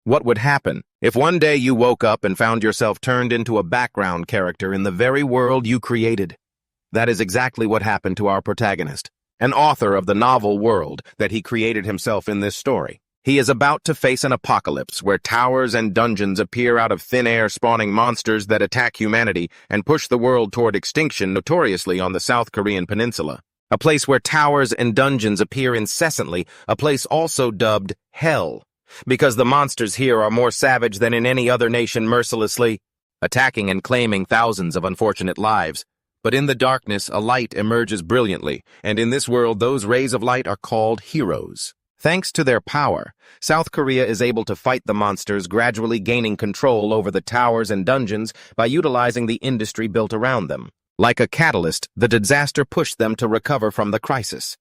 What would happen if one day you woke up and found yourself turned into a background character in the very world you created? That is exactly what happened to our protagonist, an author of the novel world that he created himself in this story. He is about to face an apocalypse where towers and dungeons appear out of thin air, spawning monsters that attack humanity and push the world toward extinction, notoriously on the South Korean peninsula. A place where towers and dungeons appear incessantly, a place also dubbed Hell, because the monsters here are more savage than in any other nation, mercilessly attacking and claiming thousands of unfortunate lives. But in the darkness, a light emerges brilliantly, and in this world, those rays of light are called heroes. Thanks to their power, South Korea is able to fight the monsters, gradually gaining control over the towers and dungeons by utilizing the industry built around them. Like a catalyst, the disaster pushed them to recover from the crisis.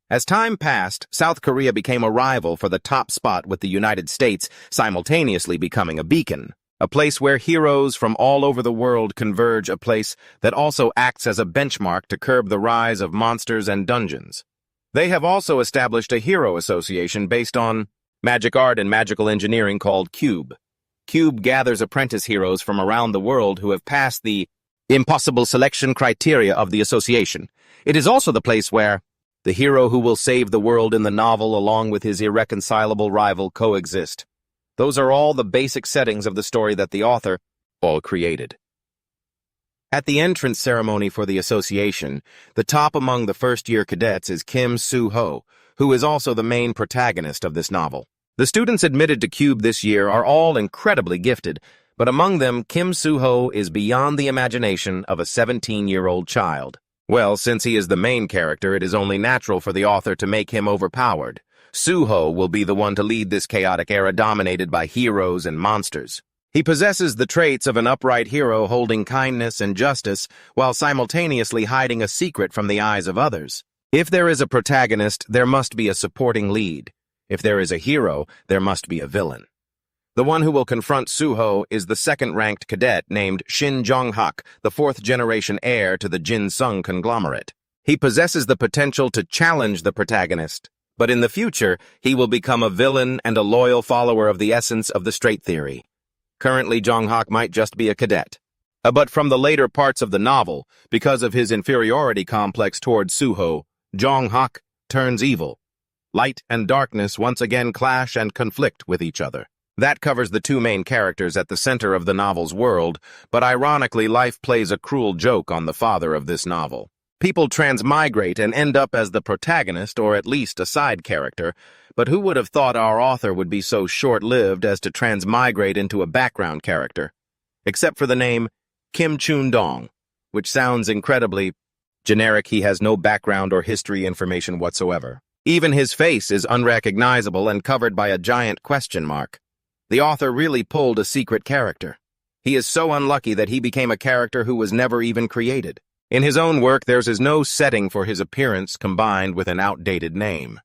As time passed, South Korea became a rival for the top spot with the United States, simultaneously becoming a beacon, a place where heroes from all over the world converge, a place that also acts as a benchmark to curb the rise of monsters and dungeons. They have also established a hero association based on magic art and magical engineering called Cube. Cube gathers apprentice heroes from around the world who have passed the impossible selection criteria of the association. It is also the place where the hero who will save the world in the novel along with his irreconcilable rival coexist. Those are all the basic settings of the story that the author all created. At the entrance ceremony for the association, the top among the first-year cadets is Kim Soo-ho, who is also the main protagonist of this novel. The students admitted to Cube this year are all incredibly gifted, but among them, Kim Soo-ho is beyond the imagination of a 17-year-old child. Well, since he is the main character, it is only natural for the author to make him overpowered. Soo-ho will be the one to lead this chaotic era dominated by heroes and monsters. He possesses the traits of an upright hero holding kindness and justice while simultaneously hiding a secret from the eyes of others. If there is a protagonist, there must be a supporting lead. If there is a hero, there must be a villain. The one who will confront Soo-ho is the second-ranked cadet named Shin Jong-hak, the fourth-generation heir to the Jin-sung conglomerate. He possesses the potential to challenge the protagonist, but in the future, he will become a villain and a loyal follower of the essence of the straight theory. Currently, Jong-hak might just be a cadet. But from the later parts of the novel, because of his inferiority complex towards Soo-ho, Jong-hak turns evil. Light and darkness once again clash and conflict with each other. That covers the two main characters at the center of the novel's world, but ironically, life plays a cruel joke on the father of this novel. People transmigrate and end up as the protagonist, or at least a side character, but who would have thought our author would be so short-lived as to transmigrate into a background character? Except for the name Kim Chun-dong, which sounds incredibly generic. He has no background or history information whatsoever. Even his face is unrecognizable and covered by a giant question mark. The author really pulled a secret character. He is so unlucky that he became a character who was never even created. In his own work, there is no setting for his appearance combined with an outdated name.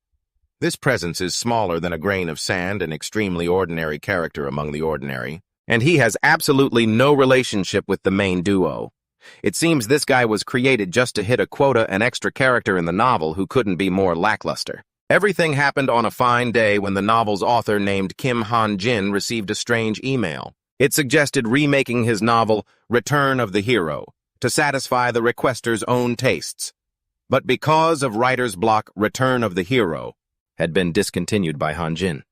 This presence is smaller than a grain of sand, an extremely ordinary character among the ordinary, and he has absolutely no relationship with the main duo. It seems this guy was created just to hit a quota, an extra character in the novel who couldn't be more lackluster. Everything happened on a fine day when the novel's author named Kim Han-jin received a strange email. It suggested remaking his novel, Return of the Hero, to satisfy the requester's own tastes. But because of writer's block, Return of the Hero had been discontinued by Han-jin.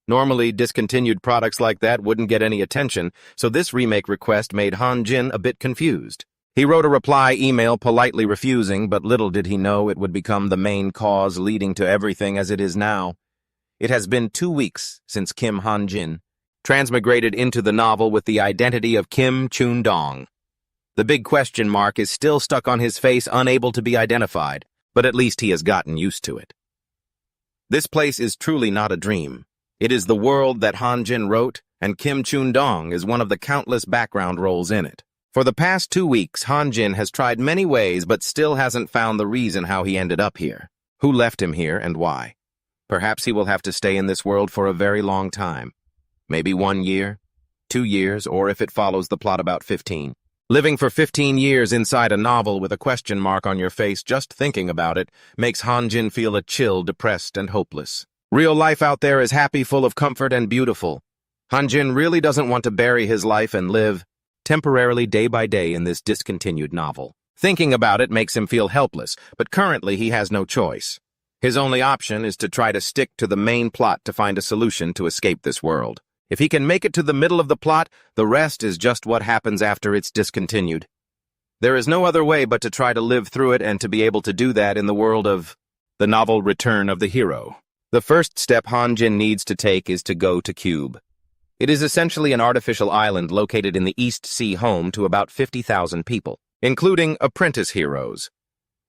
Normally, discontinued products like that wouldn't get any attention, so this remake request made Han-jin a bit confused. He wrote a reply email politely refusing, but little did he know it would become the main cause leading to everything as it is now. It has been 2 weeks since Kim Han-jin transmigrated into the novel with the identity of Kim Chun-dong. The big question mark is still stuck on his face, unable to be identified, but at least he has gotten used to it. This place is truly not a dream. It is the world that Han-jin wrote, and Kim Chun-dong is one of the countless background roles in it. For the past 2 weeks, Han-jin has tried many ways but still hasn't found the reason how he ended up here. Who left him here and why? Perhaps he will have to stay in this world for a very long time. Maybe 1 year, 2 years, or if it follows the plot, about 15. Living for 15 years inside a novel with a question mark on your face just thinking about it makes Han-jin feel a chill, depressed, and hopeless. Real life out there is happy, full of comfort, and beautiful. Hanjin really doesn't want to bury his life and live temporarily day by day in this discontinued novel. Thinking about it makes him feel helpless, but currently he has no choice. His only option is to try to stick to the main plot to find a solution to escape this world. If he can make it to the middle of the plot, the rest is just what happens after it's discontinued. There is no other way but to try to live through it and to be able to do that in the world of the novel Return of the Hero. The first step Hanjin needs to take is to go to Cube. It is essentially an artificial island located in the East Sea, home to about 50,000 people, including apprentice heroes.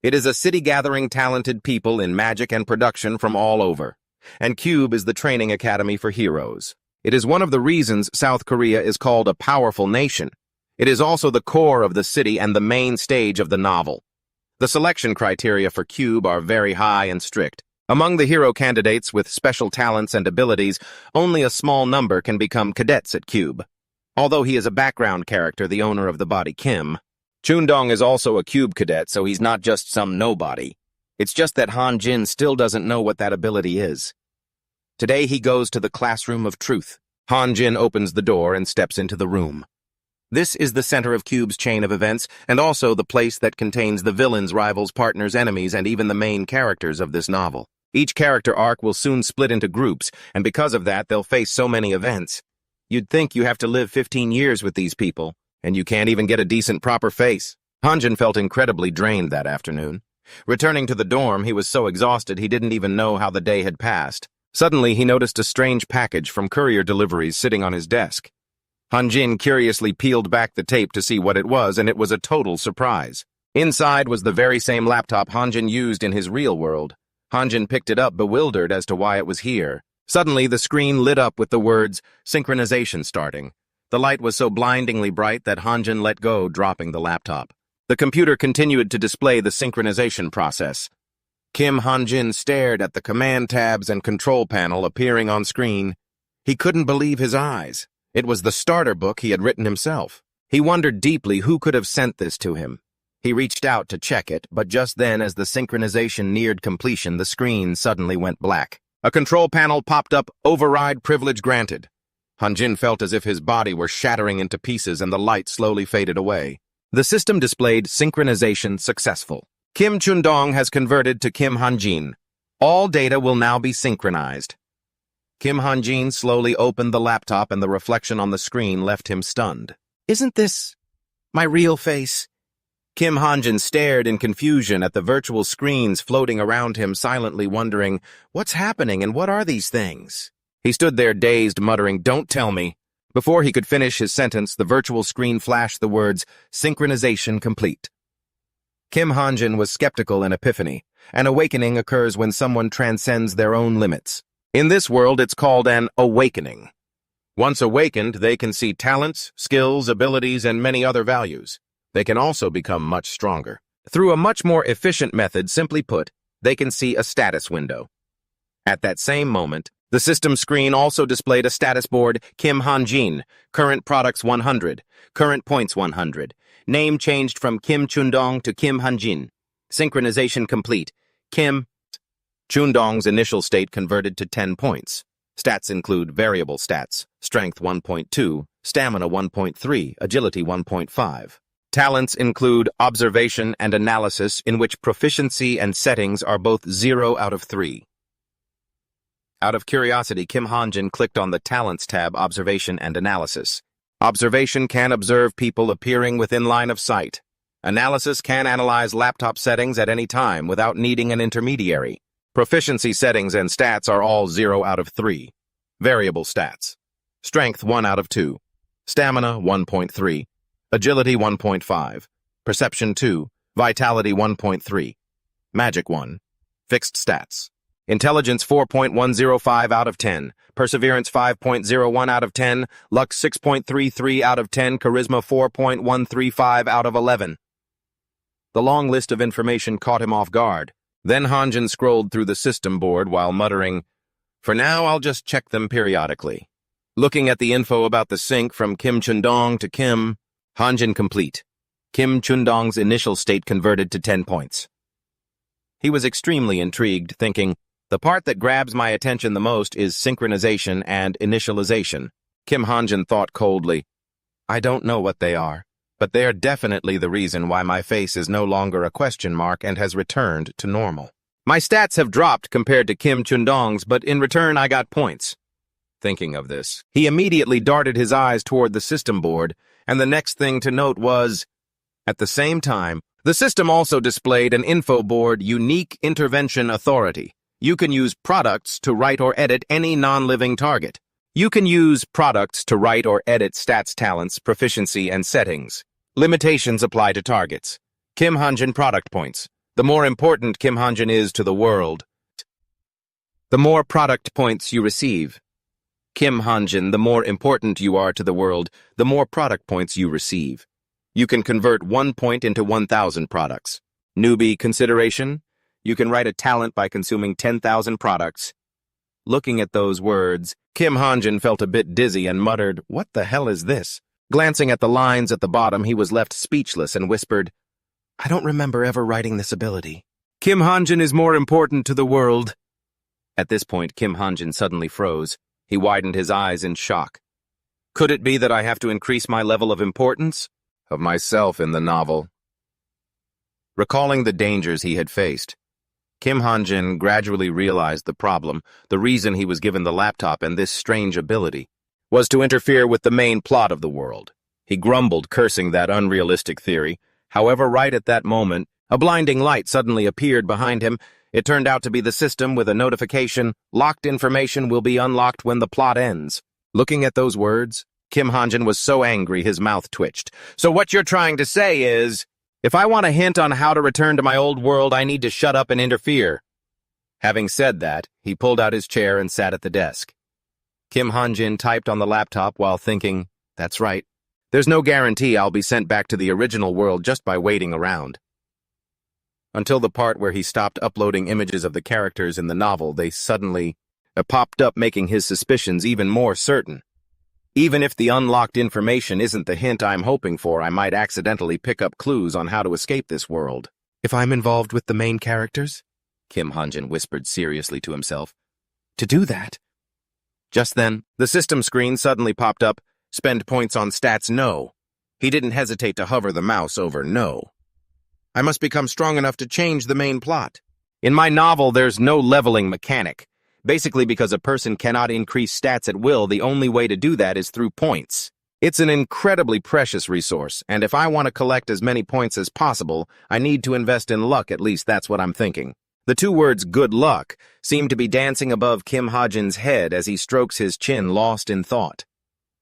It is a city gathering talented people in magic and production from all over, and Cube is the training academy for heroes. It is one of the reasons South Korea is called a powerful nation. It is also the core of the city and the main stage of the novel. The selection criteria for Cube are very high and strict. Among the hero candidates with special talents and abilities, only a small number can become cadets at Cube. Although he is a background character, the owner of the body Kim, Chundong is also a Cube cadet, so he's not just some nobody. It's just that Hanjin still doesn't know what that ability is. Today he goes to the classroom of truth. Hanjin opens the door and steps into the room. This is the center of Cube's chain of events, and also the place that contains the villains, rivals, partners, enemies, and even the main characters of this novel. Each character arc will soon split into groups, and because of that, they'll face so many events. You'd think you have to live 15 years with these people, and you can't even get a decent proper face. Hanjin felt incredibly drained that afternoon. Returning to the dorm, he was so exhausted he didn't even know how the day had passed. Suddenly, he noticed a strange package from courier deliveries sitting on his desk. Hanjin curiously peeled back the tape to see what it was, and it was a total surprise. Inside was the very same laptop Hanjin used in his real world. Hanjin picked it up, bewildered as to why it was here. Suddenly, the screen lit up with the words, "Synchronization starting." The light was so blindingly bright that Hanjin let go, dropping the laptop. The computer continued to display the synchronization process. Kim Hanjin stared at the command tabs and control panel appearing on screen. He couldn't believe his eyes. It was the starter book he had written himself. He wondered deeply who could have sent this to him. He reached out to check it, but just then, as the synchronization neared completion, the screen suddenly went black. A control panel popped up, "Override privilege granted." Hanjin felt as if his body were shattering into pieces and the light slowly faded away. The system displayed synchronization successful. Kim Chundong has converted to Kim Hanjin. All data will now be synchronized. Kim Hanjin slowly opened the laptop and the reflection on the screen left him stunned. "Isn't this my real face?" Kim Hanjin stared in confusion at the virtual screens floating around him, silently wondering, what's happening and what are these things? He stood there dazed, muttering, "Don't tell me." Before he could finish his sentence, the virtual screen flashed the words, "Synchronization complete." Kim Hanjin was skeptical in epiphany. An awakening occurs when someone transcends their own limits. In this world, it's called an awakening. Once awakened, they can see talents, skills, abilities, and many other values. They can also become much stronger. Through a much more efficient method, simply put, they can see a status window. At that same moment, the system screen also displayed a status board, Kim Hanjin, current products 100, current points 100, name changed from Kim Chundong to Kim Hanjin, synchronization complete, Kim Chundong's initial state converted to 10 points. Stats include variable stats, strength 1.2, stamina 1.3, agility 1.5. Talents include observation and analysis, in which proficiency and settings are both 0 out of 3. Out of curiosity, Kim Hanjin clicked on the Talents tab, Observation and Analysis. Observation can observe people appearing within line of sight. Analysis can analyze laptop settings at any time without needing an intermediary. Proficiency settings and stats are all 0 out of 3. Variable stats. Strength 1 out of 2. Stamina 1.3. Agility 1.5. Perception 2. Vitality 1.3. Magic 1. Fixed stats. Intelligence 4.105 out of 10. Perseverance 5.01 out of 10. Luck 6.33 out of 10. Charisma 4.135 out of 11. The long list of information caught him off guard. Then Hanjin scrolled through the system board while muttering, "For now, I'll just check them periodically." Looking at the info about the sync from Kim Chundong to Kim, Hanjin complete. Kim Chundong's initial state converted to 10 points. He was extremely intrigued, thinking, The part that grabs my attention the most is synchronization and initialization. Kim Hanjin thought coldly. I don't know what they are, but they are definitely the reason why my face is no longer a question mark and has returned to normal. My stats have dropped compared to Kim Chundong's, but in return I got points. Thinking of this, he immediately darted his eyes toward the system board, and the next thing to note was, at the same time, the system also displayed an info board, Unique Intervention Authority. You can use products to write or edit any non-living target. You can use products to write or edit stats, talents, proficiency, and settings. Limitations apply to targets. Kim Hanjin product points. The more important Kim Hanjin is to the world, the more product points you receive. Kim Hanjin, the more important you are to the world, the more product points you receive. You can convert 1 point into 1,000 products. Newbie consideration? You can write a talent by consuming 10,000 products. Looking at those words, Kim Hanjin felt a bit dizzy and muttered, "What the hell is this?" Glancing at the lines at the bottom, he was left speechless and whispered, "I don't remember ever writing this ability. Kim Hanjin is more important to the world." At this point, Kim Hanjin suddenly froze. He widened his eyes in shock. Could it be that I have to increase my level of importance? Of myself in the novel? Recalling the dangers he had faced, Kim Hanjin gradually realized the problem. The reason he was given the laptop and this strange ability was to interfere with the main plot of the world. He grumbled, cursing that unrealistic theory. However, right at that moment, a blinding light suddenly appeared behind him. It turned out to be the system with a notification, "Locked information will be unlocked when the plot ends." Looking at those words, Kim Hanjin was so angry his mouth twitched. "So what you're trying to say is, if I want a hint on how to return to my old world, I need to shut up and interfere." Having said that, he pulled out his chair and sat at the desk. Kim Hanjin typed on the laptop while thinking, "That's right. There's no guarantee I'll be sent back to the original world just by waiting around." Until the part where he stopped uploading images of the characters in the novel, they suddenly popped up, making his suspicions even more certain. Even if the unlocked information isn't the hint I'm hoping for, I might accidentally pick up clues on how to escape this world. If I'm involved with the main characters? Kim Hanjin whispered seriously to himself. To do that? Just then, the system screen suddenly popped up. Spend points on stats, no. He didn't hesitate to hover the mouse over no. I must become strong enough to change the main plot. In my novel, there's no leveling mechanic. Basically, because a person cannot increase stats at will, the only way to do that is through points. It's an incredibly precious resource, and if I want to collect as many points as possible, I need to invest in luck. At least that's what I'm thinking. The two words good luck seem to be dancing above Kim Hanjin's head as he strokes his chin, lost in thought.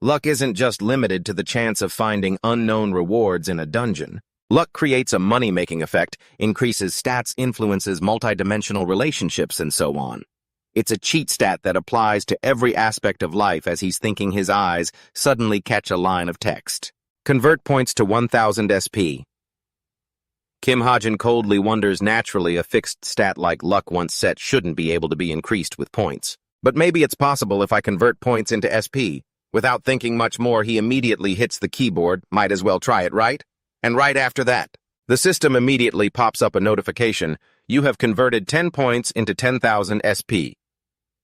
Luck isn't just limited to the chance of finding unknown rewards in a dungeon. Luck creates a money-making effect, increases stats, influences multidimensional relationships, and so on. It's a cheat stat that applies to every aspect of life. As he's thinking, his eyes suddenly catch a line of text. Convert points to 1,000 SP. Kim Hanjin coldly wonders, naturally, a fixed stat like luck once set shouldn't be able to be increased with points. But maybe it's possible if I convert points into SP. Without thinking much more, he immediately hits the keyboard. Might as well try it, right? And right after that, the system immediately pops up a notification. You have converted 10 points into 10,000 SP.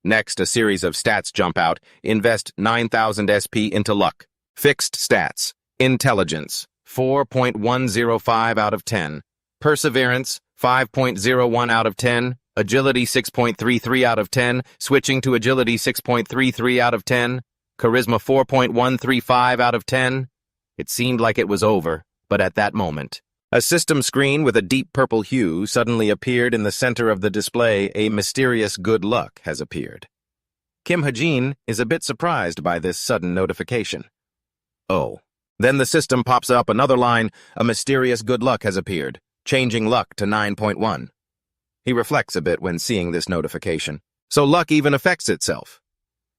Next, a series of stats jump out. Invest 9,000 SP into luck. Fixed stats. Intelligence, 4.105 out of 10. Perseverance, 5.01 out of 10. Agility, 6.33 out of 10. Switching to agility, 6.33 out of 10. Charisma, 4.135 out of 10. It seemed like it was over, but at that moment, a system screen with a deep purple hue suddenly appeared in the center of the display. A mysterious good luck has appeared. Kim Hanjin is a bit surprised by this sudden notification. Oh. Then the system pops up another line. A mysterious good luck has appeared, changing luck to 9.1. He reflects a bit when seeing this notification. So luck even affects itself.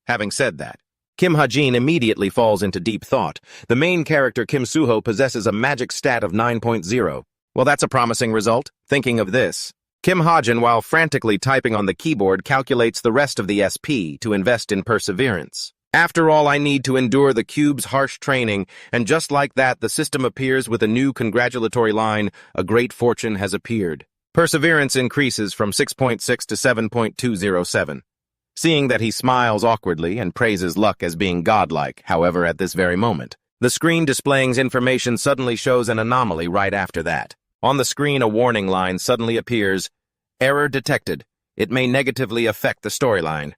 Having said that, Kim Hanjin immediately falls into deep thought. The main character, Kim Suho, possesses a magic stat of 9.0. Well, that's a promising result. Thinking of this, Kim Hanjin, while frantically typing on the keyboard, calculates the rest of the SP to invest in perseverance. After all, I need to endure the cube's harsh training, and just like that, the system appears with a new congratulatory line. A great fortune has appeared. Perseverance increases from 6.6 to 7.207. Seeing that he smiles awkwardly and praises luck as being godlike, however, at this very moment, the screen displaying information suddenly shows an anomaly right after that. On the screen, a warning line suddenly appears. Error detected. It may negatively affect the storyline.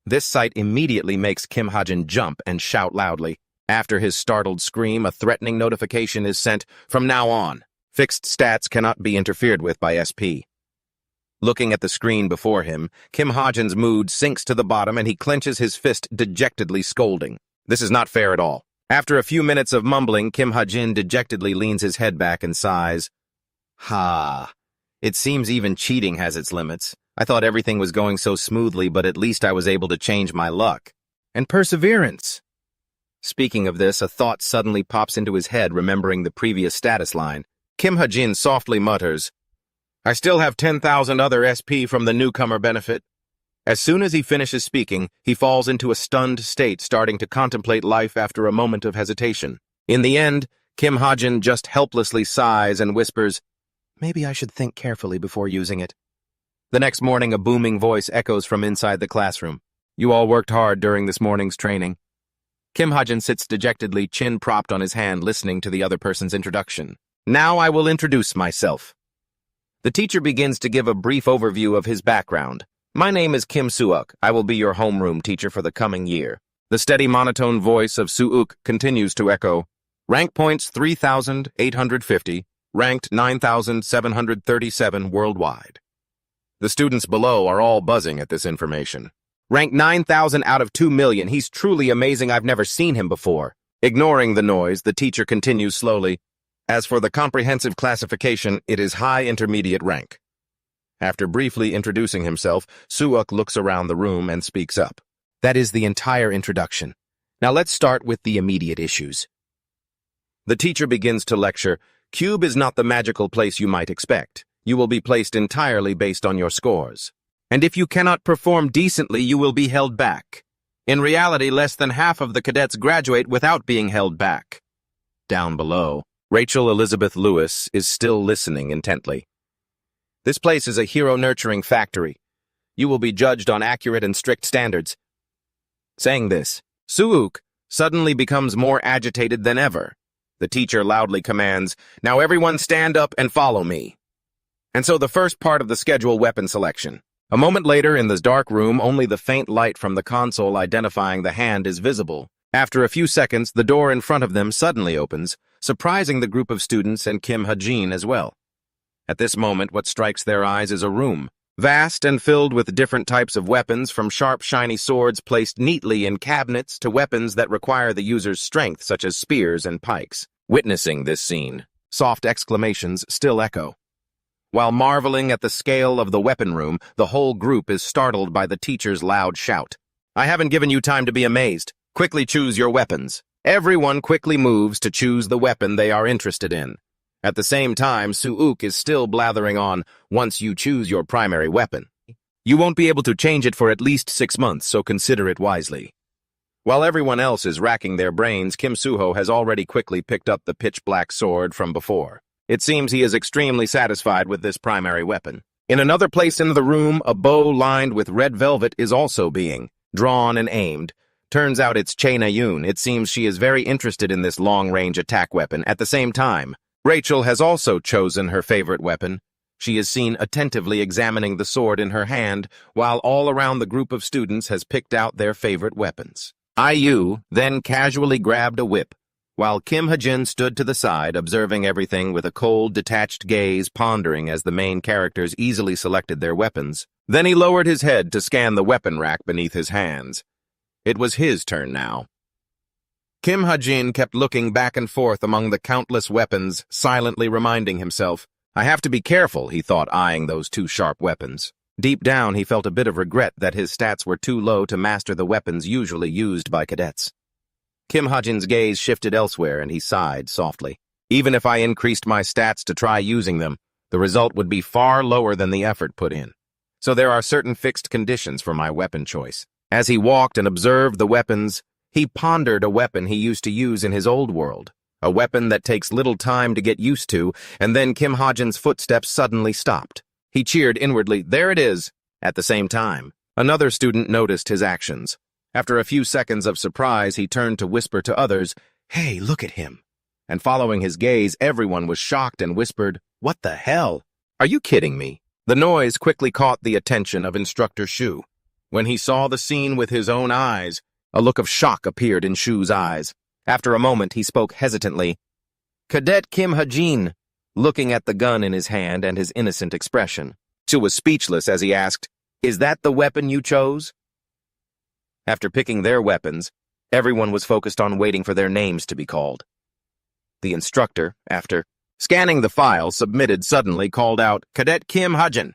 This sight immediately makes Kim Ha-jin jump and shout loudly. After his startled scream, a threatening notification is sent. From now on, fixed stats cannot be interfered with by SP. Looking at the screen before him, Kim Ha-jin's mood sinks to the bottom and he clenches his fist, dejectedly scolding. This is not fair at all. After a few minutes of mumbling, Kim Ha-jin dejectedly leans his head back and sighs. Ha. It seems even cheating has its limits. I thought everything was going so smoothly, but at least I was able to change my luck. And perseverance. Speaking of this, a thought suddenly pops into his head, remembering the previous status line. Kim Ha-jin softly mutters, I still have 10,000 other SP from the newcomer benefit. As soon as he finishes speaking, he falls into a stunned state, starting to contemplate life after a moment of hesitation. In the end, Kim Ha-jin just helplessly sighs and whispers, Maybe I should think carefully before using it. The next morning, a booming voice echoes from inside the classroom. You all worked hard during this morning's training. Kim Ha-jin sits dejectedly, chin propped on his hand, listening to the other person's introduction. Now I will introduce myself. The teacher begins to give a brief overview of his background. My name is Kim Soo-uk. I will be your homeroom teacher for the coming year. The steady monotone voice of Soo-uk continues to echo. Rank points 3,850, ranked 9,737 worldwide. The students below are all buzzing at this information. Ranked 9,000 out of 2 million. He's truly amazing. I've never seen him before. Ignoring the noise, the teacher continues slowly. As for the comprehensive classification, it is high intermediate rank. After briefly introducing himself, Soo-uk looks around the room and speaks up. That is the entire introduction. Now let's start with the immediate issues. The teacher begins to lecture. Cube is not the magical place you might expect. You will be placed entirely based on your scores. And if you cannot perform decently, you will be held back. In reality, less than half of the cadets graduate without being held back. Down below, Rachel Elizabeth Lewis is still listening intently. This place is a hero-nurturing factory. You will be judged on accurate and strict standards. Saying this, Soo-uk suddenly becomes more agitated than ever. The teacher loudly commands, Now everyone stand up and follow me. And so the first part of the schedule, weapon selection. A moment later, in this dark room, only the faint light from the console identifying the hand is visible. After a few seconds, the door in front of them suddenly opens, surprising the group of students and Kim Ha-jin as well. At this moment, what strikes their eyes is a room, vast and filled with different types of weapons, from sharp, shiny swords placed neatly in cabinets to weapons that require the user's strength, such as spears and pikes. Witnessing this scene, soft exclamations still echo. While marveling at the scale of the weapon room, the whole group is startled by the teacher's loud shout. I haven't given you time to be amazed. Quickly choose your weapons. Everyone quickly moves to choose the weapon they are interested in. At the same time, Soo-uk is still blathering on, once you choose your primary weapon, you won't be able to change it for at least 6 months, so consider it wisely. While everyone else is racking their brains, Kim Soo-ho has already quickly picked up the pitch-black sword from before. It seems he is extremely satisfied with this primary weapon. In another place in the room, a bow lined with red velvet is also being drawn and aimed. Turns out it's Chae Na-yoon. It seems she is very interested in this long-range attack weapon. At the same time, Rachel has also chosen her favorite weapon. She is seen attentively examining the sword in her hand, while all around the group of students has picked out their favorite weapons. IU then casually grabbed a whip, while Kim Ha-jin stood to the side, observing everything with a cold, detached gaze, pondering as the main characters easily selected their weapons. Then he lowered his head to scan the weapon rack beneath his hands. It was his turn now. Kim Ha-jin kept looking back and forth among the countless weapons, silently reminding himself, I have to be careful, he thought, eyeing those 2 sharp weapons. Deep down, he felt a bit of regret that his stats were too low to master the weapons usually used by cadets. Kim Ha-jin's gaze shifted elsewhere, and he sighed softly. Even if I increased my stats to try using them, the result would be far lower than the effort put in. So there are certain fixed conditions for my weapon choice. As he walked and observed the weapons, he pondered a weapon he used to use in his old world, a weapon that takes little time to get used to, and then Kim Ha-jin's footsteps suddenly stopped. He cheered inwardly, "There it is!" At the same time, another student noticed his actions. After a few seconds of surprise, he turned to whisper to others, "Hey, look at him." And following his gaze, everyone was shocked and whispered, "What the hell? Are you kidding me?" The noise quickly caught the attention of Instructor Shu. When he saw the scene with his own eyes, a look of shock appeared in Shu's eyes. After a moment, he spoke hesitantly. "Cadet Kim Ha-jin," looking at the gun in his hand and his innocent expression. Shu was speechless as he asked, "Is that the weapon you chose?" After picking their weapons, everyone was focused on waiting for their names to be called. The instructor, after scanning the file submitted, suddenly called out, "Cadet Kim Ha-jin,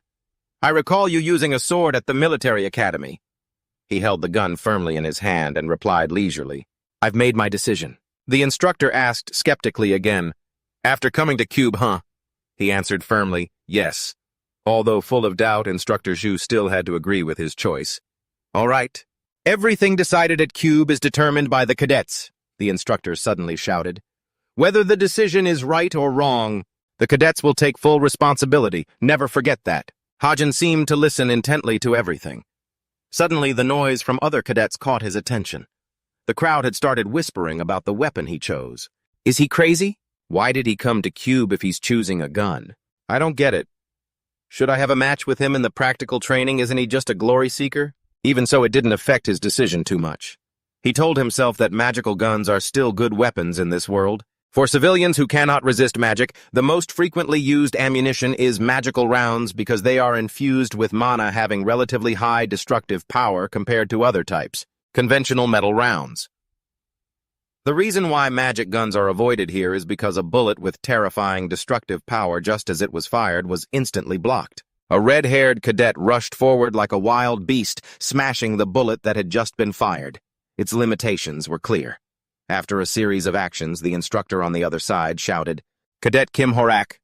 I recall you using a sword at the military academy." He held the gun firmly in his hand and replied leisurely, "I've made my decision." The instructor asked skeptically again, "After coming to Cube, huh?" He answered firmly, "Yes." Although full of doubt, Instructor Shu still had to agree with his choice. "All right. Everything decided at Cube is determined by the cadets," the instructor suddenly shouted. "Whether the decision is right or wrong, the cadets will take full responsibility. Never forget that." Ha-jin seemed to listen intently to everything. Suddenly, the noise from other cadets caught his attention. The crowd had started whispering about the weapon he chose. Is he crazy? Why did he come to Cube if he's choosing a gun? I don't get it. Should I have a match with him in the practical training? Isn't he just a glory seeker? Even so, it didn't affect his decision too much. He told himself that magical guns are still good weapons in this world. For civilians who cannot resist magic, the most frequently used ammunition is magical rounds because they are infused with mana having relatively high destructive power compared to other types, conventional metal rounds. The reason why magic guns are avoided here is because a bullet with terrifying destructive power just as it was fired was instantly blocked. A red-haired cadet rushed forward like a wild beast, smashing the bullet that had just been fired. Its limitations were clear. After a series of actions, the instructor on the other side shouted, "Cadet Kim Horak."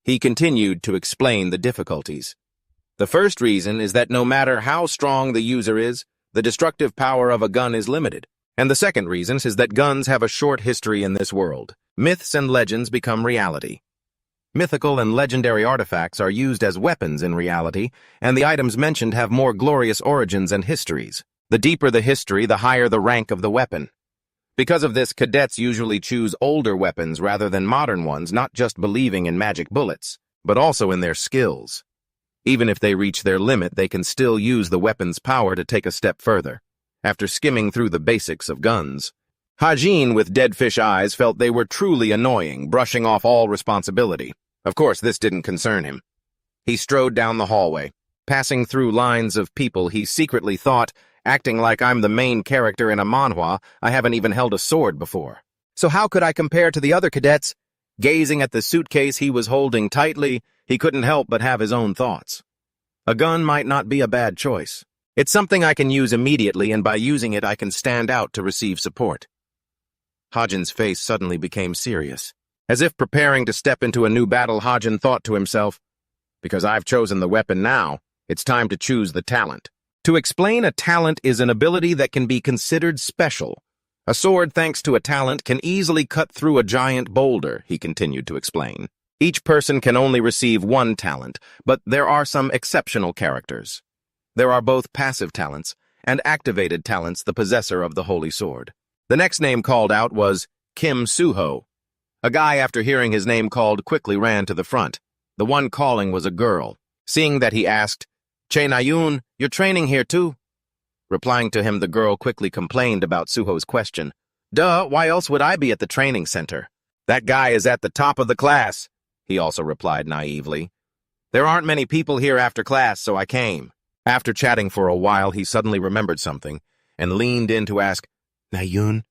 He continued to explain the difficulties. The first reason is that no matter how strong the user is, the destructive power of a gun is limited. And the second reason is that guns have a short history in this world. Myths and legends become reality. Mythical and legendary artifacts are used as weapons in reality, and the items mentioned have more glorious origins and histories. The deeper the history, the higher the rank of the weapon. Because of this, cadets usually choose older weapons rather than modern ones, not just believing in magic bullets, but also in their skills. Even if they reach their limit, they can still use the weapon's power to take a step further. After skimming through the basics of guns, Ha-jin, with dead fish eyes, felt they were truly annoying, brushing off all responsibility. Of course, this didn't concern him. He strode down the hallway, passing through lines of people he secretly thought, acting like I'm the main character in a manhwa, I haven't even held a sword before. So how could I compare to the other cadets? Gazing at the suitcase he was holding tightly, he couldn't help but have his own thoughts. A gun might not be a bad choice. It's something I can use immediately, and by using it I can stand out to receive support. Ha-jin's face suddenly became serious. As if preparing to step into a new battle, Ha-jin thought to himself, because I've chosen the weapon now, it's time to choose the talent. To explain, a talent is an ability that can be considered special. A sword, thanks to a talent, can easily cut through a giant boulder, he continued to explain. Each person can only receive one talent, but there are some exceptional characters. There are both passive talents and activated talents, the possessor of the holy sword. The next name called out was Kim Suho. A guy, after hearing his name called, quickly ran to the front. The one calling was a girl. Seeing that, he asked, "Che Nayun, you're training here too?" Replying to him, the girl quickly complained about Suho's question. "Duh, why else would I be at the training center? That guy is at the top of the class," he also replied naively. "There aren't many people here after class, so I came." After chatting for a while, he suddenly remembered something and leaned in to ask, "Nayun,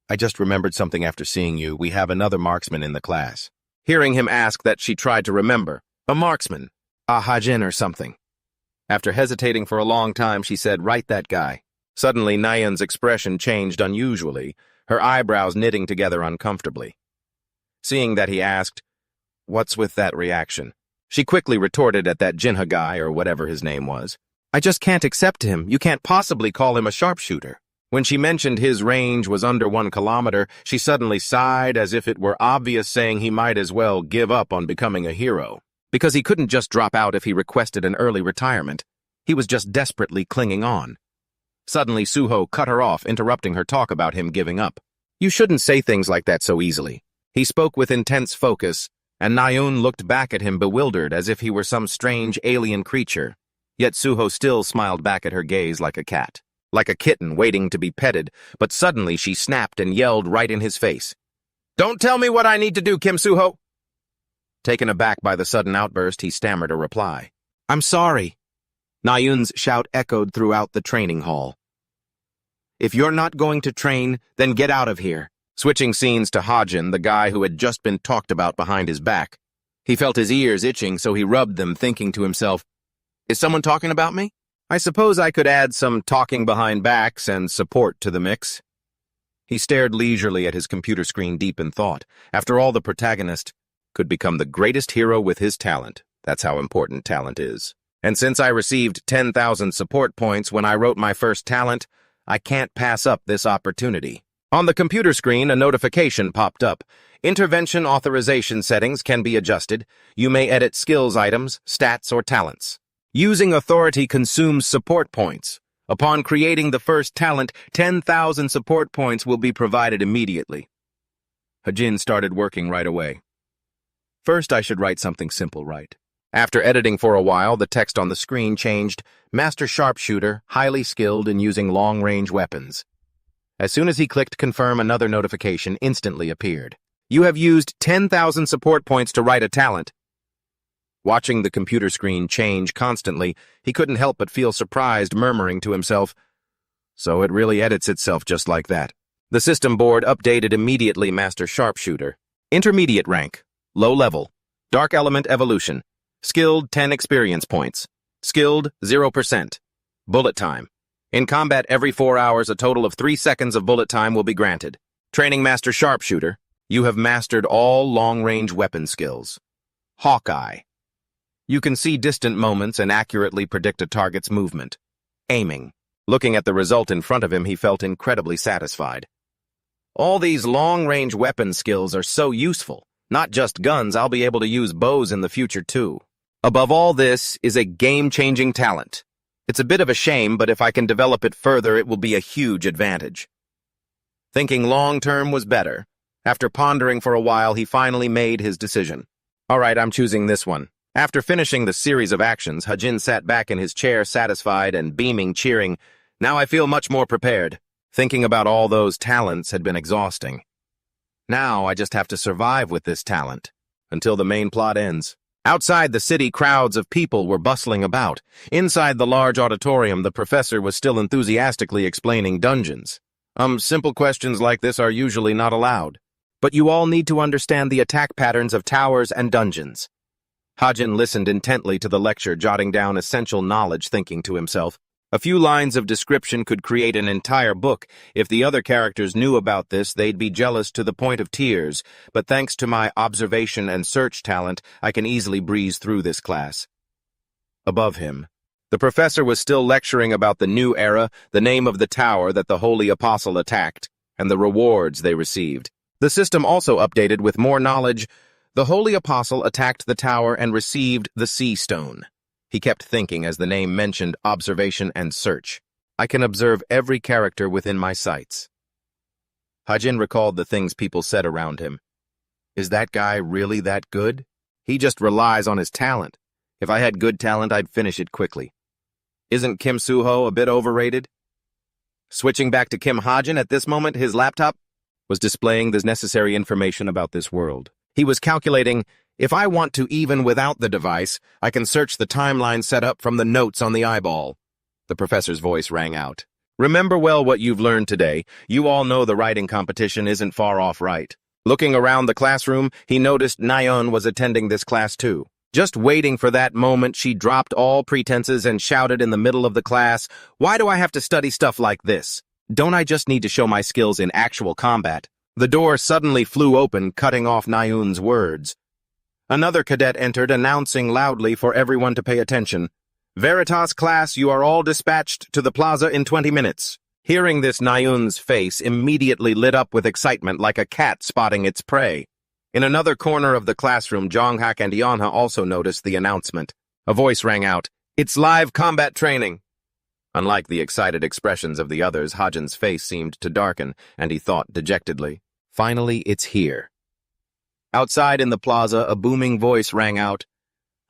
I just remembered something after seeing you. We have another marksman in the class." Hearing him ask that, she tried to remember. A marksman, a Ha-jin or something. After hesitating for a long time, she said, "Right, that guy." Suddenly, Nayun's expression changed unusually, her eyebrows knitting together uncomfortably. Seeing that, he asked, "What's with that reaction?" She quickly retorted at that Jinha guy, or whatever his name was. "I just can't accept him. You can't possibly call him a sharpshooter." When she mentioned his range was under 1 kilometer, she suddenly sighed as if it were obvious, saying he might as well give up on becoming a hero. Because he couldn't just drop out if he requested an early retirement. He was just desperately clinging on. Suddenly, Suho cut her off, interrupting her talk about him giving up. You shouldn't say things like that so easily. He spoke with intense focus, and Naeun looked back at him bewildered as if he were some strange alien creature. Yet Suho still smiled back at her gaze like a cat. Like a kitten waiting to be petted, but suddenly she snapped and yelled right in his face. Don't tell me what I need to do, Kim Suho! Taken aback by the sudden outburst, he stammered a reply. I'm sorry. Naeun's shout echoed throughout the training hall. If you're not going to train, then get out of here. Switching scenes to Hajin, the guy who had just been talked about behind his back. He felt his ears itching, so he rubbed them, thinking to himself, is someone talking about me? I suppose I could add some talking behind backs and support to the mix. He stared leisurely at his computer screen, deep in thought. After all, the protagonist could become the greatest hero with his talent. That's how important talent is. And since I received 10,000 support points when I wrote my first talent, I can't pass up this opportunity. On the computer screen, a notification popped up. Intervention authorization settings can be adjusted. You may edit skills items, stats, or talents. Using authority consumes support points. Upon creating the first talent, 10,000 support points will be provided immediately. Hajin started working right away. First, I should write something simple, right? After editing for a while, the text on the screen changed. Master Sharpshooter, highly skilled in using long-range weapons. As soon as he clicked confirm, another notification instantly appeared. You have used 10,000 support points to write a talent. Watching the computer screen change constantly, he couldn't help but feel surprised, murmuring to himself, so it really edits itself just like that. The system board updated immediately. Master Sharpshooter. Intermediate rank. Low level. Dark element evolution. Skilled 10 experience points. Skilled 0%. Bullet time. In combat every 4 hours, a total of 3 seconds of bullet time will be granted. Training Master Sharpshooter. You have mastered all long-range weapon skills. Hawkeye. You can see distant moments and accurately predict a target's movement. Aiming. Looking at the result in front of him, he felt incredibly satisfied. All these long-range weapon skills are so useful. Not just guns, I'll be able to use bows in the future too. Above all this is a game-changing talent. It's a bit of a shame, but if I can develop it further, it will be a huge advantage. Thinking long-term was better. After pondering for a while, he finally made his decision. All right, I'm choosing this one. After finishing the series of actions, Hajin sat back in his chair, satisfied and beaming, cheering. Now I feel much more prepared. Thinking about all those talents had been exhausting. Now I just have to survive with this talent until the main plot ends. Outside the city, crowds of people were bustling about. Inside the large auditorium, the professor was still enthusiastically explaining dungeons. Simple questions like this are usually not allowed. But you all need to understand the attack patterns of towers and dungeons. Hajin listened intently to the lecture, jotting down essential knowledge, thinking to himself, a few lines of description could create an entire book. If the other characters knew about this, they'd be jealous to the point of tears, but thanks to my observation and search talent, I can easily breeze through this class. Above him, the professor was still lecturing about the new era, the name of the tower that the Holy Apostle attacked, and the rewards they received. The system also updated with more knowledge. The Holy Apostle attacked the tower and received the Sea Stone. He kept thinking as the name mentioned observation and search. I can observe every character within my sights. Hajin recalled the things people said around him. Is that guy really that good? He just relies on his talent. If I had good talent, I'd finish it quickly. Isn't Kim Suho a bit overrated? Switching back to Kim Hajin at this moment, his laptop was displaying the necessary information about this world. He was calculating, if I want to even without the device, I can search the timeline set up from the notes on the eyeball. The professor's voice rang out. Remember well what you've learned today. You all know the writing competition isn't far off, right? Looking around the classroom, he noticed Naeun was attending this class too. Just waiting for that moment, she dropped all pretenses and shouted in the middle of the class, "Why do I have to study stuff like this? Don't I just need to show my skills in actual combat?" The door suddenly flew open, cutting off Naeun's words. Another cadet entered, announcing loudly for everyone to pay attention. "Veritas class, you are all dispatched to the plaza in 20 minutes. Hearing this, Nayun's face immediately lit up with excitement like a cat spotting its prey. In another corner of the classroom, Jonghak and Yeonha also noticed the announcement. A voice rang out, "It's live combat training!" Unlike the excited expressions of the others, Hajin's face seemed to darken, and he thought dejectedly, "Finally, it's here." Outside in the plaza, a booming voice rang out,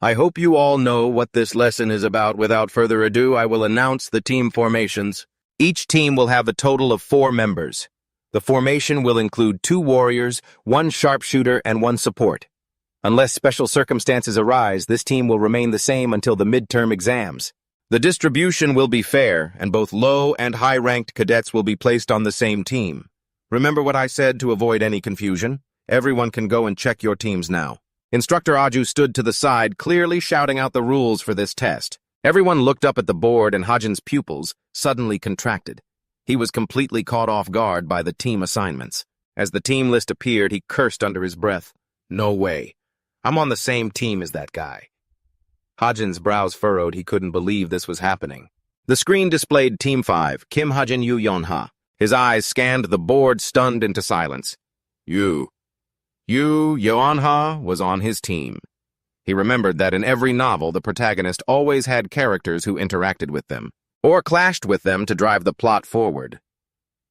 "I hope you all know what this lesson is about. Without further ado, I will announce the team formations. Each team will have a total of 4 members. The formation will include 2 warriors, 1 sharpshooter, and 1 support. Unless special circumstances arise, this team will remain the same until the midterm exams. The distribution will be fair, and both low and high-ranked cadets will be placed on the same team. Remember what I said to avoid any confusion? Everyone can go and check your teams now." Instructor Aju stood to the side, clearly shouting out the rules for this test. Everyone looked up at the board, and Hajin's pupils suddenly contracted. He was completely caught off guard by the team assignments. As the team list appeared, he cursed under his breath. "No way. I'm on the same team as that guy." Hajin's brows furrowed. He couldn't believe this was happening. The screen displayed Team 5, Kim Hajin Yu Yeonha. His eyes scanned the board, stunned into silence. Yu Yeonha was on his team. He remembered that in every novel, the protagonist always had characters who interacted with them, or clashed with them to drive the plot forward.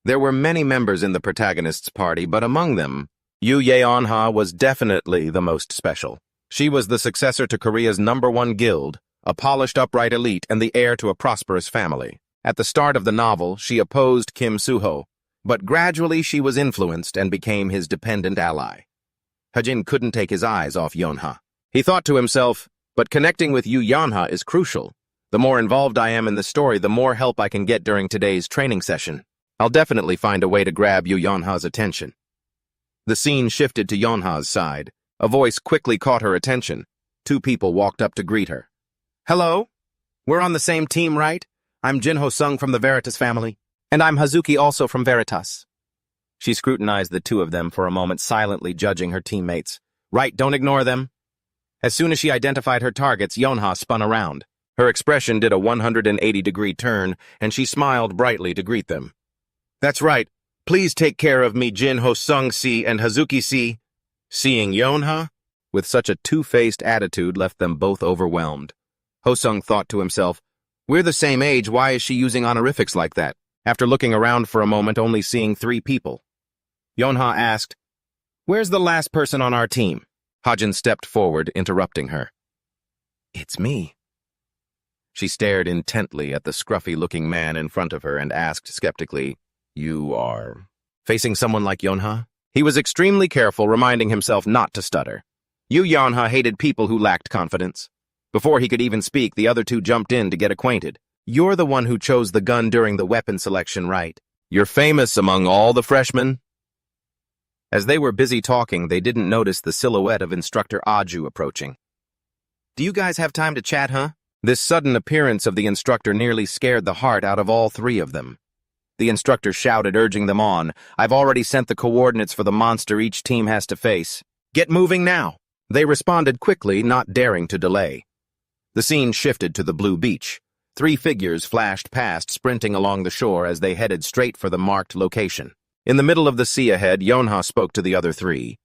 There were many members in the protagonist's party, but among them, Yu Yeonha was definitely the most special. She was the successor to Korea's #1 guild, a polished upright elite, and the heir to a prosperous family. At the start of the novel, she opposed Kim Suho, but gradually she was influenced and became his dependent ally. Hajin couldn't take his eyes off Yeonha. He thought to himself, but connecting with Yu Yeonha is crucial. The more involved I am in the story, the more help I can get during today's training session. I'll definitely find a way to grab Yu Yeonha's attention. The scene shifted to Yeonha's side. A voice quickly caught her attention. 2 people walked up to greet her. "Hello? We're on the same team, right? I'm Jin Ho-sung from the Veritas family. And I'm Hazuki, also from Veritas." She scrutinized the 2 of them for a moment, silently judging her teammates. "Right, don't ignore them." As soon as she identified her targets, Yeonha spun around. Her expression did a 180-degree turn, and she smiled brightly to greet them. "That's right. Please take care of me, Jin Ho-sung-si and Hazuki-si." Seeing Yeonha with such a two-faced attitude left them both overwhelmed. Ho-sung thought to himself, "We're the same age, why is she using honorifics like that?" After looking around for a moment, only seeing 3 people. Yeonha asked, "Where's the last person on our team?" Hajin stepped forward, interrupting her. "It's me." She stared intently at the scruffy-looking man in front of her and asked skeptically, "You are facing someone like Yeonha?" He was extremely careful, reminding himself not to stutter. Yu Yeonha hated people who lacked confidence. Before he could even speak, the other 2 jumped in to get acquainted. "You're the one who chose the gun during the weapon selection, right? You're famous among all the freshmen?" As they were busy talking, they didn't notice the silhouette of Instructor Aju approaching. "Do you guys have time to chat, huh?" This sudden appearance of the instructor nearly scared the heart out of all 3 of them. The instructor shouted, urging them on. "I've already sent the coordinates for the monster each team has to face. Get moving now." They responded quickly, not daring to delay. The scene shifted to the blue beach. 3 figures flashed past, sprinting along the shore as they headed straight for the marked location. In the middle of the sea ahead, Yeonha spoke to the other 3.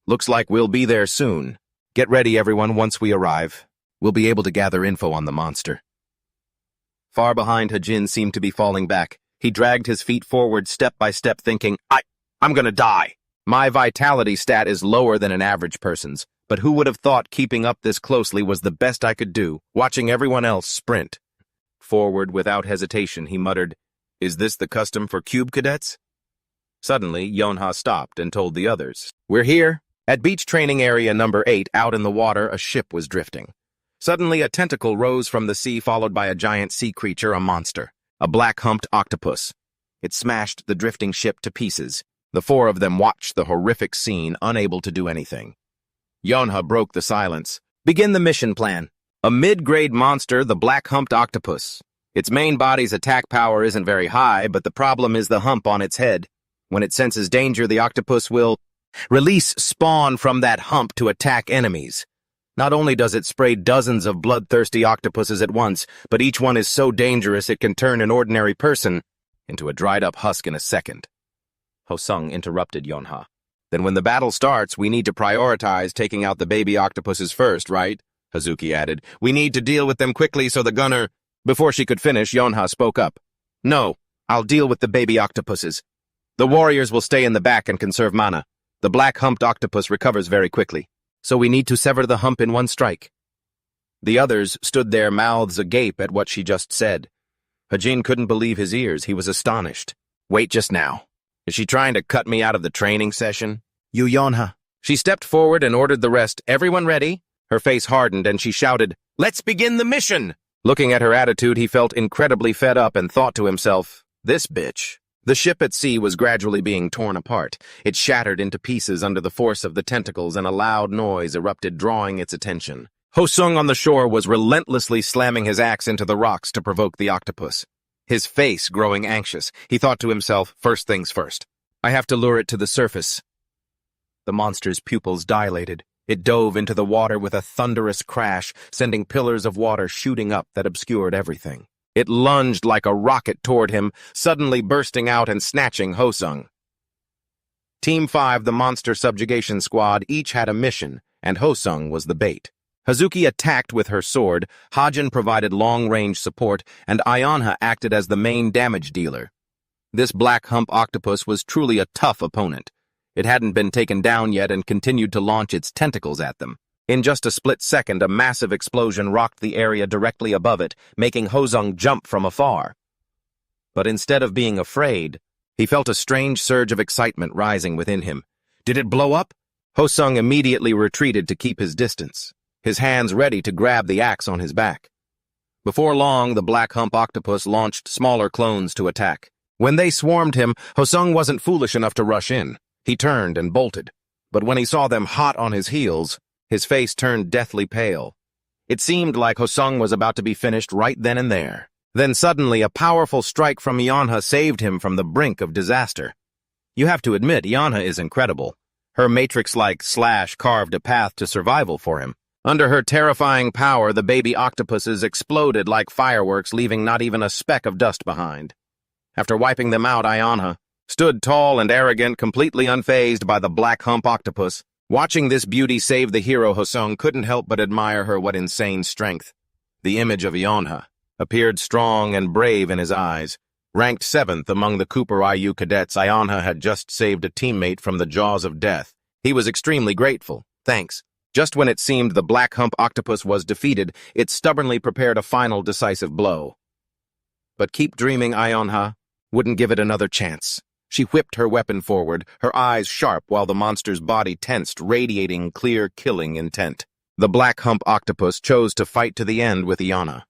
"Looks like we'll be there soon. Get ready, everyone, once we arrive. We'll be able to gather info on the monster." Far behind, Hajin seemed to be falling back. He dragged his feet forward step by step, thinking, I'm gonna die. My vitality stat is lower than an average person's, but who would have thought keeping up this closely was the best I could do, watching everyone else sprint. Forward, without hesitation, he muttered, "Is this the custom for cube cadets?" Suddenly, Yeonha stopped and told the others, "We're here." At beach training area number 8, out in the water, a ship was drifting. Suddenly, a tentacle rose from the sea, followed by a giant sea creature, a monster. A black-humped octopus. It smashed the drifting ship to pieces. The 4 of them watched the horrific scene, unable to do anything. Yeonha broke the silence. "Begin the mission plan. A mid-grade monster, the black-humped octopus. Its main body's attack power isn't very high, but the problem is the hump on its head. When it senses danger, the octopus will release spawn from that hump to attack enemies. Not only does it spray dozens of bloodthirsty octopuses at once, but each one is so dangerous it can turn an ordinary person into a dried-up husk in a second. Ho-sung interrupted Yonha. Then when the battle starts, we need to prioritize taking out the baby octopuses first, right? Hazuki added. We need to deal with them quickly so the gunner... Before she could finish, Yonha spoke up. No, I'll deal with the baby octopuses. The warriors will stay in the back and conserve mana. The black-humped octopus recovers very quickly, so we need to sever the hump in one strike. The others stood there, mouths agape at what she just said. Hajin couldn't believe his ears. He was astonished. Wait just now. Is she trying to cut me out of the training session? You Yonha. She stepped forward and ordered the rest. Everyone ready? Her face hardened and she shouted, Let's begin the mission! Looking at her attitude, he felt incredibly fed up and thought to himself, This bitch. The ship at sea was gradually being torn apart. It shattered into pieces under the force of the tentacles and a loud noise erupted, drawing its attention. Ho-sung on the shore was relentlessly slamming his axe into the rocks to provoke the octopus. His face growing anxious, he thought to himself, first things first. I have to lure it to the surface. The monster's pupils dilated. It dove into the water with a thunderous crash, sending pillars of water shooting up that obscured everything. It lunged like a rocket toward him, suddenly bursting out and snatching Ho-sung. Team 5, the monster subjugation squad, each had a mission, and Ho-sung was the bait. Hazuki attacked with her sword, Hajin provided long-range support, and Ayonha acted as the main damage dealer. This black hump octopus was truly a tough opponent. It hadn't been taken down yet and continued to launch its tentacles at them. In just a split second, a massive explosion rocked the area directly above it, making Ho-sung jump from afar. But instead of being afraid, he felt a strange surge of excitement rising within him. Did it blow up? Ho-sung immediately retreated to keep his distance, his hands ready to grab the axe on his back. Before long, the black hump octopus launched smaller clones to attack. When they swarmed him, Ho-sung wasn't foolish enough to rush in. He turned and bolted, but when he saw them hot on his heels, his face turned deathly pale. It seemed like Ho-sung was about to be finished right then and there. Then suddenly a powerful strike from Yonha saved him from the brink of disaster. You have to admit, Yonha is incredible. Her matrix-like slash carved a path to survival for him. Under her terrifying power, the baby octopuses exploded like fireworks, leaving not even a speck of dust behind. After wiping them out, Ayonha stood tall and arrogant, completely unfazed by the black hump octopus. Watching this beauty save the hero, Ho-sung couldn't help but admire her. What insane strength. The image of Ayonha appeared strong and brave in his eyes. Ranked 7th among the Cooper IU cadets, Ayonha had just saved a teammate from the jaws of death. He was extremely grateful. Thanks. Just when it seemed the black hump octopus was defeated, it stubbornly prepared a final decisive blow. But keep dreaming, Ayonha wouldn't give it another chance. She whipped her weapon forward, her eyes sharp while the monster's body tensed, radiating clear killing intent. The black hump octopus chose to fight to the end with Ayonha.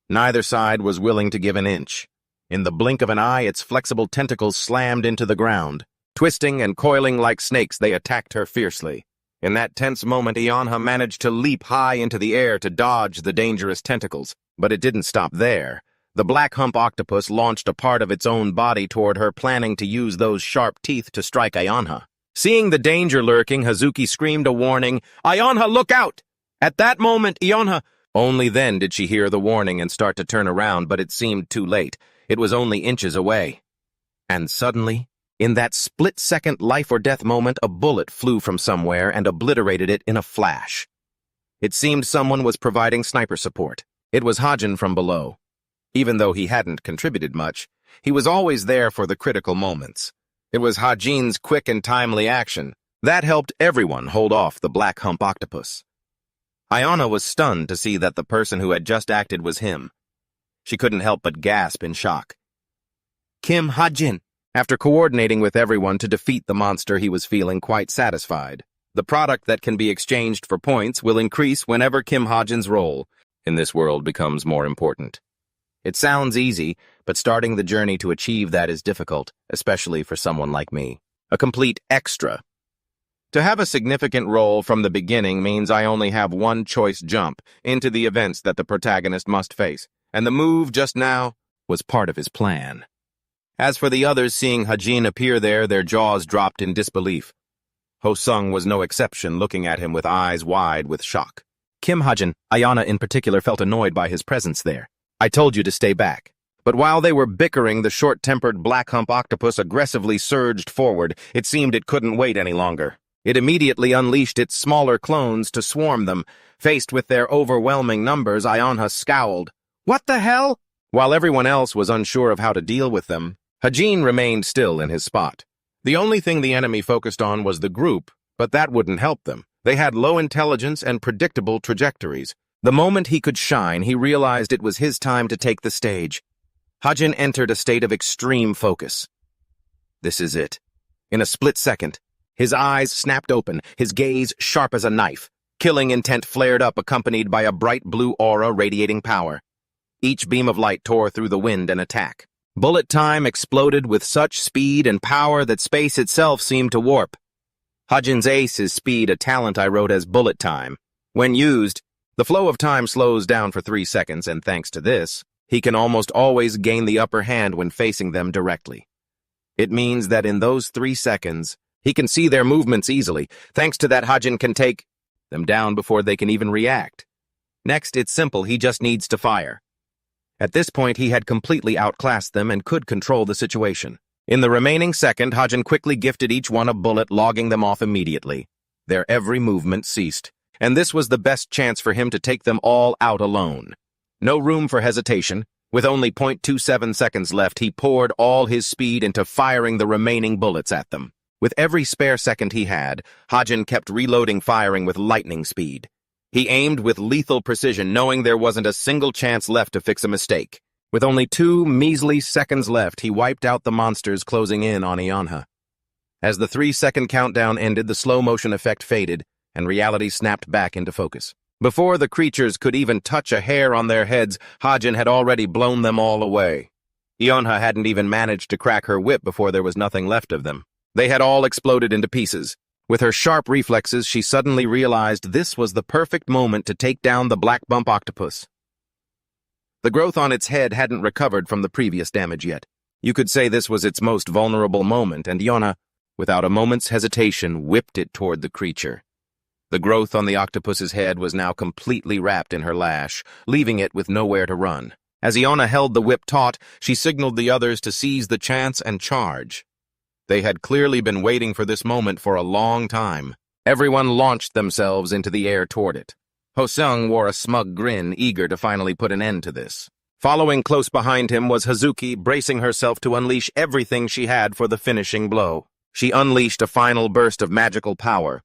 Neither side was willing to give an inch. In the blink of an eye, its flexible tentacles slammed into the ground. Twisting and coiling like snakes, they attacked her fiercely. In that tense moment, Ayonha managed to leap high into the air to dodge the dangerous tentacles. But it didn't stop there. The black hump octopus launched a part of its own body toward her, planning to use those sharp teeth to strike Ayonha. Seeing the danger lurking, Hazuki screamed a warning, Ayonha, look out! At that moment, Ayonha... Only then did she hear the warning and start to turn around, but it seemed too late. It was only inches away. And suddenly, in that split-second life-or-death moment, a bullet flew from somewhere and obliterated it in a flash. It seemed someone was providing sniper support. It was Hajin from below. Even though he hadn't contributed much, he was always there for the critical moments. It was Hajin's quick and timely action. That helped everyone hold off the black hump octopus. Ayonha was stunned to see that the person who had just acted was him. She couldn't help but gasp in shock. Kim Hajin. After coordinating with everyone to defeat the monster, he was feeling quite satisfied. The product that can be exchanged for points will increase whenever Kim Hajin's role in this world becomes more important. It sounds easy, but starting the journey to achieve that is difficult, especially for someone like me. A complete extra. To have a significant role from the beginning means I only have one choice jump into the events that the protagonist must face, and the move just now was part of his plan. As for the others, seeing Hajin appear there, their jaws dropped in disbelief. Ho-sung was no exception, looking at him with eyes wide with shock. Kim Hajin, Ayonha in particular, felt annoyed by his presence there. I told you to stay back. But while they were bickering, the short-tempered black hump octopus aggressively surged forward. It seemed it couldn't wait any longer. It immediately unleashed its smaller clones to swarm them. Faced with their overwhelming numbers, Manhwa scowled. "What the hell?" While everyone else was unsure of how to deal with them, Hajin remained still in his spot. The only thing the enemy focused on was the group, but that wouldn't help them. They had low intelligence and predictable trajectories. The moment he could shine, he realized it was his time to take the stage. Hajin entered a state of extreme focus. This is it. In a split second, his eyes snapped open, his gaze sharp as a knife. Killing intent flared up, accompanied by a bright blue aura radiating power. Each beam of light tore through the wind and attack. Bullet time exploded with such speed and power that space itself seemed to warp. Hajin's ace is speed, a talent I wrote as bullet time. When used, the flow of time slows down for 3 seconds, and thanks to this, he can almost always gain the upper hand when facing them directly. It means that in those 3 seconds, he can see their movements easily. Thanks to that, Hajin can take them down before they can even react. Next, it's simple, he just needs to fire. At this point, he had completely outclassed them and could control the situation. In the remaining second, Hajin quickly gifted each one a bullet, logging them off immediately. Their every movement ceased, and this was the best chance for him to take them all out alone. No room for hesitation. With only 0.27 seconds left, he poured all his speed into firing the remaining bullets at them. With every spare second he had, Hajin kept reloading, firing with lightning speed. He aimed with lethal precision, knowing there wasn't a single chance left to fix a mistake. With only 2 measly seconds left, he wiped out the monsters closing in on Manhwa. As the 3-second countdown ended, the slow-motion effect faded, and reality snapped back into focus. Before the creatures could even touch a hair on their heads, Hajin had already blown them all away. Manhwa hadn't even managed to crack her whip before there was nothing left of them. They had all exploded into pieces. With her sharp reflexes, she suddenly realized this was the perfect moment to take down the black bump octopus. The growth on its head hadn't recovered from the previous damage yet. You could say this was its most vulnerable moment, and Manhwa, without a moment's hesitation, whipped it toward the creature. The growth on the octopus's head was now completely wrapped in her lash, leaving it with nowhere to run. As Manhwa held the whip taut, she signaled the others to seize the chance and charge. They had clearly been waiting for this moment for a long time. Everyone launched themselves into the air toward it. Hosung wore a smug grin, eager to finally put an end to this. Following close behind him was Hazuki, bracing herself to unleash everything she had for the finishing blow. She unleashed a final burst of magical power.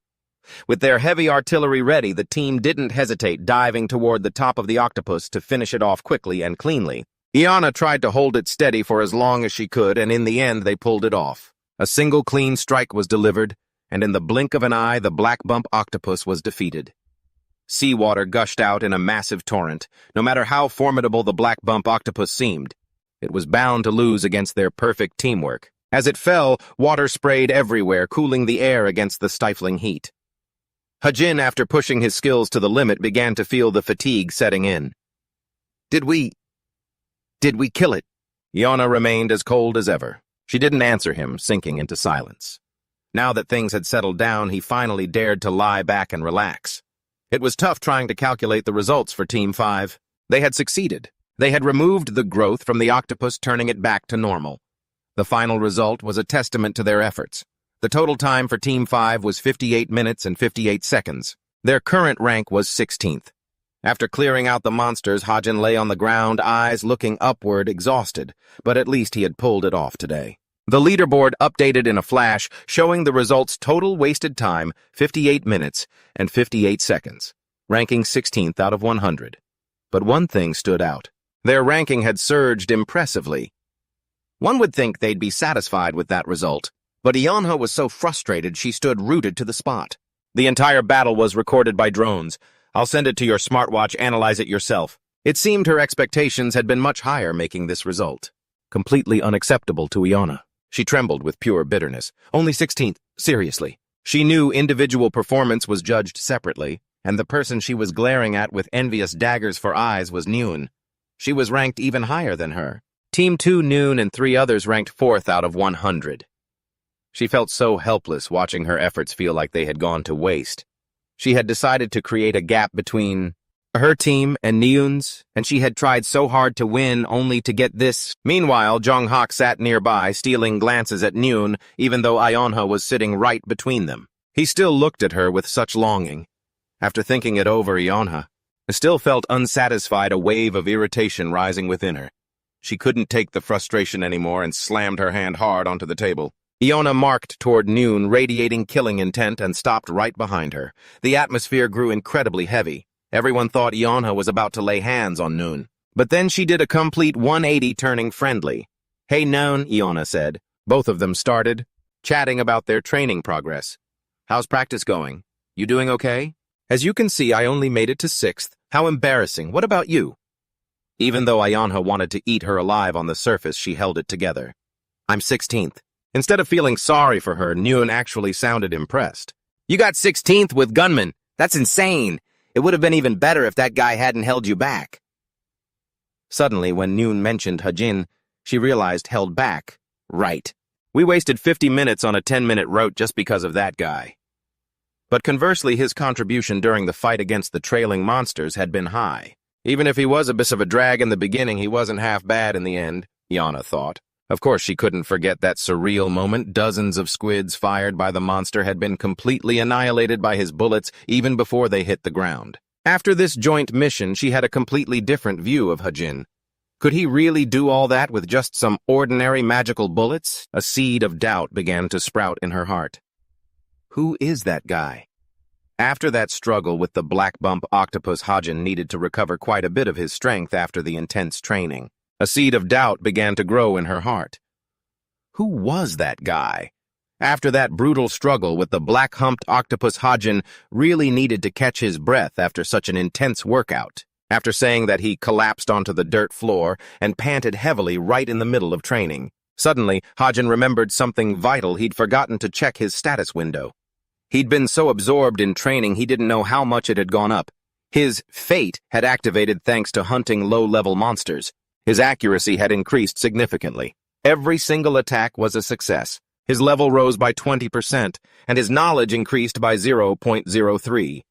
With their heavy artillery ready, the team didn't hesitate, diving toward the top of the octopus to finish it off quickly and cleanly. Manhwa tried to hold it steady for as long as she could, and in the end they pulled it off. A single clean strike was delivered, and in the blink of an eye, the black bump octopus was defeated. Seawater gushed out in a massive torrent. No matter how formidable the black bump octopus seemed, it was bound to lose against their perfect teamwork. As it fell, water sprayed everywhere, cooling the air against the stifling heat. Hajin, after pushing his skills to the limit, began to feel the fatigue setting in. Did we kill it? Manhwa remained as cold as ever. She didn't answer him, sinking into silence. Now that things had settled down, he finally dared to lie back and relax. It was tough trying to calculate the results for Team 5. They had succeeded. They had removed the growth from the octopus, turning it back to normal. The final result was a testament to their efforts. The total time for Team 5 was 58 minutes and 58 seconds. Their current rank was 16th. After clearing out the monsters, Hajin lay on the ground, eyes looking upward, exhausted, but at least he had pulled it off today. The leaderboard updated in a flash, showing the results: total wasted time, 58 minutes and 58 seconds, ranking 16th out of 100. But one thing stood out. Their ranking had surged impressively. One would think they'd be satisfied with that result, but Manhwa was so frustrated she stood rooted to the spot. The entire battle was recorded by drones. I'll send it to your smartwatch, analyze it yourself. It seemed her expectations had been much higher, making this result completely unacceptable to Manhwa. She trembled with pure bitterness. Only 16th, seriously. She knew individual performance was judged separately, and the person she was glaring at with envious daggers for eyes was Noon. She was ranked even higher than her. Team 2, Noon, and 3 others ranked 4th out of 100. She felt so helpless, watching her efforts feel like they had gone to waste. She had decided to create a gap between Her team and Neun's, and she had tried so hard to win only to get this. Meanwhile, Jonghak sat nearby, stealing glances at Neun, even though Ionha was sitting right between them. He still looked at her with such longing. After thinking it over, Ionha still felt unsatisfied, a wave of irritation rising within her. She couldn't take the frustration anymore and slammed her hand hard onto the table. Iona marked toward Neun, radiating killing intent, and stopped right behind her. The atmosphere grew incredibly heavy. Everyone thought Ionha was about to lay hands on Neun. But then she did a complete 180, turning friendly. "Hey, Neun," Iona said. Both of them started chatting about their training progress. "How's practice going? You doing okay? As you can see, I only made it to 6th. How embarrassing. What about you?" Even though Ionha wanted to eat her alive on the surface, she held it together. "I'm 16th. Instead of feeling sorry for her, Neun actually sounded impressed. "You got 16th with gunmen. That's insane. It would have been even better if that guy hadn't held you back." Suddenly, when Neun mentioned Hajin, she realized held back. Right. We wasted 50 minutes on a 10-minute route just because of that guy. But conversely, his contribution during the fight against the trailing monsters had been high. Even if he was a bit of a drag in the beginning, he wasn't half bad in the end, Iona thought. Of course, she couldn't forget that surreal moment. Dozens of squids fired by the monster had been completely annihilated by his bullets even before they hit the ground. After this joint mission, she had a completely different view of Hajin. Could he really do all that with just some ordinary magical bullets? A seed of doubt began to sprout in her heart. Who is that guy? After that struggle with the black bump octopus, Hajin needed to recover quite a bit of his strength after the intense training. A seed of doubt began to grow in her heart. Who was that guy? After that brutal struggle with the black-humped octopus, Hajin really needed to catch his breath after such an intense workout. After saying that, he collapsed onto the dirt floor and panted heavily right in the middle of training. Suddenly, Hajin remembered something vital. He'd forgotten to check his status window. He'd been so absorbed in training he didn't know how much it had gone up. His fate had activated thanks to hunting low-level monsters. His accuracy had increased significantly. Every single attack was a success. His level rose by 20%, and his knowledge increased by 0.03.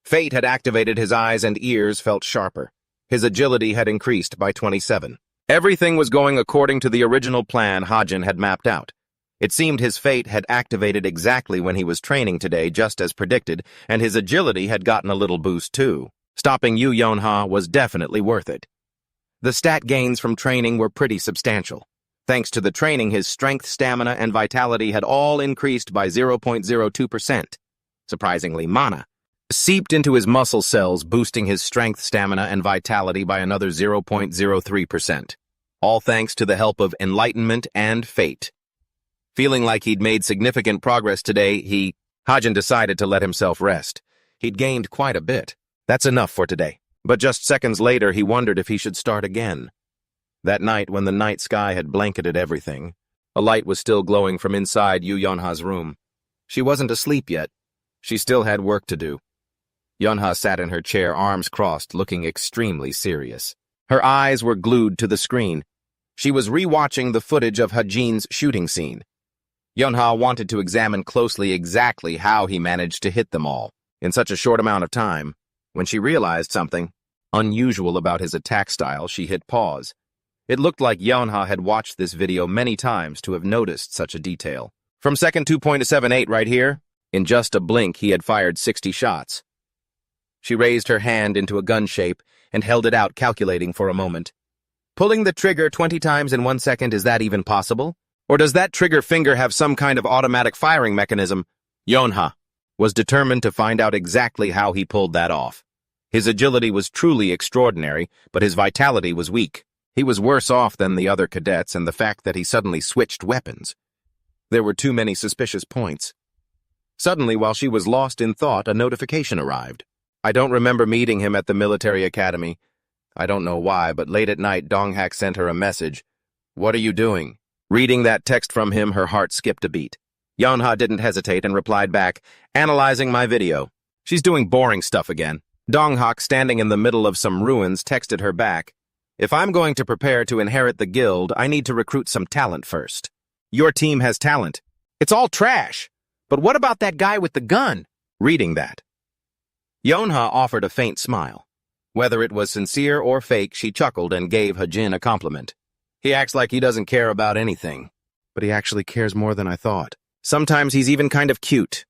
Fate had activated his eyes and ears felt sharper. His agility had increased by 27. Everything was going according to the original plan Hajin had mapped out. It seemed his fate had activated exactly when he was training today, just as predicted, and his agility had gotten a little boost too. Stopping Yu Yonha was definitely worth it. The stat gains from training were pretty substantial. Thanks to the training, his strength, stamina, and vitality had all increased by 0.02%. Surprisingly, mana seeped into his muscle cells, boosting his strength, stamina, and vitality by another 0.03%. All thanks to the help of enlightenment and fate. Feeling like he'd made significant progress today, Hajin decided to let himself rest. He'd gained quite a bit. That's enough for today. But just seconds later, he wondered if he should start again. That night, when the night sky had blanketed everything, a light was still glowing from inside Yu Yonha's room. She wasn't asleep yet. She still had work to do. Yonha sat in her chair, arms crossed, looking extremely serious. Her eyes were glued to the screen. She was rewatching the footage of Hajin's shooting scene. Yonha wanted to examine closely exactly how he managed to hit them all in such a short amount of time. When she realized something unusual about his attack style, she hit pause. It looked like Yonha had watched this video many times to have noticed such a detail. From second 2.78 right here, in just a blink he had fired 60 shots. She raised her hand into a gun shape and held it out, calculating for a moment. Pulling the trigger 20 times in 1 second, is that even possible? Or does that trigger finger have some kind of automatic firing mechanism? Yonha was determined to find out exactly how he pulled that off. His agility was truly extraordinary, but his vitality was weak. He was worse off than the other cadets, and the fact that he suddenly switched weapons. There were too many suspicious points. Suddenly, while she was lost in thought, a notification arrived. I don't remember meeting him at the military academy. I don't know why, but late at night, Donghak sent her a message. "What are you doing?" Reading that text from him, her heart skipped a beat. Yonha didn't hesitate and replied back, "Analyzing my video." She's doing boring stuff again. Donghak, standing in the middle of some ruins, texted her back, "If I'm going to prepare to inherit the guild, I need to recruit some talent first. Your team has talent. It's all trash. But what about that guy with the gun?" Reading that, Yonha offered a faint smile. Whether it was sincere or fake, she chuckled and gave Hajin a compliment. He acts like he doesn't care about anything, but he actually cares more than I thought. Sometimes he's even kind of cute.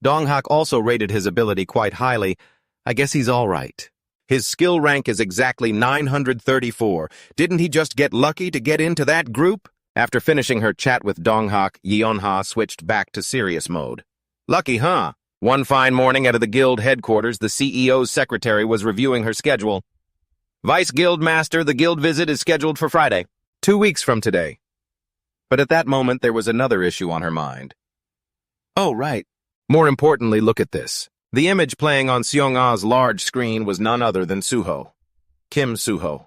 Donghak also rated his ability quite highly. I guess he's all right. His skill rank is exactly 934. Didn't he just get lucky to get into that group? After finishing her chat with Donghak, Yeonha switched back to serious mode. Lucky, huh? One fine morning out of the guild headquarters, the CEO's secretary was reviewing her schedule. Vice Guild Master, the guild visit is scheduled for Friday, 2 weeks from today. But at that moment, there was another issue on her mind. Oh, right. More importantly, look at this. The image playing on Seong-ah's large screen was none other than Suho. Kim Suho.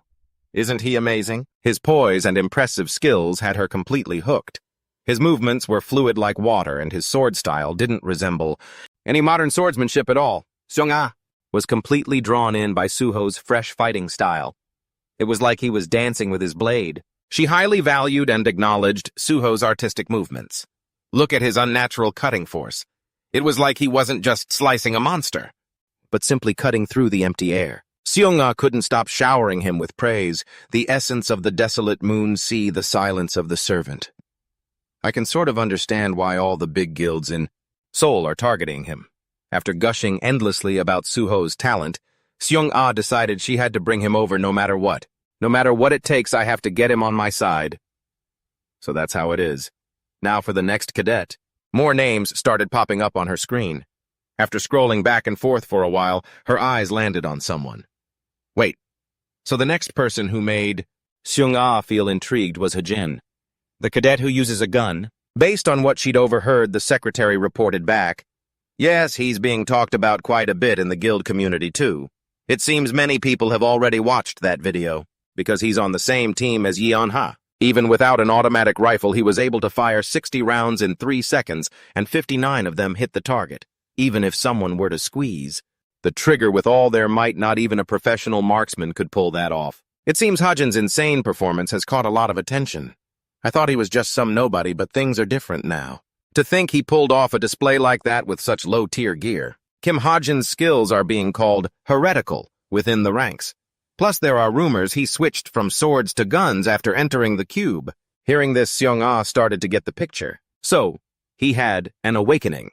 Isn't he amazing? His poise and impressive skills had her completely hooked. His movements were fluid like water, and his sword style didn't resemble any modern swordsmanship at all. Seong-ah was completely drawn in by Suho's fresh fighting style. It was like he was dancing with his blade. She highly valued and acknowledged Suho's artistic movements. Look at his unnatural cutting force. It was like he wasn't just slicing a monster, but simply cutting through the empty air. Seong-ah couldn't stop showering him with praise, the essence of the desolate moon sea, the silence of the servant. I can sort of understand why all the big guilds in Seoul are targeting him. After gushing endlessly about Suho's talent, Seong-ah decided she had to bring him over no matter what. No matter what it takes, I have to get him on my side. So that's how it is. Now for the next cadet. More names started popping up on her screen. After scrolling back and forth for a while, her eyes landed on someone. Wait, so the next person who made Seong-ah feel intrigued was Hajin, the cadet who uses a gun. Based on what she'd overheard, the secretary reported back. Yes, he's being talked about quite a bit in the guild community too. It seems many people have already watched that video, because he's on the same team as Yeonha. Even without an automatic rifle, he was able to fire 60 rounds in 3 seconds, and 59 of them hit the target. Even if someone were to squeeze the trigger with all their might, not even a professional marksman could pull that off. It seems Hajin's insane performance has caught a lot of attention. I thought he was just some nobody, but things are different now. To think he pulled off a display like that with such low-tier gear. Kim Hajin's skills are being called heretical within the ranks. Plus, there are rumors he switched from swords to guns after entering the cube. Hearing this, Seong-ah started to get the picture. So, he had an awakening.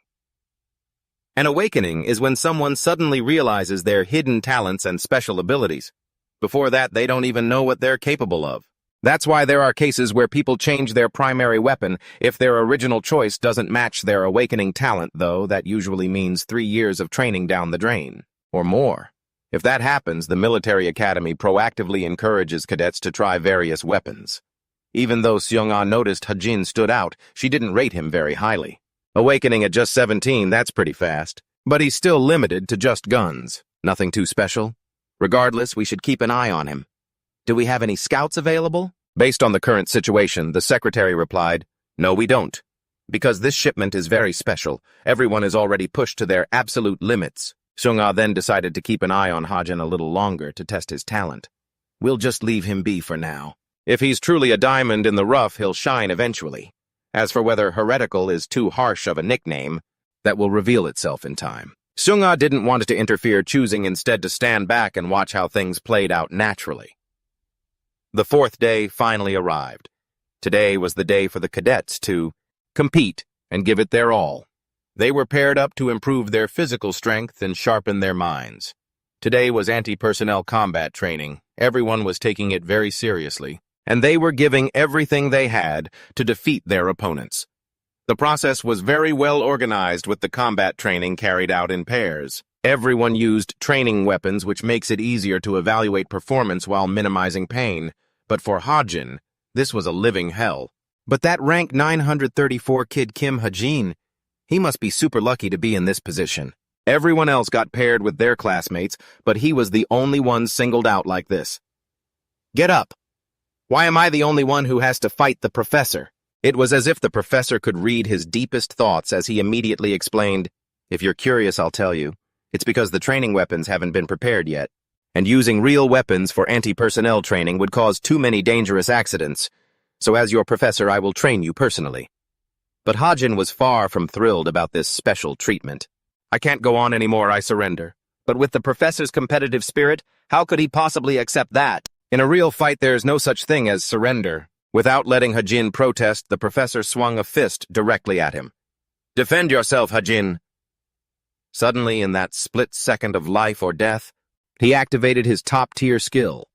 An awakening is when someone suddenly realizes their hidden talents and special abilities. Before that, they don't even know what they're capable of. That's why there are cases where people change their primary weapon if their original choice doesn't match their awakening talent, though that usually means 3 years of training down the drain, or more. If that happens, the military academy proactively encourages cadets to try various weapons. Even though Seong-ah noticed Hajin stood out, she didn't rate him very highly. Awakening at just 17, that's pretty fast. But he's still limited to just guns. Nothing too special. Regardless, we should keep an eye on him. Do we have any scouts available? Based on the current situation, the secretary replied, No, we don't. Because this shipment is very special, everyone is already pushed to their absolute limits. Seong-ah then decided to keep an eye on Hajin a little longer to test his talent. We'll just leave him be for now. If he's truly a diamond in the rough, he'll shine eventually. As for whether heretical is too harsh of a nickname, that will reveal itself in time. Seong-ah didn't want to interfere, choosing instead to stand back and watch how things played out naturally. The 4th day finally arrived. Today was the day for the cadets to compete and give it their all. They were paired up to improve their physical strength and sharpen their minds. Today was anti-personnel combat training. Everyone was taking it very seriously, and they were giving everything they had to defeat their opponents. The process was very well organized, with the combat training carried out in pairs. Everyone used training weapons, which makes it easier to evaluate performance while minimizing pain. But for Hajin, this was a living hell. But that rank 934 kid Kim Hajin, he must be super lucky to be in this position. Everyone else got paired with their classmates, but he was the only one singled out like this. Get up! Why am I the only one who has to fight the professor? It was as if the professor could read his deepest thoughts as he immediately explained, If you're curious, I'll tell you. It's because the training weapons haven't been prepared yet, and using real weapons for anti-personnel training would cause too many dangerous accidents. So as your professor, I will train you personally. But Hajin was far from thrilled about this special treatment. I can't go on anymore, I surrender. But with the professor's competitive spirit, how could he possibly accept that? In a real fight, there is no such thing as surrender. Without letting Hajin protest, the professor swung a fist directly at him. "Defend yourself, Hajin." Suddenly, in that split second of life or death, he activated his top-tier skill.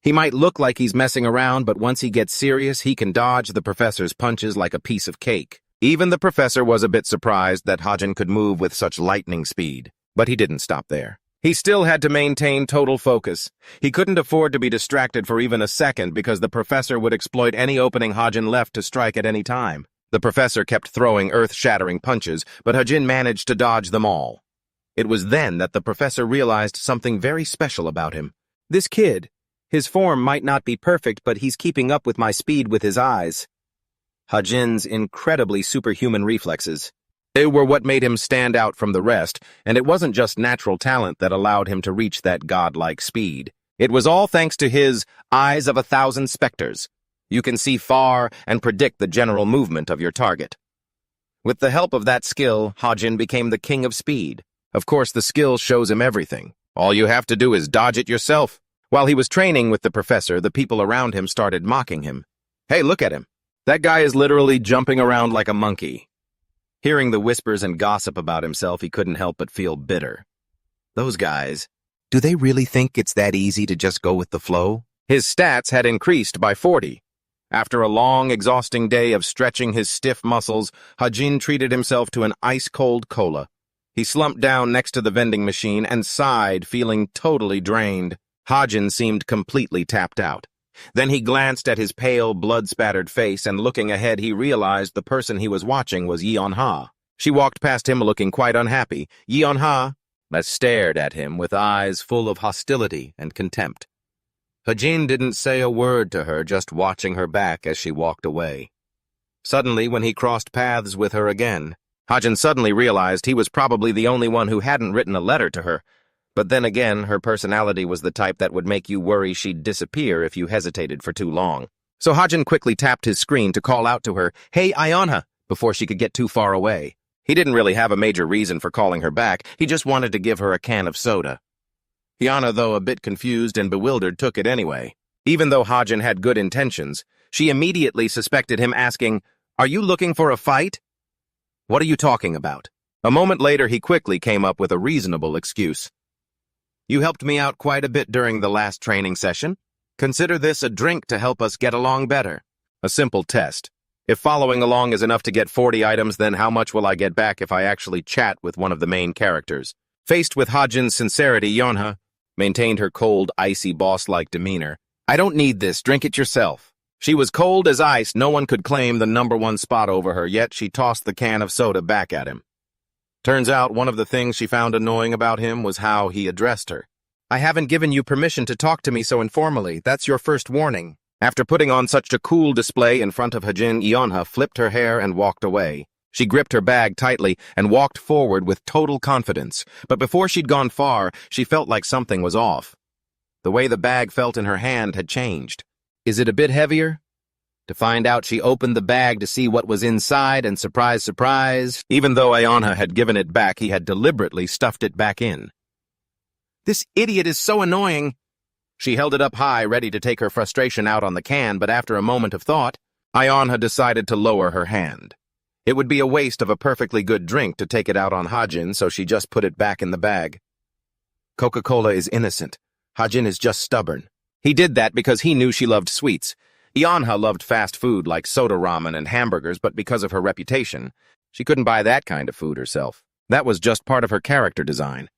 He might look like he's messing around, but once he gets serious, he can dodge the professor's punches like a piece of cake. Even the professor was a bit surprised that Hajin could move with such lightning speed, but he didn't stop there. He still had to maintain total focus. He couldn't afford to be distracted for even a second because the professor would exploit any opening Hajin left to strike at any time. The professor kept throwing earth-shattering punches, but Hajin managed to dodge them all. It was then that the professor realized something very special about him. This kid, his form might not be perfect, but he's keeping up with my speed with his eyes. Hajin's incredibly superhuman reflexes. They were what made him stand out from the rest, and it wasn't just natural talent that allowed him to reach that godlike speed. It was all thanks to his eyes of 1,000 specters. You can see far and predict the general movement of your target. With the help of that skill, Hajin became the king of speed. Of course, the skill shows him everything. All you have to do is dodge it yourself. While he was training with the professor, the people around him started mocking him. "Hey, look at him. That guy is literally jumping around like a monkey." Hearing the whispers and gossip about himself, he couldn't help but feel bitter. Those guys, do they really think it's that easy to just go with the flow? His stats had increased by 40. After a long, exhausting day of stretching his stiff muscles, Hajin treated himself to an ice-cold cola. He slumped down next to the vending machine and sighed, feeling totally drained. Hajin seemed completely tapped out. Then he glanced at his pale, blood-spattered face, and looking ahead, he realized the person he was watching was Yeon-ha. She walked past him looking quite unhappy. Yeon-ha stared at him with eyes full of hostility and contempt. Hajin didn't say a word to her, just watching her back as she walked away. Suddenly, when he crossed paths with her again, Hajin suddenly realized he was probably the only one who hadn't written a letter to her. But then again, her personality was the type that would make you worry she'd disappear if you hesitated for too long. So Hajin quickly tapped his screen to call out to her, "Hey, Ionha," before she could get too far away. He didn't really have a major reason for calling her back. He just wanted to give her a can of soda. Ionha, though a bit confused and bewildered, took it anyway. Even though Hajin had good intentions, she immediately suspected him, asking, "Are you looking for a fight?" "What are you talking about?" A moment later, he quickly came up with a reasonable excuse. "You helped me out quite a bit during the last training session. Consider this a drink to help us get along better. A simple test. If following along is enough to get 40 items, then how much will I get back if I actually chat with one of the main characters?" Faced with Hajin's sincerity, Yeonha maintained her cold, icy, boss-like demeanor. "I don't need this. Drink it yourself." She was cold as ice. No one could claim the #1 spot over her, yet she tossed the can of soda back at him. Turns out one of the things she found annoying about him was how he addressed her. "I haven't given you permission to talk to me so informally. That's your first warning." After putting on such a cool display in front of Hajin, Yeonha flipped her hair and walked away. She gripped her bag tightly and walked forward with total confidence. But before she'd gone far, she felt like something was off. The way the bag felt in her hand had changed. "Is it a bit heavier?" To find out, she opened the bag to see what was inside, and surprise, surprise, even though Yeonha had given it back, he had deliberately stuffed it back in. "This idiot is so annoying." She held it up high, ready to take her frustration out on the can, but after a moment of thought, Yeonha decided to lower her hand. It would be a waste of a perfectly good drink to take it out on Hajin, so she just put it back in the bag. Coca-Cola is innocent. Hajin is just stubborn. He did that because he knew she loved sweets. Yeonha loved fast food like soda ramen and hamburgers, but because of her reputation, she couldn't buy that kind of food herself. That was just part of her character design.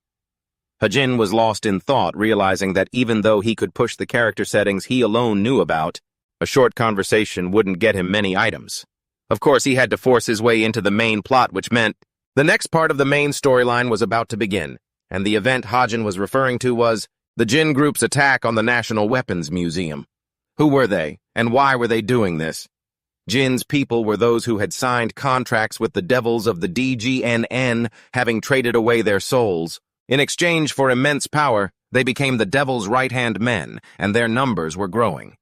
Hajin was lost in thought, realizing that even though he could push the character settings he alone knew about, a short conversation wouldn't get him many items. Of course, he had to force his way into the main plot, which meant the next part of the main storyline was about to begin, and the event Hajin was referring to was the Jin Group's attack on the National Weapons Museum. Who were they, and why were they doing this? Jin's people were those who had signed contracts with the devils of the DGNN, having traded away their souls. In exchange for immense power, they became the devil's right-hand men, and their numbers were growing.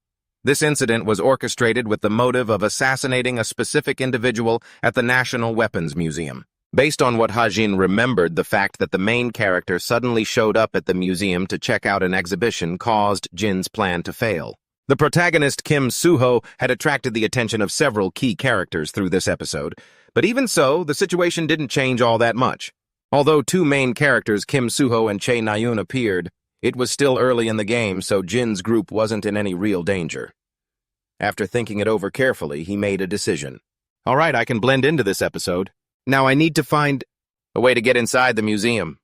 This incident was orchestrated with the motive of assassinating a specific individual at the National Weapons Museum. Based on what Ha-jin remembered, the fact that the main character suddenly showed up at the museum to check out an exhibition caused Jin's plan to fail. The protagonist, Kim Soo-ho, had attracted the attention of several key characters through this episode, but even so, the situation didn't change all that much. Although two main characters, Kim Soo-ho and Chae Na-yoon, appeared, it was still early in the game, so Jin's group wasn't in any real danger. After thinking it over carefully, he made a decision. All right, I can blend into this episode. Now I need to find a way to get inside the museum.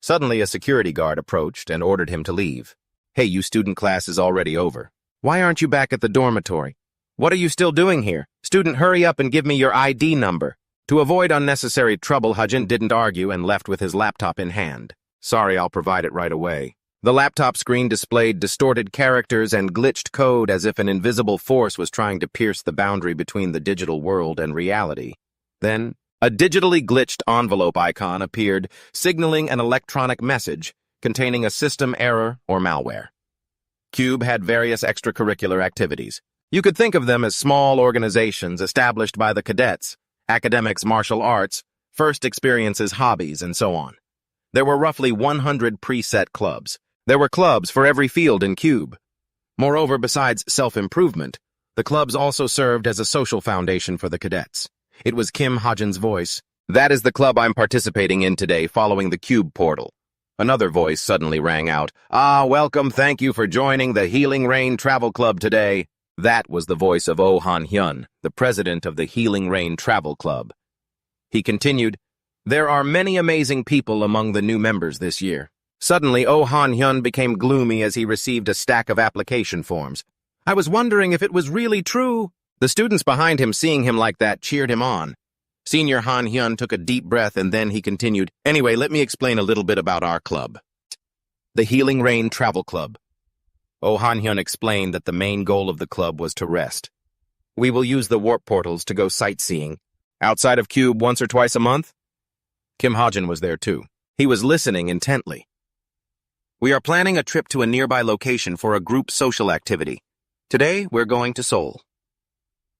Suddenly, a security guard approached and ordered him to leave. Hey, you student, class is already over. Why aren't you back at the dormitory? What are you still doing here? Student, hurry up and give me your ID number. To avoid unnecessary trouble, Ha-jin didn't argue and left with his laptop in hand. Sorry, I'll provide it right away. The laptop screen displayed distorted characters and glitched code as if an invisible force was trying to pierce the boundary between the digital world and reality. Then, a digitally glitched envelope icon appeared, signaling an electronic message containing a system error or malware. Cube had various extracurricular activities. You could think of them as small organizations established by the cadets, academics, martial arts, first experiences, hobbies, and so on. There were roughly 100 preset clubs. There were clubs for every field in Cube. Moreover, besides self-improvement, the clubs also served as a social foundation for the cadets. It was Kim Ha-jin's voice. That is the club I'm participating in today following the Cube portal. Another voice suddenly rang out. Welcome, thank you for joining the Healing Rain Travel Club today. That was the voice of Oh Han-hyun, the president of the Healing Rain Travel Club. He continued, there are many amazing people among the new members this year. Suddenly, Oh Han-hyun became gloomy as he received a stack of application forms. I was wondering if it was really true. The students behind him, seeing him like that, cheered him on. Senior Han-hyun took a deep breath and then he continued, anyway, let me explain a little bit about our club. The Healing Rain Travel Club. Oh Han-hyun explained that the main goal of the club was to rest. We will use the warp portals to go sightseeing. Outside of Cube once or twice a month? Kim Ha-jin was there too. He was listening intently. We are planning a trip to a nearby location for a group social activity. Today, we're going to Seoul.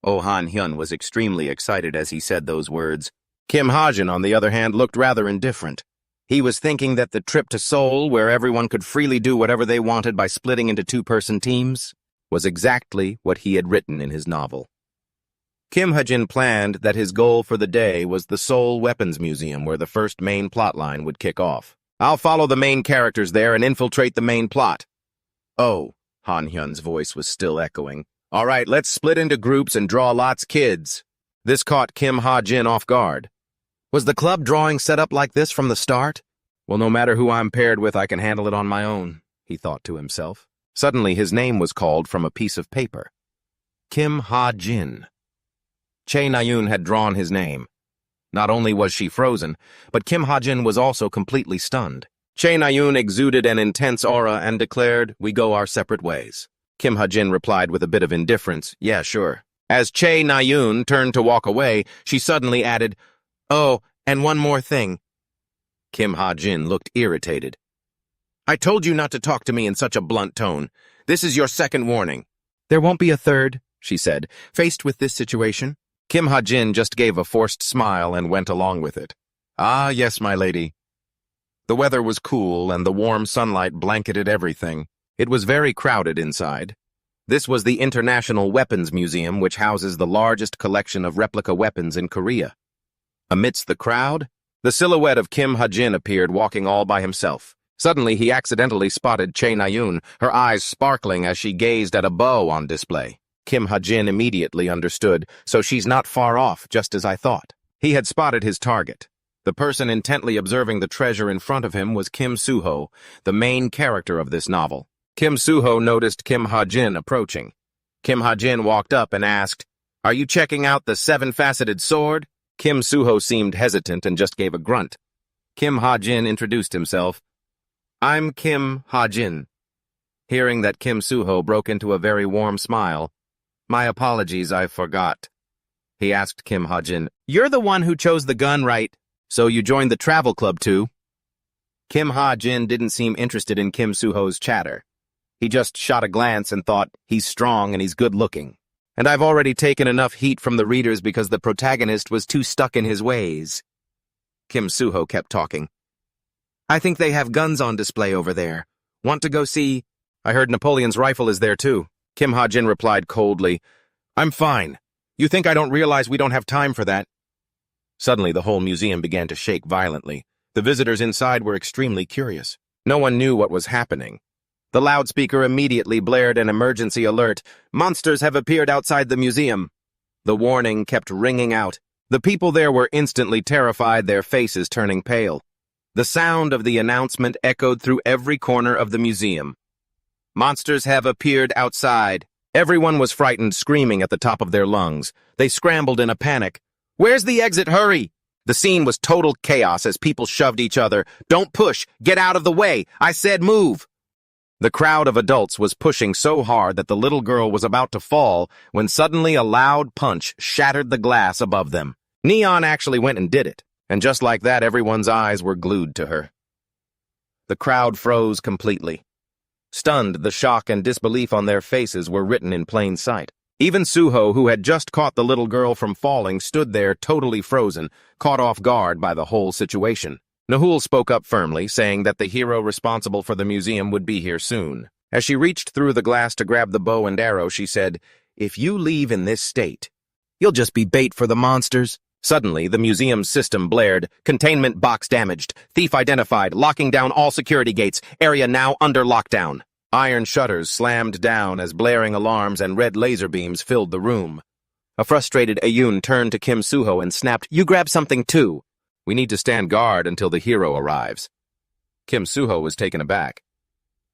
Oh Han-hyun was extremely excited as he said those words. Kim Ha-jin, on the other hand, looked rather indifferent. He was thinking that the trip to Seoul, where everyone could freely do whatever they wanted by splitting into two-person teams, was exactly what he had written in his novel. Kim Ha-jin planned that his goal for the day was the Seoul Weapons Museum, where the first main plotline would kick off. I'll follow the main characters there and infiltrate the main plot. Oh, Han-hyun's voice was still echoing. All right, let's split into groups and draw lots, kids. This caught Kim Ha-jin off guard. Was the club drawing set up like this from the start? Well, no matter who I'm paired with, I can handle it on my own, he thought to himself. Suddenly, his name was called from a piece of paper. Kim Ha-jin. Chae Na-yoon had drawn his name. Not only was she frozen, but Kim Ha-jin was also completely stunned. Chae Na-yoon exuded an intense aura and declared, we go our separate ways. Kim Ha-jin replied with a bit of indifference, yeah, sure. As Chae Na-yoon turned to walk away, she suddenly added, oh, and one more thing. Kim Ha-jin looked irritated. I told you not to talk to me in such a blunt tone. This is your second warning. There won't be a third, she said, faced with this situation. Kim Ha-jin just gave a forced smile and went along with it. Ah, yes, my lady. The weather was cool and the warm sunlight blanketed everything. It was very crowded inside. This was the International Weapons Museum, which houses the largest collection of replica weapons in Korea. Amidst the crowd, the silhouette of Kim Ha-jin appeared walking all by himself. Suddenly, he accidentally spotted Chae Na-yoon, her eyes sparkling as she gazed at a bow on display. Kim Ha-jin immediately understood, so she's not far off, just as I thought. He had spotted his target. The person intently observing the treasure in front of him was Kim Soo-ho, the main character of this novel. Kim Soo-ho noticed Kim Ha-jin approaching. Kim Ha-jin walked up and asked, are you checking out the seven-faceted sword? Kim Soo-ho seemed hesitant and just gave a grunt. Kim Ha-jin introduced himself. I'm Kim Ha-jin. Hearing that, Kim Soo-ho broke into a very warm smile. My apologies, I forgot. He asked Kim Ha-jin, you're the one who chose the gun, right? So you joined the travel club too? Kim Ha-jin didn't seem interested in Kim Soo-ho's chatter. He just shot a glance and thought, he's strong and he's good-looking. And I've already taken enough heat from the readers because the protagonist was too stuck in his ways. Kim Suho kept talking. I think they have guns on display over there. Want to go see? I heard Napoleon's rifle is there too. Kim Ha-jin replied coldly, I'm fine. You think I don't realize we don't have time for that? Suddenly, the whole museum began to shake violently. The visitors inside were extremely curious. No one knew what was happening. The loudspeaker immediately blared an emergency alert. Monsters have appeared outside the museum. The warning kept ringing out. The people there were instantly terrified, their faces turning pale. The sound of the announcement echoed through every corner of the museum. Monsters have appeared outside. Everyone was frightened, screaming at the top of their lungs. They scrambled in a panic. Where's the exit? Hurry! The scene was total chaos as people shoved each other. Don't push! Get out of the way! I said move! The crowd of adults was pushing so hard that the little girl was about to fall when suddenly a loud punch shattered the glass above them. Neon actually went and did it, and just like that, everyone's eyes were glued to her. The crowd froze completely. Stunned, the shock and disbelief on their faces were written in plain sight. Even Suho, who had just caught the little girl from falling, stood there totally frozen, caught off guard by the whole situation. Nahul spoke up firmly, saying that the hero responsible for the museum would be here soon. As she reached through the glass to grab the bow and arrow, she said, If you leave in this state, you'll just be bait for the monsters. Suddenly, the museum's system blared. Containment box damaged. Thief identified. Locking down all security gates. Area now under lockdown. Iron shutters slammed down as blaring alarms and red laser beams filled the room. A frustrated Ayun turned to Kim Suho and snapped, You grab something too. We need to stand guard until the hero arrives. Kim Suho was taken aback.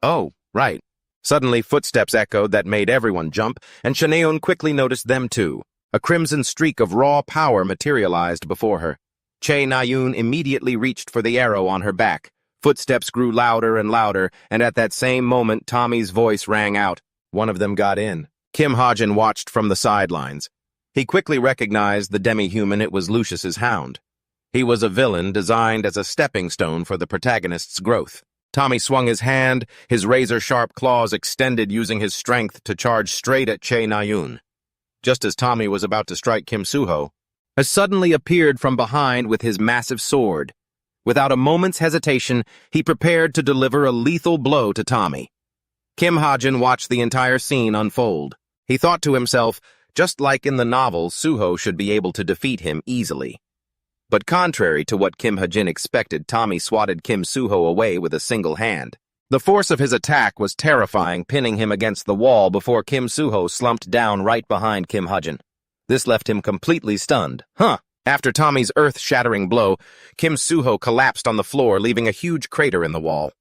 Oh, right. Suddenly, footsteps echoed that made everyone jump, and Shanaeun quickly noticed them too. A crimson streak of raw power materialized before her. Che Na-yoon immediately reached for the arrow on her back. Footsteps grew louder and louder, and at that same moment, Tommy's voice rang out. One of them got in. Kim Ha-jin watched from the sidelines. He quickly recognized the demi-human. It was Lucius's hound. He was a villain designed as a stepping stone for the protagonist's growth. Tommy swung his hand, his razor-sharp claws extended using his strength to charge straight at Che Na-yoon. Just as Tommy was about to strike Kim Suho, he suddenly appeared from behind with his massive sword. Without a moment's hesitation, he prepared to deliver a lethal blow to Tommy. Kim Ha-jin watched the entire scene unfold. He thought to himself, just like in the novel, Suho should be able to defeat him easily. But contrary to what Kim Ha-jin expected, Tommy swatted Kim Suho away with a single hand. The force of his attack was terrifying, pinning him against the wall before Kim Suho slumped down right behind Kim Ha-jin. This left him completely stunned. After Tommy's earth-shattering blow, Kim Suho collapsed on the floor, leaving a huge crater in the wall.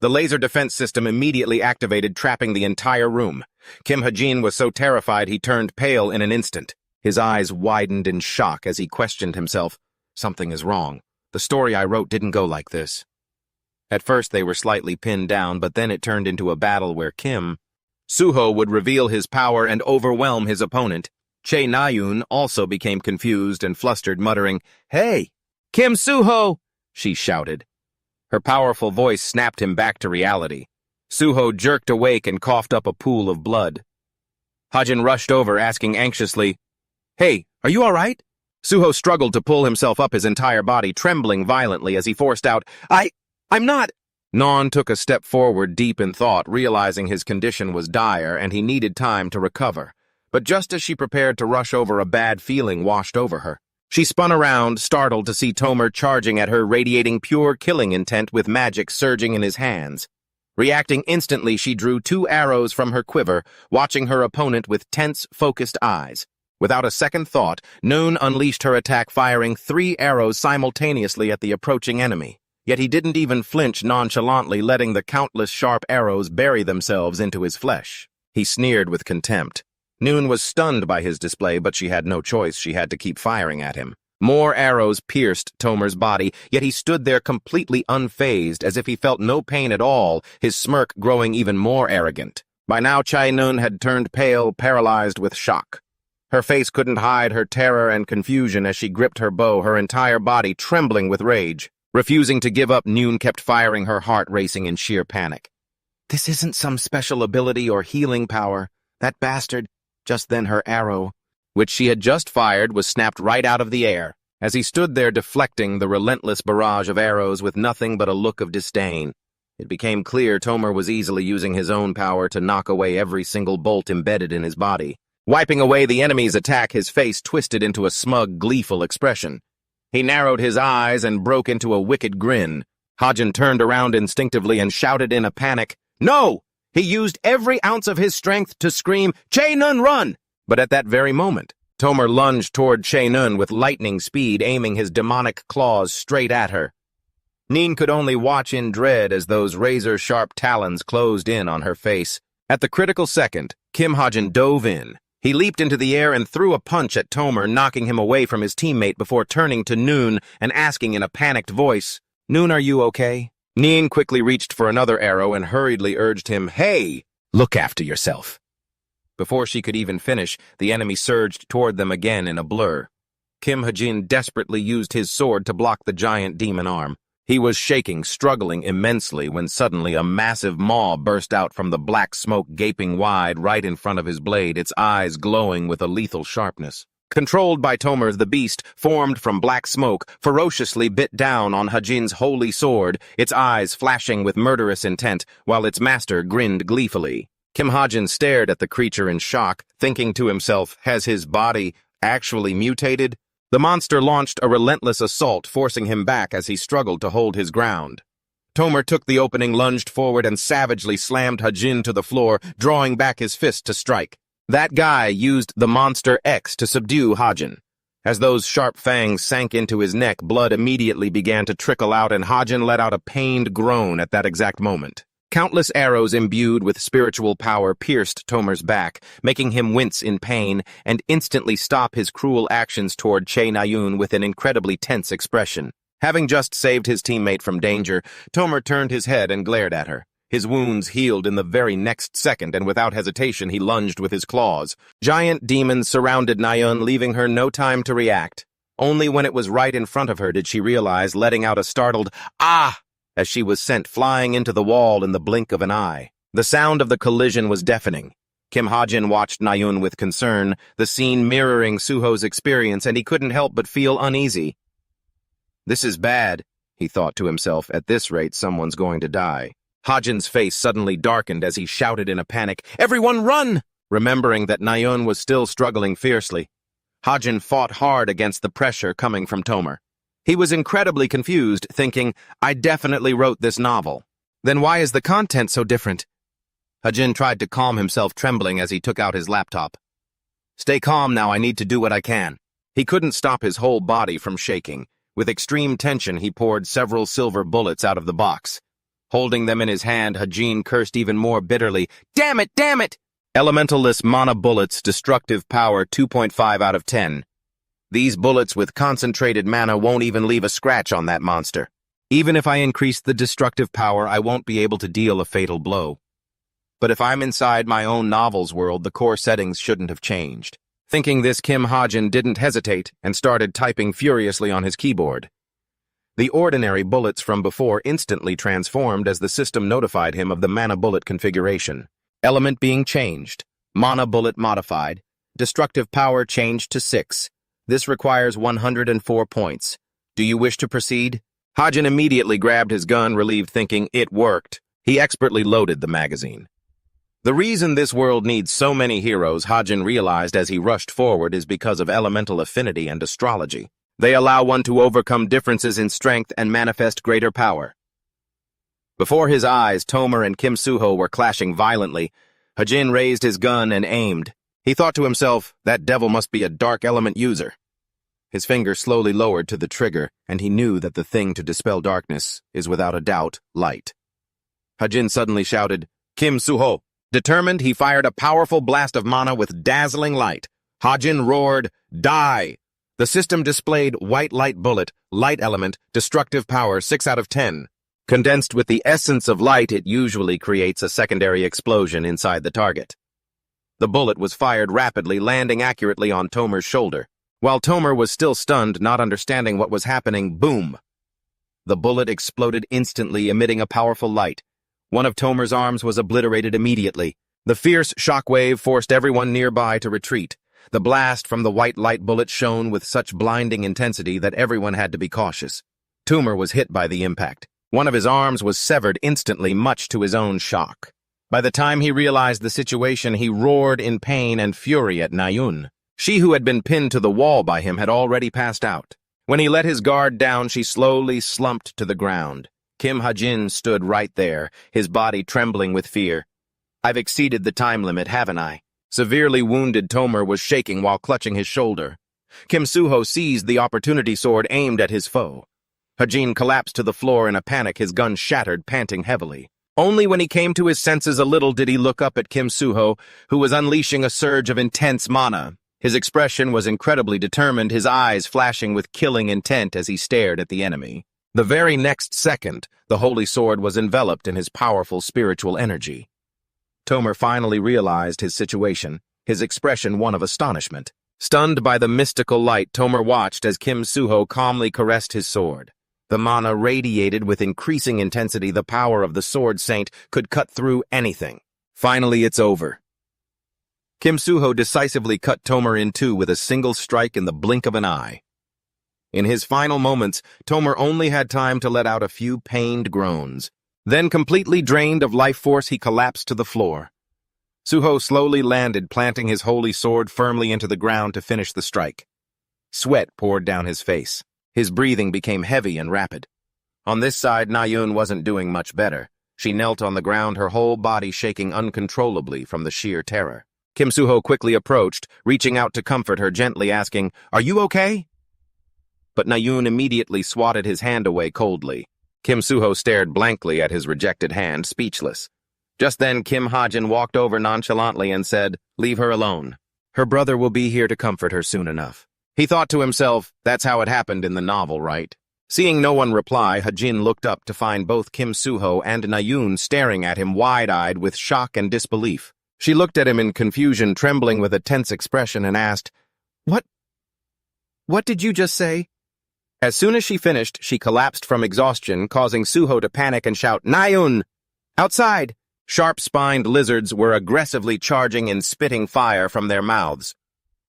The laser defense system immediately activated, trapping the entire room. Kim Ha-jin was so terrified he turned pale in an instant. His eyes widened in shock as he questioned himself. Something is wrong. The story I wrote didn't go like this. At first they were slightly pinned down, but then it turned into a battle where Kim Suho would reveal his power and overwhelm his opponent. Che Na-yoon also became confused and flustered, muttering, Hey! Kim Suho! She shouted. Her powerful voice snapped him back to reality. Suho jerked awake and coughed up a pool of blood. Ha-jin rushed over, asking anxiously, Hey, are you all right? Suho struggled to pull himself up, his entire body trembling violently as he forced out, I'm not. Non took a step forward, deep in thought, realizing his condition was dire and he needed time to recover. But just as she prepared to rush over, a bad feeling washed over her. She spun around, startled to see Tomer charging at her, radiating pure killing intent with magic surging in his hands. Reacting instantly, she drew 2 arrows from her quiver, watching her opponent with tense, focused eyes. Without a second thought, Noon unleashed her attack, firing 3 arrows simultaneously at the approaching enemy. Yet he didn't even flinch, nonchalantly letting the countless sharp arrows bury themselves into his flesh. He sneered with contempt. Noon was stunned by his display, but she had no choice. She had to keep firing at him. More arrows pierced Tomer's body, yet he stood there completely unfazed, as if he felt no pain at all, his smirk growing even more arrogant. By now, Chai-Nun had turned pale, paralyzed with shock. Her face couldn't hide her terror and confusion as she gripped her bow, her entire body trembling with rage. Refusing to give up, Noon kept firing, her heart racing in sheer panic. This isn't some special ability or healing power. That bastard. Just then her arrow, which she had just fired, was snapped right out of the air. as he stood there deflecting the relentless barrage of arrows with nothing but a look of disdain. It became clear Tomer was easily using his own power to knock away every single bolt embedded in his body. Wiping away the enemy's attack, his face twisted into a smug, gleeful expression. He narrowed his eyes and broke into a wicked grin. Hajin turned around instinctively and shouted in a panic, "No!" He used every ounce of his strength to scream, "Che-nun, run!" But at that very moment, Tomer lunged toward Che-nun with lightning speed, aiming his demonic claws straight at her. Nin could only watch in dread as those razor-sharp talons closed in on her face. At the critical second, Kim Hajin dove in. He leaped into the air and threw a punch at Tomer, knocking him away from his teammate before turning to Noon and asking in a panicked voice, "Noon, are you okay?" Nin quickly reached for another arrow and hurriedly urged him, "Hey, look after yourself." Before she could even finish, the enemy surged toward them again in a blur. Kim Hajin desperately used his sword to block the giant demon arm. He was shaking, struggling immensely, when suddenly a massive maw burst out from the black smoke gaping wide right in front of his blade, its eyes glowing with a lethal sharpness. Controlled by Tomer, the beast, formed from black smoke, ferociously bit down on Hajin's holy sword, its eyes flashing with murderous intent, while its master grinned gleefully. Kim Hajin stared at the creature in shock, thinking to himself, has his body actually mutated? The monster launched a relentless assault, forcing him back as he struggled to hold his ground. Tomer took the opening, lunged forward, and savagely slammed Hajin to the floor, drawing back his fist to strike. That guy used the Monster X to subdue Hajin. As those sharp fangs sank into his neck, blood immediately began to trickle out, and Hajin let out a pained groan at that exact moment. Countless arrows imbued with spiritual power pierced Tomer's back, making him wince in pain and instantly stop his cruel actions toward Che-Nayun with an incredibly tense expression. Having just saved his teammate from danger, Tomer turned his head and glared at her. His wounds healed in the very next second, and without hesitation he lunged with his claws. Giant demons surrounded Nayun, leaving her no time to react. Only when it was right in front of her did she realize, letting out a startled, "Ah!" as she was sent flying into the wall in the blink of an eye. The sound of the collision was deafening. Kim Hajin watched Nayun with concern, the scene mirroring Suho's experience, and he couldn't help but feel uneasy. This is bad, he thought to himself. At this rate, someone's going to die. Hajin's face suddenly darkened as he shouted in a panic, "Everyone run!" Remembering that Nayun was still struggling fiercely. Hajin fought hard against the pressure coming from Tomer. He was incredibly confused, thinking, I definitely wrote this novel. Then why is the content so different? Hajin tried to calm himself, trembling as he took out his laptop. Stay calm now, I need to do what I can. He couldn't stop his whole body from shaking. With extreme tension, he poured several silver bullets out of the box. Holding them in his hand, Hajin cursed even more bitterly. Damn it, damn it! Elemental-less mana bullets, destructive power 2.5 out of 10. These bullets with concentrated mana won't even leave a scratch on that monster. Even if I increase the destructive power, I won't be able to deal a fatal blow. But if I'm inside my own novel's world, the core settings shouldn't have changed. Thinking this, Kim Hajin didn't hesitate and started typing furiously on his keyboard. The ordinary bullets from before instantly transformed as the system notified him of the mana bullet configuration. Element being changed. Mana bullet modified. Destructive power changed to 6. This requires 104 points. Do you wish to proceed? Hajin immediately grabbed his gun, relieved, thinking it worked. He expertly loaded the magazine. The reason this world needs so many heroes, Hajin realized as he rushed forward, is because of elemental affinity and astrology. They allow one to overcome differences in strength and manifest greater power. Before his eyes, Tomer and Kim Suho were clashing violently. Hajin raised his gun and aimed. He thought to himself, that devil must be a dark element user. His finger slowly lowered to the trigger, and he knew that the thing to dispel darkness is without a doubt light. Hajin suddenly shouted, Kim Suho. Determined, he fired a powerful blast of mana with dazzling light. Hajin roared, Die! The system displayed white light bullet, light element, destructive power 6 out of 10. Condensed with the essence of light, it usually creates a secondary explosion inside the target. The bullet was fired rapidly, landing accurately on Tomer's shoulder. While Tomer was still stunned, not understanding what was happening, boom! The bullet exploded instantly, emitting a powerful light. One of Tomer's arms was obliterated immediately. The fierce shockwave forced everyone nearby to retreat. The blast from the white light bullet shone with such blinding intensity that everyone had to be cautious. Toomer was hit by the impact. One of his arms was severed instantly, much to his own shock. By the time he realized the situation, he roared in pain and fury at Nayun. She who had been pinned to the wall by him had already passed out. When he let his guard down, she slowly slumped to the ground. Kim Ha-jin stood right there, his body trembling with fear. "I've exceeded the time limit, haven't I?" Severely wounded Toomer was shaking while clutching his shoulder. Kim Soo-ho seized the opportunity sword aimed at his foe. Ha-jin collapsed to the floor in a panic, his gun shattered, panting heavily. Only when he came to his senses a little did he look up at Kim Soo-ho, who was unleashing a surge of intense mana. His expression was incredibly determined, his eyes flashing with killing intent as he stared at the enemy. The very next second, the holy sword was enveloped in his powerful spiritual energy. Toomer finally realized his situation, his expression one of astonishment. Stunned by the mystical light, Toomer watched as Kim Soo-ho calmly caressed his sword. The mana radiated with increasing intensity. The power of the sword saint could cut through anything. Finally, it's over. Kim Soo-ho decisively cut Toomer in two with a single strike in the blink of an eye. In his final moments, Toomer only had time to let out a few pained groans. Then, completely drained of life force, he collapsed to the floor. Soo-ho slowly landed, planting his holy sword firmly into the ground to finish the strike. Sweat poured down his face. His breathing became heavy and rapid. On this side, Nayun wasn't doing much better. She knelt on the ground, her whole body shaking uncontrollably from the sheer terror. Kim Soo-ho quickly approached, reaching out to comfort her, gently asking, "Are you okay?" But Nayun immediately swatted his hand away coldly. Kim Soo-ho stared blankly at his rejected hand, speechless. Just then, Kim Ha-jin walked over nonchalantly and said, "Leave her alone. Her brother will be here to comfort her soon enough." He thought to himself, that's how it happened in the novel, right? Seeing no one reply, Ha-jin looked up to find both Kim Soo-ho and Nayun staring at him wide-eyed with shock and disbelief. She looked at him in confusion, trembling with a tense expression, and asked, What did you just say?" As soon as she finished, she collapsed from exhaustion, causing Soo-ho to panic and shout, "Nayun! Outside!" Sharp-spined lizards were aggressively charging and spitting fire from their mouths.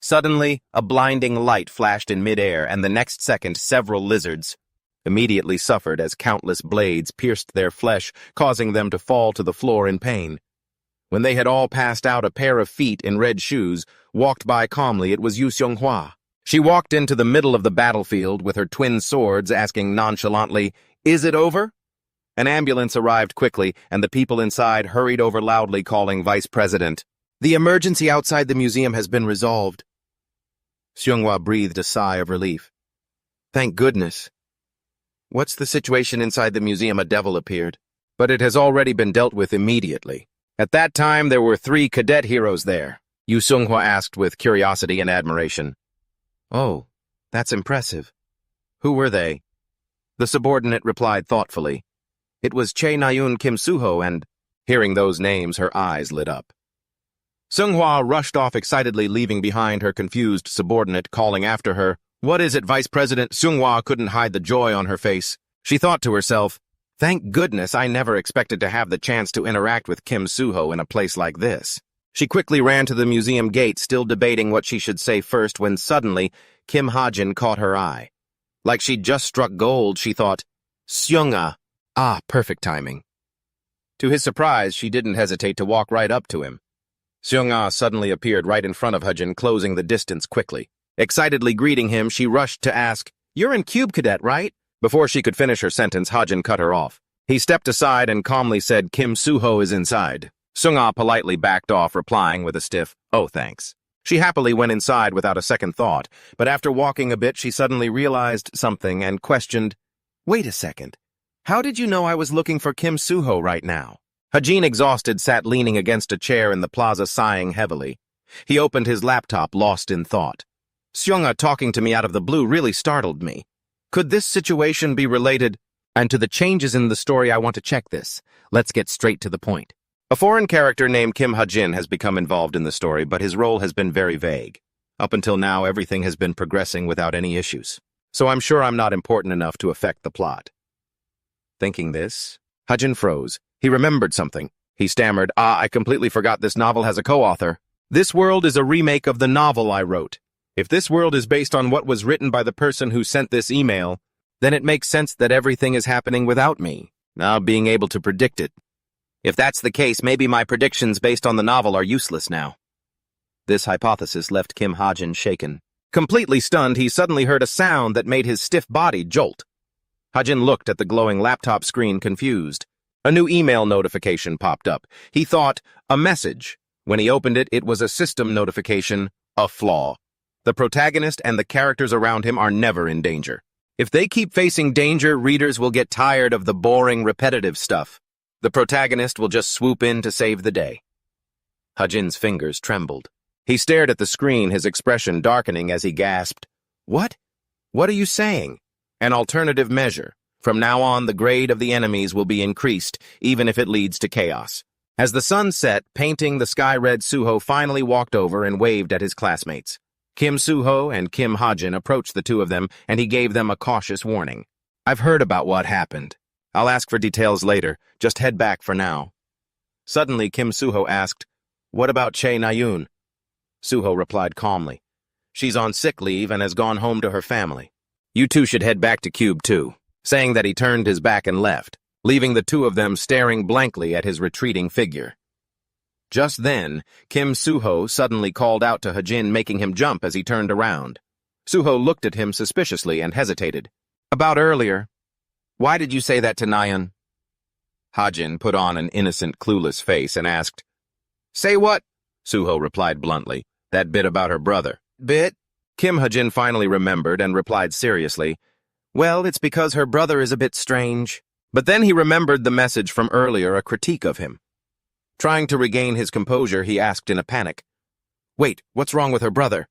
Suddenly, a blinding light flashed in midair, and the next second, several lizards immediately suffered as countless blades pierced their flesh, causing them to fall to the floor in pain. When they had all passed out, a pair of feet in red shoes walked by calmly. It was Yu Seong-hwa. She walked into the middle of the battlefield with her twin swords, asking nonchalantly, "Is it over?" An ambulance arrived quickly, and the people inside hurried over loudly, calling Vice President. "The emergency outside the museum has been resolved." Seong-hwa breathed a sigh of relief. "Thank goodness." "What's the situation inside the museum?" A devil appeared. "But it has already been dealt with immediately." At that time, there were 3 cadet heroes there, Yu Seong-hwa asked with curiosity and admiration. "Oh, that's impressive. Who were they?" The subordinate replied thoughtfully. "It was Che Nayun, Kim Soo-ho, and..." Hearing those names, her eyes lit up. Seong-hwa rushed off excitedly, leaving behind her confused subordinate, calling after her, "What is it, Vice President?" Seong-hwa couldn't hide the joy on her face. She thought to herself, "Thank goodness, I never expected to have the chance to interact with Kim Soo-ho in a place like this." She quickly ran to the museum gate, still debating what she should say first, when suddenly Kim Ha-jin caught her eye. Like she'd just struck gold, she thought, "Seong-ah, perfect timing." To his surprise, she didn't hesitate to walk right up to him. Seong-ah suddenly appeared right in front of Ha-jin, closing the distance quickly. Excitedly greeting him, she rushed to ask, "You're in Cube Cadet, right?" Before she could finish her sentence, Ha-jin cut her off. He stepped aside and calmly said, "Kim Soo-ho is inside." Seong-ah politely backed off, replying with a stiff, "Oh, thanks." She happily went inside without a second thought, but after walking a bit, she suddenly realized something and questioned, "Wait a second. How did you know I was looking for Kim Soo-ho right now?" Ha-jin, exhausted, sat leaning against a chair in the plaza, sighing heavily. He opened his laptop, lost in thought. Seong-ah talking to me out of the blue really startled me. Could this situation be related? And to the changes in the story, I want to check this. Let's get straight to the point. A foreign character named Kim Ha-jin has become involved in the story, but his role has been very vague. Up until now, everything has been progressing without any issues. So I'm sure I'm not important enough to affect the plot. Thinking this, Ha-jin froze. He remembered something. He stammered, I completely forgot this novel has a co-author." This world is a remake of the novel I wrote. If this world is based on what was written by the person who sent this email, then it makes sense that everything is happening without me, now being able to predict it. If that's the case, maybe my predictions based on the novel are useless now. This hypothesis left Kim Ha-jin shaken. Completely stunned, he suddenly heard a sound that made his stiff body jolt. Ha-jin looked at the glowing laptop screen, confused. A new email notification popped up. He thought, a message. When he opened it, it was a system notification, a flaw. The protagonist and the characters around him are never in danger. If they keep facing danger, readers will get tired of the boring, repetitive stuff. The protagonist will just swoop in to save the day. Ha-jin's fingers trembled. He stared at the screen, his expression darkening as he gasped. What? What are you saying? An alternative measure. From now on, the grade of the enemies will be increased, even if it leads to chaos. As the sun set, painting the sky red, Suho finally walked over and waved at his classmates. Kim Suho and Kim Ha-jin approached the two of them, and he gave them a cautious warning. I've heard about what happened. I'll ask for details later. Just head back for now. Suddenly, Kim Suho asked, What about Chae Na-yoon? Suho replied calmly. She's on sick leave and has gone home to her family. You two should head back to Cube too, saying that he turned his back and left, leaving the two of them staring blankly at his retreating figure. Just then, Kim Suho suddenly called out to Ha-jin, making him jump as he turned around. Suho looked at him suspiciously and hesitated. About earlier. Why did you say that to Na-yoon? Ha-jin put on an innocent, clueless face and asked, Say what? Suho replied bluntly. That bit about her brother. Bit? Kim Ha-jin finally remembered and replied seriously, Well, it's because her brother is a bit strange. But then he remembered the message from earlier, a critique of him. Trying to regain his composure, he asked in a panic, Wait, what's wrong with her brother?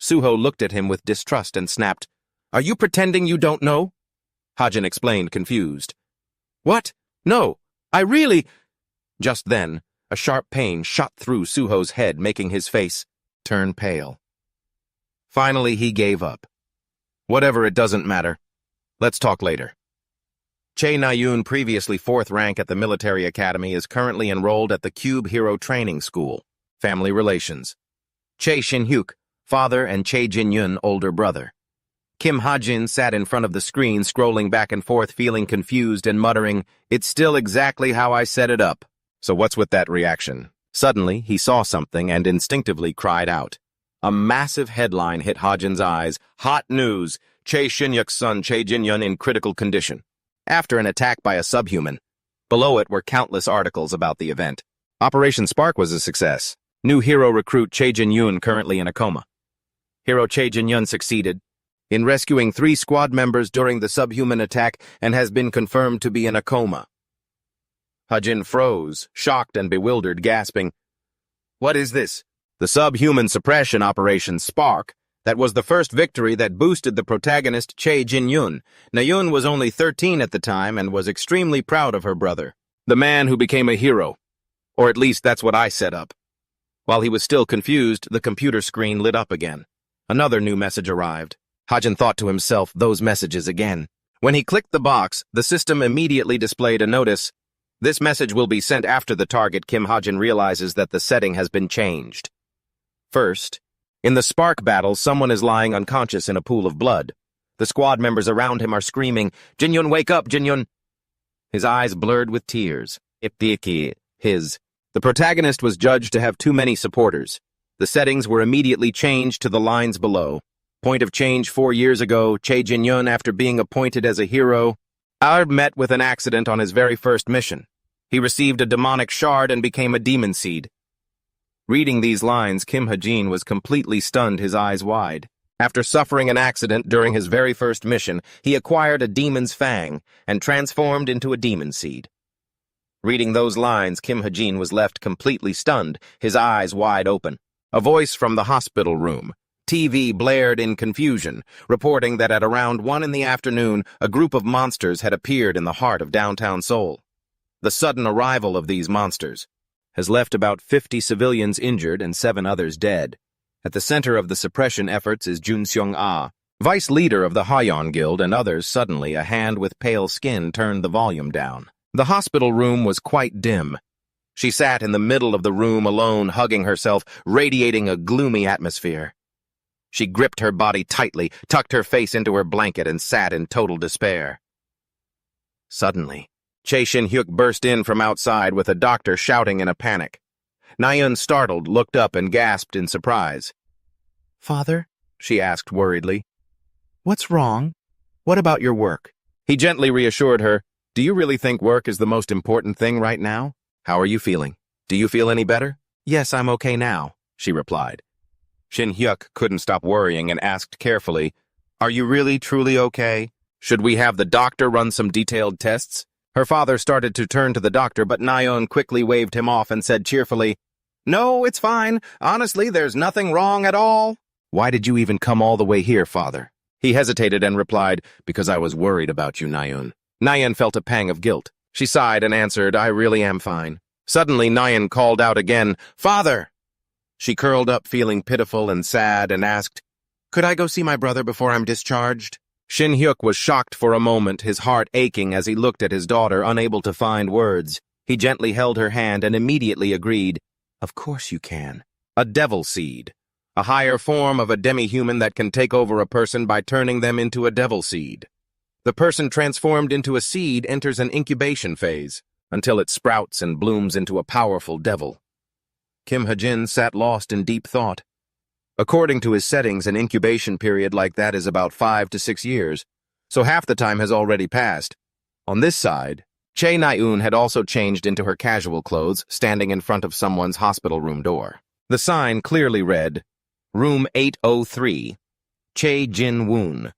Suho looked at him with distrust and snapped, Are you pretending you don't know? Ha-jin explained, confused. What? No, I really... Just then, a sharp pain shot through Suho's head, making his face turn pale. Finally, he gave up. Whatever, it doesn't matter. Let's talk later. Chae Na-yoon, previously 4th rank at the military academy, is currently enrolled at the Cube Hero Training School. Family relations. Chae Shin-hyuk, father, and Chae Jin-yun, older brother. Kim Ha-jin sat in front of the screen, scrolling back and forth, feeling confused and muttering, It's still exactly how I set it up. So what's with that reaction? Suddenly, he saw something and instinctively cried out. A massive headline hit Ha-jin's eyes. Hot news! Chae Shin-hyuk's son, Chae Jin-yun, in critical condition. After an attack by a subhuman. Below it were countless articles about the event. Operation Spark was a success. New hero recruit Chae Jin-yun currently in a coma. Hero Chae Jin-yun succeeded in rescuing 3 squad members during the subhuman attack and has been confirmed to be in a coma. Ha-jin froze, shocked and bewildered, gasping, What is this? The subhuman suppression Operation Spark. That was the first victory that boosted the protagonist Chae Jin-yun. Na-yoon was only 13 at the time and was extremely proud of her brother, the man who became a hero. Or at least that's what I set up. While he was still confused, the computer screen lit up again. Another new message arrived. Ha-jin thought to himself, those messages again. When he clicked the box, the system immediately displayed a notice. This message will be sent after the target. Kim Ha-jin realizes that the setting has been changed. First, in the Spark battle, someone is lying unconscious in a pool of blood. The squad members around him are screaming, Jin-yun, wake up, Jin-yun! His eyes blurred with tears. The protagonist was judged to have too many supporters. The settings were immediately changed to the lines below. Point of change: 4 years ago, Chae Jin-yun, after being appointed as a hero, met with an accident on his very first mission. He received a demonic shard and became a demon seed. Reading these lines, Kim Ha-jin was completely stunned, his eyes wide. After suffering an accident during his very first mission, he acquired a demon's fang and transformed into a demon seed. Reading those lines, Kim Ha-jin was left completely stunned, his eyes wide open. A voice from the hospital room. TV blared in confusion, reporting that at around 1 in the afternoon, a group of monsters had appeared in the heart of downtown Seoul. The sudden arrival of these monsters has left about 50 civilians injured and 7 others dead. At the center of the suppression efforts is Jun Seong-ah, vice leader of the Haeyeon Guild, and others. Suddenly, a hand with pale skin turned the volume down. The hospital room was quite dim. She sat in the middle of the room alone, hugging herself, radiating a gloomy atmosphere. She gripped her body tightly, tucked her face into her blanket, and sat in total despair. Suddenly, Chae Shin-hyuk burst in from outside with a doctor shouting in a panic. Na-eun, startled, looked up and gasped in surprise. "Father?" she asked worriedly. "What's wrong? What about your work?" He gently reassured her. "Do you really think work is the most important thing right now? How are you feeling? Do you feel any better?" "Yes, I'm okay now," she replied. Shin-hyuk couldn't stop worrying and asked carefully, "Are you really, truly okay? Should we have the doctor run some detailed tests?" Her father started to turn to the doctor, but Na-eun quickly waved him off and said cheerfully, "No, it's fine. Honestly, there's nothing wrong at all." "Why did you even come all the way here, father?" He hesitated and replied, "Because I was worried about you, Na-eun." Na-eun felt a pang of guilt. She sighed and answered, "I really am fine." Suddenly, Na-eun called out again, "Father!" She curled up feeling pitiful and sad and asked, "Could I go see my brother before I'm discharged?" Shin-hyuk was shocked for a moment, his heart aching as he looked at his daughter, unable to find words. He gently held her hand and immediately agreed, "Of course you can." A devil seed, a higher form of a demi-human that can take over a person by turning them into a devil seed. The person transformed into a seed enters an incubation phase, until it sprouts and blooms into a powerful devil. Kim Ha-jin sat lost in deep thought. According to his settings, an incubation period like that is about 5 to 6 years, so half the time has already passed. On this side, Chae Na-eun had also changed into her casual clothes, standing in front of someone's hospital room door. The sign clearly read, "Room 803, Chae Jin-woon."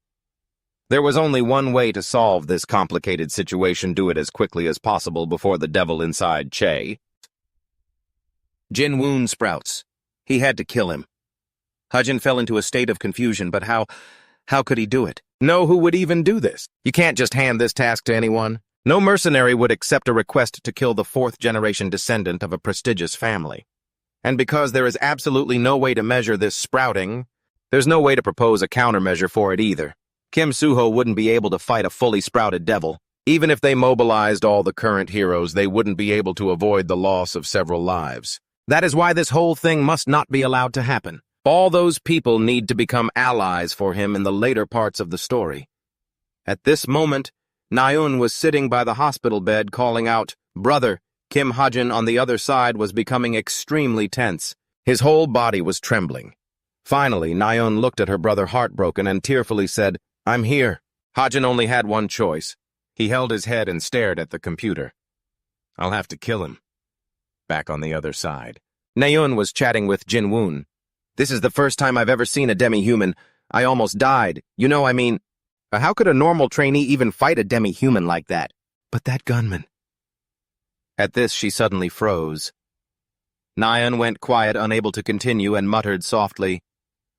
There was only one way to solve this complicated situation: do it as quickly as possible before the devil inside Chae Jin-woon sprouts. He had to kill him. Ha-jin fell into a state of confusion, but how could he do it? No, who would even do this? You can't just hand this task to anyone. No mercenary would accept a request to kill the 4th-generation descendant of a prestigious family. And because there is absolutely no way to measure this sprouting, there's no way to propose a countermeasure for it either. Kim Soo-ho wouldn't be able to fight a fully sprouted devil. Even if they mobilized all the current heroes, they wouldn't be able to avoid the loss of several lives. That is why this whole thing must not be allowed to happen. All those people need to become allies for him in the later parts of the story. At this moment, Na-eun was sitting by the hospital bed calling out, "Brother." Kim Ha-jin on the other side was becoming extremely tense. His whole body was trembling. Finally, Na-eun looked at her brother heartbroken and tearfully said, "I'm here." Ha-jin only had one choice. He held his head and stared at the computer. "I'll have to kill him." Back on the other side, Na-eun was chatting with Jin-woon. "This is the first time I've ever seen a demi-human. I almost died. How could a normal trainee even fight a demi-human like that? But that gunman." At this, she suddenly froze. Na-eun went quiet, unable to continue, and muttered softly,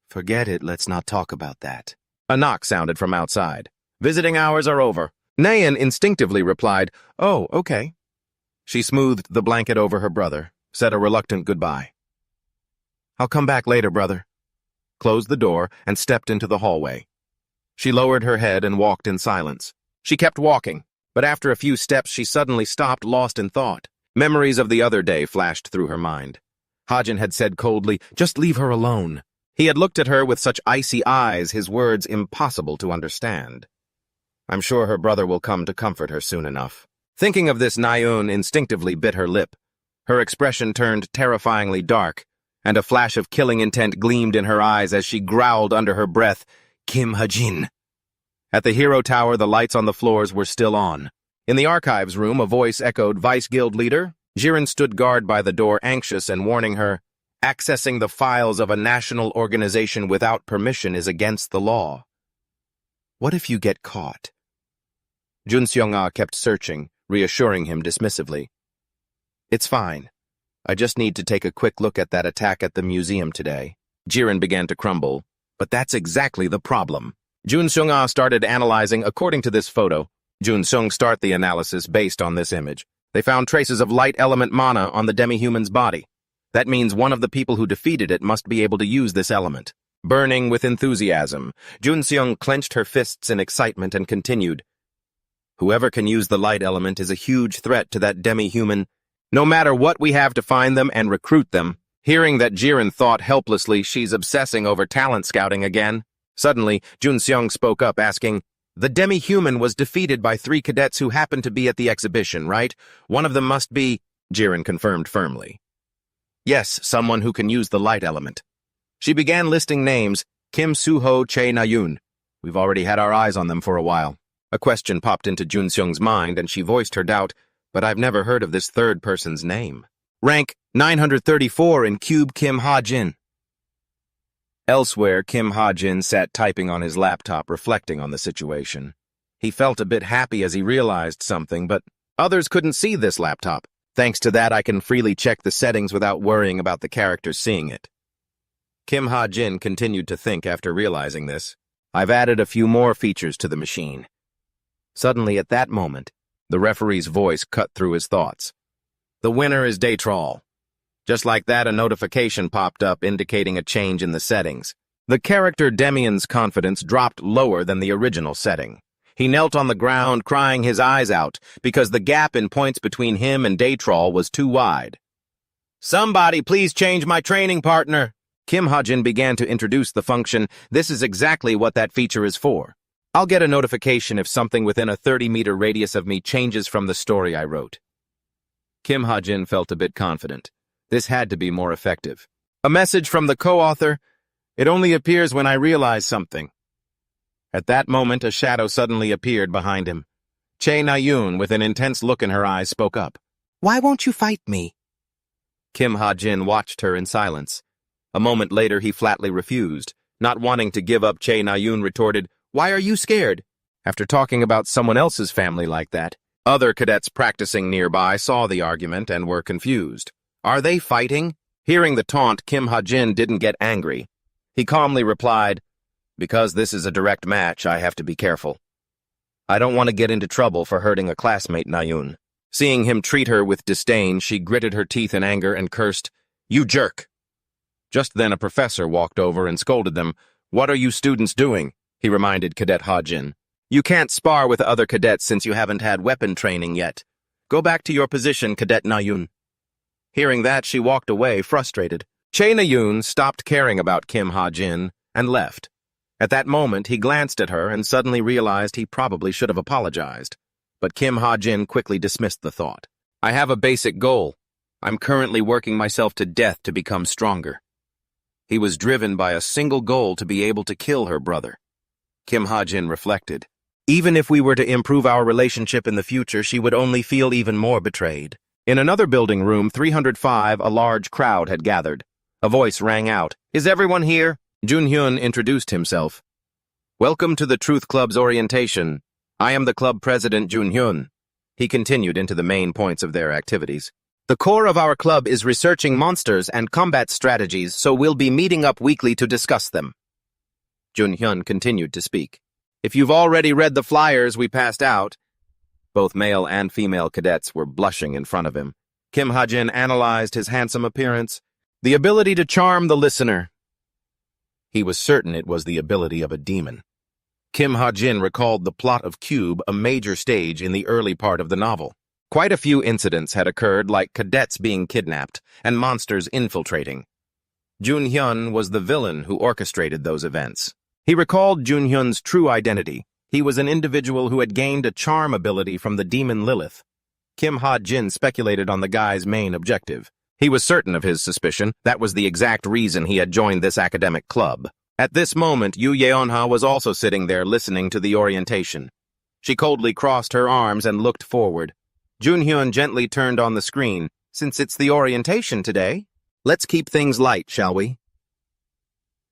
"Forget it, let's not talk about that." A knock sounded from outside. "Visiting hours are over." Na-eun instinctively replied, "Oh, okay." She smoothed the blanket over her brother, said a reluctant goodbye. "I'll come back later, brother," closed the door, and stepped into the hallway. She lowered her head and walked in silence. She kept walking, but after a few steps she suddenly stopped, lost in thought. Memories of the other day flashed through her mind. Ha-jin had said coldly, "Just leave her alone." He had looked at her with such icy eyes, his words impossible to understand. I'm sure her brother will come to comfort her soon enough. Thinking of this, Na-eun instinctively bit her lip. Her expression turned terrifyingly dark, and a flash of killing intent gleamed in her eyes as she growled under her breath, "Kim Ha-jin." At the Hero Tower, the lights on the floors were still on. In the archives room, a voice echoed, "Vice Guild Leader?" Jiren stood guard by the door, anxious and warning her, "Accessing the files of a national organization without permission is against the law." "What if you get caught?" Jun Seong-ah kept searching, reassuring him dismissively. "It's fine. I just need to take a quick look at that attack at the museum today." Jiren began to crumble. But that's exactly the problem. Jun Seong-ah started analyzing. According to this photo, Jun Seong start the analysis based on this image. They found traces of light element mana on the demi-human's body. That means one of the people who defeated it must be able to use this element. Burning with enthusiasm, Jun Seong clenched her fists in excitement and continued, "Whoever can use the light element is a huge threat to that demi-human. No matter what, we have to find them and recruit them. Hearing that, Jiren thought helplessly she's obsessing over talent scouting again. Suddenly, Junseong spoke up, asking, "The demi-human was defeated by 3 cadets who happened to be at the exhibition, right? One of them must be—" Jiren confirmed firmly. "Yes, someone who can use the light element." She began listing names. Kim Suho, Chae Na-yoon. We've already had our eyes on them for a while. A question popped into Junseong's mind, and she voiced her doubt, "But I've never heard of this third person's name." Rank 934 in Cube, Kim Ha-jin. Elsewhere, Kim Ha-jin sat typing on his laptop, reflecting on the situation. He felt a bit happy as he realized something, but others couldn't see this laptop. Thanks to that, I can freely check the settings without worrying about the characters seeing it. Kim Ha-jin continued to think after realizing this. I've added a few more features to the machine. Suddenly, at that moment, the referee's voice cut through his thoughts. The winner is Daytrol. Just like that, a notification popped up indicating a change in the settings. The character Demian's confidence dropped lower than the original setting. He knelt on the ground, crying his eyes out, because the gap in points between him and Daytrol was too wide. "Somebody please change my training partner." Kim Ha-jin began to introduce the function. This is exactly what that feature is for. I'll get a notification if something within a 30-meter radius of me changes from the story I wrote. Kim Ha-jin felt a bit confident. This had to be more effective. A message from the co-author. It only appears when I realize something. At that moment, a shadow suddenly appeared behind him. Chae Na-yoon, with an intense look in her eyes, spoke up. "Why won't you fight me?" Kim Ha-jin watched her in silence. A moment later, he flatly refused. Not wanting to give up, Chae Na-yoon retorted, "Why are you scared?" After talking about someone else's family like that, other cadets practicing nearby saw the argument and were confused. Are they fighting? Hearing the taunt, Kim Ha-jin didn't get angry. He calmly replied, "Because this is a direct match, I have to be careful. I don't want to get into trouble for hurting a classmate, Na-yoon." Seeing him treat her with disdain, she gritted her teeth in anger and cursed, "You jerk!" Just then a professor walked over and scolded them. "What are you students doing?" he reminded Cadet Ha-jin. "You can't spar with other cadets since you haven't had weapon training yet. Go back to your position, Cadet Na-yoon." Hearing that, she walked away, frustrated. Chae Na-yoon stopped caring about Kim Ha-jin and left. At that moment, he glanced at her and suddenly realized he probably should have apologized. But Kim Ha-jin quickly dismissed the thought. "I have a basic goal. I'm currently working myself to death to become stronger." He was driven by a single goal to be able to kill her brother. Kim Ha-jin reflected. Even if we were to improve our relationship in the future, she would only feel even more betrayed. In another building room, 305, a large crowd had gathered. A voice rang out. "Is everyone here?" Junhyun introduced himself. "Welcome to the Truth Club's orientation. I am the club president, Junhyun." He continued into the main points of their activities. "The core of our club is researching monsters and combat strategies, so we'll be meeting up weekly to discuss them." Junhyun continued to speak. "If you've already read the flyers we passed out..." Both male and female cadets were blushing in front of him. Kim Ha-jin analyzed his handsome appearance. The ability to charm the listener. He was certain it was the ability of a demon. Kim Ha-jin recalled the plot of Cube, a major stage in the early part of the novel. Quite a few incidents had occurred, like cadets being kidnapped and monsters infiltrating. Junhyun was the villain who orchestrated those events. He recalled Junhyun's true identity. He was an individual who had gained a charm ability from the demon Lilith. Kim Ha-jin speculated on the guy's main objective. He was certain of his suspicion. That was the exact reason he had joined this academic club. At this moment, Yu Yeonha was also sitting there listening to the orientation. She coldly crossed her arms and looked forward. Junhyun gently turned on the screen. "Since it's the orientation today, let's keep things light, shall we?"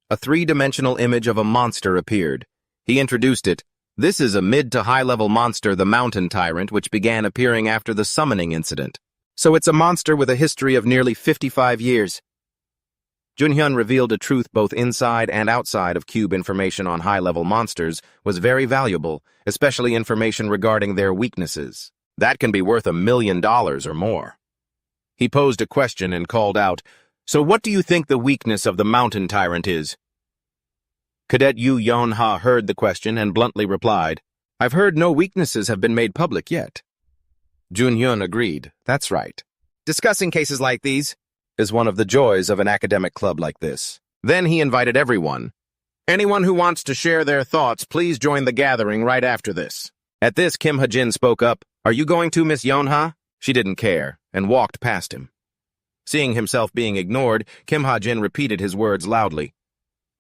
A three-dimensional image of a monster appeared. He introduced it. "This is a mid to high-level monster, the Mountain Tyrant, which began appearing after the summoning incident. So it's a monster with a history of nearly 55 years. Junhyun revealed a truth both inside and outside of Cube. Information on high-level monsters was very valuable, especially information regarding their weaknesses. That can be worth $1 million or more. He posed a question and called out, "So what do you think the weakness of the Mountain Tyrant is?" Cadet Yu Yeonha heard the question and bluntly replied, "I've heard no weaknesses have been made public yet." Junhyun agreed. "That's right. Discussing cases like these is one of the joys of an academic club like this. Then he invited everyone. Anyone who wants to share their thoughts, please join the gathering right after this. At this, Kim Ha-jin spoke up. Are you going to, Miss Yonha? She didn't care and walked past him. Seeing himself being ignored, Kim Ha-jin repeated his words loudly.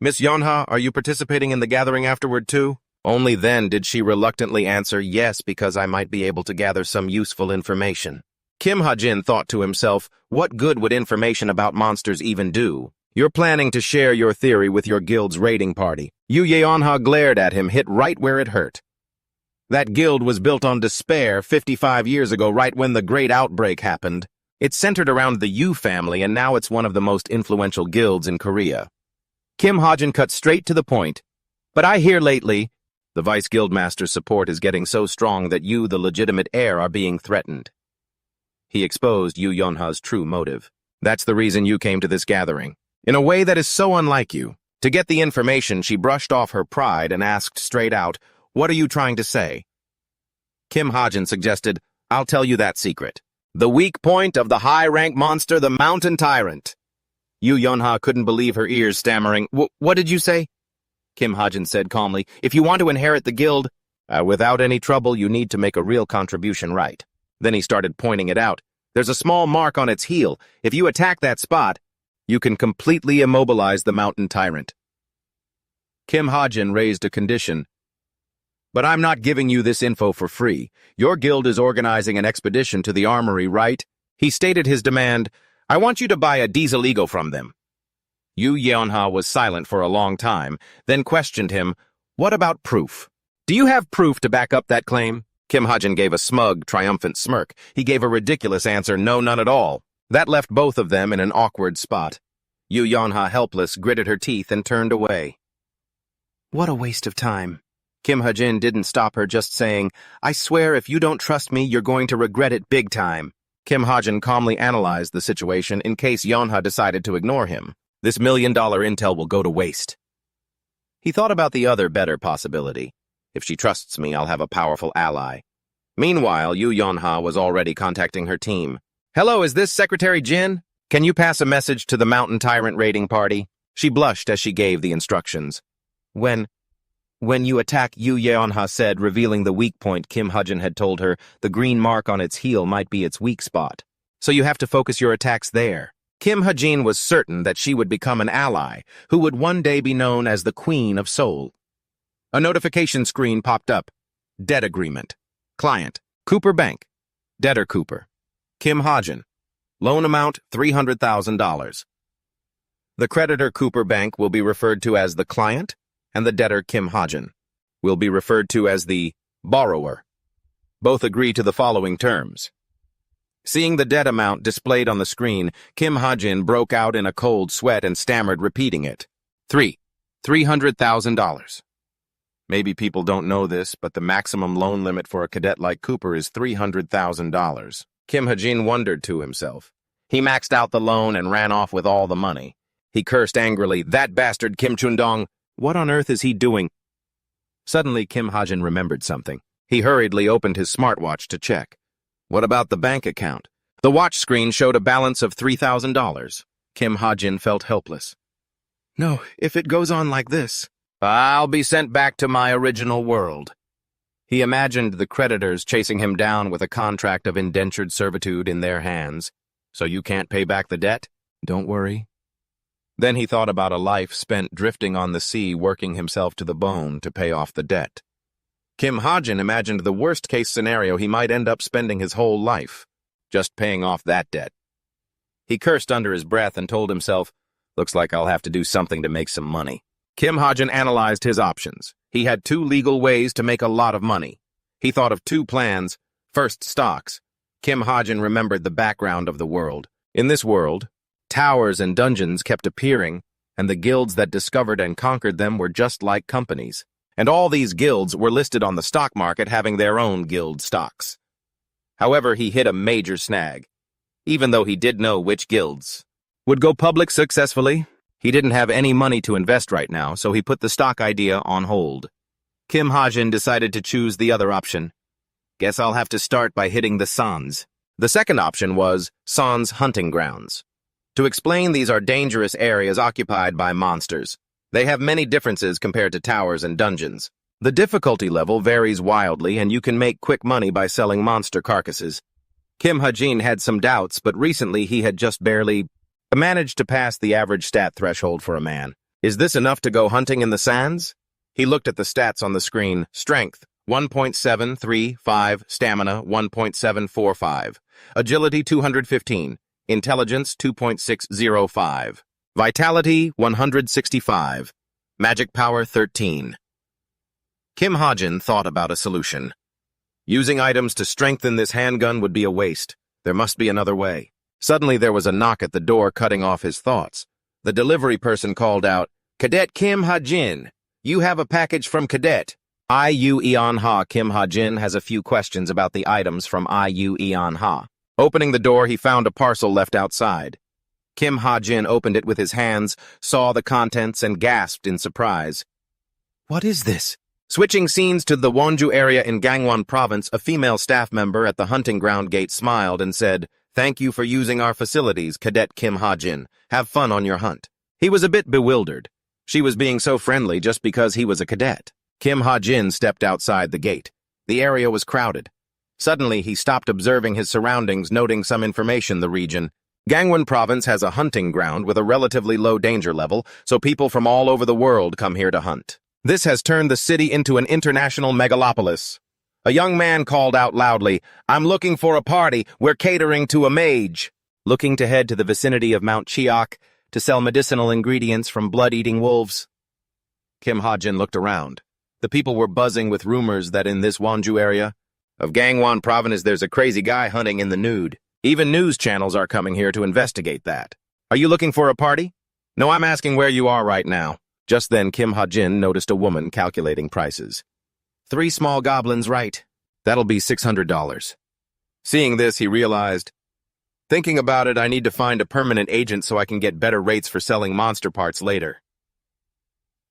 Miss Yonha, are you participating in the gathering afterward too? Only then did she reluctantly answer yes, because I might be able to gather some useful information. Kim Ha-jin thought to himself, what good would information about monsters even do? You're planning to share your theory with your guild's raiding party. Yu Yeonha glared at him, hit right where it hurt. That guild was built on despair 55 years ago, right when the Great Outbreak happened. It's centered around the Yu family, and now it's one of the most influential guilds in Korea. Kim Ha-jin cut straight to the point. But I hear lately, the Vice Guildmaster's support is getting so strong that you, the legitimate heir, are being threatened. He exposed Yu Yeonha's true motive. That's the reason you came to this gathering. In a way that is so unlike you. To get the information, she brushed off her pride and asked straight out, what are you trying to say? Kim Ha-jin suggested, I'll tell you that secret. The weak point of the high-rank monster, the mountain tyrant. Yu Yeonha couldn't believe her ears, stammering, what did you say? Kim Ha-jin said calmly, if you want to inherit the guild, without any trouble, you need to make a real contribution, right? Then he started pointing it out. There's a small mark on its heel. If you attack that spot, you can completely immobilize the mountain tyrant. Kim Ha-jin raised a condition. But I'm not giving you this info for free. Your guild is organizing an expedition to the armory, right? He stated his demand. I want you to buy a diesel ego from them. Yu Yeonha was silent for a long time, then questioned him, what about proof? Do you have proof to back up that claim? Kim Ha-jin gave a smug, triumphant smirk. He gave a ridiculous answer, no, none at all. That left both of them in an awkward spot. Yu Yeonha, helpless, gritted her teeth and turned away. What a waste of time. Kim Ha-jin didn't stop her, just saying, I swear if you don't trust me, you're going to regret it big time. Kim Ha-jin calmly analyzed the situation in case Yeonha decided to ignore him. This $1 million intel will go to waste. He thought about the other better possibility. If she trusts me, I'll have a powerful ally. Meanwhile, Yu Yeonha was already contacting her team. Hello, is this Secretary Jin? Can you pass a message to the Mountain Tyrant raiding party? She blushed as she gave the instructions. When you attack, Yu Yeonha said, revealing the weak point Kim Ha-jin had told her, the green mark on its heel might be its weak spot. So you have to focus your attacks there. Kim Ha-jin was certain that she would become an ally, who would one day be known as the Queen of Seoul. A notification screen popped up. Debt agreement. Client, Cooper Bank. Debtor Cooper. Kim Ha-jin. Loan amount, $300,000. The creditor Cooper Bank will be referred to as the client, and the debtor Kim Ha-jin will be referred to as the borrower. Both agree to the following terms. Seeing the debt amount displayed on the screen, Kim Ha-jin broke out in a cold sweat and stammered, repeating it. $300,000. Maybe people don't know this, but the maximum loan limit for a cadet like Cooper is $300,000. Kim Ha-jin wondered to himself. He maxed out the loan and ran off with all the money. He cursed angrily, that bastard Kim Chun-dong. What on earth is he doing? Suddenly, Kim Ha-jin remembered something. He hurriedly opened his smartwatch to check. What about the bank account? The watch screen showed a balance of $3,000. Kim Ha-jin felt helpless. No, if it goes on like this, I'll be sent back to my original world. He imagined the creditors chasing him down with a contract of indentured servitude in their hands. So you can't pay back the debt? Don't worry. Then he thought about a life spent drifting on the sea, working himself to the bone to pay off the debt. Kim Ha-jin imagined the worst-case scenario he might end up spending his whole life, just paying off that debt. He cursed under his breath and told himself, looks like I'll have to do something to make some money. Kim Ha-jin analyzed his options. He had 2 legal ways to make a lot of money. He thought of 2 plans. First, stocks. Kim Ha-jin remembered the background of the world. In this world, towers and dungeons kept appearing, and the guilds that discovered and conquered them were just like companies. And all these guilds were listed on the stock market having their own guild stocks. However, he hit a major snag. Even though he did know which guilds would go public successfully, he didn't have any money to invest right now, so he put the stock idea on hold. Kim Ha-jin decided to choose the other option. Guess I'll have to start by hitting the sans. The second option was San's hunting grounds. To explain, these are dangerous areas occupied by monsters. They have many differences compared to towers and dungeons. The difficulty level varies wildly, and you can make quick money by selling monster carcasses. Kim Ha-jin had some doubts, but recently he had just barely managed to pass the average stat threshold for a man. Is this enough to go hunting in the sands? He looked at the stats on the screen. Strength, 1.735, stamina, 1.745, agility, 215, intelligence, 2.605, vitality, 165, magic power, 13. Kim Ha-jin thought about a solution. Using items to strengthen this handgun would be a waste. There must be another way. Suddenly there was a knock at the door, cutting off his thoughts. The delivery person called out, "Cadet Kim Ha-jin, you have a package from Cadet IU Eon-ha." Kim Ha-jin has a few questions about the items from IU Eon-ha. Opening the door, he found a parcel left outside. Kim Ha-jin opened it with his hands, saw the contents, and gasped in surprise. "What is this?" Switching scenes to the Wonju area in Gangwon Province, a female staff member at the hunting ground gate smiled and said, "Thank you for using our facilities, Cadet Kim Ha-jin. Have fun on your hunt." He was a bit bewildered. She was being so friendly just because he was a cadet. Kim Ha-jin stepped outside the gate. The area was crowded. Suddenly, he stopped observing his surroundings, noting some information. The region. Gangwon Province has a hunting ground with a relatively low danger level, so people from all over the world come here to hunt. This has turned the city into an international megalopolis. A young man called out loudly, "I'm looking for a party. We're catering to a mage." Looking to head to the vicinity of Mount Cheok to sell medicinal ingredients from blood-eating wolves. Kim Ha-jin looked around. The people were buzzing with rumors that in this Wonju area of Gangwon Province there's a crazy guy hunting in the nude. Even news channels are coming here to investigate that. "Are you looking for a party?" "No, I'm asking where you are right now." Just then, Kim Ha-jin noticed a woman calculating prices. 3 small goblins, right? That'll be $600. Seeing this, he realized, thinking about it, I need to find a permanent agent so I can get better rates for selling monster parts later.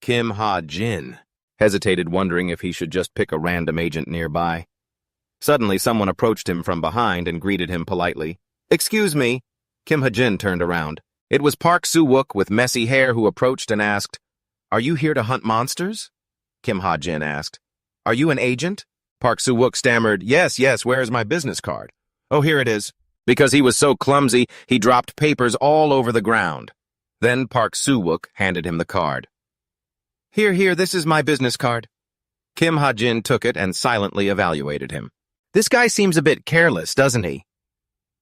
Kim Ha-jin hesitated, wondering if he should just pick a random agent nearby. Suddenly, someone approached him from behind and greeted him politely. "Excuse me." Kim Ha-jin turned around. It was Park Soo-wook with messy hair who approached and asked, "Are you here to hunt monsters?" Kim Ha-jin asked. "Are you an agent?" Park Soo-wook stammered, Yes, where is my business card?" "Oh, here it is." Because he was so clumsy, he dropped papers all over the ground. Then Park Soo-wook handed him the card. Here, this is my business card." Kim Ha-jin took it and silently evaluated him. "This guy seems a bit careless, doesn't he?"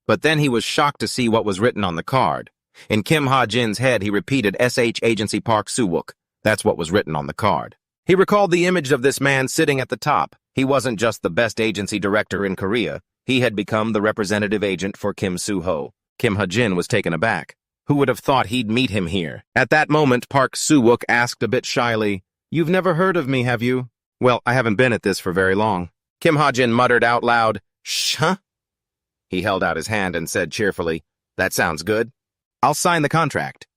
But then he was shocked to see what was written on the card. In Kim Ha-jin's head, he repeated SH Agency Park Soo-wook. That's what was written on the card. He recalled the image of this man sitting at the top. He wasn't just the best agency director in Korea. He had become the representative agent for Kim Soo-ho. Kim Ha-jin was taken aback. Who would have thought he'd meet him here? At that moment, Park Soo-wook asked a bit shyly, "You've never heard of me, have you?" "Well, I haven't been at this for very long." Kim Ha-jin muttered out loud, "Shh, huh?" He held out his hand and said cheerfully, "That sounds good. I'll sign the contract."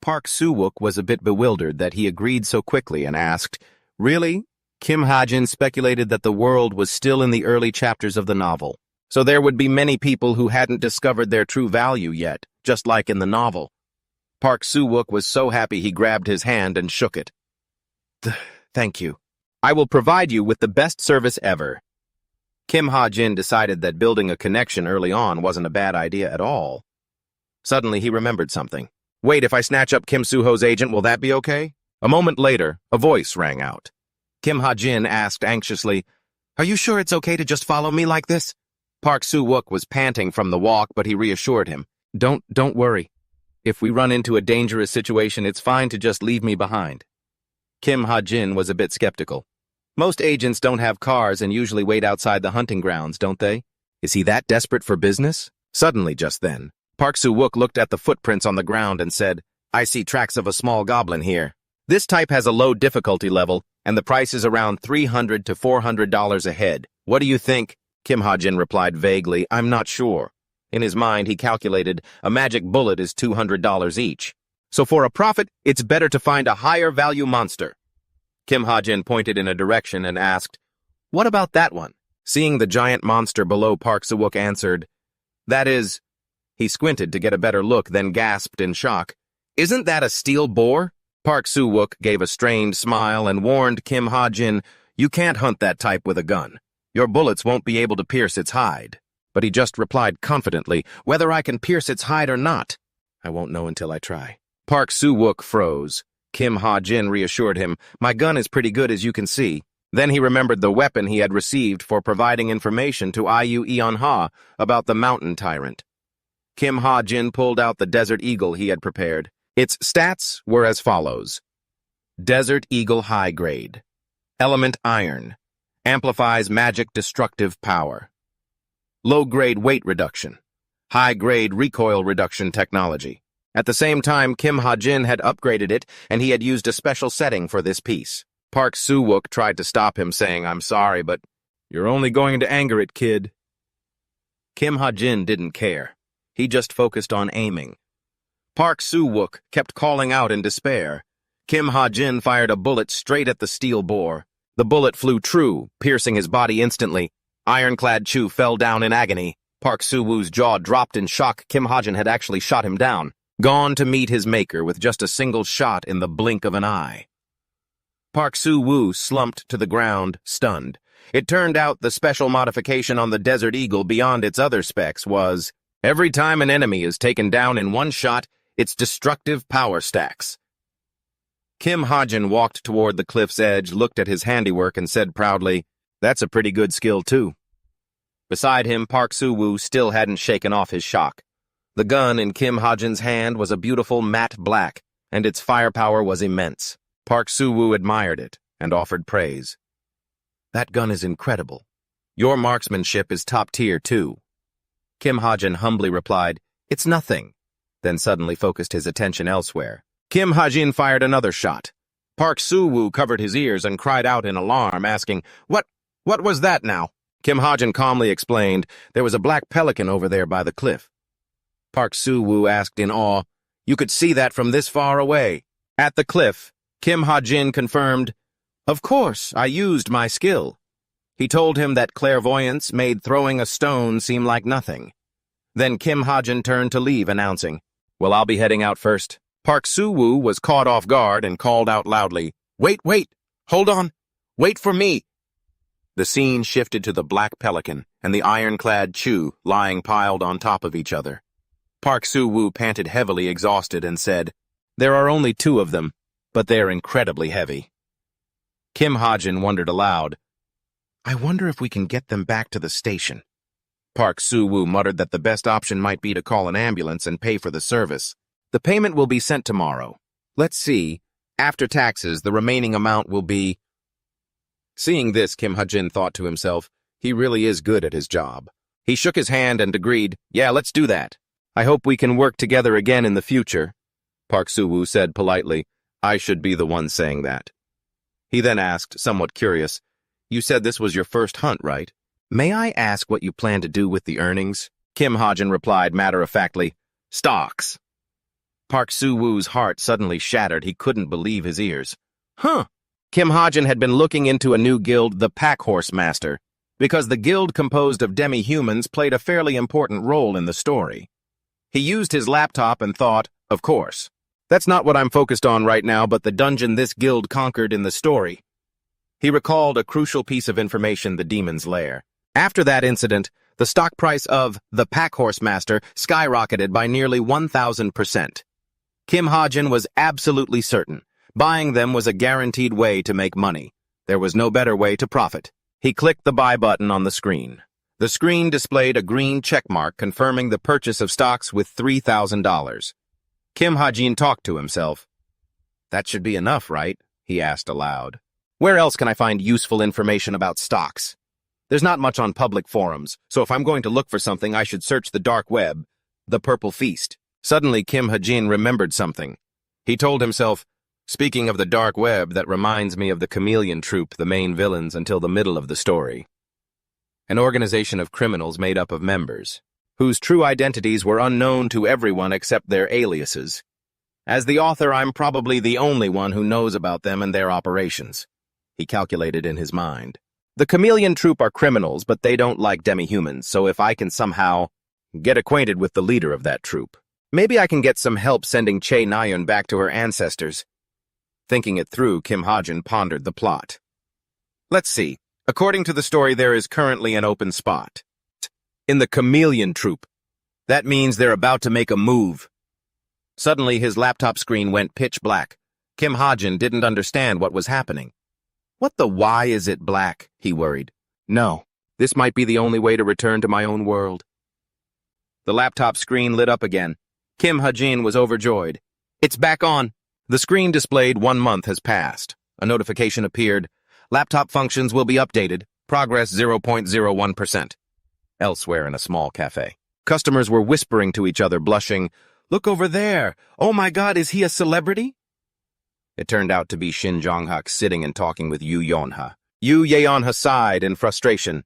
Park Soo-wook was a bit bewildered that he agreed so quickly and asked, "Really?" Kim Ha-jin speculated that the world was still in the early chapters of the novel, so there would be many people who hadn't discovered their true value yet, just like in the novel. Park Soo-wook was so happy he grabbed his hand and shook it. "Thank you. I will provide you with the best service ever." Kim Ha-jin decided that building a connection early on wasn't a bad idea at all. Suddenly he remembered something. "Wait, if I snatch up Kim Soo-ho's agent, will that be okay?" A moment later, a voice rang out. Kim Ha-jin asked anxiously, "Are you sure it's okay to just follow me like this?" Park Soo-wook was panting from the walk, but he reassured him. Don't worry. If we run into a dangerous situation, it's fine to just leave me behind." Kim Ha-jin was a bit skeptical. Most agents don't have cars and usually wait outside the hunting grounds, don't they? Is he that desperate for business? Suddenly, just then, Park Soo-wook looked at the footprints on the ground and said, "I see tracks of a small goblin here. This type has a low difficulty level, and the price is around $300 to $400 a head. What do you think?" Kim Ha-jin replied vaguely, "I'm not sure." In his mind, he calculated a magic bullet is $200 each. So for a profit, it's better to find a higher value monster. Kim Ha-jin pointed in a direction and asked, "What about that one? Seeing the giant monster below, Park Soo-wook answered, "That is—" He squinted to get a better look, then gasped in shock. "Isn't that a steel boar?" Park Soo-wook gave a strained smile and warned Kim Ha-jin, "You can't hunt that type with a gun. Your bullets won't be able to pierce its hide." But he just replied confidently, "Whether I can pierce its hide or not, I won't know until I try." Park Soo-wook froze. Kim Ha-jin reassured him, "My gun is pretty good, as you can see." Then he remembered the weapon he had received for providing information to Iu Eon-ha about the mountain tyrant. Kim Ha-jin pulled out the Desert Eagle he had prepared. Its stats were as follows. Desert Eagle High Grade. Element Iron. Amplifies magic destructive power. Low-grade weight reduction. High-grade recoil reduction technology. At the same time, Kim Ha-jin had upgraded it, and he had used a special setting for this piece. Park Soo-wook tried to stop him, saying, "I'm sorry, but you're only going to anger it, kid." Kim Ha-jin didn't care. He just focused on aiming. Park Soo-wook kept calling out in despair. Kim Ha-jin fired a bullet straight at the steel boar. The bullet flew true, piercing his body instantly. Ironclad Chu fell down in agony. Park Soo-woo's jaw dropped in shock. Kim Ha-jin had actually shot him down, gone to meet his maker with just a single shot in the blink of an eye. Park Soo-woo slumped to the ground, stunned. It turned out the special modification on the Desert Eagle beyond its other specs was, every time an enemy is taken down in one shot, its destructive power stacks. Kim Ha-jin walked toward the cliff's edge, looked at his handiwork, and said proudly, "That's a pretty good skill, too." Beside him, Park Soo-woo still hadn't shaken off his shock. The gun in Kim Ha-jin's hand was a beautiful matte black, and its firepower was immense. Park Soo-woo admired it and offered praise. "That gun is incredible. Your marksmanship is top tier, too." Kim Ha-jin humbly replied, "It's nothing," then suddenly focused his attention elsewhere. Kim Ha-jin fired another shot. Park Soo-woo covered his ears and cried out in alarm, asking, What was that now?" Kim Ha-jin calmly explained, "There was a black pelican over there by the cliff." Park Soo-woo asked in awe, "You could see that from this far away?" At the cliff, Kim Ha-jin confirmed, "Of course, I used my skill." He told him that clairvoyance made throwing a stone seem like nothing. Then Kim Ha-jin turned to leave, announcing, "Well, I'll be heading out first." Park Soo-woo was caught off guard and called out loudly, Wait, hold on, wait for me." The scene shifted to the black pelican and the ironclad Chu lying piled on top of each other. Park Soo-woo panted heavily, exhausted, and said, "There are only two of them, but they're incredibly heavy." Kim Ha-jin wondered aloud, "I wonder if we can get them back to the station." Park Soo-woo muttered that the best option might be to call an ambulance and pay for the service. "The payment will be sent tomorrow. Let's see. After taxes, the remaining amount will be—" Seeing this, Kim Ha-jin thought to himself, he really is good at his job. He shook his hand and agreed, "Yeah, let's do that. I hope we can work together again in the future." Park Soo-woo said politely, "I should be the one saying that." He then asked, somewhat curious, "You said this was your first hunt, right? May I ask what you plan to do with the earnings?" Kim Ha-jin replied matter-of-factly, "Stocks." Park Soo-woo's heart suddenly shattered. He couldn't believe his ears. Huh! Kim Ha-jin had been looking into a new guild, the Pack Horse Master, because the guild composed of demi-humans played a fairly important role in the story. He used his laptop and thought, of course. That's not what I'm focused on right now, but the dungeon this guild conquered in the story. He recalled a crucial piece of information, the Demon's Lair. After that incident, the stock price of the Pack Horse Master skyrocketed by nearly 1,000%. Kim Ha-jin was absolutely certain. Buying them was a guaranteed way to make money. There was no better way to profit. He clicked the buy button on the screen. The screen displayed a green checkmark confirming the purchase of stocks with $3,000. Kim Ha-jin talked to himself. "That should be enough, right?" he asked aloud. "Where else can I find useful information about stocks? There's not much on public forums, so if I'm going to look for something, I should search the dark web, the Purple Feast." Suddenly, Kim Ha-jin remembered something. He told himself, "Speaking of the dark web, that reminds me of the Chameleon Troupe, the main villains until the middle of the story. An organization of criminals made up of members, whose true identities were unknown to everyone except their aliases. As the author, I'm probably the only one who knows about them and their operations," he calculated in his mind. The chameleon troupe are criminals, but they don't like demi-humans, so if I can somehow get acquainted with the leader of that troupe, maybe I can get some help sending Che Nayun back to her ancestors. Thinking it through, Kim Ha-jin pondered the plot. Let's see. According to the story, there is currently an open spot in the chameleon troupe. That means they're about to make a move. Suddenly, his laptop screen went pitch black. Kim Ha-jin didn't understand what was happening. What the why is it black? He worried. No, this might be the only way to return to my own world. The laptop screen lit up again. Kim Ha-jin was overjoyed. It's back on. The screen displayed 1 month has passed. A notification appeared. Laptop functions will be updated. Progress 0.01%. Elsewhere in a small cafe, customers were whispering to each other, blushing. Look over there. Oh my God, is he a celebrity? It turned out to be Shin Jong-hak sitting and talking with Yu Yeon-ha. Yu Yeon-ha sighed in frustration.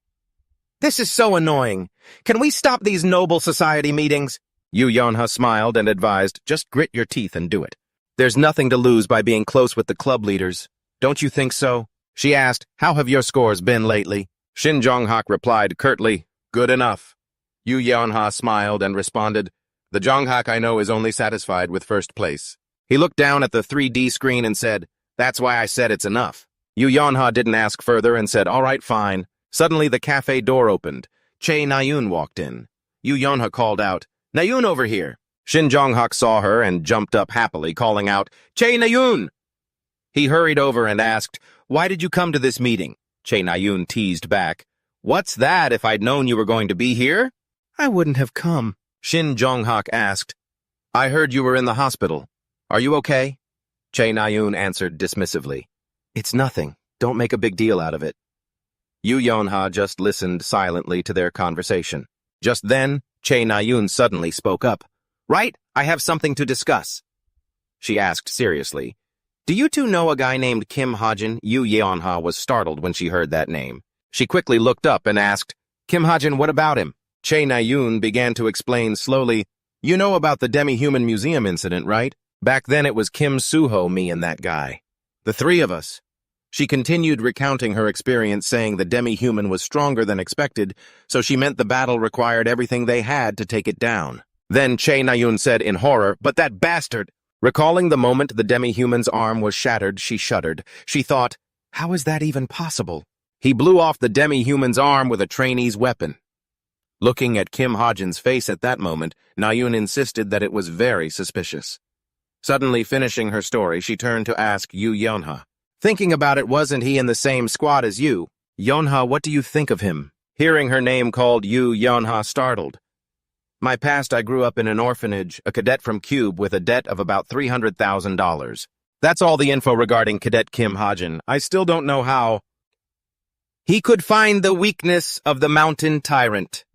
This is so annoying. Can we stop these noble society meetings? Yu Yeon-ha smiled and advised, just grit your teeth and do it. There's nothing to lose by being close with the club leaders. Don't you think so? She asked, how have your scores been lately? Shin Jong-hak replied curtly, good enough. Yu Yeon-ha smiled and responded, the Jong-hak I know is only satisfied with first place. He looked down at the 3D screen and said, that's why I said it's enough. Yu Yeon-ha didn't ask further and said, all right, fine. Suddenly the cafe door opened. Che Nayun walked in. Yu Yeon-ha called out, Nayun over here. Shin Jong-hak saw her and jumped up happily, calling out, Che Nayun! He hurried over and asked, why did you come to this meeting? Che Nayun teased back, what's that if I'd known you were going to be here? I wouldn't have come. Shin Jong-hak asked, I heard you were in the hospital. Are you okay? Che Nayun answered dismissively, it's nothing. Don't make a big deal out of it. Yu Yeon-ha just listened silently to their conversation. Just then, Che Nayun suddenly spoke up. Right, I have something to discuss. She asked seriously, do you two know a guy named Kim Ha-jin? Yu Yeon-ha was startled when she heard that name. She quickly looked up and asked, Kim Ha-jin, what about him? Che Nayun began to explain slowly, you know about the demi-human museum incident, right? Back then it was Kim Suho, me, and that guy. The three of us. She continued recounting her experience, saying the demi-human was stronger than expected, so she meant the battle required everything they had to take it down. Then Che Nayun said in horror, but that bastard! Recalling the moment the demi-human's arm was shattered, she shuddered. She thought, how is that even possible? He blew off the demi-human's arm with a trainee's weapon. Looking at Kim Ha-jin's face at that moment, Nayun insisted that it was very suspicious. Suddenly finishing her story, she turned to ask Yu Yeon-ha. Thinking about it, wasn't he in the same squad as you? Yeon-ha, what do you think of him? Hearing her name called, Yu Yeon-ha startled. My past, I grew up in an orphanage, a cadet from Cube with a debt of about $300,000. That's all the info regarding Cadet Kim Ha-jin. I still don't know how he could find the weakness of the mountain tyrant.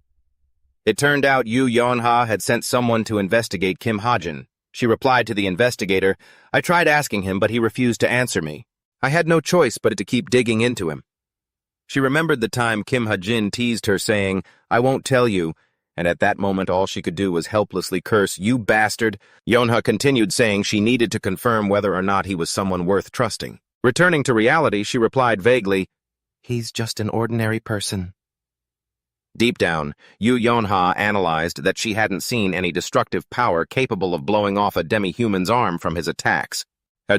It turned out Yu Yeon-ha had sent someone to investigate Kim Ha-jin. She replied to the investigator, I tried asking him, but he refused to answer me. I had no choice but to keep digging into him. She remembered the time Kim Ha-jin teased her, saying, I won't tell you, and at that moment all she could do was helplessly curse, you bastard. Yeon-ha continued, saying she needed to confirm whether or not he was someone worth trusting. Returning to reality, she replied vaguely, he's just an ordinary person. Deep down, Yu Yeon-ha analyzed that she hadn't seen any destructive power capable of blowing off a demi-human's arm from his attacks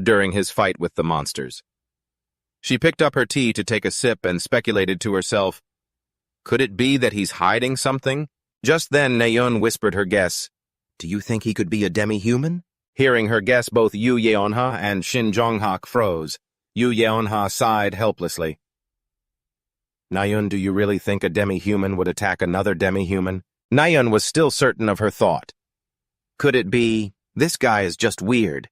during his fight with the monsters. She picked up her tea to take a sip and speculated to herself, could it be that he's hiding something? Just then, Nayun whispered her guess, do you think he could be a demi-human? Hearing her guess, both Yu Yeon-ha and Shin Jong-hak froze. Yu Yeon-ha sighed helplessly. Nayun, do you really think a demi-human would attack another demi-human? Nayun was still certain of her thought. Could it be, this guy is just weird?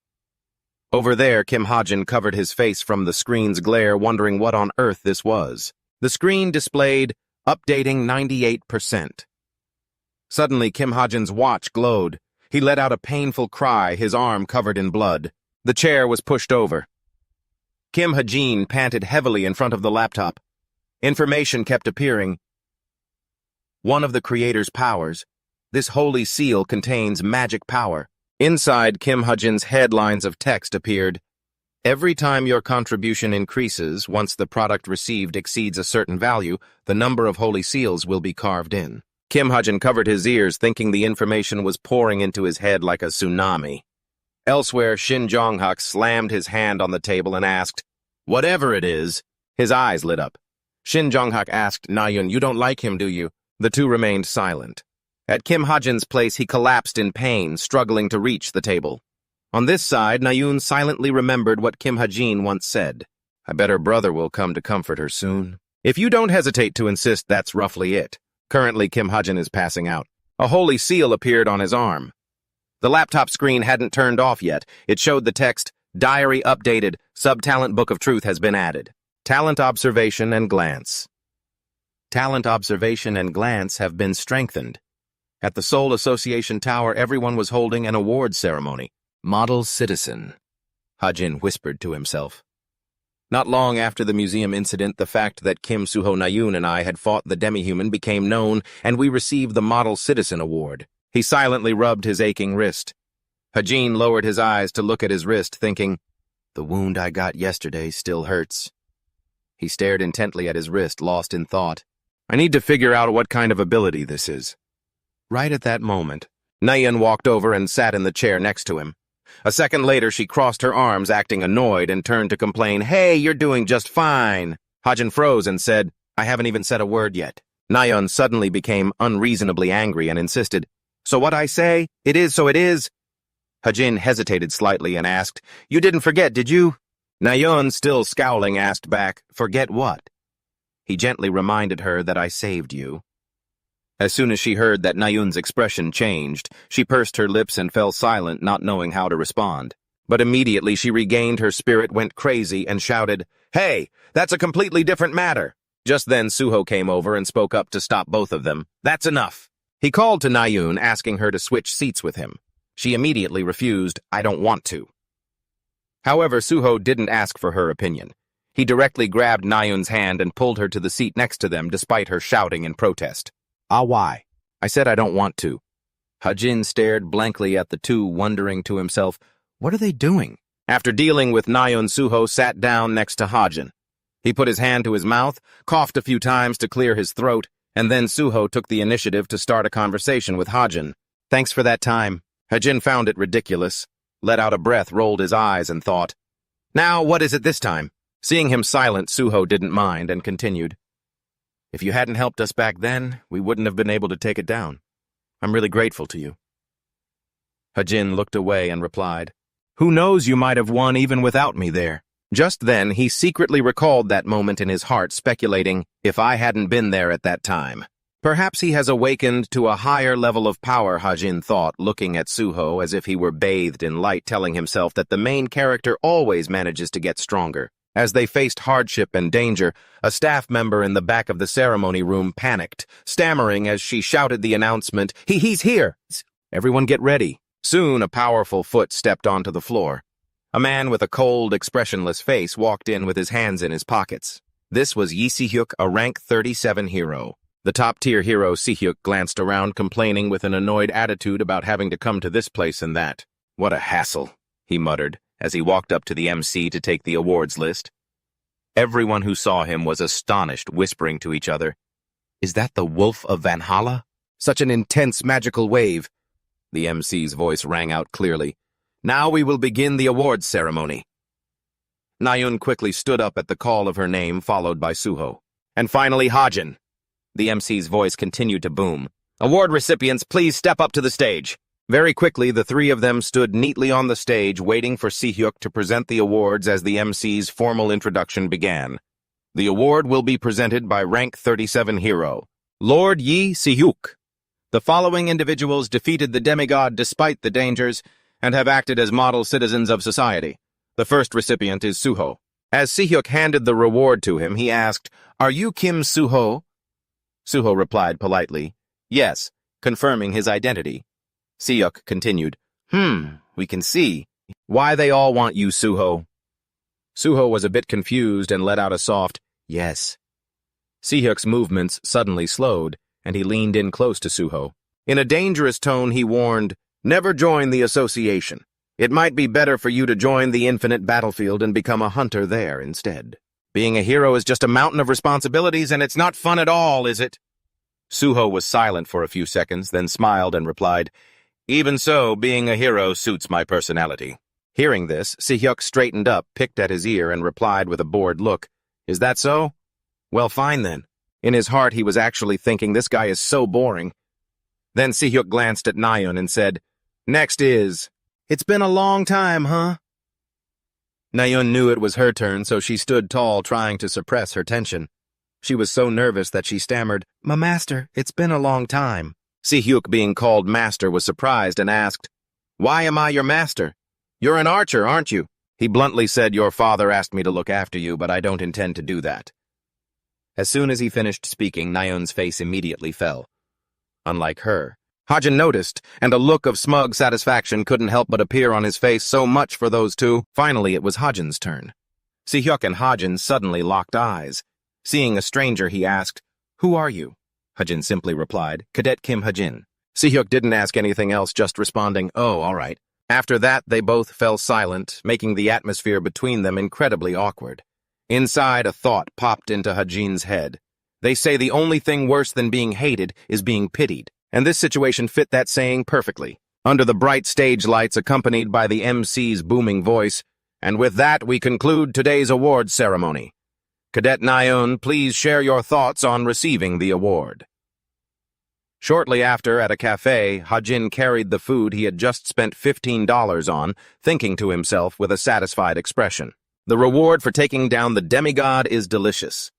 Over there, Kim Ha-jin covered his face from the screen's glare, wondering what on earth this was. The screen displayed, updating 98%. Suddenly, Kim Ha-jin's watch glowed. He let out a painful cry, his arm covered in blood. The chair was pushed over. Kim Ha-jin panted heavily in front of the laptop. Information kept appearing. One of the creator's powers. This holy seal contains magic power. Inside Kim Ha-jin's headlines of text appeared. Every time your contribution increases, once the product received exceeds a certain value, the number of holy seals will be carved in. Kim Hajin covered his ears, thinking the information was pouring into his head like a tsunami. Elsewhere, Shin Jonghak slammed his hand on the table and asked, "Whatever it is." His eyes lit up. Shin Jonghak asked, "Nayun, you don't like him, do you?" The two remained silent. At Kim Hajin's place, he collapsed in pain, struggling to reach the table. On this side, Nayun silently remembered what Kim Hajin once said. "I bet her brother will come to comfort her soon." If you don't hesitate to insist, that's roughly it. Currently, Kim Hajin is passing out. A holy seal appeared on his arm. The laptop screen hadn't turned off yet. It showed the text, "Diary updated, Sub-Talent Book of Truth has been added. Talent Observation and Glance." Talent Observation and Glance have been strengthened. At the Seoul Association Tower, everyone was holding an awards ceremony. Model Citizen, Hajin whispered to himself. Not long after the museum incident, the fact that Kim Suho Nayun and I had fought the demi-human became known, and we received the Model Citizen Award. He silently rubbed his aching wrist. Hajin lowered his eyes to look at his wrist, thinking, "The wound I got yesterday still hurts." He stared intently at his wrist, lost in thought. "I need to figure out what kind of ability this is." Right at that moment, Nayun walked over and sat in the chair next to him. A second later, she crossed her arms, acting annoyed, and turned to complain, "Hey, you're doing just fine." Hajin froze and said, "I haven't even said a word yet." Nayun suddenly became unreasonably angry and insisted, "So what I say? It is so it is." Hajin hesitated slightly and asked, "You didn't forget, did you?" Nayun, still scowling, asked back, "Forget what?" He gently reminded her that I saved you. As soon as she heard that Nayun's expression changed, she pursed her lips and fell silent, not knowing how to respond. But immediately she regained her spirit, went crazy, and shouted, "Hey, that's a completely different matter." Just then Suho came over and spoke up to stop both of them. "That's enough." He called to Nayun, asking her to switch seats with him. She immediately refused, "I don't want to." However, Suho didn't ask for her opinion. He directly grabbed Nayun's hand and pulled her to the seat next to them, despite her shouting in protest. Why?" "I said I don't want to." Hajin stared blankly at the two, wondering to himself, what are they doing? After dealing with Nayun, Suho sat down next to Hajin. He put his hand to his mouth, coughed a few times to clear his throat, and then Suho took the initiative to start a conversation with Hajin. "Thanks for that time." Hajin found it ridiculous, let out a breath, rolled his eyes, and thought, "Now, what is it this time?" Seeing him silent, Suho didn't mind and continued, "If you hadn't helped us back then, we wouldn't have been able to take it down. I'm really grateful to you." Hajin looked away and replied, "Who knows, you might have won even without me there." Just then, he secretly recalled that moment in his heart, speculating, if I hadn't been there at that time. Perhaps he has awakened to a higher level of power, Hajin thought, looking at Suho as if he were bathed in light, telling himself that the main character always manages to get stronger. As they faced hardship and danger, a staff member in the back of the ceremony room panicked, stammering as she shouted the announcement, He's here! Everyone get ready." Soon, a powerful foot stepped onto the floor. A man with a cold, expressionless face walked in with his hands in his pockets. This was Yi Si-hyuk, a rank 37 hero. The top-tier hero Si-hyuk glanced around, complaining with an annoyed attitude about having to come to this place and that. "What a hassle," he muttered, as he walked up to the MC to take the awards list. Everyone who saw him was astonished, whispering to each other, "Is that the Wolf of Valhalla? Such an intense magical wave." The MC's voice rang out clearly. "Now we will begin the awards ceremony." Nayun quickly stood up at the call of her name, followed by Suho. "And finally, Hajin." The MC's voice continued to boom. "Award recipients, please step up to the stage." Very quickly, the three of them stood neatly on the stage, waiting for Si-hyuk to present the awards as the MC's formal introduction began. The award will be presented by rank 37 hero, Lord Yi Si-hyuk. The following individuals defeated the demigod despite the dangers and have acted as model citizens of society. The first recipient is Suho. As Si-hyuk handed the reward to him, he asked, "Are you Kim Suho?" Suho replied politely, "Yes," confirming his identity. Si-hyuk continued, We can see. Why they all want you, Suho?" Suho was a bit confused and let out a soft, "Yes." Si-hyuk's movements suddenly slowed, and he leaned in close to Suho. In a dangerous tone, he warned, "Never join the association. It might be better for you to join the infinite battlefield and become a hunter there instead. Being a hero is just a mountain of responsibilities, and it's not fun at all, is it? Suho was silent for a few seconds, then smiled and replied, Even so, being a hero suits my personality. Hearing this, Si-hyuk straightened up, picked at his ear, and replied with a bored look, Is that so? Well, fine then. In his heart, he was actually thinking, this guy is so boring. Then Si-hyuk glanced at Nayeon and said, Next is, It's been a long time, huh? Nayeon knew it was her turn, so she stood tall, trying to suppress her tension. She was so nervous that she stammered, My master, it's been a long time. Si-hyuk, being called master, was surprised and asked, Why am I your master? You're an archer, aren't you? He bluntly said, Your father asked me to look after you, but I don't intend to do that. As soon as he finished speaking, Nayeon's face immediately fell. Unlike her, Hajin noticed, and a look of smug satisfaction couldn't help but appear on his face. So much for those two. Finally, it was Hajin's turn. Si-hyuk and Hajin suddenly locked eyes. Seeing a stranger, he asked, Who are you? Hajin simply replied, Cadet Kim Hajin. Si-hyuk didn't ask anything else, just responding, Oh, all right. After that, they both fell silent, making the atmosphere between them incredibly awkward. Inside, a thought popped into Hajin's head. They say the only thing worse than being hated is being pitied. And this situation fit that saying perfectly. Under the bright stage lights accompanied by the MC's booming voice, and with that we conclude today's award ceremony. Cadet Nayeon, please share your thoughts on receiving the award. Shortly after, at a cafe, Hajin carried the food he had just spent $15 on, thinking to himself with a satisfied expression. The reward for taking down the demigod is delicious.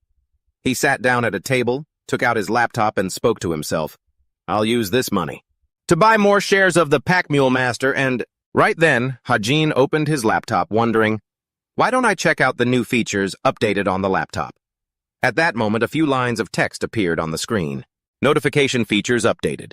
He sat down at a table, took out his laptop, and spoke to himself. I'll use this money to buy more shares of the Pack Mule Master, and right then, Hajin opened his laptop, wondering, why don't I check out the new features updated on the laptop? At that moment, a few lines of text appeared on the screen. Notification features updated.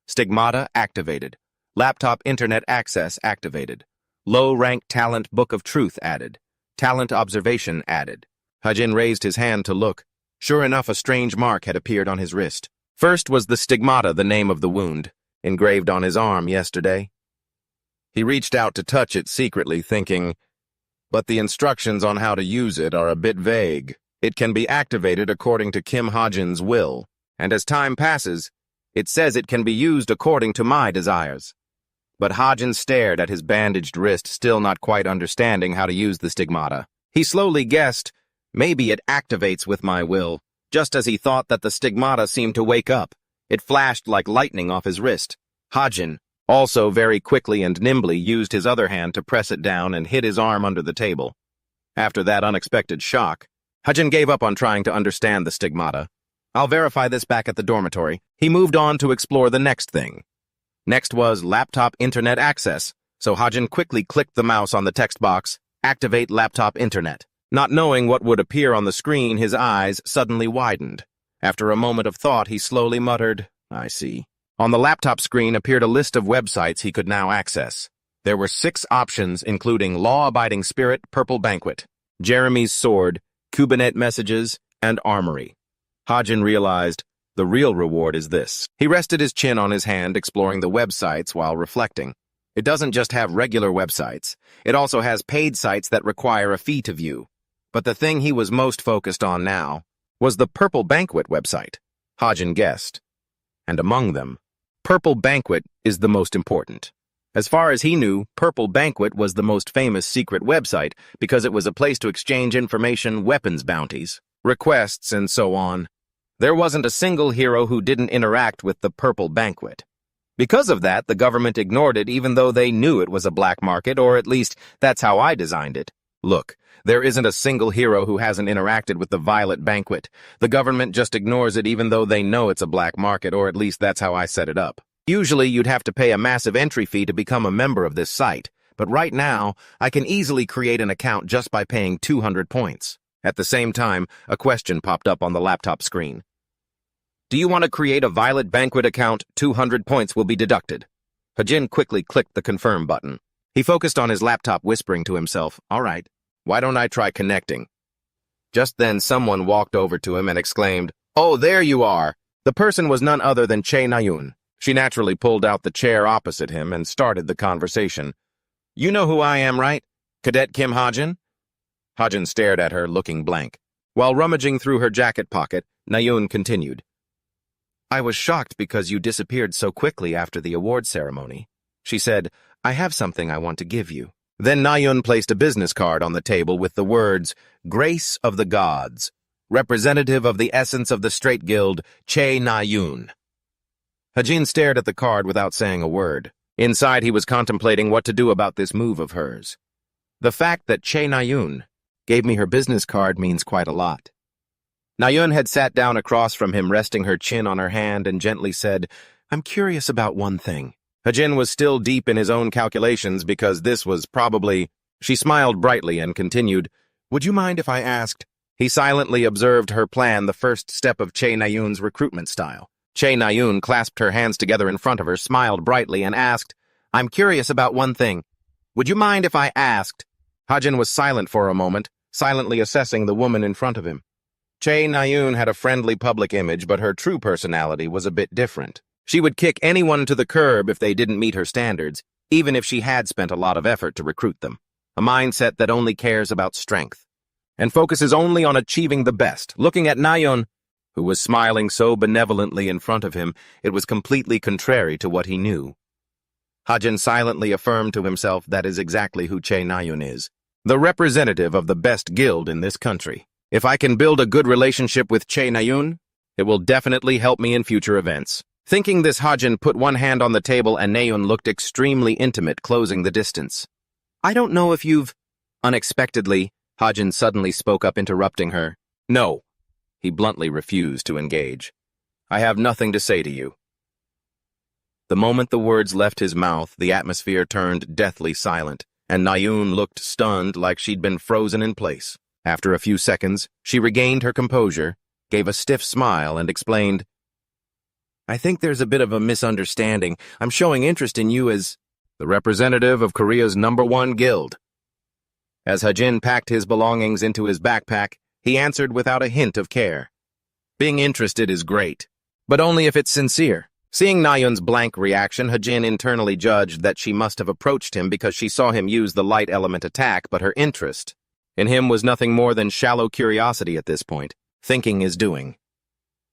Stigmata activated. Laptop internet access activated. Low-rank talent book of truth added. Talent observation added. Hajin raised his hand to look. Sure enough, a strange mark had appeared on his wrist. First was the stigmata, the name of the wound, engraved on his arm yesterday. He reached out to touch it secretly, thinking, but the instructions on how to use it are a bit vague. It can be activated according to Kim Hajin's will, and as time passes, it says it can be used according to my desires. But Hajin stared at his bandaged wrist, still not quite understanding how to use the stigmata. He slowly guessed, maybe it activates with my will. Just as he thought that the stigmata seemed to wake up, it flashed like lightning off his wrist. Hajin, also very quickly and nimbly, used his other hand to press it down and hid his arm under the table. After that unexpected shock, Hajin gave up on trying to understand the stigmata. I'll verify this back at the dormitory. He moved on to explore the next thing. Next was laptop internet access, so Hajin quickly clicked the mouse on the text box, Activate laptop internet. Not knowing what would appear on the screen, his eyes suddenly widened. After a moment of thought, he slowly muttered, I see. On the laptop screen appeared a list of websites he could now access. There were 6 options, including Law-Abiding Spirit, Purple Banquet, Jeremy's Sword, Kubernetes Messages, and Armory. Hajin realized, the real reward is this. He rested his chin on his hand, exploring the websites while reflecting. It doesn't just have regular websites. It also has paid sites that require a fee to view. But the thing he was most focused on now was the Purple Banquet website. Hajin guessed. And among them, Purple Banquet is the most important. As far as he knew, Purple Banquet was the most famous secret website because it was a place to exchange information, weapons bounties, requests, and so on. There wasn't a single hero who didn't interact with the Purple Banquet. Because of that, the government ignored it even though they knew it was a black market, or at least that's how I designed it. Look, there isn't a single hero who hasn't interacted with the Violet Banquet. The government just ignores it even though they know it's a black market, or at least that's how I set it up. Usually you'd have to pay a massive entry fee to become a member of this site, but right now I can easily create an account just by paying 200 points. At the same time, a question popped up on the laptop screen. Do you want to create a Violet Banquet account? 200 points will be deducted. Hajin quickly clicked the confirm button. He focused on his laptop, whispering to himself, all right, why don't I try connecting? Just then someone walked over to him and exclaimed, oh, there you are! The person was none other than Che Nayeon. She naturally pulled out the chair opposite him and started the conversation. You know who I am, right? Cadet Kim Hajin? Hajin stared at her, looking blank. While rummaging through her jacket pocket, Nayun continued. I was shocked because you disappeared so quickly after the award ceremony. She said, I have something I want to give you. Then Nayun placed a business card on the table with the words, Grace of the Gods, representative of the essence of the Straight Guild, Che Nayun. Hajin stared at the card without saying a word. Inside, he was contemplating what to do about this move of hers. The fact that Che Nayun gave me her business card means quite a lot. Nayun had sat down across from him, resting her chin on her hand, and gently said, I'm curious about one thing. Hajin was still deep in his own calculations because this was probably... She smiled brightly and continued, Would you mind if I asked? He silently observed her plan, the first step of Che Nayun's recruitment style. Che Nayun clasped her hands together in front of her, smiled brightly, and asked, I'm curious about one thing. Would you mind if I asked? Hajin was silent for a moment, silently assessing the woman in front of him. Che Nayun had a friendly public image, but her true personality was a bit different. She would kick anyone to the curb if they didn't meet her standards, even if she had spent a lot of effort to recruit them. A mindset that only cares about strength and focuses only on achieving the best. Looking at Nayun, who was smiling so benevolently in front of him, it was completely contrary to what he knew. Hajin silently affirmed to himself that is exactly who Che Nayun is, the representative of the best guild in this country. If I can build a good relationship with Che Nayun, it will definitely help me in future events. Thinking this, Hajin put one hand on the table and Nayun looked extremely intimate, closing the distance. I don't know if you've... Unexpectedly, Hajin suddenly spoke up, interrupting her. No. He bluntly refused to engage. I have nothing to say to you. The moment the words left his mouth, the atmosphere turned deathly silent, and Nayun looked stunned, like she'd been frozen in place. After a few seconds, she regained her composure, gave a stiff smile, and explained, I think there's a bit of a misunderstanding. I'm showing interest in you as the representative of Korea's #1 guild. As Hajin packed his belongings into his backpack, he answered without a hint of care. Being interested is great, but only if it's sincere. Seeing Nayun's blank reaction, Hajin internally judged that she must have approached him because she saw him use the light element attack, but her interest in him was nothing more than shallow curiosity at this point. Thinking is doing.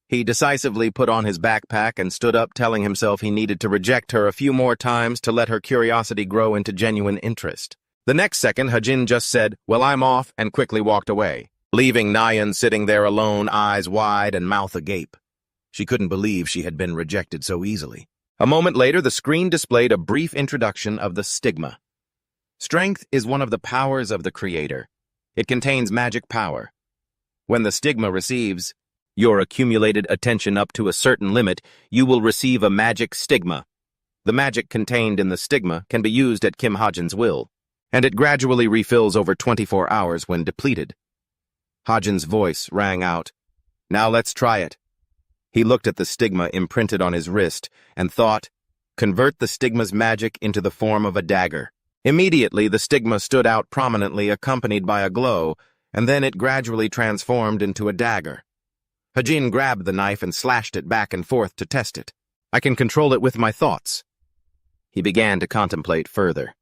He decisively put on his backpack and stood up, telling himself he needed to reject her a few more times to let her curiosity grow into genuine interest. The next second, Hajin just said, Well, I'm off, and quickly walked away, leaving Nayun sitting there alone, eyes wide and mouth agape. She couldn't believe she had been rejected so easily. A moment later, the screen displayed a brief introduction of the stigma. Strength is one of the powers of the Creator. It contains magic power. When the stigma receives your accumulated attention up to a certain limit, you will receive a magic stigma. The magic contained in the stigma can be used at Kim Hajin's will, and it gradually refills over 24 hours when depleted. Hajin's voice rang out. Now let's try it. He looked at the stigma imprinted on his wrist and thought, convert the stigma's magic into the form of a dagger. Immediately, the stigma stood out prominently, accompanied by a glow, and then it gradually transformed into a dagger. Hajin grabbed the knife and slashed it back and forth to test it. I can control it with my thoughts. He began to contemplate further.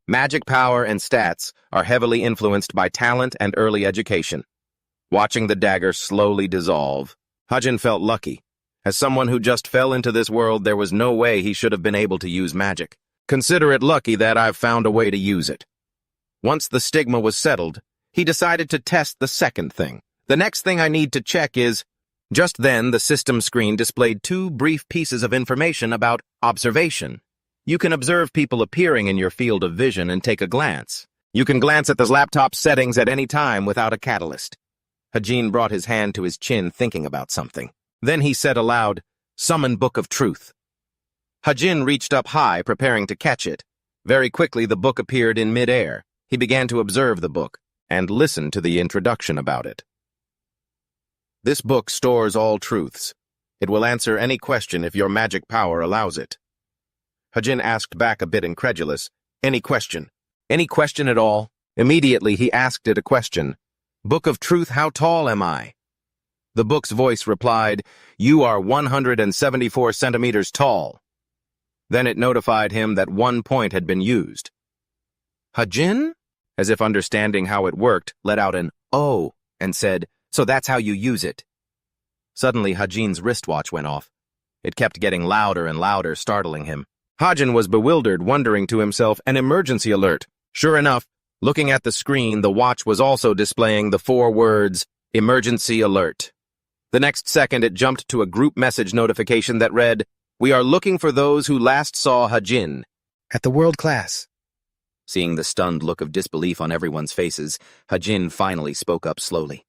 Magic power and stats are heavily influenced by talent and early education. Watching the dagger slowly dissolve, Hajin felt lucky. As someone who just fell into this world, there was no way he should have been able to use magic. Consider it lucky that I've found a way to use it. Once the stigma was settled, he decided to test the second thing. The next thing I need to check is... Just then, the system screen displayed 2 brief pieces of information about observation. You can observe people appearing in your field of vision and take a glance. You can glance at the laptop settings at any time without a catalyst. Hajin brought his hand to his chin, thinking about something. Then he said aloud, Summon Book of Truth. Hajin reached up high, preparing to catch it. Very quickly, the book appeared in mid-air. He began to observe the book and listen to the introduction about it. This book stores all truths. It will answer any question if your magic power allows it. Hajin asked back, a bit incredulous, Any question? Any question at all? Immediately he asked it a question. Book of Truth, how tall am I? The book's voice replied, You are 174 centimeters tall. Then it notified him that 1 point had been used. Hajin? As if understanding how it worked, let out an "oh" and said, "So that's how you use it." Suddenly, Hajin's wristwatch went off. It kept getting louder and louder, startling him. Hajin was bewildered, wondering to himself, an emergency alert. Sure enough, looking at the screen, the watch was also displaying the 4 words, "Emergency Alert." The next second, it jumped to a group message notification that read, "We are looking for those who last saw Hajin at the world class." Seeing the stunned look of disbelief on everyone's faces, Hajin finally spoke up slowly.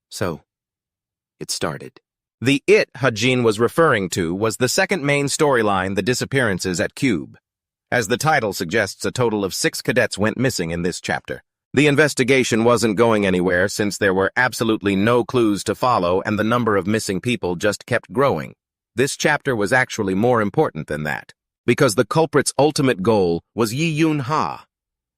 So, it started. The "it" Hajin was referring to was the second main storyline, the disappearances at Cube. As the title suggests, a total of 6 cadets went missing in this chapter. The investigation wasn't going anywhere since there were absolutely no clues to follow and the number of missing people just kept growing. This chapter was actually more important than that, because the culprit's ultimate goal was Yi Yun-ha.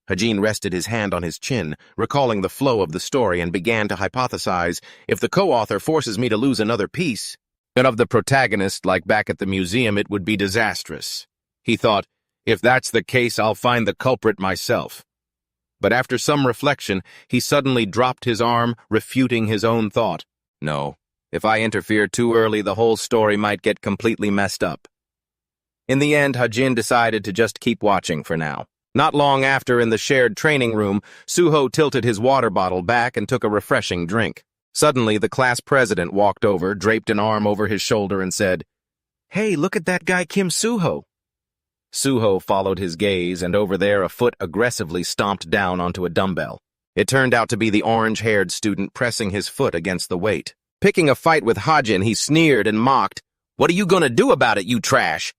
Hajin rested his hand on his chin, recalling the flow of the story, and began to hypothesize, if the co-author forces me to lose another piece, and of the protagonist like back at the museum, it would be disastrous. He thought, if that's the case, I'll find the culprit myself. But after some reflection, he suddenly dropped his arm, refuting his own thought. No, if I interfere too early, the whole story might get completely messed up. In the end, Hajin decided to just keep watching for now. Not long after, in the shared training room, Suho tilted his water bottle back and took a refreshing drink. Suddenly, the class president walked over, draped an arm over his shoulder, and said, "Hey, look at that guy Kim Suho." Suho followed his gaze, and over there a foot aggressively stomped down onto a dumbbell. It turned out to be the orange-haired student pressing his foot against the weight. Picking a fight with Hajin, he sneered and mocked, "What are you gonna do about it, you trash?"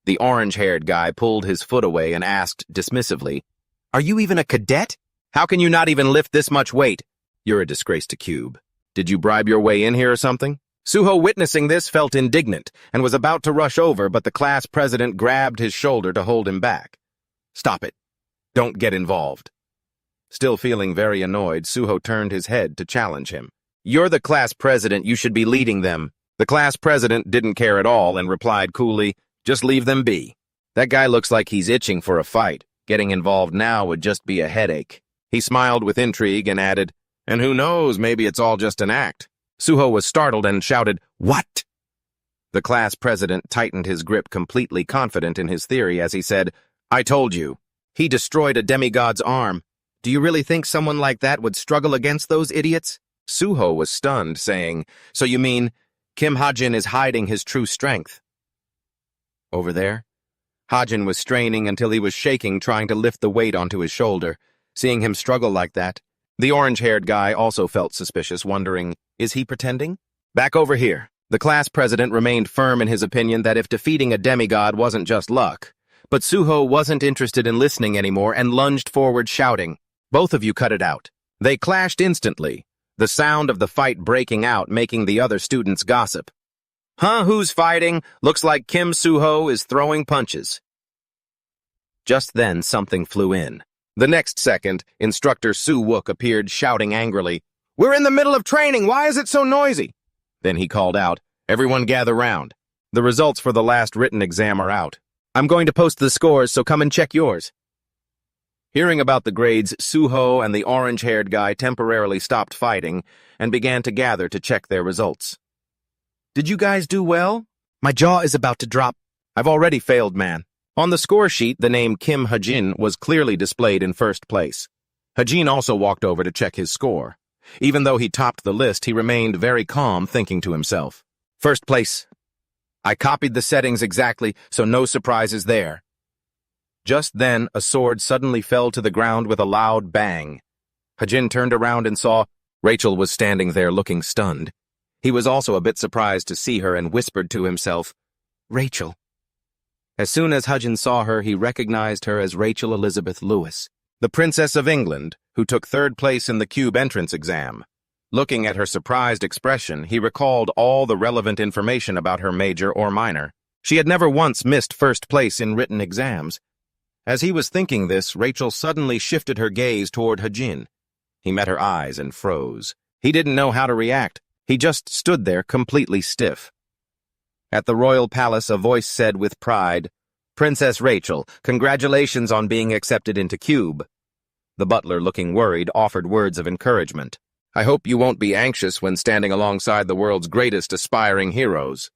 The orange-haired guy pulled his foot away and asked dismissively, "Are you even a cadet? How can you not even lift this much weight? You're a disgrace to Cube. Did you bribe your way in here or something?" Suho, witnessing this, felt indignant and was about to rush over, but the class president grabbed his shoulder to hold him back. "Stop it. Don't get involved." Still feeling very annoyed, Suho turned his head to challenge him. "You're the class president. You should be leading them." The class president didn't care at all and replied coolly, "Just leave them be. That guy looks like he's itching for a fight. Getting involved now would just be a headache." He smiled with intrigue and added, "And who knows, maybe it's all just an act." Suho was startled and shouted, "What?" The class president tightened his grip, completely confident in his theory as he said, "I told you. He destroyed a demigod's arm. Do you really think someone like that would struggle against those idiots?" Suho was stunned, saying, "So you mean Kim Hajin is hiding his true strength?" Over there, Hajin was straining until he was shaking, trying to lift the weight onto his shoulder. Seeing him struggle like that, the orange-haired guy also felt suspicious, wondering, is he pretending? Back over here. The class president remained firm in his opinion that if defeating a demigod wasn't just luck. But Suho wasn't interested in listening anymore and lunged forward, shouting, "Both of you cut it out." They clashed instantly, the sound of the fight breaking out making the other students gossip. "Huh, who's fighting? Looks like Kim Suho is throwing punches." Just then, something flew in. The next second, Instructor Su Wook appeared, shouting angrily, "We're in the middle of training! Why is it so noisy?" Then he called out, "Everyone gather round. The results for the last written exam are out. I'm going to post the scores, so come and check yours." Hearing about the grades, Suho and the orange-haired guy temporarily stopped fighting and began to gather to check their results. "Did you guys do well? My jaw is about to drop. I've already failed, man." On the score sheet, the name Kim Hajin was clearly displayed in first place. Hajin also walked over to check his score. Even though he topped the list, he remained very calm, thinking to himself, "First place. I copied the settings exactly, so no surprises there." Just then, a sword suddenly fell to the ground with a loud bang. Hajin turned around and saw Rachel was standing there looking stunned. He was also a bit surprised to see her and whispered to himself, "Rachel." As soon as Hajin saw her, he recognized her as Rachel Elizabeth Lewis, the Princess of England, who took third place in the Cube entrance exam. Looking at her surprised expression, he recalled all the relevant information about her major or minor. She had never once missed first place in written exams. As he was thinking this, Rachel suddenly shifted her gaze toward Hajin. He met her eyes and froze. He didn't know how to react. He just stood there completely stiff. At the royal palace, a voice said with pride, Princess Rachel, congratulations on being accepted into Cube. The butler, looking worried, offered words of encouragement. I hope you won't be anxious when standing alongside the world's greatest aspiring heroes.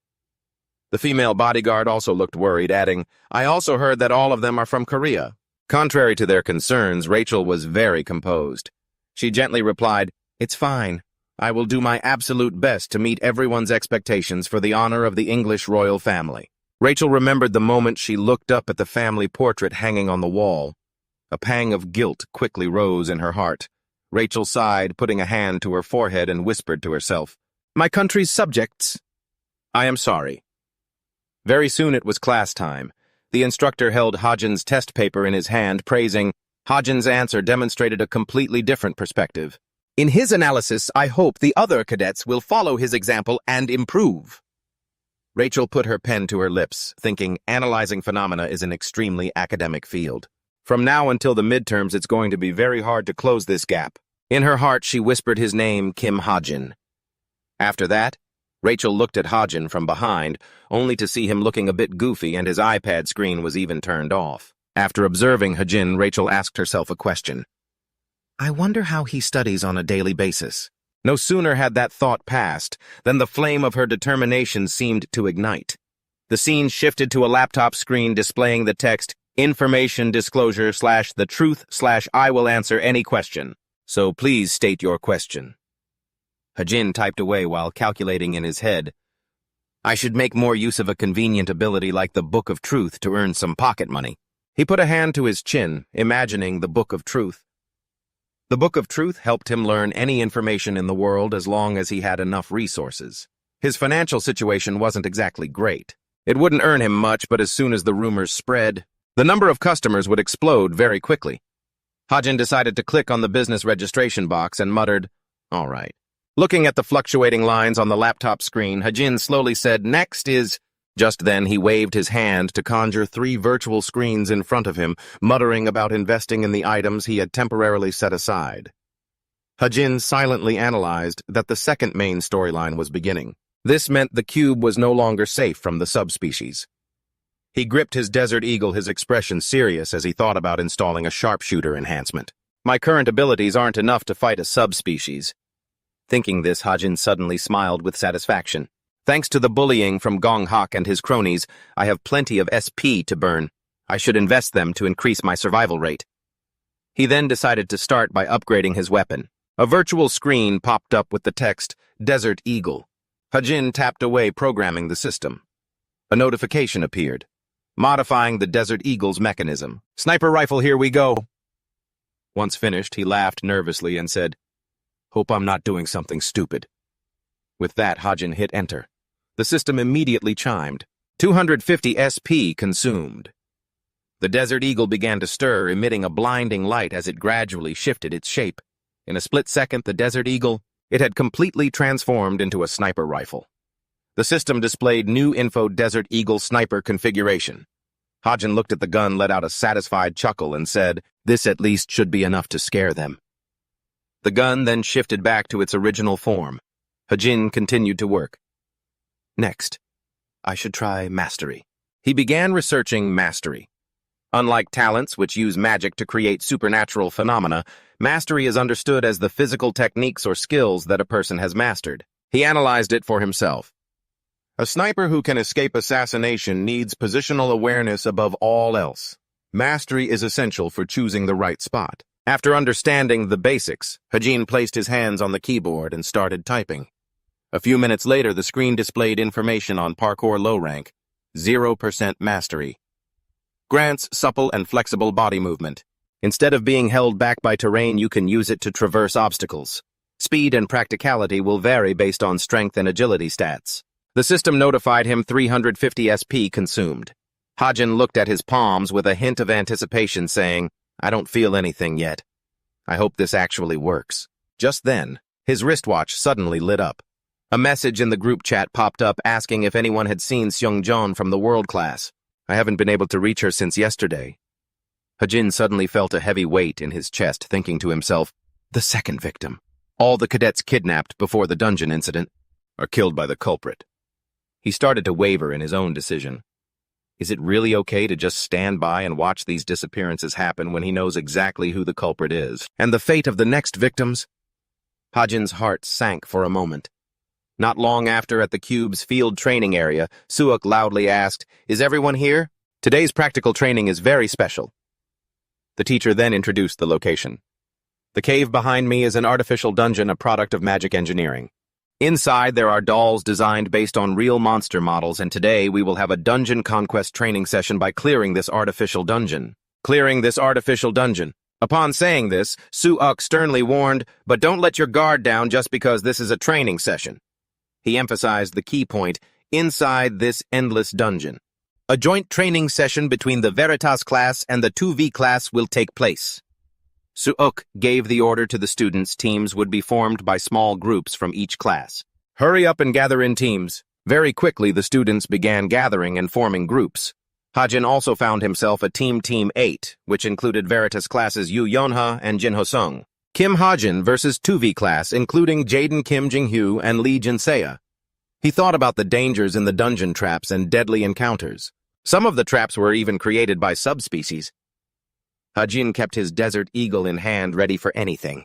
The female bodyguard also looked worried, adding, I also heard that all of them are from Korea. Contrary to their concerns, Rachel was very composed. She gently replied, It's fine. I will do my absolute best to meet everyone's expectations for the honor of the English royal family. Rachel remembered the moment she looked up at the family portrait hanging on the wall. A pang of guilt quickly rose in her heart. Rachel sighed, putting a hand to her forehead, and whispered to herself, My country's subjects. I am sorry. Very soon it was class time. The instructor held Hajin's test paper in his hand, praising. Hajin's answer demonstrated a completely different perspective. In his analysis, I hope the other cadets will follow his example and improve. Rachel put her pen to her lips, thinking analyzing phenomena is an extremely academic field. From now until the midterms, it's going to be very hard to close this gap. In her heart, she whispered his name, Kim Hajin. After that, Rachel looked at Hajin from behind, only to see him looking a bit goofy and his iPad screen was even turned off. After observing Hajin, Rachel asked herself a question. I wonder how he studies on a daily basis. No sooner had that thought passed than the flame of her determination seemed to ignite. The scene shifted to a laptop screen displaying the text, Information disclosure / the truth / I will answer any question. So please state your question. Hajin typed away while calculating in his head. I should make more use of a convenient ability like the Book of Truth to earn some pocket money. He put a hand to his chin, imagining the Book of Truth. The Book of Truth helped him learn any information in the world as long as he had enough resources. His financial situation wasn't exactly great. It wouldn't earn him much, but as soon as the rumors spread, the number of customers would explode very quickly. Hajin decided to click on the business registration box and muttered, All right. Looking at the fluctuating lines on the laptop screen, Hajin slowly said, Next is... Just then, he waved his hand to conjure 3 virtual screens in front of him, muttering about investing in the items he had temporarily set aside. Hajin silently analyzed that the second main storyline was beginning. This meant the cube was no longer safe from the subspecies. He gripped his Desert Eagle, his expression serious as he thought about installing a sharpshooter enhancement. My current abilities aren't enough to fight a subspecies. Thinking this, Hajin suddenly smiled with satisfaction. Thanks to the bullying from Gong Hak and his cronies, I have plenty of SP to burn. I should invest them to increase my survival rate. He then decided to start by upgrading his weapon. A virtual screen popped up with the text, Desert Eagle. Hajin tapped away programming the system. A notification appeared, modifying the Desert Eagle's mechanism. Sniper rifle, here we go. Once finished, he laughed nervously and said, Hope I'm not doing something stupid. With that, Hajin hit enter. The system immediately chimed. 250 SP consumed. The Desert Eagle began to stir, emitting a blinding light as it gradually shifted its shape. In a split second, the Desert Eagle, it had completely transformed into a sniper rifle. The system displayed new info Desert Eagle sniper configuration. Hajin looked at the gun, let out a satisfied chuckle, and said, This at least should be enough to scare them. The gun then shifted back to its original form. Hajin continued to work. Next, I should try Mastery. He began researching Mastery. Unlike talents, which use magic to create supernatural phenomena, Mastery is understood as the physical techniques or skills that a person has mastered. He analyzed it for himself. A sniper who can escape assassination needs positional awareness above all else. Mastery is essential for choosing the right spot. After understanding the basics, Hajin placed his hands on the keyboard and started typing. A few minutes later, the screen displayed information on Parkour Low Rank, 0% Mastery. Grants supple and flexible body movement. Instead of being held back by terrain, you can use it to traverse obstacles. Speed and practicality will vary based on strength and agility stats. The system notified him 350 SP consumed. Hajin looked at his palms with a hint of anticipation, saying, I don't feel anything yet. I hope this actually works. Just then, his wristwatch suddenly lit up. A message in the group chat popped up asking if anyone had seen Seungjeon from the world class. I haven't been able to reach her since yesterday. Hajin suddenly felt a heavy weight in his chest, thinking to himself, the second victim. All the cadets kidnapped before the dungeon incident are killed by the culprit. He started to waver in his own decision. Is it really okay to just stand by and watch these disappearances happen when he knows exactly who the culprit is? And the fate of the next victims? Hajin's heart sank for a moment. Not long after, at the Cube's field training area, Suok loudly asked, "Is everyone here? Today's practical training is very special." The teacher then introduced the location. The cave behind me is an artificial dungeon, a product of magic engineering. Inside, there are dolls designed based on real monster models, and today we will have a dungeon conquest training session by clearing this artificial dungeon. Clearing this artificial dungeon. Upon saying this, Suok sternly warned, "But don't let your guard down just because this is a training session." He emphasized the key point, inside this endless dungeon. A joint training session between the Veritas class and the 2V class will take place. Suok gave the order to the students. Teams would be formed by small groups from each class. Hurry up and gather in teams. Very quickly, the students began gathering and forming groups. Hajin also found himself a Team 8, which included Veritas classes Yu Yonha and Jin Hosung. Kim Hajin versus 2V class, including Jaden Kim Jinghyu and Lee Jinsea. He thought about the dangers in the dungeon traps and deadly encounters. Some of the traps were even created by subspecies. Hajin kept his Desert Eagle in hand, ready for anything.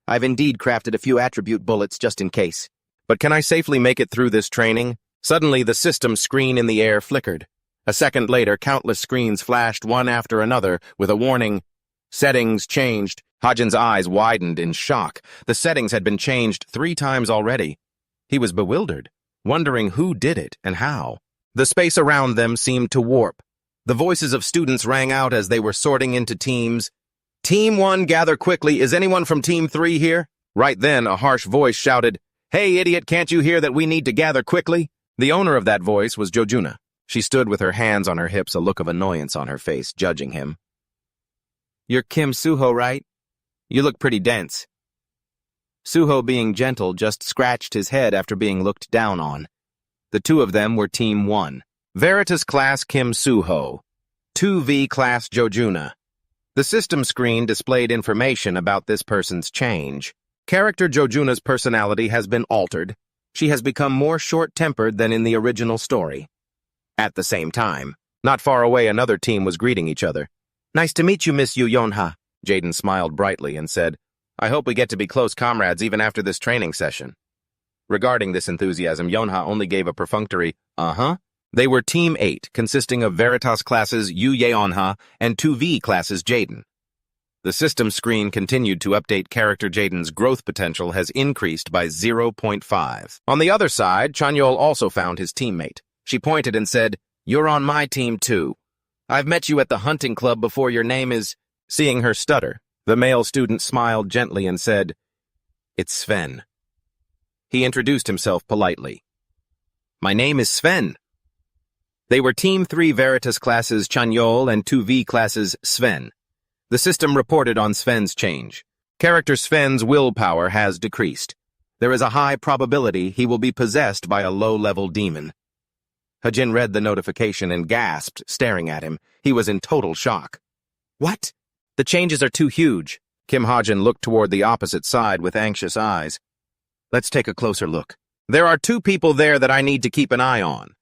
"I've indeed crafted a few attribute bullets just in case. But can I safely make it through this training?" Suddenly, the system screen in the air flickered. A second later, countless screens flashed one after another with a warning. Settings changed. Hajin's eyes widened in shock. The settings had been changed 3 times already. He was bewildered, wondering who did it and how. The space around them seemed to warp. The voices of students rang out as they were sorting into teams. "Team 1, gather quickly. Is anyone from Team 3 here?" Right then, a harsh voice shouted, "Hey, idiot, can't you hear that we need to gather quickly?" The owner of that voice was Jojuna. She stood with her hands on her hips, a look of annoyance on her face, judging him. "You're Kim Suho, right? You look pretty dense." Suho, being gentle, just scratched his head after being looked down on. The two of them were Team 1. Veritas class Kim Suho, 2V class Jojuna. The system screen displayed information about this person's change. Character Jojuna's personality has been altered. She has become more short-tempered than in the original story. At the same time, not far away, another team was greeting each other. "Nice to meet you, Miss Yu Yonha." Jaden smiled brightly and said, "I hope we get to be close comrades even after this training session." Regarding this enthusiasm, Yonha only gave a perfunctory, "Uh-huh." They were Team 8, consisting of Veritas classes Yu Yeonha and 2V classes Jaden. The system screen continued to update. Character Jaden's growth potential has increased by 0.5. On the other side, Chanyol also found his teammate. She pointed and said, "You're on my team too. I've met you at the hunting club before. Your name is—" Seeing her stutter, the male student smiled gently and said, "It's Sven." He introduced himself politely. "My name is Sven." They were Team 3 Veritas classes Chanyol and 2V classes Sven. The system reported on Sven's change. Character Sven's willpower has decreased. There is a high probability he will be possessed by a low-level demon. Hajin read the notification and gasped, staring at him. He was in total shock. "What? The changes are too huge." Kim Hajin looked toward the opposite side with anxious eyes. "Let's take a closer look. There are 2 people there that I need to keep an eye on."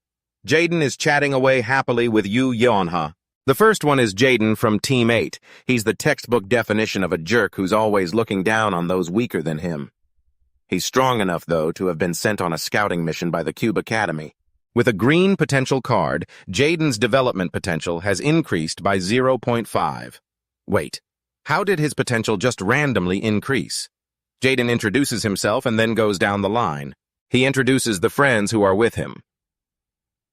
Jaden is chatting away happily with Yu Yeonha. The first one is Jaden from Team 8. He's the textbook definition of a jerk who's always looking down on those weaker than him. He's strong enough, though, to have been sent on a scouting mission by the Cube Academy. With a green potential card, Jaden's development potential has increased by 0.5. Wait, how did his potential just randomly increase? Jaden introduces himself and then goes down the line. He introduces the friends who are with him.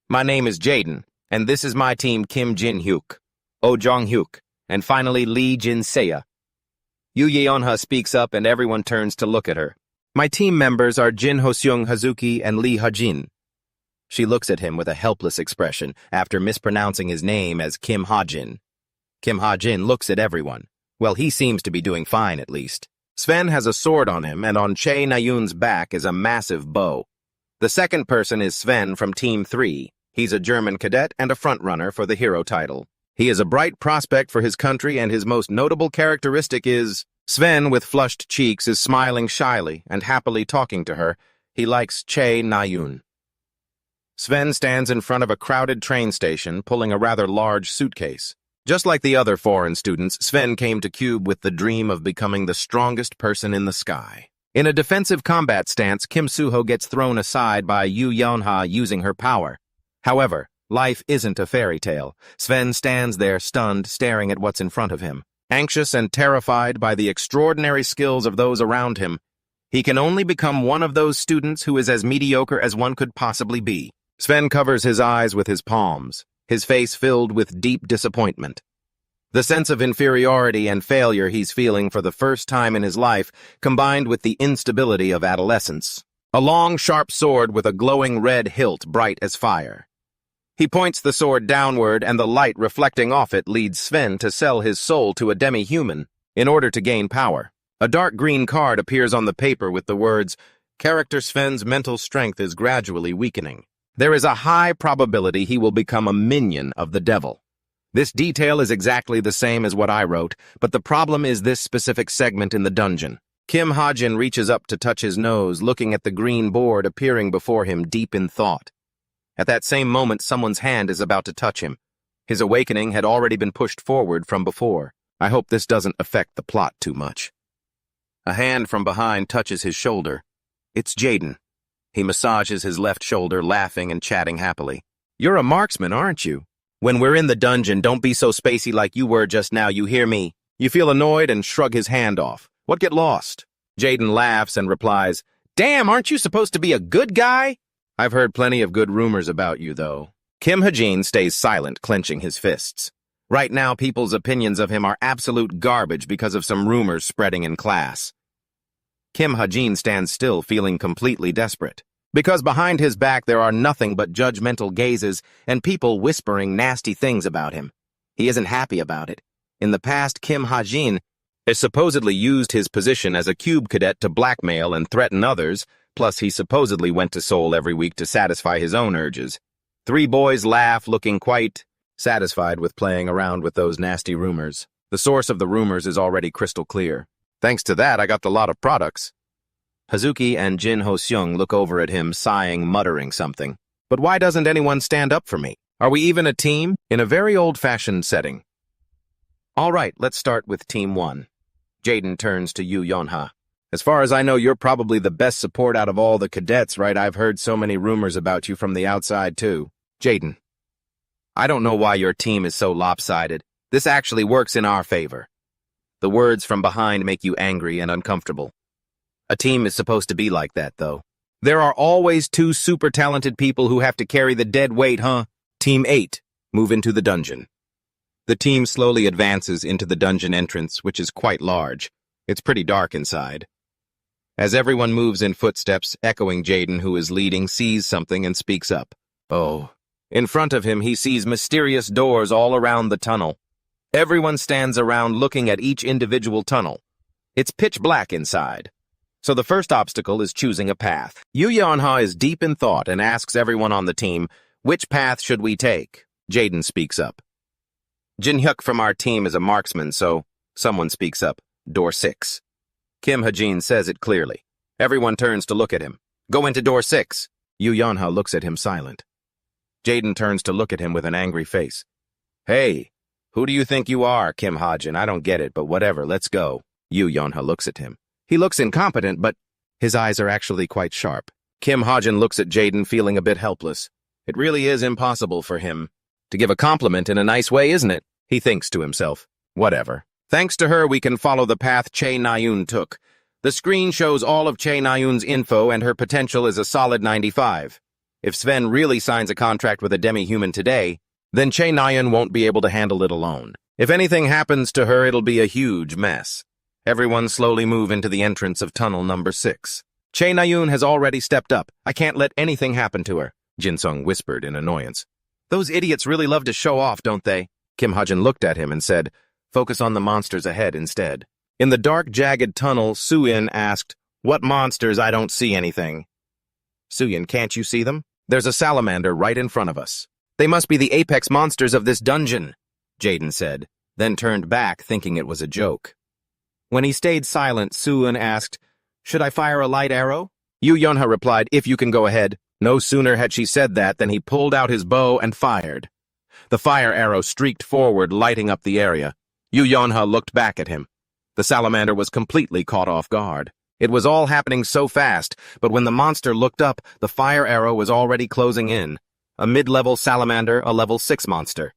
"My name is Jaden, and this is my team Kim Jin-hyuk, Oh Jong-hyuk, and finally Lee Jin-sea." Yu Yeonha speaks up and everyone turns to look at her. "My team members are Jin Hoseung Hazuki and Lee Hajin." She looks at him with a helpless expression after mispronouncing his name as Kim Hajin. Kim Hajin looks at everyone. Well, he seems to be doing fine at least. Sven has a sword on him, and on Che Nayun's back is a massive bow. The second person is Sven from Team 3. He's a German cadet and a frontrunner for the hero title. He is a bright prospect for his country, and his most notable characteristic is... Sven, with flushed cheeks, is smiling shyly and happily talking to her. He likes Che Nayun. Sven stands in front of a crowded train station, pulling a rather large suitcase. Just like the other foreign students, Sven came to Cube with the dream of becoming the strongest person in the sky. In a defensive combat stance, Kim Suho gets thrown aside by Yu Yeonha using her power. However, life isn't a fairy tale. Sven stands there stunned, staring at what's in front of him. Anxious and terrified by the extraordinary skills of those around him, he can only become one of those students who is as mediocre as one could possibly be. Sven covers his eyes with his palms, his face filled with deep disappointment. The sense of inferiority and failure he's feeling for the first time in his life, combined with the instability of adolescence. A long, sharp sword with a glowing red hilt bright as fire. He points the sword downward, and the light reflecting off it leads Sven to sell his soul to a demi-human in order to gain power. A dark green card appears on the paper with the words, "Character Sven's mental strength is gradually weakening. There is a high probability he will become a minion of the devil." This detail is exactly the same as what I wrote, but the problem is this specific segment in the dungeon. Kim Ha-jin reaches up to touch his nose, looking at the green board appearing before him deep in thought. At that same moment, someone's hand is about to touch him. His awakening had already been pushed forward from before. I hope this doesn't affect the plot too much. A hand from behind touches his shoulder. It's Jaden. He massages his left shoulder, laughing and chatting happily. "You're a marksman, aren't you? When we're in the dungeon, don't be so spacey like you were just now, you hear me?" You feel annoyed and shrug his hand off. "What get lost?" Jaden laughs and replies, "Damn, aren't you supposed to be a good guy?" "I've heard plenty of good rumors about you, though." Kim Ha-jin stays silent, clenching his fists. Right now, people's opinions of him are absolute garbage because of some rumors spreading in class. Kim Ha-jin stands still, feeling completely desperate. Because behind his back there are nothing but judgmental gazes and people whispering nasty things about him. He isn't happy about it. In the past, Kim Ha-jin has supposedly used his position as a cube cadet to blackmail and threaten others, plus he supposedly went to Seoul every week to satisfy his own urges. Three boys laugh, looking quite satisfied with playing around with those nasty rumors. The source of the rumors is already crystal clear. Thanks to that, I got a lot of products. Hazuki and Jin Ho-seung look over at him, sighing, muttering something. But why doesn't anyone stand up for me? Are we even a team? In a very old-fashioned setting. All right, let's start with Team 1. Jaden turns to Yu Yeonha. "As far as I know, you're probably the best support out of all the cadets, right? I've heard so many rumors about you from the outside, too." Jaden. "I don't know why your team is so lopsided. This actually works in our favor." The words from behind make you angry and uncomfortable. A team is supposed to be like that, though. There are always two super talented people who have to carry the dead weight, huh? Team 8, move into the dungeon. The team slowly advances into the dungeon entrance, which is quite large. It's pretty dark inside. As everyone moves in footsteps, echoing Jaden, who is leading, sees something and speaks up. Oh. In front of him, he sees mysterious doors all around the tunnel. Everyone stands around looking at each individual tunnel. It's pitch black inside. So the first obstacle is choosing a path. Yu Yeonha is deep in thought and asks everyone on the team, "Which path should we take?" Jaden speaks up. Jin Hyuk from our team is a marksman, so someone speaks up. Door 6. Kim Ha-jin says it clearly. Everyone turns to look at him. "Go into door 6. Yu Yeonha looks at him silent. Jaden turns to look at him with an angry face. "Hey, who do you think you are, Kim Ha-jin? I don't get it, but whatever, let's go." Yu Yeonha looks at him. He looks incompetent, but his eyes are actually quite sharp. Kim Ha-jin looks at Jaden, feeling a bit helpless. It really is impossible for him to give a compliment in a nice way, isn't it? He thinks to himself. Whatever. Thanks to her, we can follow the path Chae Na-yoon took. The screen shows all of Chae Na-yoon's info, and her potential is a solid 95. If Sven really signs a contract with a demi-human today, then Chae Na-yoon won't be able to handle it alone. If anything happens to her, it'll be a huge mess. Everyone slowly move into the entrance of tunnel number 6. Chae Na-yoon has already stepped up. I can't let anything happen to her, Jin-sung whispered in annoyance. Those idiots really love to show off, don't they? Kim Ha-jin looked at him and said, "Focus on the monsters ahead instead." In the dark, jagged tunnel, Soo-in asked, "What monsters? I don't see anything." Soo-in, can't you see them? There's a salamander right in front of us. They must be the apex monsters of this dungeon, Jaden said, then turned back, thinking it was a joke. When he stayed silent, Soo-in asked, "Should I fire a light arrow?" Yu Yonha replied, "If you can go ahead." No sooner had she said that than he pulled out his bow and fired. The fire arrow streaked forward, lighting up the area. Yu Yonha looked back at him. The salamander was completely caught off guard. It was all happening so fast, but when the monster looked up, the fire arrow was already closing in. A mid-level salamander, a level 6 monster.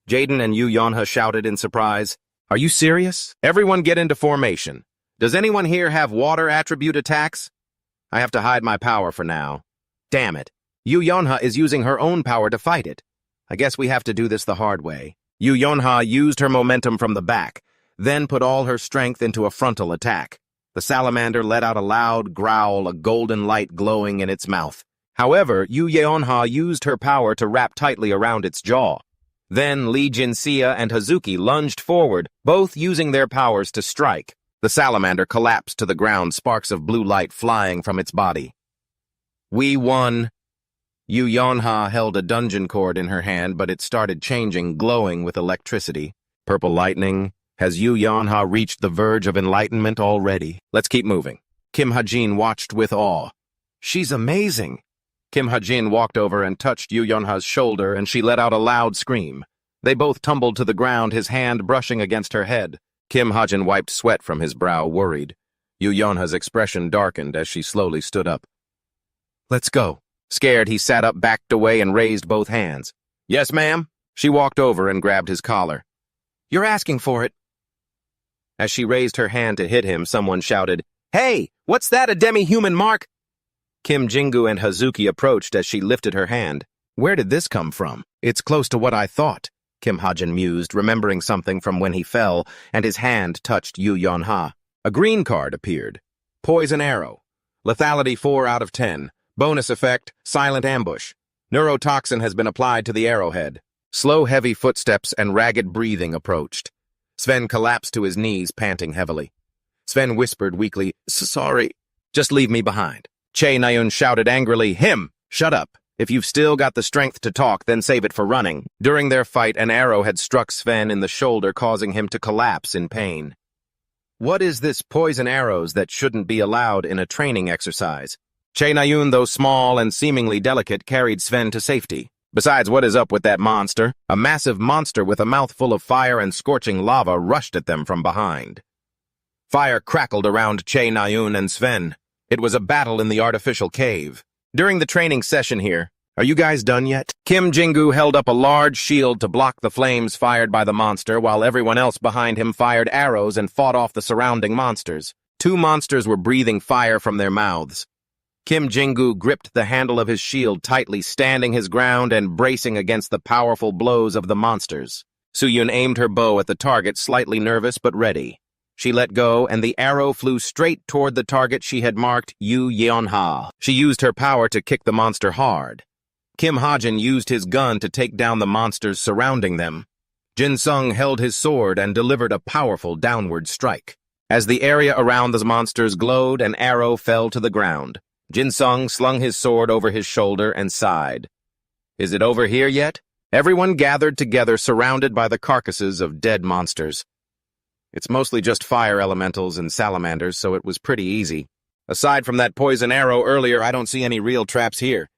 Jaden and Yu Yonha shouted in surprise, "Are you serious? Everyone get into formation. Does anyone here have water attribute attacks? I have to hide my power for now. Damn it. Yu Yonha is using her own power to fight it. I guess we have to do this the hard way." Yu Yonha used her momentum from the back, then put all her strength into a frontal attack. The salamander let out a loud growl, a golden light glowing in its mouth. However, Yu Yonha used her power to wrap tightly around its jaw. Then Lee Jinxia and Hazuki lunged forward, both using their powers to strike. The salamander collapsed to the ground, sparks of blue light flying from its body. "We won." Yu Yonha held a dungeon cord in her hand, but it started changing, glowing with electricity. Purple lightning. Has Yu Yonha reached the verge of enlightenment already? Let's keep moving. Kim Hajin watched with awe. "She's amazing." Kim Hajin walked over and touched Yu Yonha's shoulder, and she let out a loud scream. They both tumbled to the ground, his hand brushing against her head. Kim Hajin wiped sweat from his brow, worried. Yu Yonha's expression darkened as she slowly stood up. "Let's go." Scared, he sat up, backed away, and raised both hands. "Yes, ma'am." She walked over and grabbed his collar. "You're asking for it." As she raised her hand to hit him, someone shouted, "Hey, what's that, a demi-human mark?" Kim Jingu and Hazuki approached as she lifted her hand. "Where did this come from? It's close to what I thought," Kim Hajin mused, remembering something from when he fell, and his hand touched Yu Yonha. A green card appeared. Poison arrow. Lethality 4 out of 10. Bonus effect, silent ambush. Neurotoxin has been applied to the arrowhead. Slow, heavy footsteps and ragged breathing approached. Sven collapsed to his knees, panting heavily. Sven whispered weakly, "Sorry." "Just leave me behind." Che Nayun shouted angrily, "Him! Shut up. If you've still got the strength to talk, then save it for running." During their fight, an arrow had struck Sven in the shoulder, causing him to collapse in pain. What is this poison arrows that shouldn't be allowed in a training exercise? Che Nayun, though small and seemingly delicate, carried Sven to safety. Besides, what is up with that monster? A massive monster with a mouthful of fire and scorching lava rushed at them from behind. Fire crackled around Che Nayun and Sven. It was a battle in the artificial cave. During the training session here, "Are you guys done yet?" Kim Jingu held up a large shield to block the flames fired by the monster, while everyone else behind him fired arrows and fought off the surrounding monsters. 2 monsters were breathing fire from their mouths. Kim Jingu gripped the handle of his shield tightly, standing his ground and bracing against the powerful blows of the monsters. Suyun aimed her bow at the target, slightly nervous but ready. She let go, and the arrow flew straight toward the target she had marked, Yu Yonha. She used her power to kick the monster hard. Kim Hajin used his gun to take down the monsters surrounding them. Jin Sung held his sword and delivered a powerful downward strike. As the area around the monsters glowed, an arrow fell to the ground. Jin Sung slung his sword over his shoulder and sighed. "Is it over here yet?" Everyone gathered together, surrounded by the carcasses of dead monsters. "It's mostly just fire elementals and salamanders, so it was pretty easy. Aside from that poison arrow earlier, I don't see any real traps here.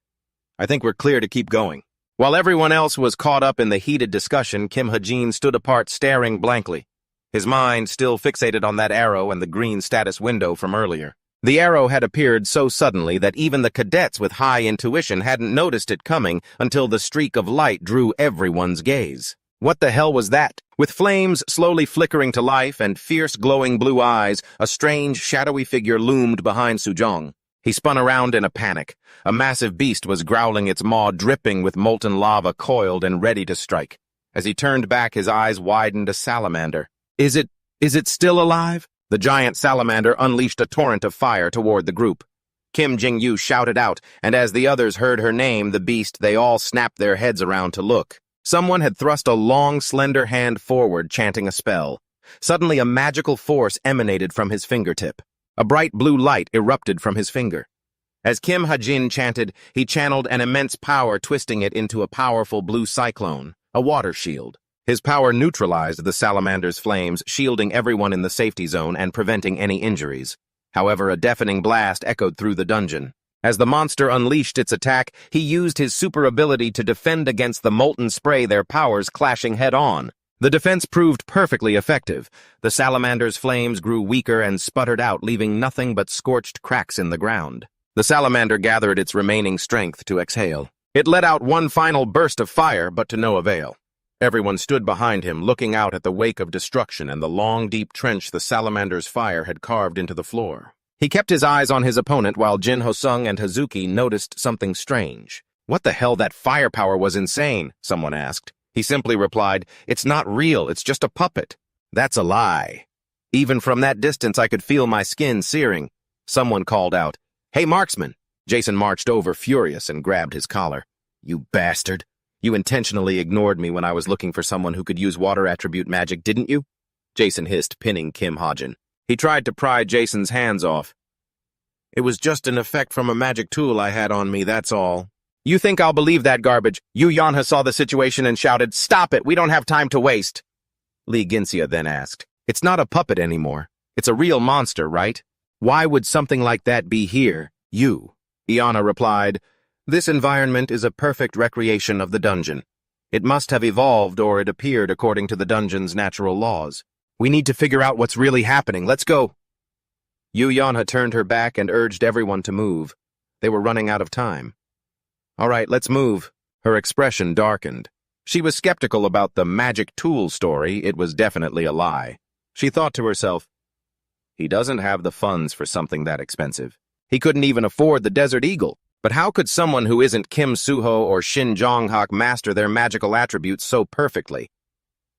I think we're clear to keep going." While everyone else was caught up in the heated discussion, Kim Hajin stood apart, staring blankly, his mind still fixated on that arrow and the green status window from earlier. The arrow had appeared so suddenly that even the cadets with high intuition hadn't noticed it coming until the streak of light drew everyone's gaze. What the hell was that? With flames slowly flickering to life and fierce glowing blue eyes, a strange, shadowy figure loomed behind Sujong. He spun around in a panic. A massive beast was growling, its maw dripping with molten lava, coiled and ready to strike. As he turned back, his eyes widened. A salamander. Is it still alive?" The giant salamander unleashed a torrent of fire toward the group. Kim Jingyu shouted out, and as the others heard her name, the beast, they all snapped their heads around to look. Someone had thrust a long, slender hand forward, chanting a spell. Suddenly, a magical force emanated from his fingertip. A bright blue light erupted from his finger. As Kim Hajin chanted, he channeled an immense power, twisting it into a powerful blue cyclone, a water shield. His power neutralized the salamander's flames, shielding everyone in the safety zone and preventing any injuries. However, a deafening blast echoed through the dungeon. As the monster unleashed its attack, he used his super ability to defend against the molten spray, their powers clashing head-on. The defense proved perfectly effective. The salamander's flames grew weaker and sputtered out, leaving nothing but scorched cracks in the ground. The salamander gathered its remaining strength to exhale. It let out one final burst of fire, but to no avail. Everyone stood behind him, looking out at the wake of destruction and the long, deep trench the salamander's fire had carved into the floor. He kept his eyes on his opponent while Jin Hosung and Hazuki noticed something strange. "What the hell, that firepower was insane," someone asked. He simply replied, "It's not real, it's just a puppet." "That's a lie." Even from that distance I could feel my skin searing. Someone called out, "Hey, marksman!" Jason marched over, furious, and grabbed his collar. "You bastard! You intentionally ignored me when I was looking for someone who could use water attribute magic, didn't you?" Jason hissed, pinning Kim Hajin. He tried to pry Jason's hands off. "It was just an effect from a magic tool I had on me, that's all." "You think I'll believe that garbage?" Yu Yanha saw the situation and shouted, "Stop it, we don't have time to waste." Lee Ginxia then asked, "It's not a puppet anymore. It's a real monster, right? Why would something like that be here, you?" Iana replied, "This environment is a perfect recreation of the dungeon. It must have evolved or it appeared according to the dungeon's natural laws. We need to figure out what's really happening. Let's go." Yu Yanha turned her back and urged everyone to move. They were running out of time. "All right, let's move." Her expression darkened. She was skeptical about the magic tool story. It was definitely a lie. She thought to herself, he doesn't have the funds for something that expensive. He couldn't even afford the Desert Eagle. But how could someone who isn't Kim Suho or Shin Jonghak master their magical attributes so perfectly?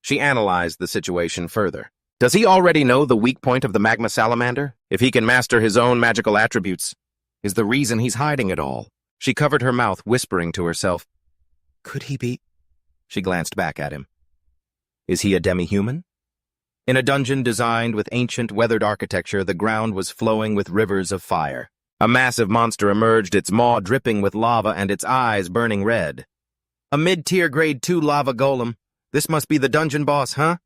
She analyzed the situation further. Does he already know the weak point of the magma salamander? If he can master his own magical attributes, is the reason he's hiding it all? She covered her mouth, whispering to herself, "Could he be?" She glanced back at him. Is he a demi-human? In a dungeon designed with ancient, weathered architecture, the ground was flowing with rivers of fire. A massive monster emerged, its maw dripping with lava and its eyes burning red. "A mid-tier grade 2 lava golem. This must be the dungeon boss, huh?"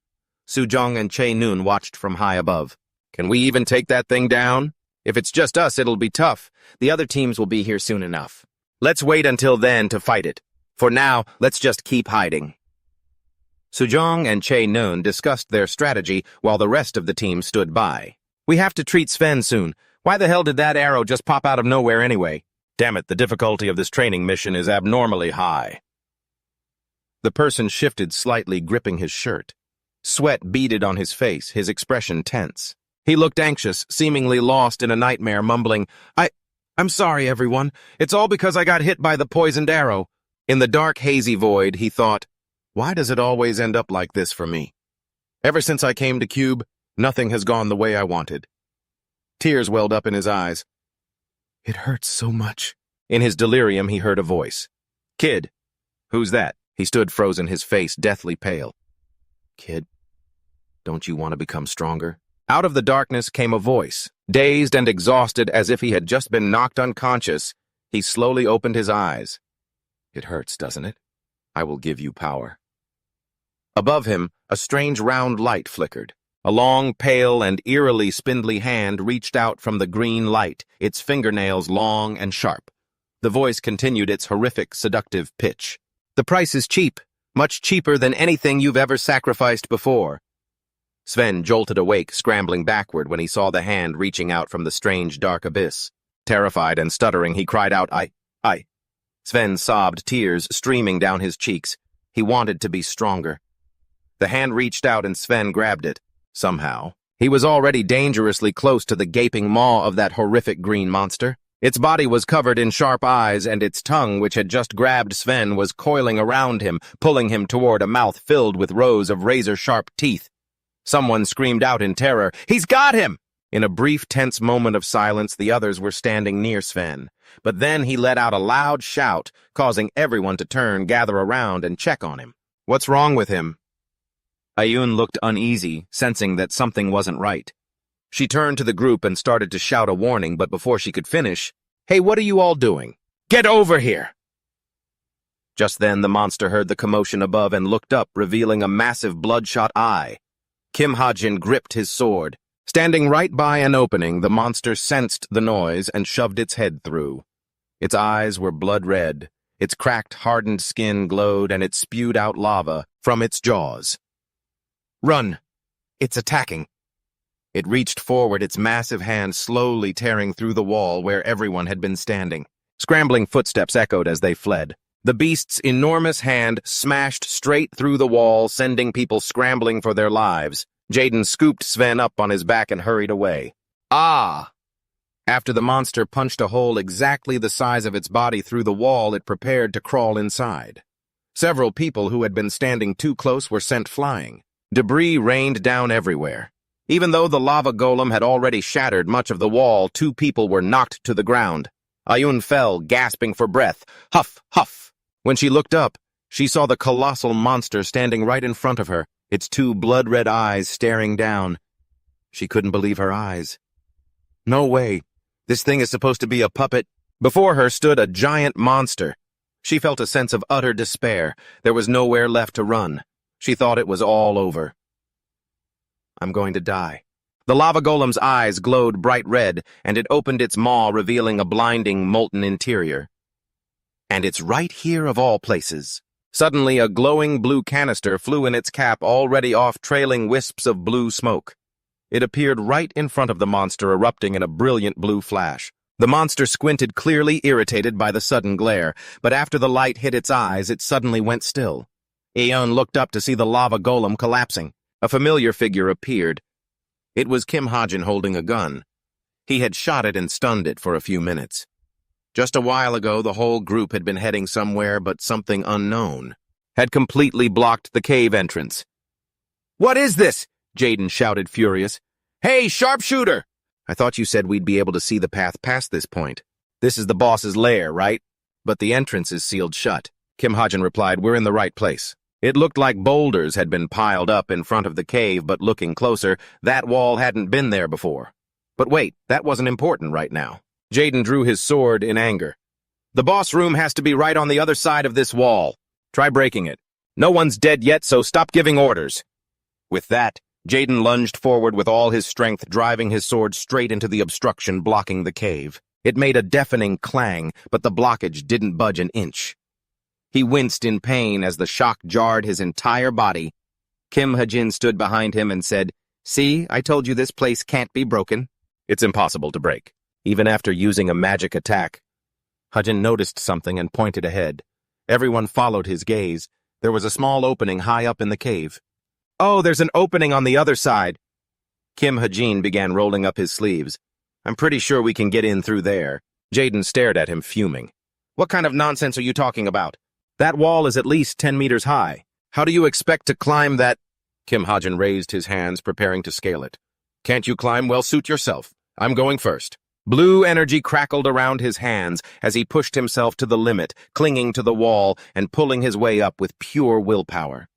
Sujong and Che Noon watched from high above. "Can we even take that thing down? If it's just us, it'll be tough. The other teams will be here soon enough. Let's wait until then to fight it. For now, let's just keep hiding." Sujong and Che Noon discussed their strategy while the rest of the team stood by. "We have to treat Sven soon. Why the hell did that arrow just pop out of nowhere anyway? Damn it, the difficulty of this training mission is abnormally high." The person shifted slightly, gripping his shirt. Sweat beaded on his face, his expression tense. He looked anxious, seemingly lost in a nightmare, mumbling, I'm sorry, everyone. It's all because I got hit by the poisoned arrow." In the dark, hazy void, he thought, why does it always end up like this for me? Ever since I came to Cube, nothing has gone the way I wanted. Tears welled up in his eyes. "It hurts so much." In his delirium, he heard a voice. "Kid." "Who's that?" He stood frozen, his face deathly pale. "Kid, don't you want to become stronger?" Out of the darkness came a voice. Dazed and exhausted as if he had just been knocked unconscious, he slowly opened his eyes. "It hurts, doesn't it? I will give you power." Above him, a strange round light flickered. A long, pale, and eerily spindly hand reached out from the green light, its fingernails long and sharp. The voice continued its horrific, seductive pitch. "The price is cheap, much cheaper than anything you've ever sacrificed before." Sven jolted awake, scrambling backward when he saw the hand reaching out from the strange, dark abyss. Terrified and stuttering, he cried out, I. Sven sobbed, tears streaming down his cheeks. He wanted to be stronger. The hand reached out and Sven grabbed it. Somehow, he was already dangerously close to the gaping maw of that horrific green monster. Its body was covered in sharp eyes, and its tongue, which had just grabbed Sven, was coiling around him, pulling him toward a mouth filled with rows of razor-sharp teeth. Someone screamed out in terror, "He's got him!" In a brief, tense moment of silence, the others were standing near Sven. But then he let out a loud shout, causing everyone to turn, gather around, and check on him. "What's wrong with him?" Ayun looked uneasy, sensing that something wasn't right. She turned to the group and started to shout a warning, but before she could finish, "Hey, what are you all doing? Get over here!" Just then, the monster heard the commotion above and looked up, revealing a massive bloodshot eye. Kim Ha-jin gripped his sword. Standing right by an opening, the monster sensed the noise and shoved its head through. Its eyes were blood red, its cracked, hardened skin glowed, and it spewed out lava from its jaws. "Run! It's attacking!" It reached forward, its massive hand slowly tearing through the wall where everyone had been standing. Scrambling footsteps echoed as they fled. The beast's enormous hand smashed straight through the wall, sending people scrambling for their lives. Jaden scooped Sven up on his back and hurried away. Ah! After the monster punched a hole exactly the size of its body through the wall, it prepared to crawl inside. Several people who had been standing too close were sent flying. Debris rained down everywhere. Even though the lava golem had already shattered much of the wall, 2 people were knocked to the ground. Ayun fell, gasping for breath. Huff, huff. When she looked up, she saw the colossal monster standing right in front of her, its 2 blood-red eyes staring down. She couldn't believe her eyes. No way. This thing is supposed to be a puppet. Before her stood a giant monster. She felt a sense of utter despair. There was nowhere left to run. She thought it was all over. I'm going to die. The lava golem's eyes glowed bright red, and it opened its maw, revealing a blinding, molten interior. And it's right here of all places. Suddenly, a glowing blue canister flew in its cap, already off trailing wisps of blue smoke. It appeared right in front of the monster, erupting in a brilliant blue flash. The monster squinted, clearly irritated by the sudden glare, but after the light hit its eyes, it suddenly went still. Aeon looked up to see the lava golem collapsing. A familiar figure appeared. It was Kim Hajin holding a gun. He had shot it and stunned it for a few minutes. Just a while ago, the whole group had been heading somewhere, but something unknown had completely blocked the cave entrance. "What is this?" Jaden shouted, furious. "Hey, sharpshooter! I thought you said we'd be able to see the path past this point. This is the boss's lair, right? But the entrance is sealed shut." Kim Hajin replied, "We're in the right place." It looked like boulders had been piled up in front of the cave, but looking closer, that wall hadn't been there before. But wait, that wasn't important right now. Jaden drew his sword in anger. "The boss room has to be right on the other side of this wall. Try breaking it. No one's dead yet, so stop giving orders." With that, Jaden lunged forward with all his strength, driving his sword straight into the obstruction blocking the cave. It made a deafening clang, but the blockage didn't budge an inch. He winced in pain as the shock jarred his entire body. Kim Hajin stood behind him and said, "See, I told you this place can't be broken." "It's impossible to break, even after using a magic attack." Hajin noticed something and pointed ahead. Everyone followed his gaze. There was a small opening high up in the cave. "Oh, there's an opening on the other side." Kim Hajin began rolling up his sleeves. "I'm pretty sure we can get in through there." Jaden stared at him, fuming. "What kind of nonsense are you talking about? That wall is at least 10 meters high. How do you expect to climb that?" Kim Hajin raised his hands, preparing to scale it. "Can't you climb? Well, suit yourself. I'm going first." Blue energy crackled around his hands as he pushed himself to the limit, clinging to the wall and pulling his way up with pure willpower.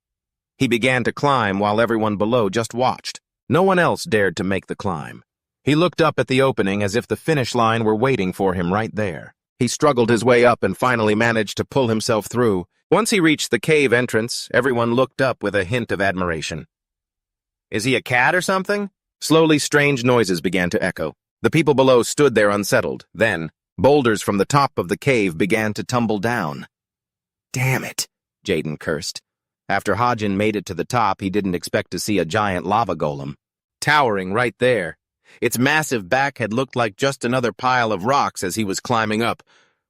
He began to climb while everyone below just watched. No one else dared to make the climb. He looked up at the opening as if the finish line were waiting for him right there. He struggled his way up and finally managed to pull himself through. Once he reached the cave entrance, everyone looked up with a hint of admiration. "Is he a cat or something?" Slowly, strange noises began to echo. The people below stood there unsettled. Then, boulders from the top of the cave began to tumble down. "Damn it," Jaden cursed. After Hajin made it to the top, he didn't expect to see a giant lava golem, towering right there. Its massive back had looked like just another pile of rocks as he was climbing up.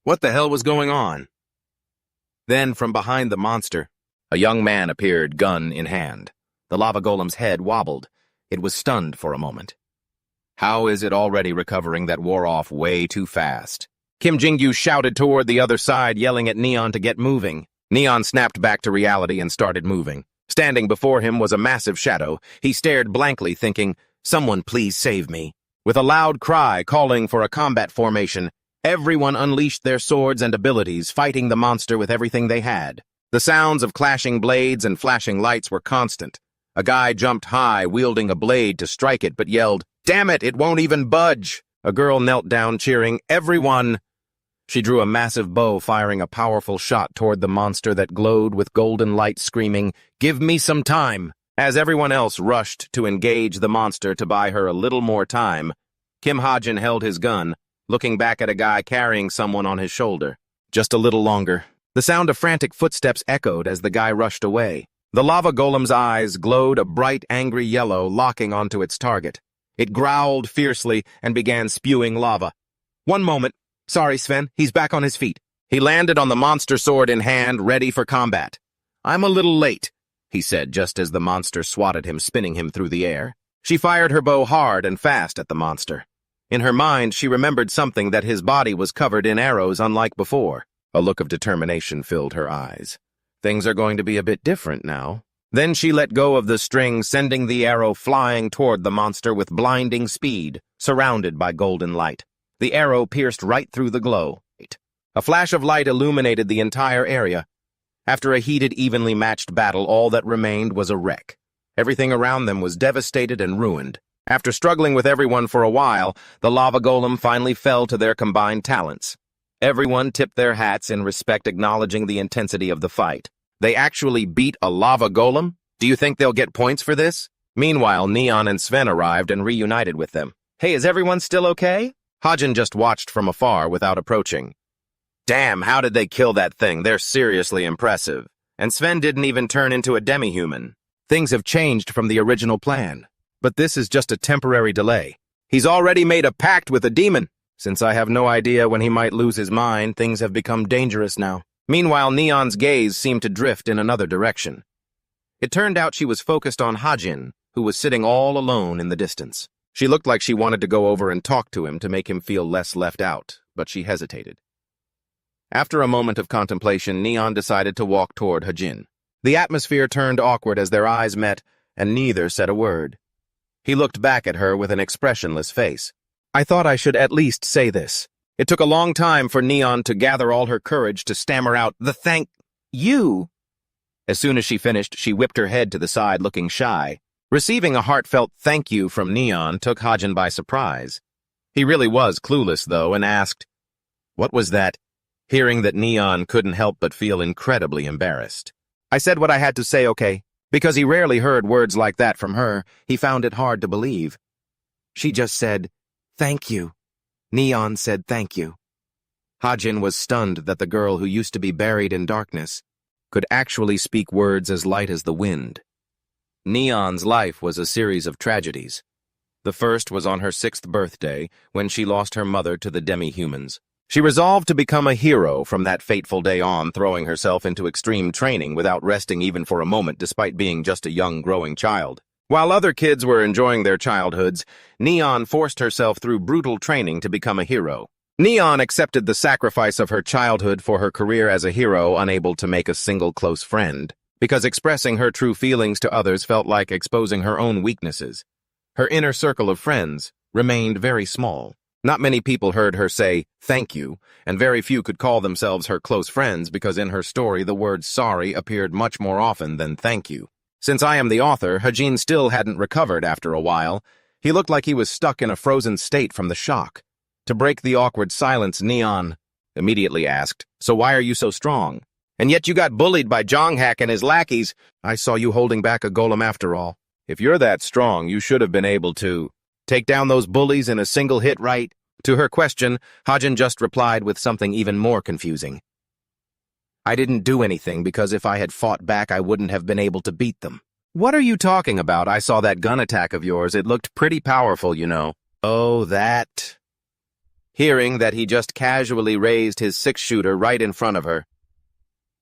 What the hell was going on? Then, from behind the monster, a young man appeared, gun in hand. The lava golem's head wobbled. It was stunned for a moment. How is it already recovering that wore off way too fast? Kim Jingyu shouted toward the other side, yelling at Neon to get moving. Neon snapped back to reality and started moving. Standing before him was a massive shadow. He stared blankly, thinking, "Someone please save me." With a loud cry calling for a combat formation, everyone unleashed their swords and abilities, fighting the monster with everything they had. The sounds of clashing blades and flashing lights were constant. A guy jumped high, wielding a blade to strike it, but yelled, "Damn it, it won't even budge!" A girl knelt down, cheering, "Everyone!" She drew a massive bow, firing a powerful shot toward the monster that glowed with golden light, screaming, "Give me some time!" As everyone else rushed to engage the monster to buy her a little more time, Kim Ha-jin held his gun, looking back at a guy carrying someone on his shoulder. Just a little longer. The sound of frantic footsteps echoed as the guy rushed away. The lava golem's eyes glowed a bright, angry yellow, locking onto its target. It growled fiercely and began spewing lava. One moment. Sorry, Sven. He's back on his feet. He landed on the monster sword in hand, ready for combat. I'm a little late, he said just as the monster swatted him, spinning him through the air. She fired her bow hard and fast at the monster. In her mind, she remembered something, that his body was covered in arrows unlike before. A look of determination filled her eyes. Things are going to be a bit different now. Then she let go of the string, sending the arrow flying toward the monster with blinding speed, surrounded by golden light. The arrow pierced right through the glow. A flash of light illuminated the entire area. After a heated, evenly matched battle, all that remained was a wreck. Everything around them was devastated and ruined. After struggling with everyone for a while, the lava golem finally fell to their combined talents. Everyone tipped their hats in respect, acknowledging the intensity of the fight. They actually beat a lava golem? Do you think they'll get points for this? Meanwhile, Neon and Sven arrived and reunited with them. Hey, is everyone still okay? Ha-jin just watched from afar without approaching. Damn, how did they kill that thing? They're seriously impressive. And Sven didn't even turn into a demi-human. Things have changed from the original plan. But this is just a temporary delay. He's already made a pact with a demon. Since I have no idea when he might lose his mind, things have become dangerous now. Meanwhile, Neon's gaze seemed to drift in another direction. It turned out she was focused on Ha-jin, who was sitting all alone in the distance. She looked like she wanted to go over and talk to him to make him feel less left out, but she hesitated. After a moment of contemplation, Neon decided to walk toward Ha-jin. The atmosphere turned awkward as their eyes met, and neither said a word. He looked back at her with an expressionless face. I thought I should at least say this. It took a long time for Neon to gather all her courage to stammer out, "The thank you." As soon as she finished, she whipped her head to the side, looking shy. Receiving a heartfelt thank you from Neon took Ha-jin by surprise. He really was clueless, though, and asked, "What was that?" Hearing that Neon couldn't help but feel incredibly embarrassed. I said what I had to say, okay? Because he rarely heard words like that from her, he found it hard to believe. She just said, "Thank you." Neon said thank you. Ha-jin was stunned that the girl who used to be buried in darkness could actually speak words as light as the wind. Neon's life was a series of tragedies. The first was on her 6th birthday, when she lost her mother to the demi-humans. She resolved to become a hero from that fateful day on, throwing herself into extreme training without resting even for a moment, despite being just a young, growing child. While other kids were enjoying their childhoods, Neon forced herself through brutal training to become a hero. Neon accepted the sacrifice of her childhood for her career as a hero, unable to make a single close friend, because expressing her true feelings to others felt like exposing her own weaknesses. Her inner circle of friends remained very small. Not many people heard her say, "thank you," and very few could call themselves her close friends because in her story the word sorry appeared much more often than thank you. Since I am the author, Ha-jin still hadn't recovered after a while. He looked like he was stuck in a frozen state from the shock. To break the awkward silence, Neon immediately asked, "So why are you so strong? And yet you got bullied by Jonghak and his lackeys. I saw you holding back a golem after all. If you're that strong, you should have been able to take down those bullies in a single hit, right?" To her question, Ha-jin just replied with something even more confusing. "I didn't do anything because if I had fought back, I wouldn't have been able to beat them." "What are you talking about? I saw that gun attack of yours. It looked pretty powerful, you know." "Oh, that." Hearing that he just casually raised his 6-shooter right in front of her.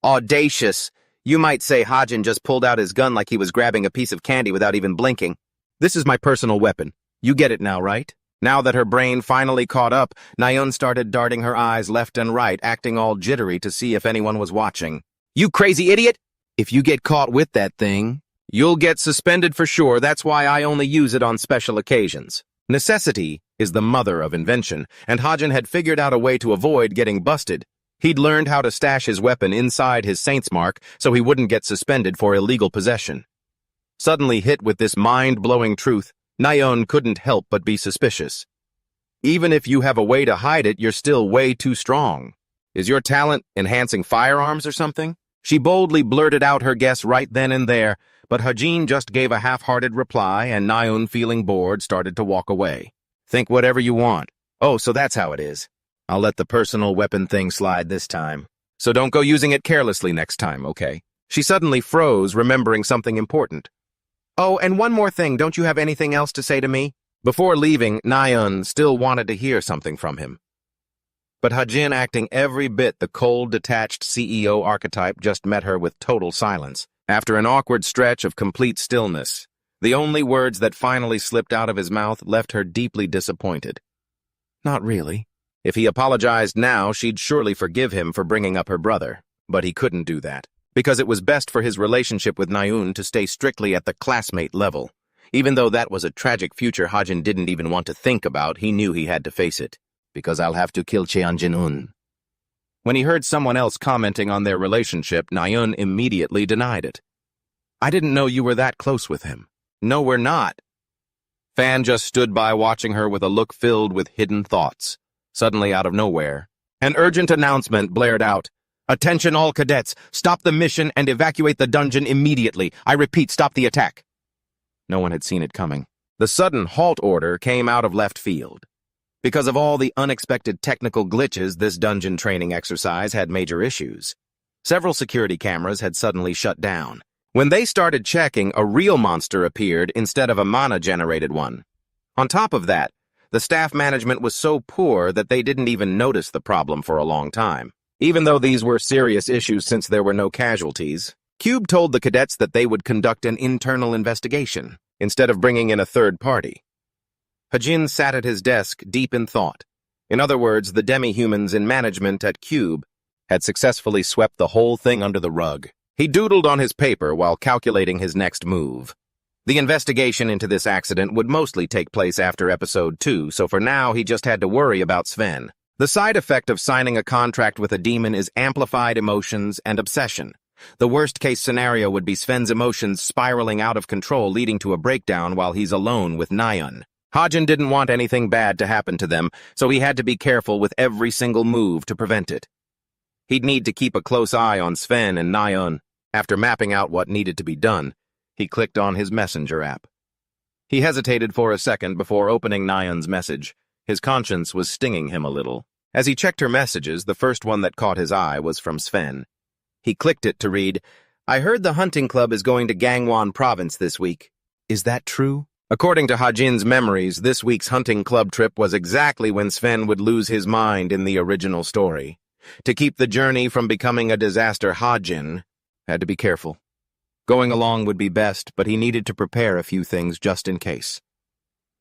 Audacious. You might say Ha-jin just pulled out his gun like he was grabbing a piece of candy without even blinking. "This is my personal weapon. You get it now, right?" Now that her brain finally caught up, Nayeon started darting her eyes left and right, acting all jittery to see if anyone was watching. "You crazy idiot! If you get caught with that thing, you'll get suspended for sure. That's why I only use it on special occasions." Necessity is the mother of invention, and Ha-jin had figured out a way to avoid getting busted. He'd learned how to stash his weapon inside his saint's mark so he wouldn't get suspended for illegal possession. Suddenly hit with this mind-blowing truth, Nayeon couldn't help but be suspicious. Even if you have a way to hide it, you're still way too strong. Is your talent enhancing firearms or something? She boldly blurted out her guess right then and there, But Hajin just gave a half-hearted reply, and Nayun, feeling bored, started to walk away. Think whatever you want. Oh, so that's how it is. I'll let the personal weapon thing slide this time. So don't go using it carelessly next time, okay? She suddenly froze, remembering something important. Oh, and one more thing, don't you have anything else to say to me? Before leaving, Nayun still wanted to hear something from him. But Hajin, acting every bit the cold, detached CEO archetype, just met her with total silence. After an awkward stretch of complete stillness, the only words that finally slipped out of his mouth left her deeply disappointed. Not really. If he apologized now, she'd surely forgive him for bringing up her brother. But he couldn't do that, because it was best for his relationship with Nayun to stay strictly at the classmate level. Even though that was a tragic future Hajin didn't even want to think about, he knew he had to face it. Because I'll have to kill Cheonjin-un. When he heard someone else commenting on their relationship, Nayun immediately denied it. I didn't know you were that close with him. No, we're not. Fan just stood by watching her with a look filled with hidden thoughts. Suddenly, out of nowhere, an urgent announcement blared out. Attention all cadets, stop the mission and evacuate the dungeon immediately. I repeat, stop the attack. No one had seen it coming. The sudden halt order came out of left field. Because of all the unexpected technical glitches, this dungeon training exercise had major issues. Several security cameras had suddenly shut down. When they started checking, a real monster appeared instead of a mana-generated one. On top of that, the staff management was so poor that they didn't even notice the problem for a long time. Even though these were serious issues since there were no casualties, Cube told the cadets that they would conduct an internal investigation, instead of bringing in a third party. Hajin sat at his desk, deep in thought. In other words, the demi-humans in management at Cube had successfully swept the whole thing under the rug. He doodled on his paper while calculating his next move. The investigation into this accident would mostly take place after episode 2, so for now he just had to worry about Sven. The side effect of signing a contract with a demon is amplified emotions and obsession. The worst-case scenario would be Sven's emotions spiraling out of control, leading to a breakdown while he's alone with Nayun. Hajin didn't want anything bad to happen to them, so he had to be careful with every single move to prevent it. He'd need to keep a close eye on Sven and Nayun. After mapping out what needed to be done, he clicked on his messenger app. He hesitated for a second before opening Nayun's message. His conscience was stinging him a little. As he checked her messages, the first one that caught his eye was from Sven. He clicked it to read, I heard the hunting club is going to Gangwon province this week. Is that true? According to Hajin's memories, this week's hunting club trip was exactly when Sven would lose his mind in the original story. To keep the journey from becoming a disaster, Hajin had to be careful. Going along would be best, but he needed to prepare a few things just in case.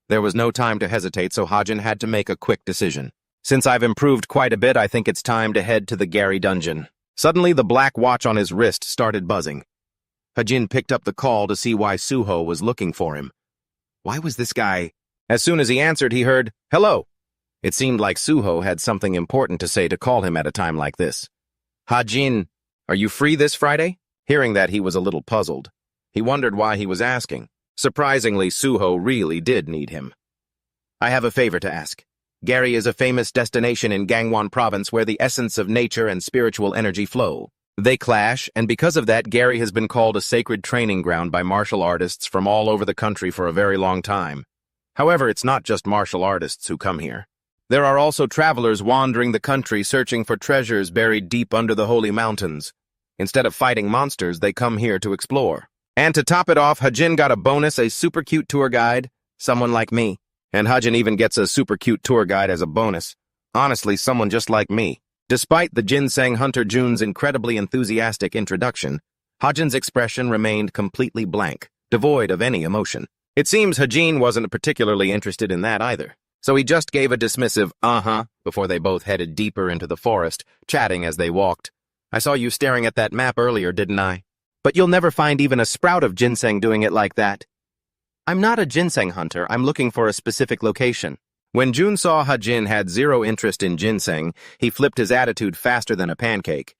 There was no time to hesitate, so Hajin had to make a quick decision. Since I've improved quite a bit, I think it's time to head to the Gary dungeon. Suddenly, the black watch on his wrist started buzzing. Hajin picked up the call to see why Suho was looking for him. Why was this guy? As soon as he answered, he heard, hello. It seemed like Suho had something important to say to call him at a time like this. Hajin, are you free this Friday? Hearing that, he was a little puzzled. He wondered why he was asking. Surprisingly, Suho really did need him. I have a favor to ask. Gary is a famous destination in Gangwon province where the essence of nature and spiritual energy flow. They clash, and because of that, Gary has been called a sacred training ground by martial artists from all over the country for a very long time. However, it's not just martial artists who come here. There are also travelers wandering the country searching for treasures buried deep under the holy mountains. Instead of fighting monsters, they come here to explore. And to top it off, Hajin got a bonus, a super cute tour guide, someone like me. And Hajin even gets a super cute tour guide as a bonus. Honestly, someone just like me. Despite the ginseng hunter Jun's incredibly enthusiastic introduction, Hajin's expression remained completely blank, devoid of any emotion. It seems Hajin wasn't particularly interested in that either. So he just gave a dismissive, before they both headed deeper into the forest, chatting as they walked. I saw you staring at that map earlier, didn't I? But you'll never find even a sprout of ginseng doing it like that. I'm not a ginseng hunter, I'm looking for a specific location. When Jun saw Hajin had zero interest in ginseng, he flipped his attitude faster than a pancake.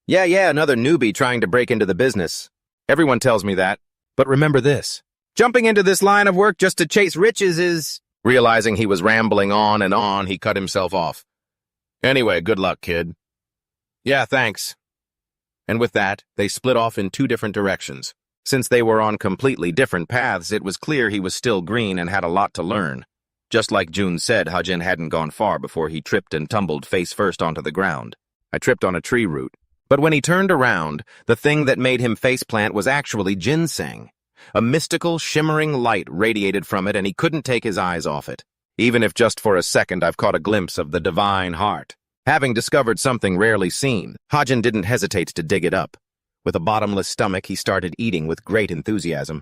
Yeah, another newbie trying to break into the business. Everyone tells me that. But remember this. Jumping into this line of work just to chase riches is... Realizing he was rambling on and on, he cut himself off. Anyway, good luck, kid. Yeah, thanks. And with that, they split off in two different directions. Since they were on completely different paths, it was clear he was still green and had a lot to learn. Just like June said, Hajin hadn't gone far before he tripped and tumbled face first onto the ground. I tripped on a tree root. But when he turned around, the thing that made him faceplant was actually ginseng. A mystical, shimmering light radiated from it, and he couldn't take his eyes off it. Even if just for a second I've caught a glimpse of the divine heart. Having discovered something rarely seen, Hajin didn't hesitate to dig it up. With a bottomless stomach, he started eating with great enthusiasm.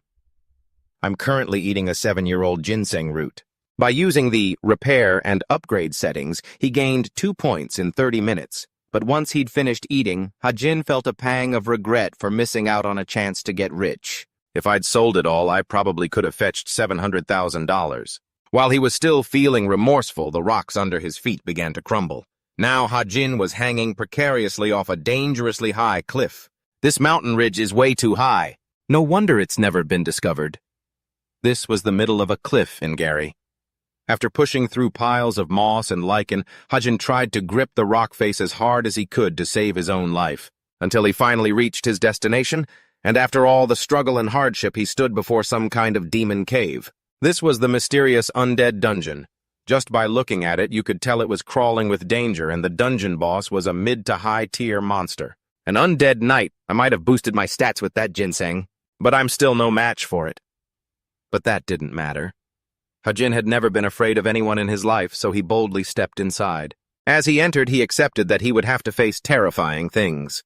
I'm currently eating a 7-year-old ginseng root. By using the repair and upgrade settings, he gained 2 points in 30 minutes. But once he'd finished eating, Hajin felt a pang of regret for missing out on a chance to get rich. If I'd sold it all, I probably could have fetched $700,000. While he was still feeling remorseful, the rocks under his feet began to crumble. Now Hajin was hanging precariously off a dangerously high cliff. This mountain ridge is way too high. No wonder it's never been discovered. This was the middle of a cliff in Gary. After pushing through piles of moss and lichen, Hajin tried to grip the rock face as hard as he could to save his own life, until he finally reached his destination, and after all the struggle and hardship, he stood before some kind of demon cave. This was the mysterious undead dungeon. Just by looking at it, you could tell it was crawling with danger, and the dungeon boss was a mid-to-high-tier monster. An undead knight. I might have boosted my stats with that ginseng, but I'm still no match for it. But that didn't matter. Hajin had never been afraid of anyone in his life, so he boldly stepped inside. As he entered, he accepted that he would have to face terrifying things.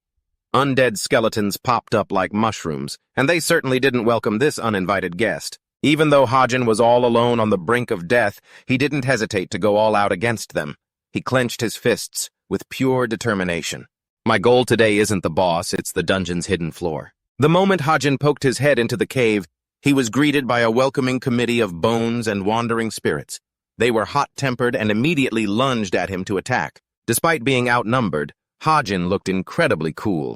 Undead skeletons popped up like mushrooms, and they certainly didn't welcome this uninvited guest. Even though Hajin was all alone on the brink of death, he didn't hesitate to go all out against them. He clenched his fists with pure determination. My goal today isn't the boss, it's the dungeon's hidden floor. The moment Hajin poked his head into the cave, he was greeted by a welcoming committee of bones and wandering spirits. They were hot-tempered and immediately lunged at him to attack. Despite being outnumbered, Hajin looked incredibly cool.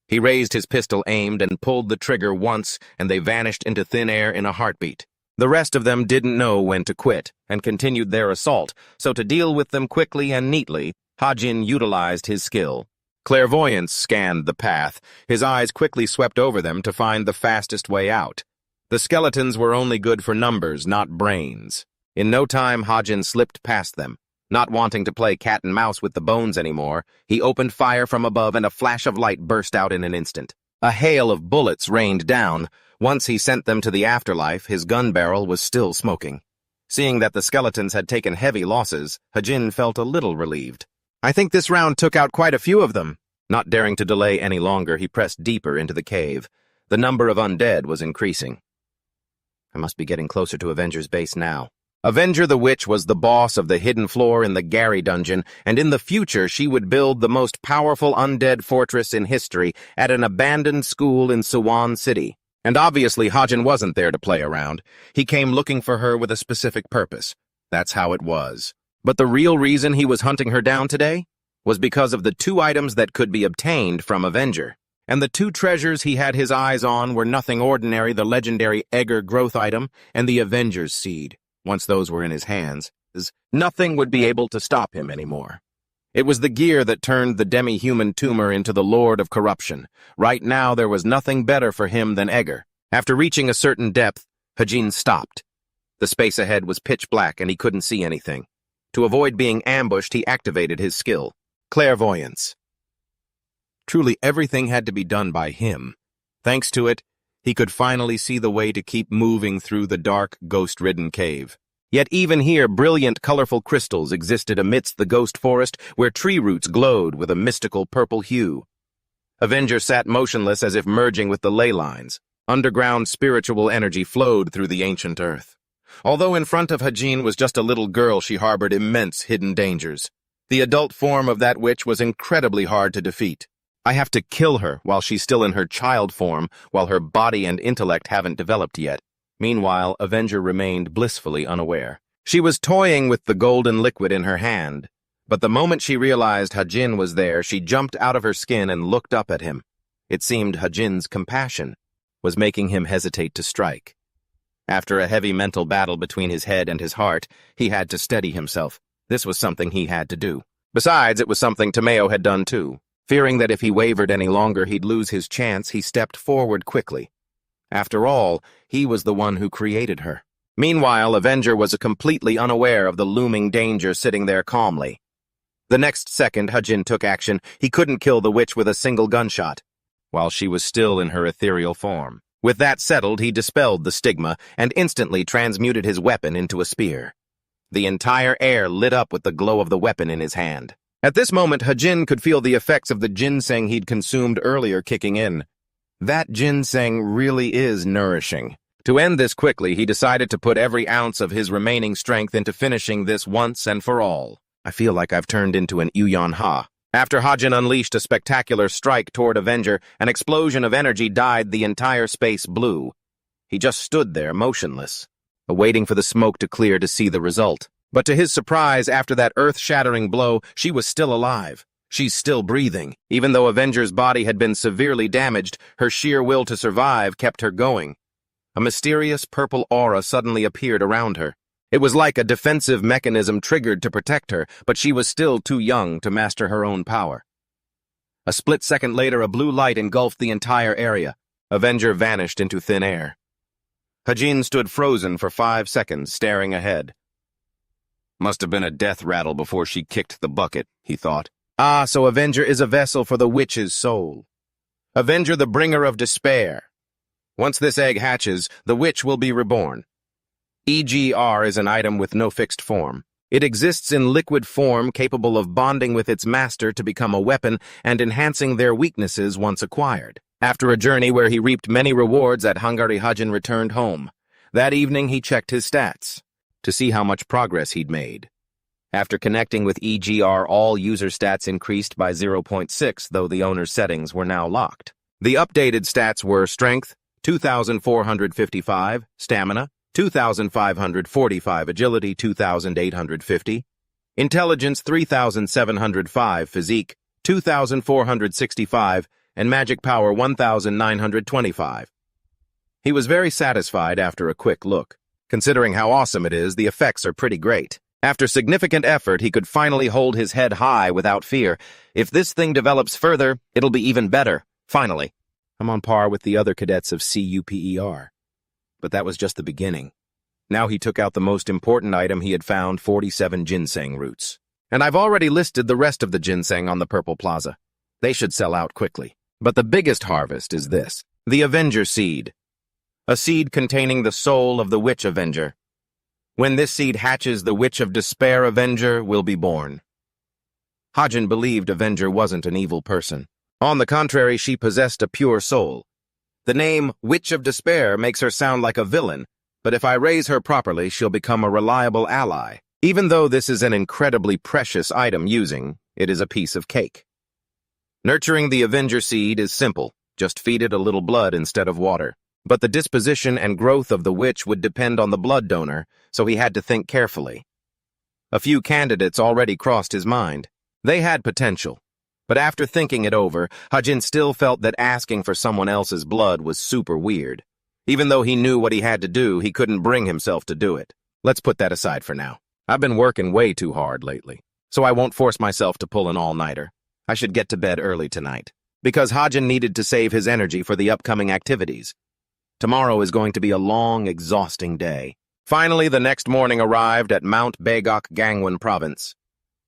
He raised his pistol, aimed, and pulled the trigger once, and they vanished into thin air in a heartbeat. The rest of them didn't know when to quit, and continued their assault, so to deal with them quickly and neatly, Hajin utilized his skill. Clairvoyance scanned the path. His eyes quickly swept over them to find the fastest way out. The skeletons were only good for numbers, not brains. In no time, Hajin slipped past them. Not wanting to play cat and mouse with the bones anymore, he opened fire from above and a flash of light burst out in an instant. A hail of bullets rained down. Once he sent them to the afterlife, his gun barrel was still smoking. Seeing that the skeletons had taken heavy losses, Hajin felt a little relieved. I think this round took out quite a few of them. Not daring to delay any longer, he pressed deeper into the cave. The number of undead was increasing. I must be getting closer to Avenger's base now. Avenger the Witch was the boss of the hidden floor in the Gary dungeon, and in the future she would build the most powerful undead fortress in history at an abandoned school in Suwon City. And obviously Hajin wasn't there to play around. He came looking for her with a specific purpose. That's how it was. But the real reason he was hunting her down today was because of the 2 items that could be obtained from Avenger. And the 2 treasures he had his eyes on were nothing ordinary, the legendary Egger growth item and the Avenger's seed. Once those were in his hands, nothing would be able to stop him anymore. It was the gear that turned the demi-human tumor into the Lord of Corruption. Right now there was nothing better for him than Egger. After reaching a certain depth, Hajin stopped. The space ahead was pitch black and he couldn't see anything. To avoid being ambushed, he activated his skill, Clairvoyance. Truly everything had to be done by him. Thanks to it, he could finally see the way to keep moving through the dark, ghost-ridden cave. Yet even here, brilliant, colorful crystals existed amidst the ghost forest where tree roots glowed with a mystical purple hue. Avenger sat motionless as if merging with the ley lines. Underground spiritual energy flowed through the ancient earth. Although in front of Hajin was just a little girl, she harbored immense hidden dangers. The adult form of that witch was incredibly hard to defeat. I have to kill her while she's still in her child form, while her body and intellect haven't developed yet. Meanwhile, Avenger remained blissfully unaware. She was toying with the golden liquid in her hand, but the moment she realized Hajin was there, she jumped out of her skin and looked up at him. It seemed Hajin's compassion was making him hesitate to strike. After a heavy mental battle between his head and his heart, he had to steady himself. This was something he had to do. Besides, it was something Tomeo had done too. Fearing that if he wavered any longer he'd lose his chance, he stepped forward quickly. After all, he was the one who created her. Meanwhile, Avenger was completely unaware of the looming danger sitting there calmly. The next second, Hajin took action. He couldn't kill the witch with a single gunshot, while she was still in her ethereal form. With that settled, he dispelled the stigma and instantly transmuted his weapon into a spear. The entire air lit up with the glow of the weapon in his hand. At this moment, Hajin could feel the effects of the ginseng he'd consumed earlier kicking in. That ginseng really is nourishing. To end this quickly, he decided to put every ounce of his remaining strength into finishing this once and for all. I feel like I've turned into an Uyon-ha. After Hajin unleashed a spectacular strike toward Avenger, an explosion of energy dyed the entire space blue. He just stood there, motionless, awaiting for the smoke to clear to see the result. But to his surprise, after that earth-shattering blow, she was still alive. She's still breathing. Even though Avenger's body had been severely damaged, her sheer will to survive kept her going. A mysterious purple aura suddenly appeared around her. It was like a defensive mechanism triggered to protect her, but she was still too young to master her own power. A split second later, a blue light engulfed the entire area. Avenger vanished into thin air. Hajin stood frozen for 5 seconds, staring ahead. Must have been a death rattle before she kicked the bucket, he thought. Ah, so Avenger is a vessel for the witch's soul. Avenger, the bringer of despair. Once this egg hatches, the witch will be reborn. EGR is an item with no fixed form. It exists in liquid form, capable of bonding with its master to become a weapon and enhancing their weaknesses once acquired. After a journey where he reaped many rewards at Hungary, Hajin returned home. That evening he checked his stats to see how much progress he'd made. After connecting with EGR, all user stats increased by 0.6, though the owner's settings were now locked. The updated stats were Strength, 2,455, Stamina, 2,545, Agility, 2,850, Intelligence, 3,705, Physique, 2,465, and Magic Power, 1,925. He was very satisfied after a quick look. Considering how awesome it is, the effects are pretty great. After significant effort, he could finally hold his head high without fear. If this thing develops further, it'll be even better. Finally, I'm on par with the other cadets of CUPER. But that was just the beginning. Now he took out the most important item he had found, 47 ginseng roots. And I've already listed the rest of the ginseng on the Purple Plaza. They should sell out quickly. But the biggest harvest is this, the Avenger Seed. A seed containing the soul of the Witch Avenger. When this seed hatches, the Witch of Despair Avenger will be born. Hajin believed Avenger wasn't an evil person. On the contrary, she possessed a pure soul. The name Witch of Despair makes her sound like a villain, but if I raise her properly, she'll become a reliable ally. Even though this is an incredibly precious item using, it is a piece of cake. Nurturing the Avenger Seed is simple. Just feed it a little blood instead of water. But the disposition and growth of the witch would depend on the blood donor, so he had to think carefully. A few candidates already crossed his mind. They had potential. But after thinking it over, Hajin still felt that asking for someone else's blood was super weird. Even though he knew what he had to do, he couldn't bring himself to do it. Let's put that aside for now. I've been working way too hard lately, so I won't force myself to pull an all-nighter. I should get to bed early tonight, because Hajin needed to save his energy for the upcoming activities. Tomorrow is going to be a long, exhausting day. Finally, the next morning arrived at Mount Bagok Gangwon Province.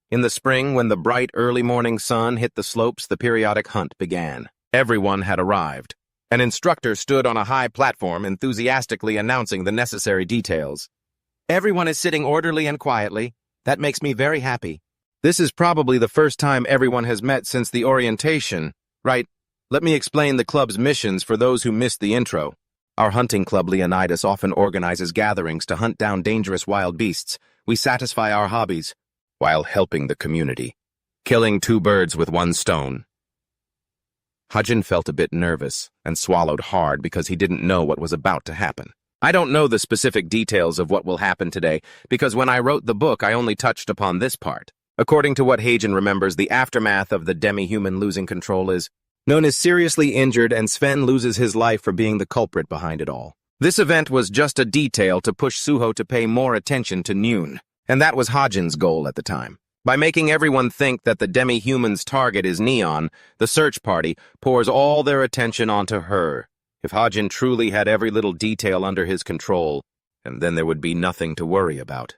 In the spring, when the bright early morning sun hit the slopes, the periodic hunt began. Everyone had arrived. An instructor stood on a high platform, enthusiastically announcing the necessary details. Everyone is sitting orderly and quietly. That makes me very happy. This is probably the first time everyone has met since the orientation. Right, let me explain the club's missions for those who missed the intro. Our hunting club Leonidas often organizes gatherings to hunt down dangerous wild beasts. We satisfy our hobbies while helping the community, killing 2 birds with 1 stone. Hajin felt a bit nervous and swallowed hard because he didn't know what was about to happen. I don't know the specific details of what will happen today because when I wrote the book, I only touched upon this part. According to what Hajin remembers, the aftermath of the demi-human losing control is known as seriously injured, and Sven loses his life for being the culprit behind it all. This event was just a detail to push Suho to pay more attention to Noon, and that was Hajin's goal at the time. By making everyone think that the demi-human's target is Neon, the search party pours all their attention onto her. If Hajin truly had every little detail under his control, and then there would be nothing to worry about.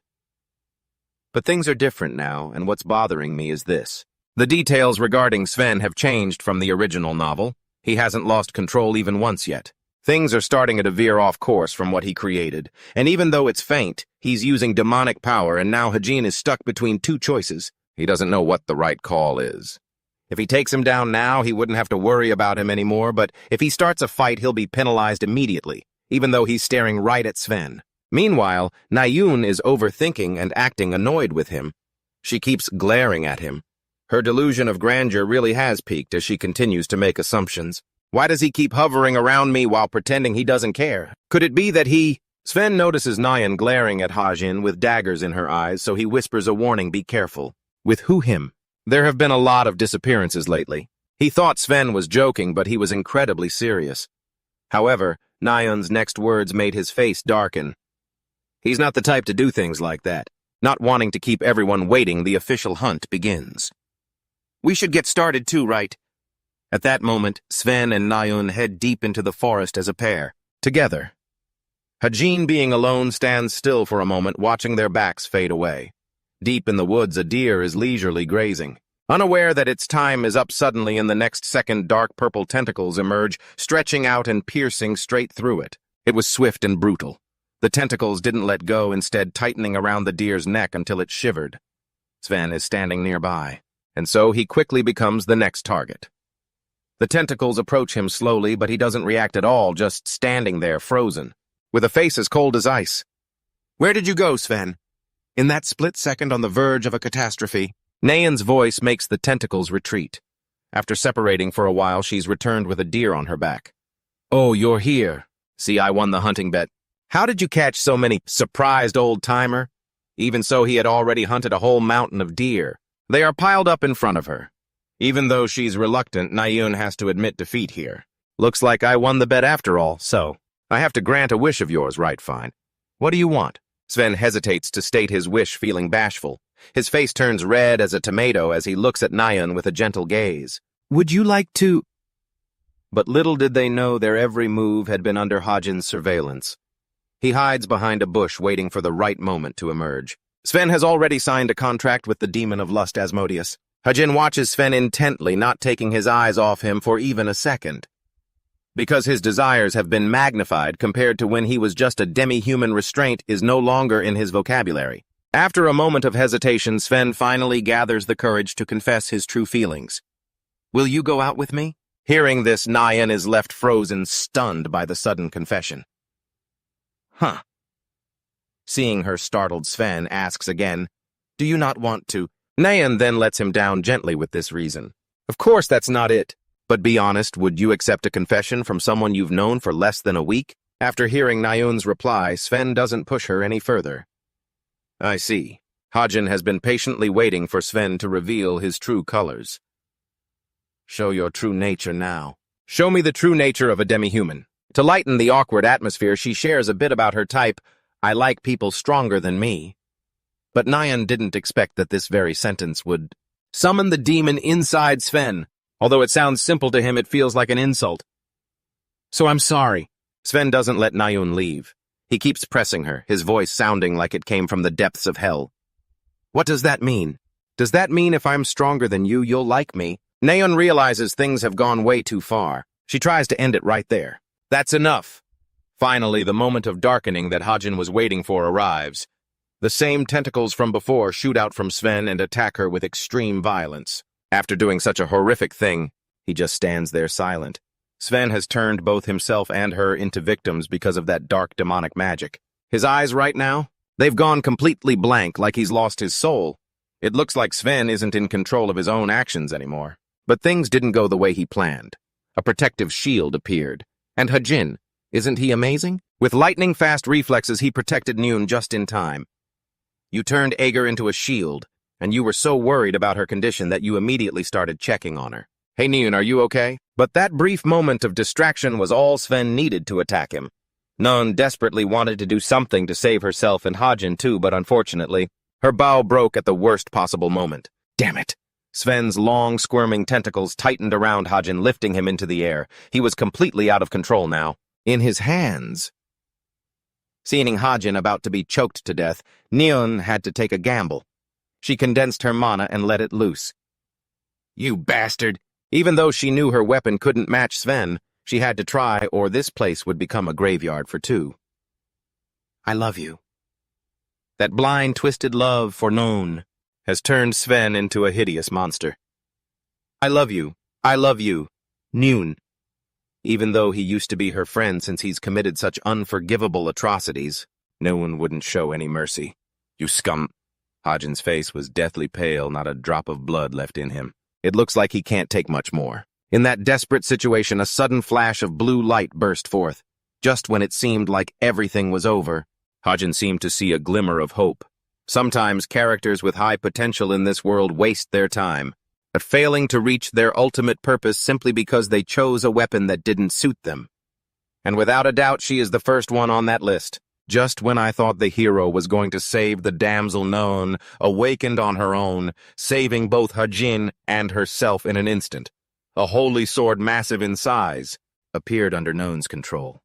But things are different now, and what's bothering me is this. The details regarding Sven have changed from the original novel. He hasn't lost control even once yet. Things are starting to veer off course from what he created, and even though it's faint, he's using demonic power, and now Hajin is stuck between two choices. He doesn't know what the right call is. If he takes him down now, he wouldn't have to worry about him anymore, but if he starts a fight, he'll be penalized immediately, even though he's staring right at Sven. Meanwhile, Nayun is overthinking and acting annoyed with him. She keeps glaring at him. Her delusion of grandeur really has peaked as she continues to make assumptions. Why does he keep hovering around me while pretending he doesn't care? Could it be that he... Sven notices Nayun glaring at Hajin with daggers in her eyes, so he whispers a warning, be careful. With who him? There have been a lot of disappearances lately. He thought Sven was joking, but he was incredibly serious. However, Nayun's next words made his face darken. He's not the type to do things like that. Not wanting to keep everyone waiting, the official hunt begins. We should get started too, right? At that moment, Sven and Nayun head deep into the forest as a pair, together. Hajin, being alone, stands still for a moment, watching their backs fade away. Deep in the woods, a deer is leisurely grazing. Unaware that its time is up suddenly, in the next second, dark purple tentacles emerge, stretching out and piercing straight through it. It was swift and brutal. The tentacles didn't let go, instead tightening around the deer's neck until it shivered. Sven is standing nearby, and so he quickly becomes the next target. The tentacles approach him slowly, but he doesn't react at all, just standing there, frozen, with a face as cold as ice. Where did you go, Sven? In that split second on the verge of a catastrophe, Nayun's voice makes the tentacles retreat. After separating for a while, she's returned with a deer on her back. Oh, you're here. See, I won the hunting bet. How did you catch so many? Surprised old-timer? Even so, he had already hunted a whole mountain of deer. They are piled up in front of her. Even though she's reluctant, Nayun has to admit defeat here. Looks like I won the bet after all, so I have to grant a wish of yours, right? Fine. What do you want? Sven hesitates to state his wish, feeling bashful. His face turns red as a tomato as he looks at Nayun with a gentle gaze. Would you like to... But little did they know their every move had been under Hajin's surveillance. He hides behind a bush, waiting for the right moment to emerge. Sven has already signed a contract with the demon of lust, Asmodeus. Hajin watches Sven intently, not taking his eyes off him for even a second. Because his desires have been magnified compared to when he was just a demi-human, restraint is no longer in his vocabulary. After a moment of hesitation, Sven finally gathers the courage to confess his true feelings. Will you go out with me? Hearing this, Nayun is left frozen, stunned by the sudden confession. Huh. Seeing her startled, Sven asks again, do you not want to? Nayun then lets him down gently with this reason. Of course that's not it. But be honest, would you accept a confession from someone you've known for less than a week? After hearing Nayun's reply, Sven doesn't push her any further. I see. Hajin has been patiently waiting for Sven to reveal his true colors. Show your true nature now. Show me the true nature of a demi-human. To lighten the awkward atmosphere, she shares a bit about her type. I like people stronger than me. But Nayun didn't expect that this very sentence would summon the demon inside Sven. Although it sounds simple to him, it feels like an insult. So I'm sorry. Sven doesn't let Nayun leave. He keeps pressing her, his voice sounding like it came from the depths of hell. What does that mean? Does that mean if I'm stronger than you, you'll like me? Nayun realizes things have gone way too far. She tries to end it right there. That's enough. Finally, the moment of darkening that Hajin was waiting for arrives. The same tentacles from before shoot out from Sven and attack her with extreme violence. After doing such a horrific thing, he just stands there silent. Sven has turned both himself and her into victims because of that dark demonic magic. His eyes right now, they've gone completely blank, like he's lost his soul. It looks like Sven isn't in control of his own actions anymore. But things didn't go the way he planned. A protective shield appeared. And Hajin, isn't he amazing? With lightning-fast reflexes, he protected Nayun just in time. You turned Ager into a shield, and you were so worried about her condition that you immediately started checking on her. Hey Nayun, are you okay? But that brief moment of distraction was all Sven needed to attack him. Nayun desperately wanted to do something to save herself and Hajin too, but unfortunately, her bow broke at the worst possible moment. Damn it! Sven's long, squirming tentacles tightened around Hajin, lifting him into the air. He was completely out of control now. In his hands. Seeing Hajin about to be choked to death, Neon had to take a gamble. She condensed her mana and let it loose. You bastard! Even though she knew her weapon couldn't match Sven, she had to try, or this place would become a graveyard for two. I love you. That blind, twisted love for known has turned Sven into a hideous monster. I love you, Noon. Even though he used to be her friend since he's committed such unforgivable atrocities, no one wouldn't show any mercy. You scum. Hajin's face was deathly pale, not a drop of blood left in him. It looks like he can't take much more. In that desperate situation, a sudden flash of blue light burst forth. Just when it seemed like everything was over, Hajin seemed to see a glimmer of hope. Sometimes characters with high potential in this world waste their time, at failing to reach their ultimate purpose simply because they chose a weapon that didn't suit them. And without a doubt, she is the first one on that list. Just when I thought the hero was going to save the damsel known, awakened on her own, saving both Hajin and herself in an instant, a holy sword massive in size appeared under Known's control.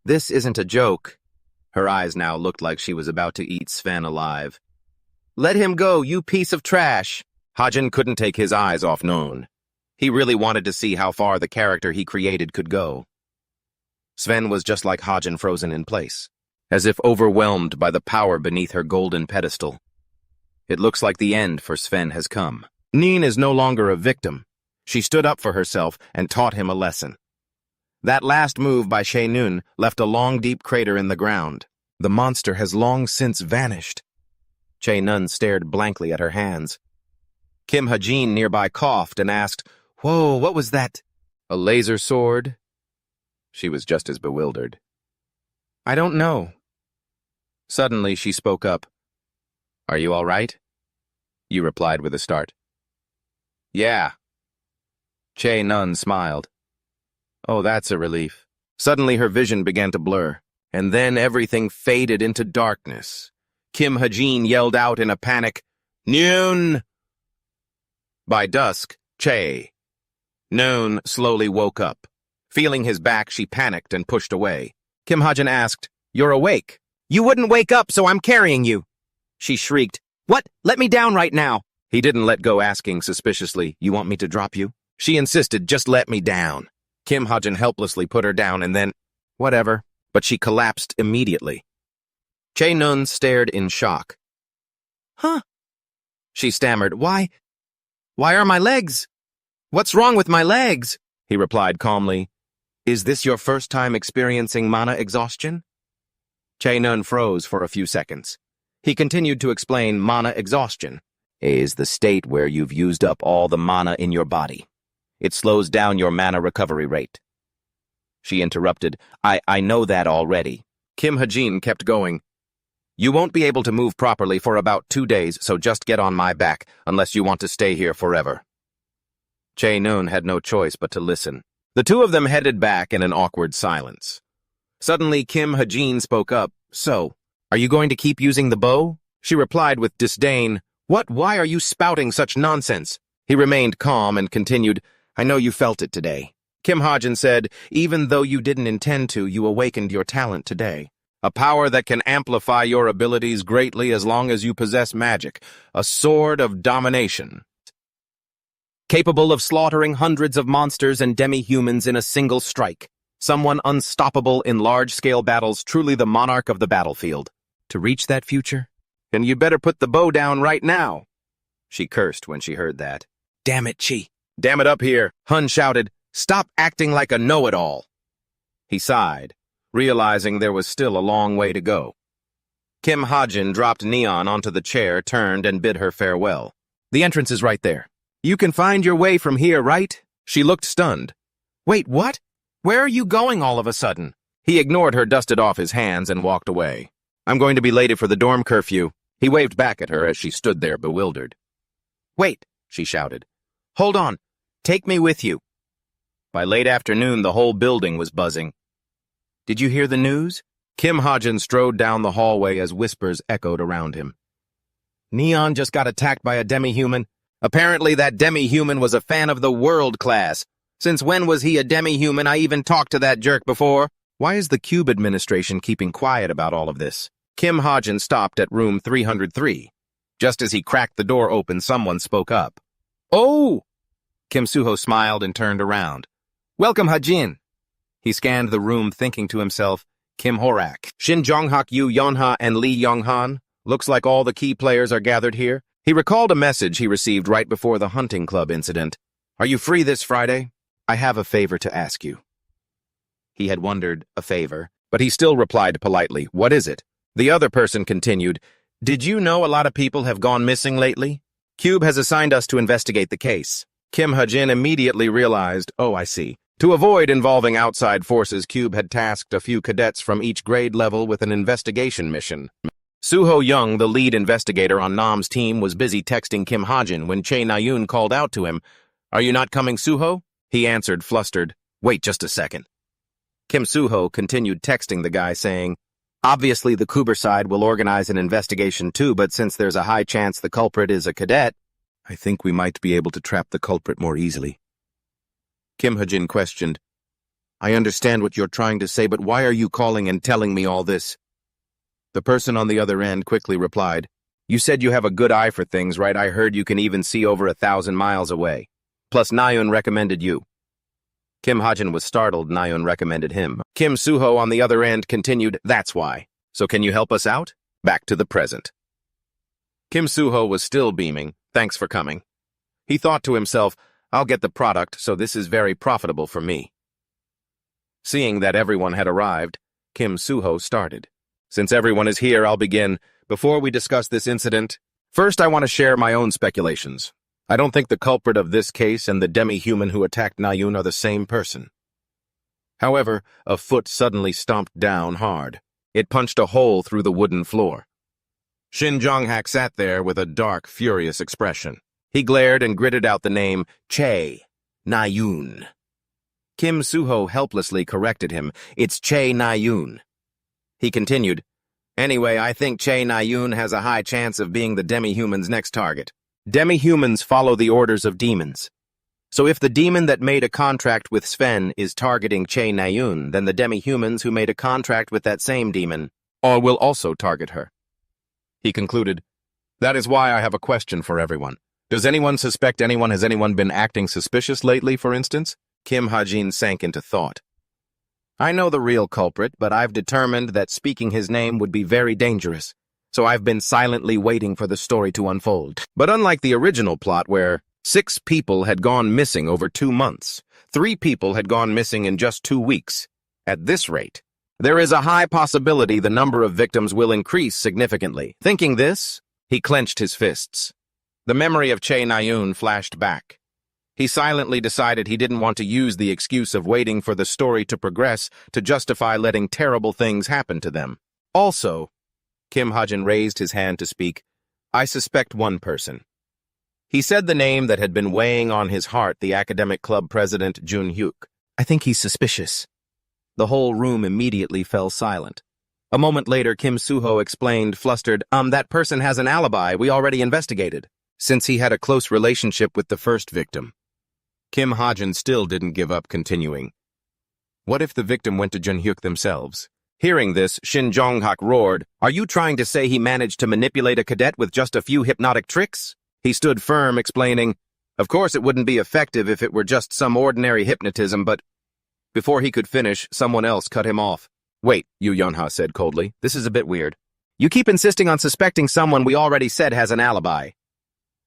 This isn't a joke. Her eyes now looked like she was about to eat Sven alive. Let him go, you piece of trash! Hajin couldn't take his eyes off Known. He really wanted to see how far the character he created could go. Sven was just like Hajin, frozen in place, as if overwhelmed by the power beneath her golden pedestal. It looks like the end for Sven has come. Neen is no longer a victim. She stood up for herself and taught him a lesson. That last move by Shay Nun left a long, deep crater in the ground. The monster has long since vanished. Shay Nun stared blankly at her hands. Kim Hajin nearby coughed and asked, Whoa, what was that? A laser sword? She was just as bewildered. I don't know. Suddenly she spoke up. Are you all right? You replied with a start. Yeah. Che Nun smiled. Oh, that's a relief. Suddenly her vision began to blur, and then everything faded into darkness. Kim Hajin yelled out in a panic, Noon! By dusk, Noon slowly woke up. Feeling his back, she panicked and pushed away. Kim Hajin asked, You're awake. You wouldn't wake up, so I'm carrying you. She shrieked, What? Let me down right now. He didn't let go, asking suspiciously, You want me to drop you? She insisted, Just let me down. Kim Hajin helplessly put her down and then, whatever, but she collapsed immediately. Che Nun stared in shock. Huh? She stammered, Why are my legs? What's wrong with my legs? He replied calmly, Is this your first time experiencing mana exhaustion? Che Nun froze for a few seconds. He continued to explain mana exhaustion is the state where you've used up all the mana in your body. It slows down your mana recovery rate. She interrupted, I know that already. Kim Hajin kept going. You won't be able to move properly for about 2 days, so just get on my back, unless you want to stay here forever. Che Nun had no choice but to listen. The two of them headed back in an awkward silence. Suddenly, Kim Hajin spoke up. So, are you going to keep using the bow? She replied with disdain. What? Why are you spouting such nonsense? He remained calm and continued, I know you felt it today. Kim Hajin said, Even though you didn't intend to, you awakened your talent today. A power that can amplify your abilities greatly as long as you possess magic. A sword of domination. Capable of slaughtering hundreds of monsters and demi-humans in a single strike. Someone unstoppable in large-scale battles, truly the monarch of the battlefield. To reach that future? Then you better put the bow down right now. She cursed when she heard that. Damn it, Chi. Damn it up here, Hun shouted. Stop acting like a know-it-all. He sighed, realizing there was still a long way to go. Kim Hajin dropped Neon onto the chair, turned, and bid her farewell. The entrance is right there. You can find your way from here, right? She looked stunned. Wait, what? Where are you going all of a sudden? He ignored her, dusted off his hands, and walked away. I'm going to be late for the dorm curfew. He waved back at her as she stood there bewildered. Wait, she shouted. Hold on. Take me with you. By late afternoon, the whole building was buzzing. Did you hear the news? Kim Hajin strode down the hallway as whispers echoed around him. Neon just got attacked by a demi-human. Apparently that demi-human was a fan of the world class. Since when was he a demi-human? I even talked to that jerk before. Why is the Cube administration keeping quiet about all of this? Kim Hajin stopped at room 303. Just as he cracked the door open, someone spoke up. Oh! Kim Suho smiled and turned around. Welcome, Hajin. He scanned the room, thinking to himself, Kim Horak, Shin Jonghak, Yu Yonha, and Lee Yonghan. Looks like all the key players are gathered here. He recalled a message he received right before the hunting club incident. Are you free this Friday? I have a favor to ask you. He had wondered, a favor, but he still replied politely, what is it? The other person continued, did you know a lot of people have gone missing lately? Cube has assigned us to investigate the case. Kim Hajin immediately realized, oh, I see. To avoid involving outside forces, Cube had tasked a few cadets from each grade level with an investigation mission. Suho Young, the lead investigator on Nam's team, was busy texting Kim Hajin when Che Nayun called out to him. Are you not coming, Suho? He answered, flustered. Wait just a second. Kim Suho continued texting the guy, saying, obviously the Kuber side will organize an investigation too, but since there's a high chance the culprit is a cadet, I think we might be able to trap the culprit more easily. Kim Hajin questioned, I understand what you're trying to say, but why are you calling and telling me all this? The person on the other end quickly replied, you said you have a good eye for things, right? I heard you can even see over 1,000 miles away. Plus Nayun recommended you. Kim Hajin was startled Nayun recommended him. Kim Suho on the other end continued, that's why. So can you help us out? Back to the present. Kim Suho was still beaming. Thanks for coming. He thought to himself, I'll get the product, so this is very profitable for me. Seeing that everyone had arrived, Kim Suho started. Since everyone is here, I'll begin. Before we discuss this incident, first I want to share my own speculations. I don't think the culprit of this case and the demi-human who attacked Nayun are the same person. However, a foot suddenly stomped down hard. It punched a hole through the wooden floor. Shin Jonghak sat there with a dark, furious expression. He glared and gritted out the name Che Nayun. Kim Suho helplessly corrected him. It's Che Nayun. He continued, anyway, I think Che Nayun has a high chance of being the demi-human's next target. Demi-humans follow the orders of demons. So if the demon that made a contract with Sven is targeting Che Nayun, then the demi-humans who made a contract with that same demon will also target her. He concluded, that is why I have a question for everyone. Does anyone suspect anyone? Has anyone been acting suspicious lately, for instance? Kim Hajin sank into thought. I know the real culprit, but I've determined that speaking his name would be very dangerous. So I've been silently waiting for the story to unfold. But unlike the original plot where 6 people had gone missing over 2 months, 3 people had gone missing in just 2 weeks. At this rate, there is a high possibility the number of victims will increase significantly. Thinking this, he clenched his fists. The memory of Che Nayun flashed back. He silently decided he didn't want to use the excuse of waiting for the story to progress to justify letting terrible things happen to them. Also, Kim Hajin raised his hand to speak, I suspect one person. He said the name that had been weighing on his heart, the academic club president, Jun Hyuk. I think he's suspicious. The whole room immediately fell silent. A moment later, Kim Suho explained, flustered, that person has an alibi we already investigated, since he had a close relationship with the first victim. Kim Hajin still didn't give up, continuing. What if the victim went to Jun Hyuk themselves? Hearing this, Shin Jonghak roared, are you trying to say he managed to manipulate a cadet with just a few hypnotic tricks? He stood firm, explaining, of course it wouldn't be effective if it were just some ordinary hypnotism, but... Before he could finish, someone else cut him off. Wait, Yu Yonha said coldly, this is a bit weird. You keep insisting on suspecting someone we already said has an alibi.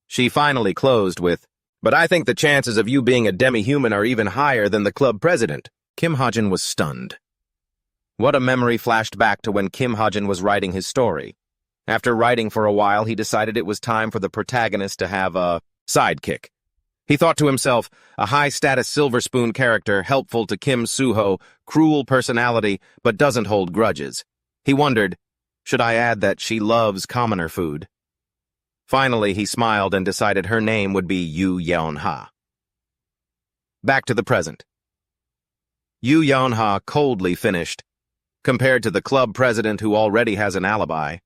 She finally closed with, but I think the chances of you being a demi-human are even higher than the club president. Kim Hajin was stunned. What a memory flashed back to when Kim Hajin was writing his story. After writing for a while, he decided it was time for the protagonist to have a sidekick. He thought to himself, a high-status Silver Spoon character, helpful to Kim Suho, cruel personality, but doesn't hold grudges. He wondered, should I add that she loves commoner food? Finally, he smiled and decided her name would be Yu Yeonha. Back to the present. Yu Yeonha coldly finished. Compared to the club president who already has an alibi,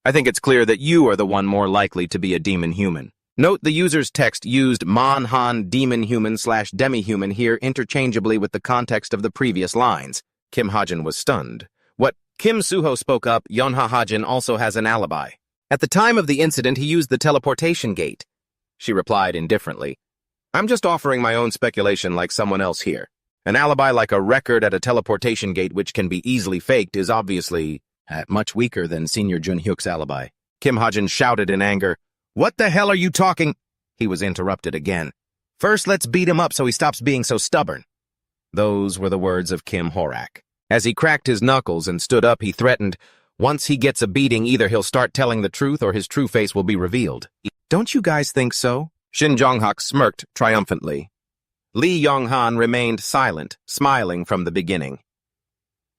I think it's clear that you are the one more likely to be a demon human. Note the user's text used manhan demon-human / demi-human here interchangeably with the context of the previous lines. Kim Hajin was stunned. What? Kim Suho spoke up. Yonha Hajin also has an alibi. At the time of the incident, he used the teleportation gate. She replied indifferently. I'm just offering my own speculation like someone else here. An alibi like a record at a teleportation gate which can be easily faked is obviously much weaker than Senior Junhyuk's alibi. Kim Hajin shouted in anger. What the hell are you talking? He was interrupted again. First, let's beat him up so he stops being so stubborn. Those were the words of Kim Horak. As he cracked his knuckles and stood up, he threatened, once he gets a beating, either he'll start telling the truth or his true face will be revealed. Don't you guys think so? Shin Jonghak smirked triumphantly. Lee Yonghan remained silent, smiling from the beginning.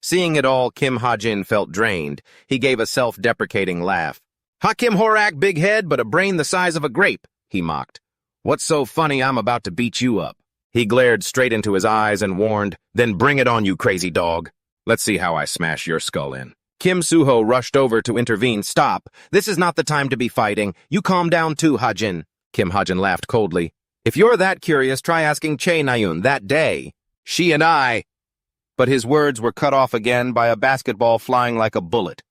Seeing it all, Kim Hajin felt drained. He gave a self-deprecating laugh. Ha Kim Horak, big head, but a brain the size of a grape, he mocked. What's so funny? I'm about to beat you up. He glared straight into his eyes and warned, then bring it on, you crazy dog. Let's see how I smash your skull in. Kim Suho rushed over to intervene. Stop. This is not the time to be fighting. You calm down too, Hajin. Kim Hajin laughed coldly. If you're that curious, try asking Che Nayun that day. She and I. But his words were cut off again by a basketball flying like a bullet.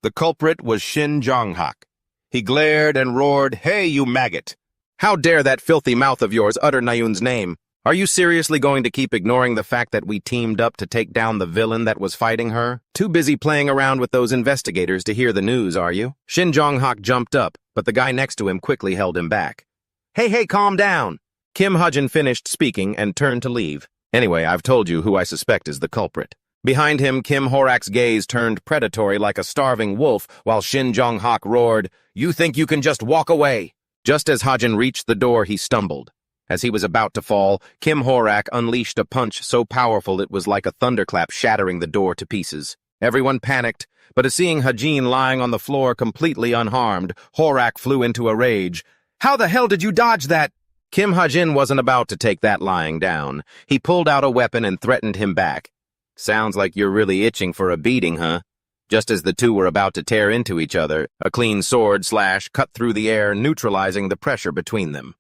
The culprit was Shin Jonghak. He glared and roared, Hey, you maggot! How dare that filthy mouth of yours utter Nayun's name? Are you seriously going to keep ignoring the fact that we teamed up to take down the villain that was fighting her? Too busy playing around with those investigators to hear the news, are you? Shin Jonghak jumped up, but the guy next to him quickly held him back. Hey, calm down! Kim Hajin finished speaking and turned to leave. Anyway, I've told you who I suspect is the culprit. Behind him, Kim Horak's gaze turned predatory like a starving wolf, while Shin Jonghak roared, You think you can just walk away? Just as Hajin reached the door, he stumbled. As he was about to fall, Kim Horak unleashed a punch so powerful it was like a thunderclap shattering the door to pieces. Everyone panicked, but as seeing Hajin lying on the floor completely unharmed, Horak flew into a rage. How the hell did you dodge that? Kim Hajin wasn't about to take that lying down. He pulled out a weapon and threatened him back. Sounds like you're really itching for a beating, huh? Just as the two were about to tear into each other, a clean sword slash cut through the air, neutralizing the pressure between them.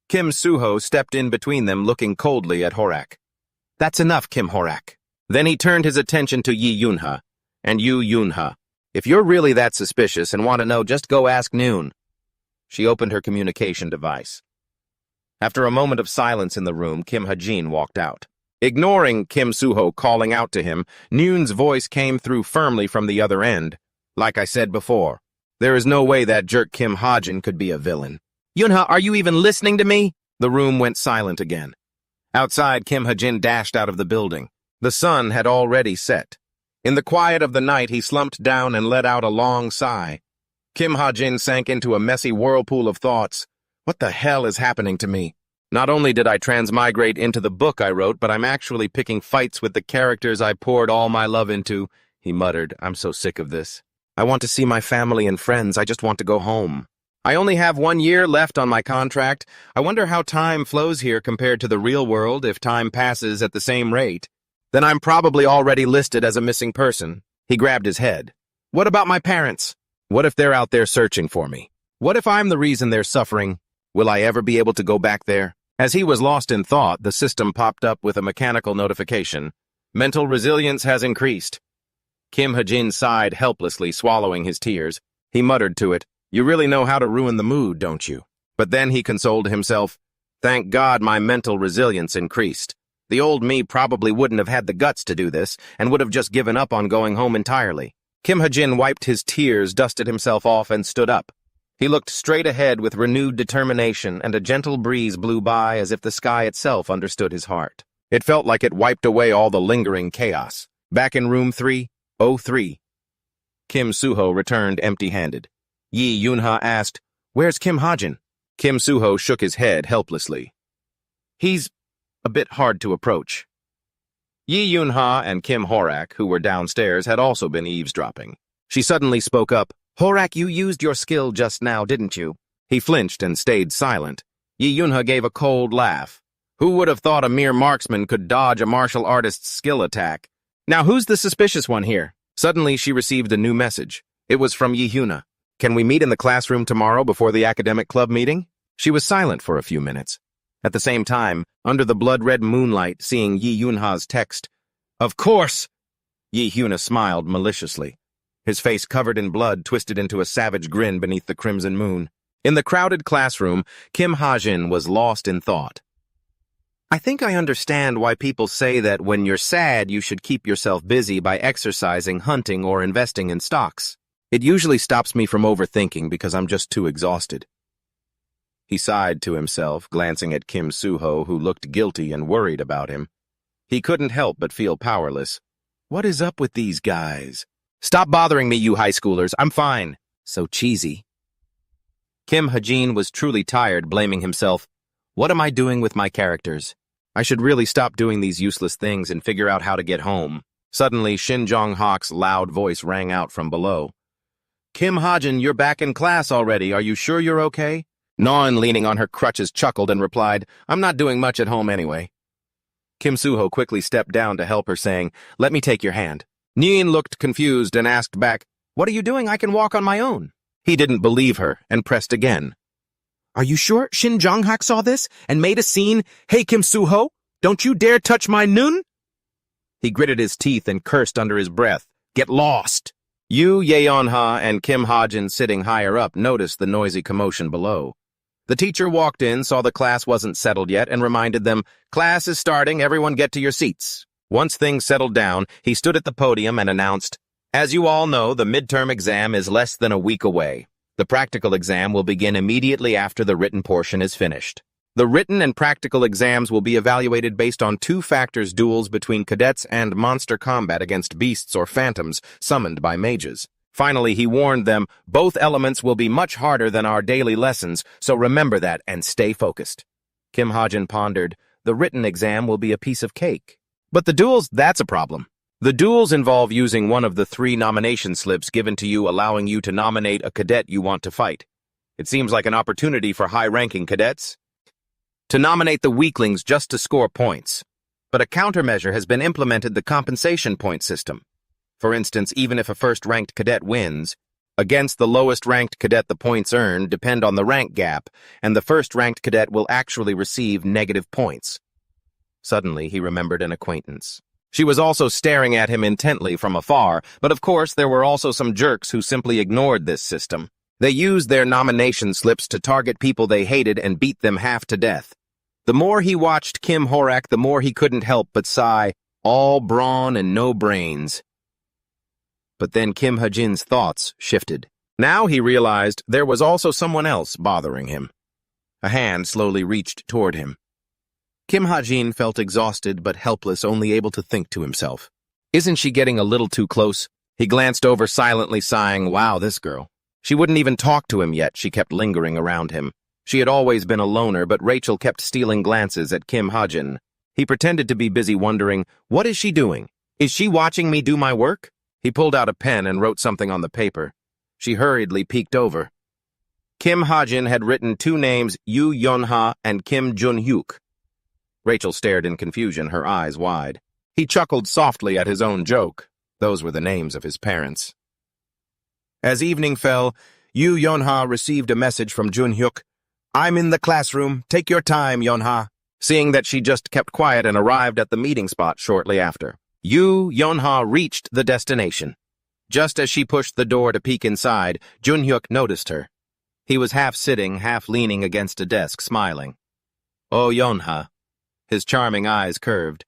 Kim Suho stepped in between them, looking coldly at Horak. That's enough, Kim Horak. Then he turned his attention to Yi Yunha. And you, Yunha. If you're really that suspicious and want to know, just go ask Noon. She opened her communication device. After a moment of silence in the room, Kim Hajin walked out. Ignoring Kim Suho calling out to him, Noon's voice came through firmly from the other end. Like I said before, there is no way that jerk Kim Hajin could be a villain. Yunha, are you even listening to me? The room went silent again. Outside, Kim Hajin dashed out of the building. The sun had already set. In the quiet of the night, he slumped down and let out a long sigh. Kim Hajin sank into a messy whirlpool of thoughts. What the hell is happening to me? Not only did I transmigrate into the book I wrote, but I'm actually picking fights with the characters I poured all my love into, he muttered. I'm so sick of this. I want to see my family and friends. I just want to go home. I only have 1 year left on my contract. I wonder how time flows here compared to the real world if time passes at the same rate. Then I'm probably already listed as a missing person. He grabbed his head. What about my parents? What if they're out there searching for me? What if I'm the reason they're suffering? Will I ever be able to go back there? As he was lost in thought, the system popped up with a mechanical notification. Mental resilience has increased. Kim Hajin sighed helplessly, swallowing his tears. He muttered to it, You really know how to ruin the mood, don't you? But then he consoled himself, Thank God my mental resilience increased. The old me probably wouldn't have had the guts to do this, and would have just given up on going home entirely. Kim Hajin wiped his tears, dusted himself off, and stood up. He looked straight ahead with renewed determination, and a gentle breeze blew by as if the sky itself understood his heart. It felt like it wiped away all the lingering chaos. Back in room 303. Kim Suho returned empty-handed. Yi Yunha asked, Where's Kim Hajin? Kim Suho shook his head helplessly. He's a bit hard to approach. Yi Yunha and Kim Horak, who were downstairs, had also been eavesdropping. She suddenly spoke up. Horak, you used your skill just now, didn't you? He flinched and stayed silent. Yi Yunha gave a cold laugh. Who would have thought a mere marksman could dodge a martial artist's skill attack? Now who's the suspicious one here? Suddenly she received a new message. It was from Yi Yunha. Can we meet in the classroom tomorrow before the academic club meeting? She was silent for a few minutes. At the same time, under the blood-red moonlight, seeing Yi Yunha's text, "Of course!" Yi Hyuna smiled maliciously. His face covered in blood twisted into a savage grin beneath the crimson moon. In the crowded classroom, Kim Ha-jin was lost in thought. I think I understand why people say that when you're sad, you should keep yourself busy by exercising, hunting, or investing in stocks. It usually stops me from overthinking because I'm just too exhausted. He sighed to himself, glancing at Kim Soo-ho, who looked guilty and worried about him. He couldn't help but feel powerless. What is up with these guys? Stop bothering me, you high schoolers. I'm fine. So cheesy. Kim Ha-jin was truly tired, blaming himself. What am I doing with my characters? I should really stop doing these useless things and figure out how to get home. Suddenly, Shin Jong-hak's loud voice rang out from below. Kim Ha-jin, you're back in class already. Are you sure you're okay? Naeun, leaning on her crutches, chuckled and replied, I'm not doing much at home anyway. Kim Soo-ho quickly stepped down to help her, saying, Let me take your hand. Naeun looked confused and asked back, What are you doing? I can walk on my own. He didn't believe her and pressed again. Are you sure Shin Jong-hak saw this and made a scene? Hey, Kim Soo-ho, don't you dare touch my noon? He gritted his teeth and cursed under his breath. Get lost! Yoo Yeon-ha and Kim Ha-jin, sitting higher up, noticed the noisy commotion below. The teacher walked in, saw the class wasn't settled yet, and reminded them, Class is starting, everyone get to your seats. Once things settled down, he stood at the podium and announced, As you all know, the midterm exam is less than a week away. The practical exam will begin immediately after the written portion is finished. The written and practical exams will be evaluated based on 2 factors: duels between cadets and monster combat against beasts or phantoms summoned by mages. Finally, he warned them, both elements will be much harder than our daily lessons, so remember that and stay focused. Kim Ha-jin pondered, the written exam will be a piece of cake. But the duels, that's a problem. The duels involve using one of the 3 nomination slips given to you, allowing you to nominate a cadet you want to fight. It seems like an opportunity for high-ranking cadets to nominate the weaklings just to score points. But a countermeasure has been implemented, the compensation point system. For instance, even if a first-ranked cadet wins, against the lowest-ranked cadet the points earned depend on the rank gap, and the first-ranked cadet will actually receive negative points. Suddenly, he remembered an acquaintance. She was also staring at him intently from afar, but of course there were also some jerks who simply ignored this system. They used their nomination slips to target people they hated and beat them half to death. The more he watched Kim Horak, the more he couldn't help but sigh, all brawn and no brains. But then Kim Ha-jin's thoughts shifted. Now he realized there was also someone else bothering him. A hand slowly reached toward him. Kim Ha-jin felt exhausted but helpless, only able to think to himself. Isn't she getting a little too close? He glanced over silently, sighing, wow, this girl. She wouldn't even talk to him yet, she kept lingering around him. She had always been a loner, but Rachel kept stealing glances at Kim Ha-jin. He pretended to be busy, wondering, what is she doing? Is she watching me do my work? He pulled out a pen and wrote something on the paper. She hurriedly peeked over. Kim Ha-jin had written 2 names, Yoo Yeon-ha and Kim Jun-hyuk. Rachel stared in confusion, her eyes wide. He chuckled softly at his own joke. Those were the names of his parents. As evening fell, Yoo Yeon-ha received a message from Jun-hyuk. I'm in the classroom. Take your time, Yeon-ha. Seeing that she just kept quiet and arrived at the meeting spot shortly after. Yoo Yeon-ha reached the destination. Just as she pushed the door to peek inside, Jun-hyuk noticed her. He was half sitting, half leaning against a desk, smiling. Oh, Yeon-ha. His charming eyes curved.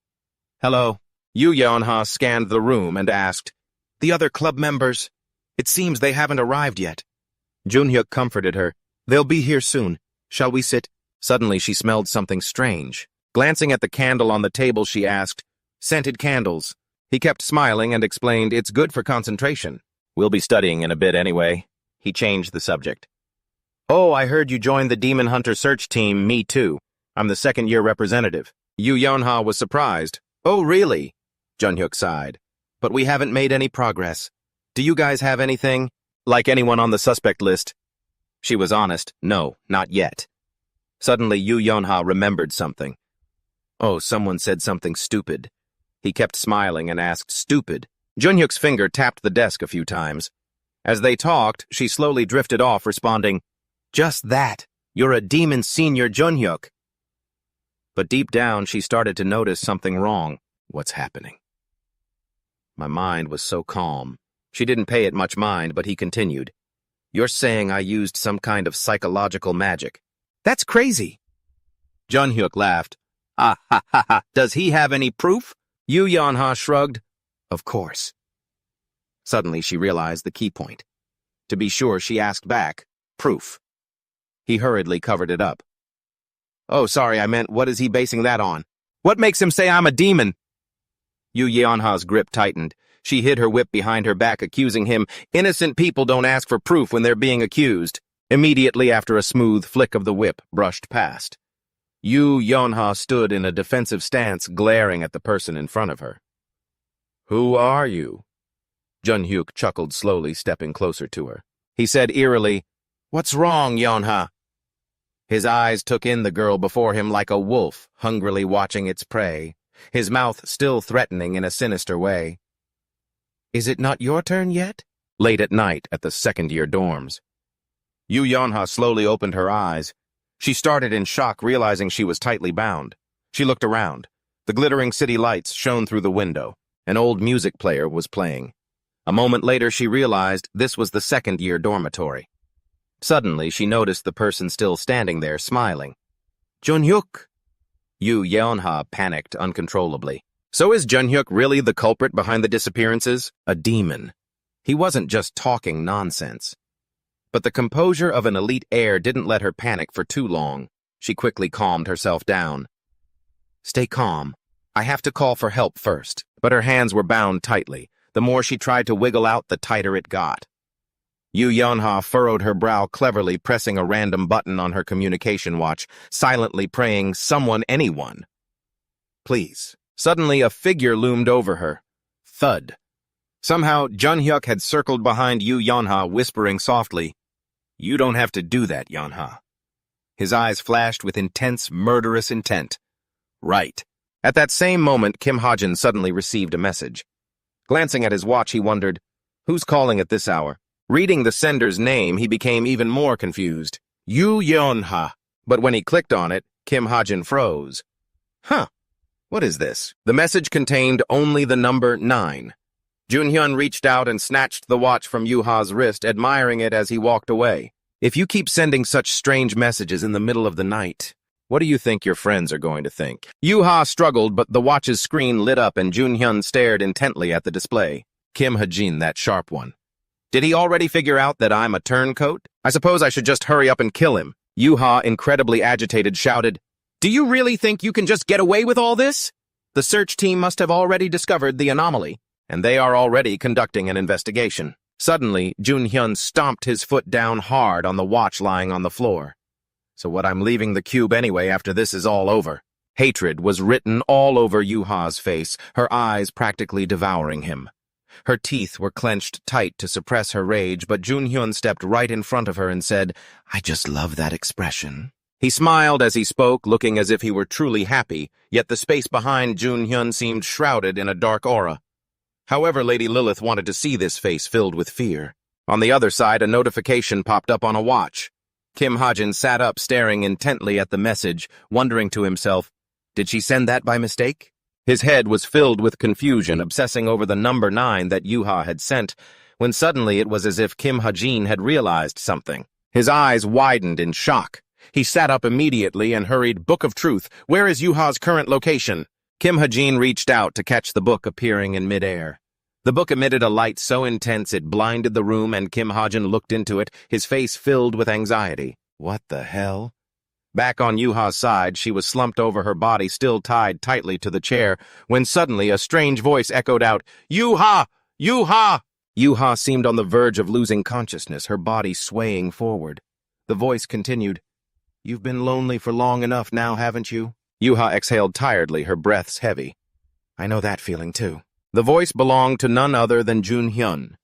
Hello. Yoo Yeon-ha scanned the room and asked, The other club members? It seems they haven't arrived yet. Jun-hyuk comforted her. They'll be here soon. Shall we sit? Suddenly she smelled something strange. Glancing at the candle on the table, she asked, Scented candles. He kept smiling and explained, It's good for concentration. We'll be studying in a bit anyway. He changed the subject. Oh, I heard you joined the Demon Hunter search team. Me too. I'm the second-year representative. Yoo Yeon-ha was surprised. Oh, really? Jun-hyuk sighed. But we haven't made any progress. Do you guys have anything? Like anyone on the suspect list? She was honest. No, not yet. Suddenly, Yoo Yeon-ha remembered something. Oh, someone said something stupid. He kept smiling and asked, Stupid? Jun-hyuk's finger tapped the desk a few times. As they talked, she slowly drifted off, responding, "Just that. You're a demon senior Junhyuk." But deep down, she started to notice something wrong. What's happening? My mind was so calm. She didn't pay it much mind, but he continued. "You're saying I used some kind of psychological magic. That's crazy." Junhyuk laughed. "Ah ha ha ha. Does he have any proof?" Yu Yanha shrugged. "Of course." Suddenly she realized the key point. To be sure, she asked back, "Proof?" He hurriedly covered it up. "Oh, sorry, I meant, what is he basing that on? What makes him say I'm a demon?" Yu Yanha's grip tightened. She hid her whip behind her back, accusing him. Innocent people don't ask for proof when they're being accused. Immediately after a smooth flick of the whip brushed past, Yu Yanha stood in a defensive stance, glaring at the person in front of her. "Who are you?" Junhyuk chuckled slowly, stepping closer to her. He said eerily, "What's wrong, Yanha?" His eyes took in the girl before him like a wolf, hungrily watching its prey, his mouth still threatening in a sinister way. "Is it not your turn yet?" Late at night at the second-year dorms. Yu Yanha slowly opened her eyes. She started in shock, realizing she was tightly bound. She looked around. The glittering city lights shone through the window. An old music player was playing. A moment later, she realized this was the second-year dormitory. Suddenly, she noticed the person still standing there, smiling. "Junhyuk!" Yu Yeonha panicked uncontrollably. So is Junhyuk really the culprit behind the disappearances? A demon. He wasn't just talking nonsense. But the composure of an elite heir didn't let her panic for too long. She quickly calmed herself down. "Stay calm. I have to call for help first." But her hands were bound tightly. The more she tried to wiggle out, the tighter it got. Yu Yeonha furrowed her brow cleverly, pressing a random button on her communication watch, silently praying, "Someone, anyone. Please." Suddenly, a figure loomed over her. Thud. Somehow, Junhyuk had circled behind Yu Yeonha, whispering softly, "You don't have to do that, Yeonha." His eyes flashed with intense, murderous intent. Right. At that same moment, Kim Ha-jin suddenly received a message. Glancing at his watch, he wondered, who's calling at this hour? Reading the sender's name, he became even more confused. Yu Yeonha. But when he clicked on it, Kim Ha-jin froze. Huh. What is this? The message contained only the number 9. Junhyun reached out and snatched the watch from Yuha's wrist, admiring it as he walked away. If you keep sending such strange messages in the middle of the night, what do you think your friends are going to think? Yuha struggled, but the watch's screen lit up and Junhyun stared intently at the display. Kim Ha-jin, that sharp one. Did he already figure out that I'm a turncoat? I suppose I should just hurry up and kill him. Yuha, incredibly agitated, shouted, "Do you really think you can just get away with all this? The search team must have already discovered the anomaly, and they are already conducting an investigation." Suddenly, Junhyun stomped his foot down hard on the watch lying on the floor. "So what, I'm leaving the cube anyway after this is all over." Hatred was written all over Yuha's face, her eyes practically devouring him. Her teeth were clenched tight to suppress her rage, but Junhyun stepped right in front of her and said, "I just love that expression." He smiled as he spoke, looking as if he were truly happy, yet the space behind Junhyun seemed shrouded in a dark aura. However, Lady Lilith wanted to see this face filled with fear. On the other side, a notification popped up on a watch. Kim Ha-jin sat up, staring intently at the message, wondering to himself, did she send that by mistake? His head was filled with confusion, obsessing over the number 9 that Yuha had sent, when suddenly it was as if Kim Ha-jin had realized something. His eyes widened in shock. He sat up immediately and hurried, "Book of Truth, where is Yuha's current location?" Kim Ha-jin reached out to catch the book appearing in midair. The book emitted a light so intense it blinded the room, and Kim Ha-jin looked into it, his face filled with anxiety. What the hell? Back on Yuha's side, she was slumped over her body, still tied tightly to the chair, when suddenly a strange voice echoed out, "Yuha! Yuha!" Yuha seemed on the verge of losing consciousness, her body swaying forward. The voice continued, "You've been lonely for long enough now, haven't you?" Yuha exhaled tiredly, her breaths heavy. "I know that feeling, too." The voice belonged to none other than Junhyun.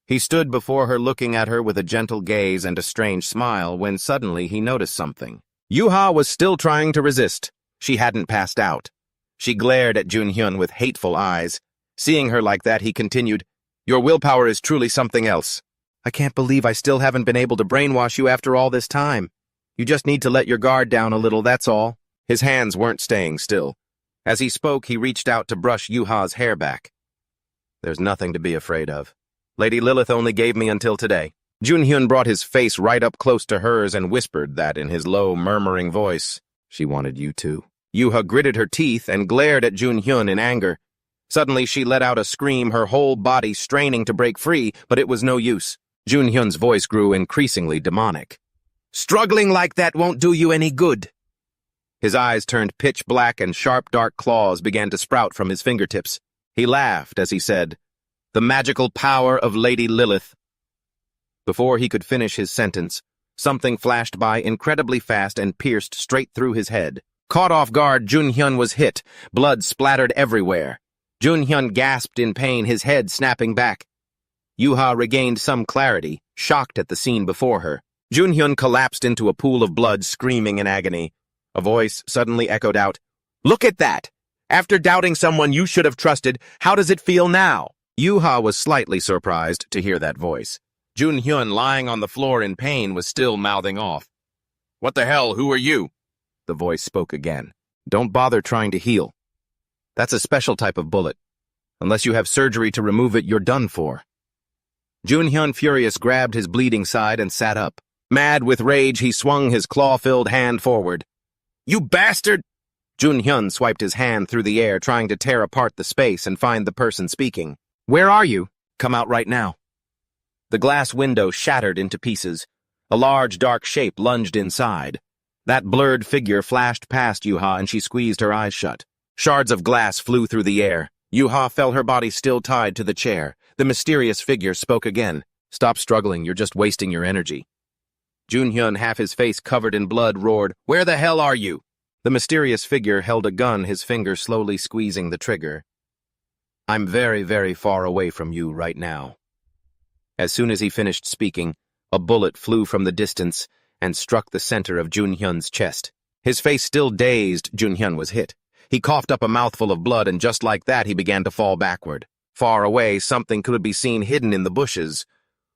He stood before her, looking at her with a gentle gaze and a strange smile, when suddenly he noticed something. Yuha was still trying to resist. She hadn't passed out. She glared at Junhyun with hateful eyes. Seeing her like that, he continued, "Your willpower is truly something else. I can't believe I still haven't been able to brainwash you after all this time. You just need to let your guard down a little, that's all. His hands weren't staying still. As he spoke, he reached out to brush Yuha's hair back. There's nothing to be afraid of. Lady Lilith only gave me until today. Junhyun brought his face right up close to hers and whispered that in his low, murmuring voice. She wanted you too. Yuha gritted her teeth and glared at Junhyun in anger. Suddenly she let out a scream, her whole body straining to break free, but it was no use. Junhyun's voice grew increasingly demonic. Struggling like that won't do you any good. His eyes turned pitch black and sharp dark claws began to sprout from his fingertips. He laughed as he said, The magical power of Lady Lilith. Before he could finish his sentence, something flashed by incredibly fast and pierced straight through his head. Caught off guard, Junhyun was hit. Blood splattered everywhere. Junhyun gasped in pain, his head snapping back. Yuha regained some clarity, shocked at the scene before her. Junhyun collapsed into a pool of blood, screaming in agony. A voice suddenly echoed out, Look at that! After doubting someone you should have trusted, how does it feel now? Yuha was slightly surprised to hear that voice. Junhyun, lying on the floor in pain, was still mouthing off. What the hell, who are you? The voice spoke again. Don't bother trying to heal. That's a special type of bullet. Unless you have surgery to remove it, you're done for. Junhyun, furious, grabbed his bleeding side and sat up. Mad with rage, he swung his claw-filled hand forward. You bastard! Junhyun swiped his hand through the air, trying to tear apart the space and find the person speaking. Where are you? Come out right now. The glass window shattered into pieces. A large, dark shape lunged inside. That blurred figure flashed past Yuha and she squeezed her eyes shut. Shards of glass flew through the air. Yuha felt her body still tied to the chair. The mysterious figure spoke again. Stop struggling, you're just wasting your energy. Junhyun, half his face covered in blood, roared, Where the hell are you? The mysterious figure held a gun, his finger slowly squeezing the trigger. I'm very, very far away from you right now. As soon as he finished speaking, a bullet flew from the distance and struck the center of Junhyun's chest. His face still dazed, Junhyun was hit. He coughed up a mouthful of blood, and just like that he began to fall backward. Far away, something could be seen hidden in the bushes.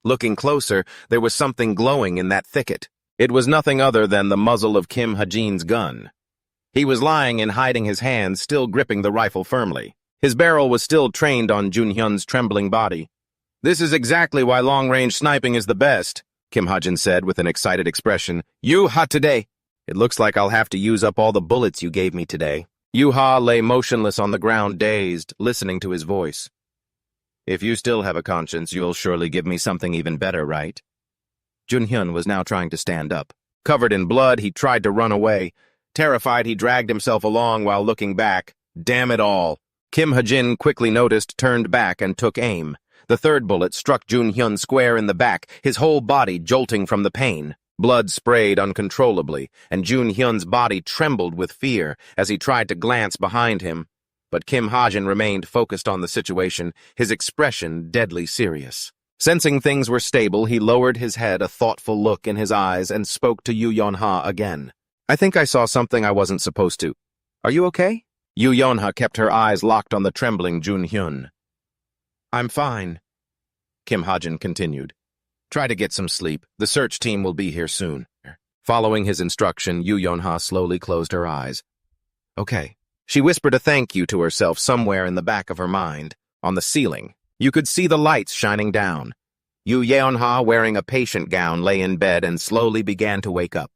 Looking closer, there was something glowing in that thicket. It was nothing other than the muzzle of Kim Ha-jin's gun. He was lying and hiding his hands, still gripping the rifle firmly. His barrel was still trained on Junhyun's trembling body. This is exactly why long-range sniping is the best, Kim Ha-jin said with an excited expression. Yuha today. It looks like I'll have to use up all the bullets you gave me today. Yuha lay motionless on the ground, dazed, listening to his voice. If you still have a conscience, you'll surely give me something even better, right? Junhyun was now trying to stand up. Covered in blood, he tried to run away. Terrified, he dragged himself along while looking back. Damn it all. Kim Ha-jin quickly noticed, turned back, and took aim. The third bullet struck Junhyun square in the back, his whole body jolting from the pain. Blood sprayed uncontrollably, and Junhyun's body trembled with fear as he tried to glance behind him. But Kim Ha-jin remained focused on the situation, his expression deadly serious. Sensing things were stable, he lowered his head, a thoughtful look in his eyes, and spoke to Yu Yeonha again. I think I saw something I wasn't supposed to. Are you okay? Yu Yeonha kept her eyes locked on the trembling Junhyun. I'm fine, Kim Ha-jin continued. Try to get some sleep. The search team will be here soon. Following his instruction, Yu Yeonha slowly closed her eyes. Okay. She whispered a thank you to herself somewhere in the back of her mind. On the ceiling, you could see the lights shining down. Yu Yeonha, wearing a patient gown, lay in bed and slowly began to wake up.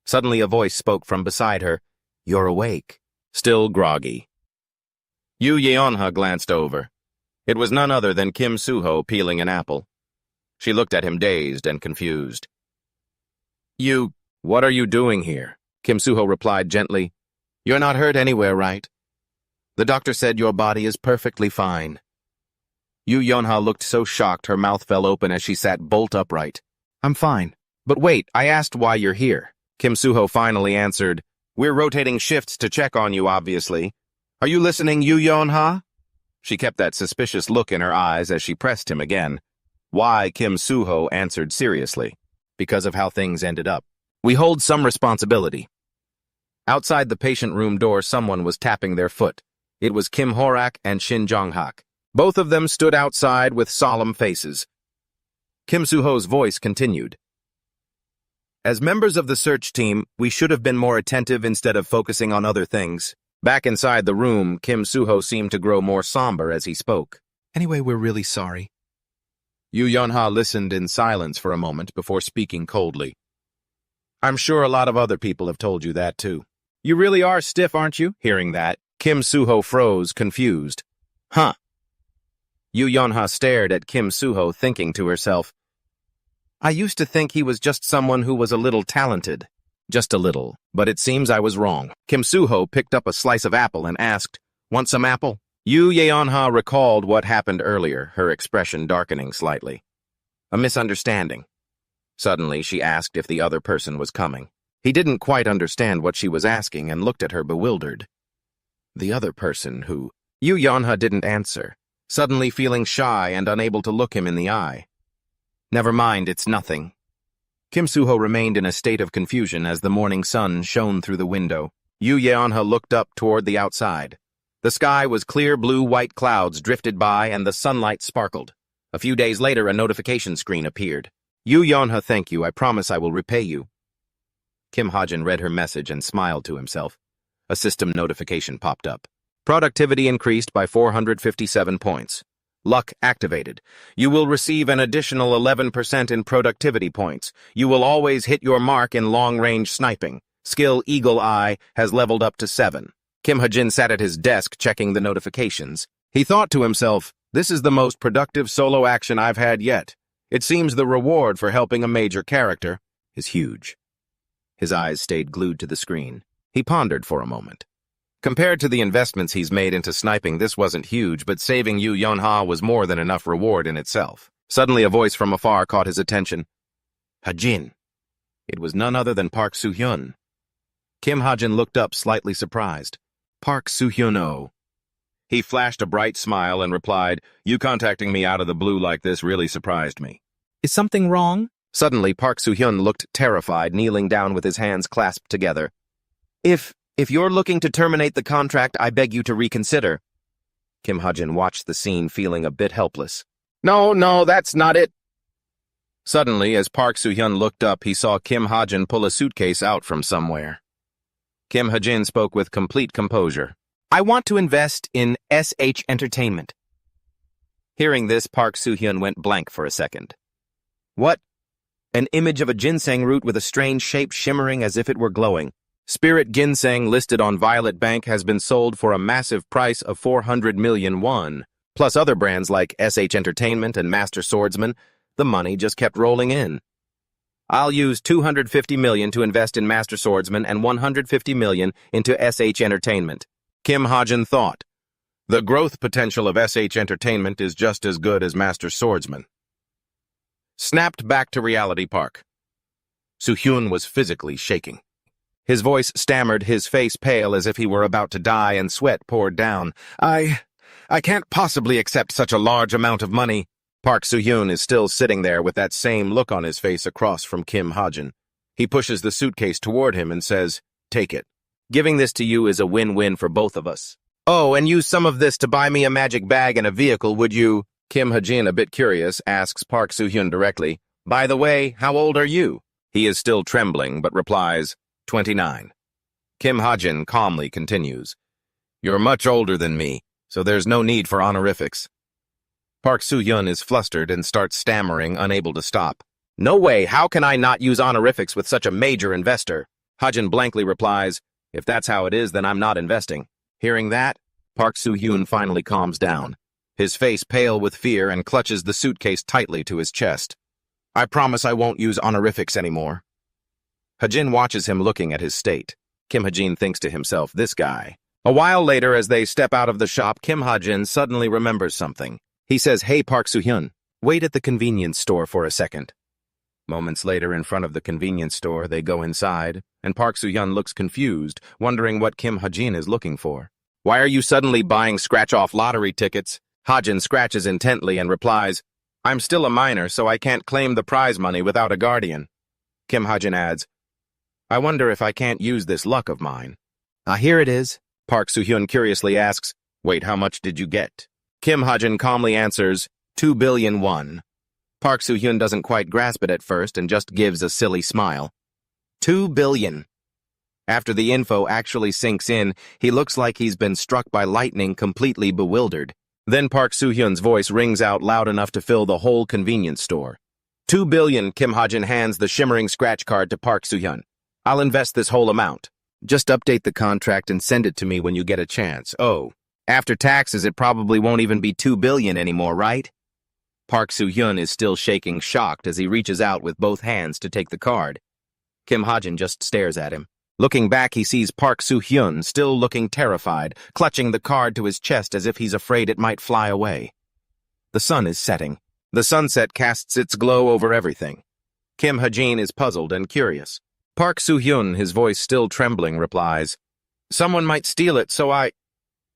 Suddenly a voice spoke from beside her. You're awake. Still groggy. Yu Yeonha glanced over. It was none other than Kim Suho peeling an apple. She looked at him dazed and confused. What are you doing here? Kim Suho replied gently. You're not hurt anywhere, right? The doctor said your body is perfectly fine. Yu Yeonha looked so shocked her mouth fell open as she sat bolt upright. I'm fine. But wait, I asked why you're here. Kim Suho finally answered. We're rotating shifts to check on you, obviously. Are you listening, Yu Yeonha? She kept that suspicious look in her eyes as she pressed him again. Why, Kim Suho answered seriously. Because of how things ended up. We hold some responsibility. Outside the patient room door, someone was tapping their foot. It was Kim Horak and Shin Jong-hak. Both of them stood outside with solemn faces. Kim Soo-ho's voice continued. As members of the search team, we should have been more attentive instead of focusing on other things. Back inside the room, Kim Soo-ho seemed to grow more somber as he spoke. Anyway, we're really sorry. Yoo Yeon-ha listened in silence for a moment before speaking coldly. I'm sure a lot of other people have told you that, too. You really are stiff, aren't you? Hearing that, Kim Soo-ho froze, confused. Huh. Yoo Yeon-ha stared at Kim Soo-ho, thinking to herself, I used to think he was just someone who was a little talented. Just a little, but it seems I was wrong. Kim Soo-ho picked up a slice of apple and asked, Want some apple? Yoo Yeon-ha recalled what happened earlier, her expression darkening slightly. A misunderstanding. Suddenly, she asked if the other person was coming. He didn't quite understand what she was asking and looked at her bewildered. The other person who... Yoo Yeon-ha didn't answer, suddenly feeling shy and unable to look him in the eye. Never mind, it's nothing. Kim Soo-ho remained in a state of confusion as the morning sun shone through the window. Yoo Yeon-ha looked up toward the outside. The sky was clear blue-white clouds drifted by and the sunlight sparkled. A few days later, a notification screen appeared. Yoo Yeon-ha, thank you. I promise I will repay you. Kim Ha-jin read her message and smiled to himself. A system notification popped up. Productivity increased by 457 points. Luck activated. You will receive an additional 11% in productivity points. You will always hit your mark in long-range sniping. Skill Eagle Eye has leveled up to 7. Kim Ha-jin sat at his desk checking the notifications. He thought to himself, this is the most productive solo action I've had yet. It seems the reward for helping a major character is huge. His eyes stayed glued to the screen. He pondered for a moment. Compared to the investments he's made into sniping, this wasn't huge, but saving Yoo Yeon-ha was more than enough reward in itself. Suddenly, a voice from afar caught his attention. Ha-jin. It was none other than Park Soo-hyun. Kim Ha-jin looked up, slightly surprised. Park Soo-hyun-oh. He flashed a bright smile and replied, You contacting me out of the blue like this really surprised me. Is something wrong? Suddenly, Park Soo-hyun looked terrified, kneeling down with his hands clasped together. If you're looking to terminate the contract, I beg you to reconsider. Kim Ha-jin watched the scene, feeling a bit helpless. No, that's not it. Suddenly, as Park Soo-hyun looked up, he saw Kim Ha-jin pull a suitcase out from somewhere. Kim Ha-jin spoke with complete composure. I want to invest in SH Entertainment. Hearing this, Park Soo-hyun went blank for a second. What? An image of a ginseng root with a strange shape shimmering as if it were glowing. Spirit ginseng listed on Violet Bank has been sold for a massive price of 400 million won. Plus other brands like SH Entertainment and Master Swordsman. The money just kept rolling in. I'll use 250 million to invest in Master Swordsman and 150 million into SH Entertainment. Kim Ha-jin thought. The growth potential of SH Entertainment is just as good as Master Swordsman. Snapped back to reality, Park. Soo-hyun was physically shaking. His voice stammered, his face pale as if he were about to die, and sweat poured down. I can't possibly accept such a large amount of money. Park Soo-hyun is still sitting there with that same look on his face across from Kim Ha-jin. He pushes the suitcase toward him and says, Take it. Giving this to you is a win-win for both of us. Oh, and use some of this to buy me a magic bag and a vehicle, would you? Kim Ha-jin, a bit curious, asks Park Soo-hyun directly, By the way, how old are you? He is still trembling, but replies, 29. Kim Ha-jin calmly continues, You're much older than me, so there's no need for honorifics. Park Soo-hyun is flustered and starts stammering, unable to stop. No way, how can I not use honorifics with such a major investor? Ha-jin blankly replies, If that's how it is, then I'm not investing. Hearing that, Park Soo-hyun finally calms down, his face pale with fear, and clutches the suitcase tightly to his chest. I promise I won't use honorifics anymore. Ha-jin watches him looking at his state. Kim Ha-jin thinks to himself, this guy. A while later, as they step out of the shop, Kim Ha-jin suddenly remembers something. He says, Hey, Park Soo-hyun, wait at the convenience store for a second. Moments later, in front of the convenience store, they go inside, and Park Soo-hyun looks confused, wondering what Kim Ha-jin is looking for. Why are you suddenly buying scratch-off lottery tickets? Ha-jin scratches intently and replies, I'm still a minor, so I can't claim the prize money without a guardian. Kim Ha-jin adds, I wonder if I can't use this luck of mine. Here it is. Park Soo-hyun curiously asks, Wait, how much did you get? Kim Ha-jin calmly answers, 2 billion won. Park Soo-hyun doesn't quite grasp it at first and just gives a silly smile. 2 billion. After the info actually sinks in, he looks like he's been struck by lightning, completely bewildered. Then Park Soo-hyun's voice rings out loud enough to fill the whole convenience store. 2 billion, Kim Ha-jin hands the shimmering scratch card to Park Soo-hyun. I'll invest this whole amount. Just update the contract and send it to me when you get a chance. Oh, after taxes it probably won't even be 2 billion anymore, right? Park Soo-hyun is still shaking, shocked, as he reaches out with both hands to take the card. Kim Ha-jin just stares at him. Looking back, he sees Park Soo-hyun still looking terrified, clutching the card to his chest as if he's afraid it might fly away. The sun is setting. The sunset casts its glow over everything. Kim Ha-jin is puzzled and curious. Park Soo-hyun, his voice still trembling, replies, "Someone might steal it, so I—"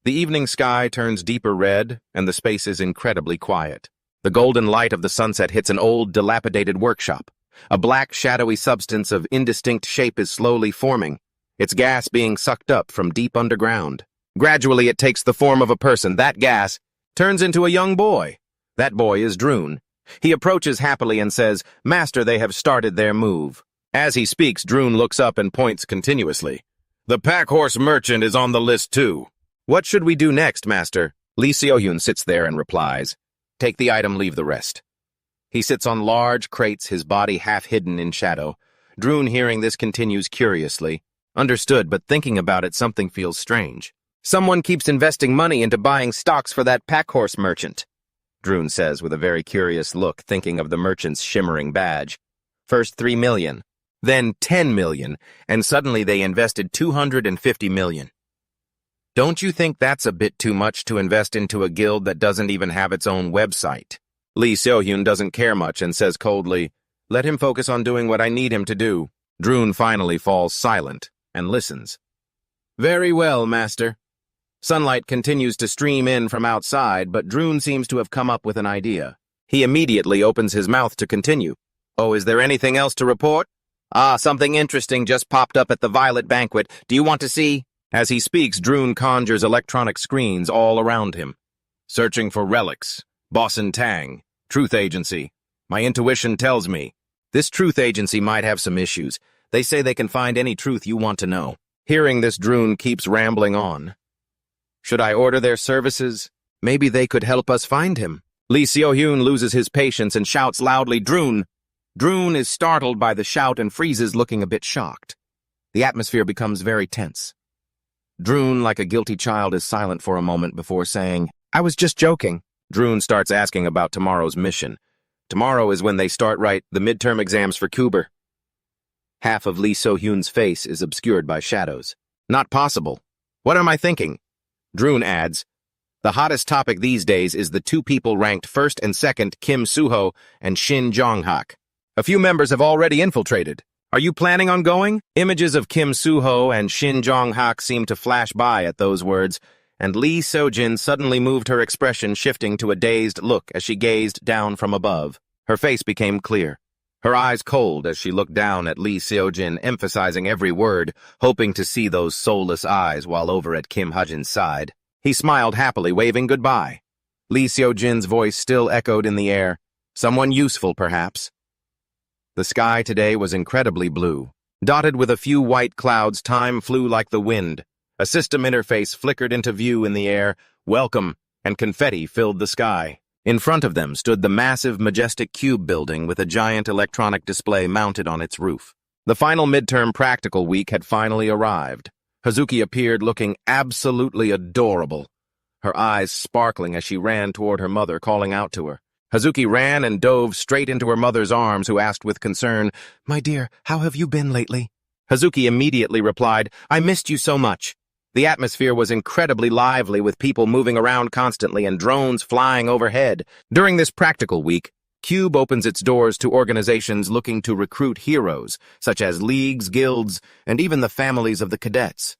The evening sky turns deeper red, and the space is incredibly quiet. The golden light of the sunset hits an old, dilapidated workshop. A black, shadowy substance of indistinct shape is slowly forming, its gas being sucked up from deep underground. Gradually, it takes the form of a person. That gas turns into a young boy. That boy is Droon. He approaches happily and says, "Master, they have started their move." As he speaks, Droon looks up and points continuously. "The pack-horse merchant is on the list too." "What should we do next, Master?" Lee Seo-hyun sits there and replies, "Take the item, leave the rest." He sits on large crates, his body half hidden in shadow. Droon, hearing this, continues curiously. Understood, but thinking about it, something feels strange. "Someone keeps investing money into buying stocks for that pack-horse merchant," Droon says with a very curious look, thinking of the merchant's shimmering badge. First 3 million, then 10 million, and suddenly they invested 250 million. "Don't you think that's a bit too much to invest into a guild that doesn't even have its own website?" Lee Seo-hyun doesn't care much and says coldly, "Let him focus on doing what I need him to do." Droon finally falls silent and listens. "Very well, Master." Sunlight continues to stream in from outside, but Droon seems to have come up with an idea. He immediately opens his mouth to continue. "Oh, is there anything else to report?" "Ah, something interesting just popped up at the Violet Banquet. Do you want to see?" As he speaks, Droon conjures electronic screens all around him. "Searching for relics. Bossin Tang. Truth Agency. My intuition tells me. This truth agency might have some issues. They say they can find any truth you want to know." Hearing this, Droon keeps rambling on. "Should I order their services? Maybe they could help us find him." Lee Seo-hyun loses his patience and shouts loudly, "Droon!" Droon is startled by the shout and freezes, looking a bit shocked. The atmosphere becomes very tense. Droon, like a guilty child, is silent for a moment before saying, "I was just joking." Droon starts asking about tomorrow's mission. Tomorrow is when they start the midterm exams for Kuber. Half of Lee So-hyun's face is obscured by shadows. "Not possible. What am I thinking?" Droon adds, "The hottest topic these days is the 2 people ranked first and second, Kim Soo-ho and Shin Jong-hak. A few members have already infiltrated. Are you planning on going?" Images of Kim Soo-ho and Shin Jong-hak seem to flash by at those words, and Lee So-jin suddenly moved, her expression shifting to a dazed look as she gazed down from above. Her face became clear, her eyes cold as she looked down at Lee So-jin, emphasizing every word, hoping to see those soulless eyes while over at Kim Ha-jin's side. He smiled happily, waving goodbye. Lee So-jin's voice still echoed in the air. "Someone useful, perhaps." The sky today was incredibly blue. Dotted with a few white clouds, time flew like the wind. A system interface flickered into view in the air. "Welcome," and confetti filled the sky. In front of them stood the massive, majestic cube building with a giant electronic display mounted on its roof. The final midterm practical week had finally arrived. Hazuki appeared looking absolutely adorable, her eyes sparkling as she ran toward her mother, calling out to her. Hazuki ran and dove straight into her mother's arms, who asked with concern, "My dear, how have you been lately?" Hazuki immediately replied, "I missed you so much." The atmosphere was incredibly lively, with people moving around constantly and drones flying overhead. During this practical week, Cube opens its doors to organizations looking to recruit heroes, such as leagues, guilds, and even the families of the cadets.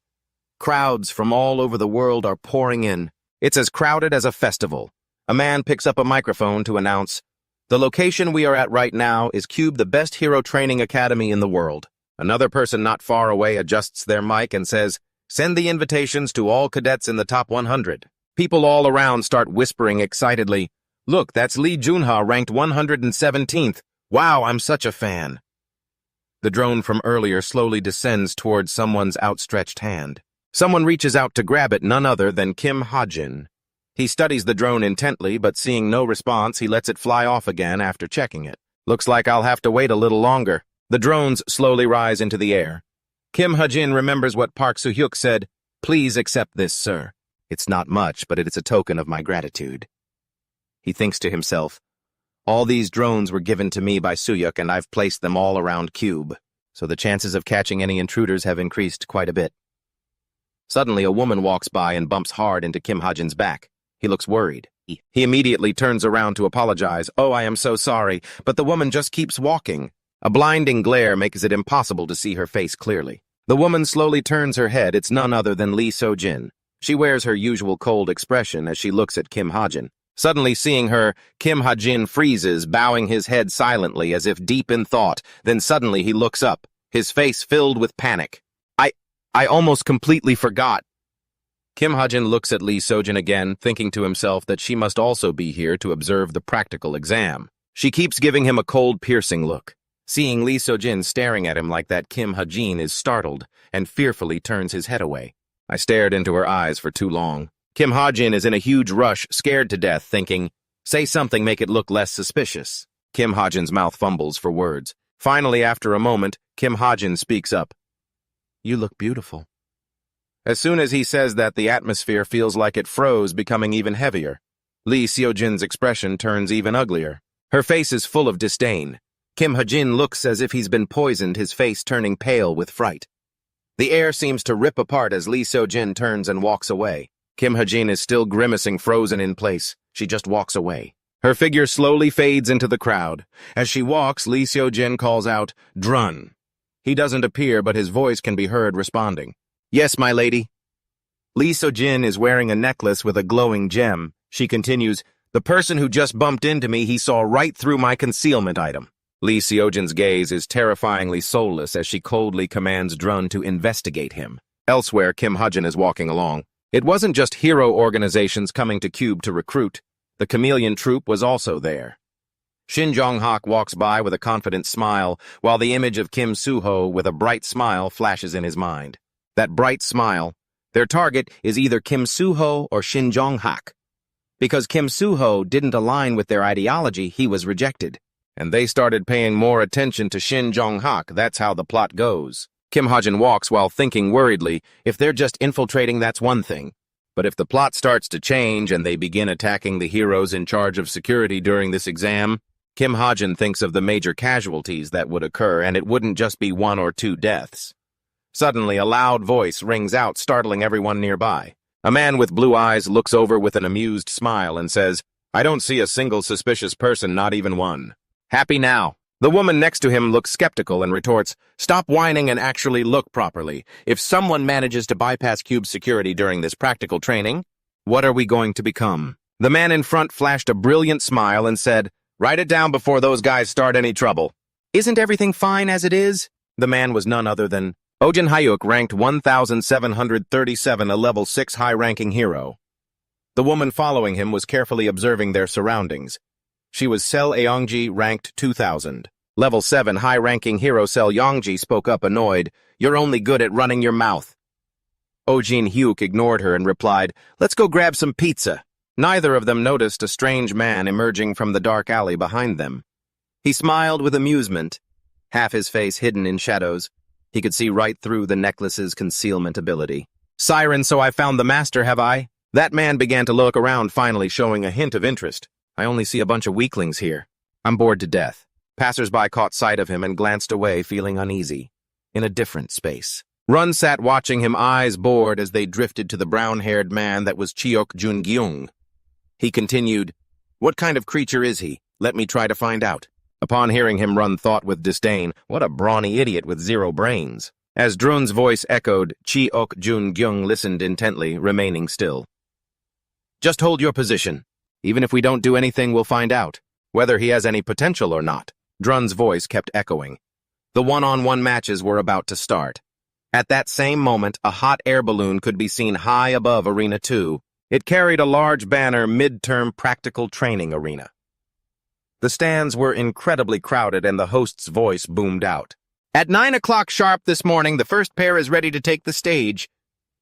Crowds from all over the world are pouring in. It's as crowded as a festival. A man picks up a microphone to announce, "The location we are at right now is Cube, the best hero training academy in the world." Another person not far away adjusts their mic and says, "Send the invitations to all cadets in the top 100. People all around start whispering excitedly, Look, that's Lee Junha ranked 117th. Wow, I'm such a fan. The drone from earlier slowly descends towards someone's outstretched hand. Someone reaches out to grab it, none other than Kim Ha-jin. He studies the drone intently, but seeing no response, he lets it fly off again after checking it. Looks like I'll have to wait a little longer. The drones slowly rise into the air. Kim Ha-jin remembers what Park Soo-hyuk said, "Please accept this, sir. It's not much, but it is a token of my gratitude." He thinks to himself, all these drones were given to me by Soo-hyuk, and I've placed them all around Cube, so the chances of catching any intruders have increased quite a bit. Suddenly, a woman walks by and bumps hard into Kim Ha-jin's back. He looks worried. He immediately turns around to apologize. "Oh, I am so sorry," but the woman just keeps walking. A blinding glare makes it impossible to see her face clearly. The woman slowly turns her head. It's none other than Lee So-jin. She wears her usual cold expression as she looks at Kim Ha-jin. Suddenly seeing her, Kim Ha-jin freezes, bowing his head silently as if deep in thought. Then suddenly he looks up, his face filled with panic. I almost completely forgot." Kim Ha-jin looks at Lee So-jin again, thinking to himself that she must also be here to observe the practical exam. She keeps giving him a cold, piercing look. Seeing Lee So-jin staring at him like that, Kim Ha-jin is startled and fearfully turns his head away. I stared into her eyes for too long. Kim Ha-jin is in a huge rush, scared to death, thinking, "Say something, make it look less suspicious." Kim Ha-jin's mouth fumbles for words. Finally, after a moment, Kim Ha-jin speaks up. "You look beautiful." As soon as he says that, the atmosphere feels like it froze, becoming even heavier. Lee So-jin's expression turns even uglier. Her face is full of disdain. Kim Ha-jin looks as if he's been poisoned, his face turning pale with fright. The air seems to rip apart as Lee So-jin turns and walks away. Kim Ha-jin is still grimacing, frozen in place. She just walks away. Her figure slowly fades into the crowd. As she walks, Lee So-jin calls out, "Drun." He doesn't appear, but his voice can be heard responding. "Yes, my lady." Lee So-jin is wearing a necklace with a glowing gem. She continues, "The person who just bumped into me, he saw right through my concealment item." Lee So-jin's gaze is terrifyingly soulless as she coldly commands Drun to investigate him. Elsewhere, Kim Ha-jin is walking along. It wasn't just hero organizations coming to Cube to recruit. The Chameleon Troop was also there. Shin Jong-hak walks by with a confident smile, while the image of Kim Soo-ho with a bright smile flashes in his mind. That bright smile, their target is either Kim Soo-ho or Shin Jong-hak. Because Kim Soo-ho didn't align with their ideology, he was rejected. And they started paying more attention to Shin Jong-hak. That's how the plot goes. Kim Ha-jin walks while thinking worriedly, if they're just infiltrating, that's one thing. But if the plot starts to change and they begin attacking the heroes in charge of security during this exam, Kim Ha-jin thinks of the major casualties that would occur, and it wouldn't just be 1 or 2 deaths. Suddenly, a loud voice rings out, startling everyone nearby. A man with blue eyes looks over with an amused smile and says, "I don't see a single suspicious person, not even one." "Happy now." The woman next to him looks skeptical and retorts, "Stop whining and actually look properly. If someone manages to bypass Cube security during this practical training, what are we going to become?" The man in front flashed a brilliant smile and said, "Write it down before those guys start any trouble." "Isn't everything fine as it is?" The man was none other than Ojin Hyuk, ranked 1737, a level 6 high-ranking hero. The woman following him was carefully observing their surroundings. She was Sel Aongji, ranked 2000. Level 7 high-ranking hero Sel Yongji spoke up annoyed, "You're only good at running your mouth." Ojin Hyuk ignored her and replied, "Let's go grab some pizza." Neither of them noticed a strange man emerging from the dark alley behind them. He smiled with amusement, half his face hidden in shadows. He could see right through the necklace's concealment ability. "Siren, so I found the master, have I?" That man began to look around, finally showing a hint of interest. "I only see a bunch of weaklings here. I'm bored to death." Passers-by caught sight of him and glanced away, feeling uneasy. In a different space, Run sat watching him, eyes bored, as they drifted to the brown-haired man that was Cheok Jun-gyung. He continued, "What kind of creature is he? Let me try to find out." Upon hearing him, Run thought with disdain, "What a brawny idiot with 0 brains." As Drun's voice echoed, Cheok Jun-gyung listened intently, remaining still. "Just hold your position. Even if we don't do anything, we'll find out whether he has any potential or not." Drun's voice kept echoing. The one-on-one matches were about to start. At that same moment, a hot air balloon could be seen high above Arena 2. It carried a large banner, Midterm Practical Training Arena. The stands were incredibly crowded and the host's voice boomed out. At 9 o'clock sharp this morning, the first pair is ready to take the stage.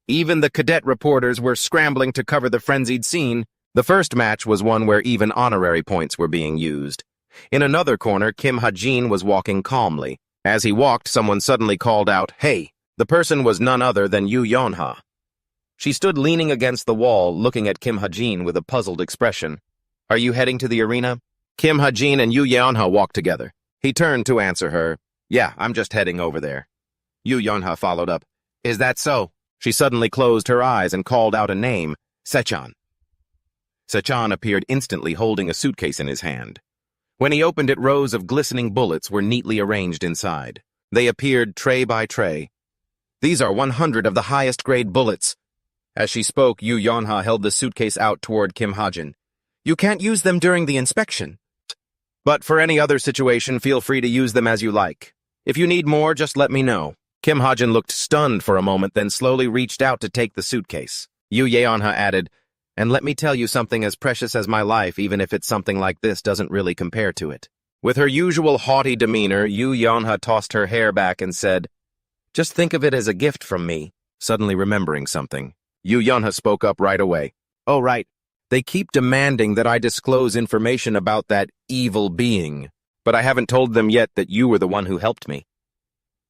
Even the cadet reporters were scrambling to cover the frenzied scene. The first match was one where even honorary points were being used. In another corner, Kim Ha-jin was walking calmly. As he walked, someone suddenly called out, "Hey!" The person was none other than Yu Yeonha. She stood leaning against the wall, looking at Kim Ha-jin with a puzzled expression. "Are you heading to the arena?" Kim Ha-jin and Yu Yeonha walked together. He turned to answer her. "Yeah, I'm just heading over there." Yu Yeonha followed up. "Is that so?" She suddenly closed her eyes and called out a name, Sechan. Sechan appeared instantly holding a suitcase in his hand. When he opened it, rows of glistening bullets were neatly arranged inside. They appeared tray by tray. "These are 100 of the highest grade bullets." As she spoke, Yu Yeonha held the suitcase out toward Kim Ha-jin. "You can't use them during the inspection. But for any other situation, feel free to use them as you like. If you need more, just let me know." Kim Ha-jin looked stunned for a moment, then slowly reached out to take the suitcase. Yu Yeonha added, "And let me tell you, something as precious as my life, even if it's something like this, doesn't really compare to it." With her usual haughty demeanor, Yu Yeonha tossed her hair back and said, "Just think of it as a gift from me." Suddenly remembering something, Yu Yeonha spoke up right away. "Oh, right. They keep demanding that I disclose information about that evil being, but I haven't told them yet that you were the one who helped me."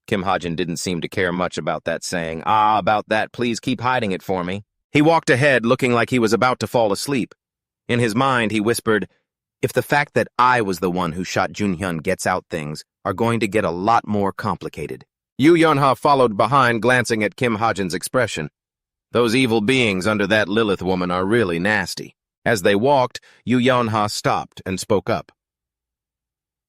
Kim Ha-jin didn't seem to care much about that, saying, "About that, please keep hiding it for me." He walked ahead, looking like he was about to fall asleep. In his mind, he whispered, "If the fact that I was the one who shot Junhyun gets out, things are going to get a lot more complicated." Yu Yeonha followed behind, glancing at Kim Ha-jin's expression. Those evil beings under that Lilith woman are really nasty. As they walked, Yu Yeonha stopped and spoke up.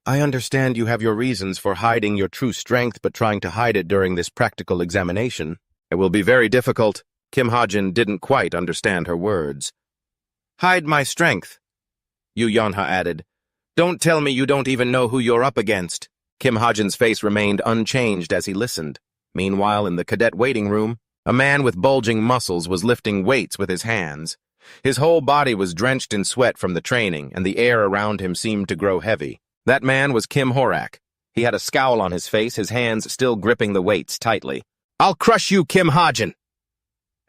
"I understand you have your reasons for hiding your true strength, but trying to hide it during this practical examination. It will be very difficult." Kim Ha-jin didn't quite understand her words. "Hide my strength," Yu Yeonha added. "Don't tell me you don't even know who you're up against." Kim Ha-jin's face remained unchanged as he listened. Meanwhile, in the cadet waiting room, a man with bulging muscles was lifting weights with his hands. His whole body was drenched in sweat from the training, and the air around him seemed to grow heavy. That man was Kim Horak. He had a scowl on his face, his hands still gripping the weights tightly. "I'll crush you, Kim Ha-jin!"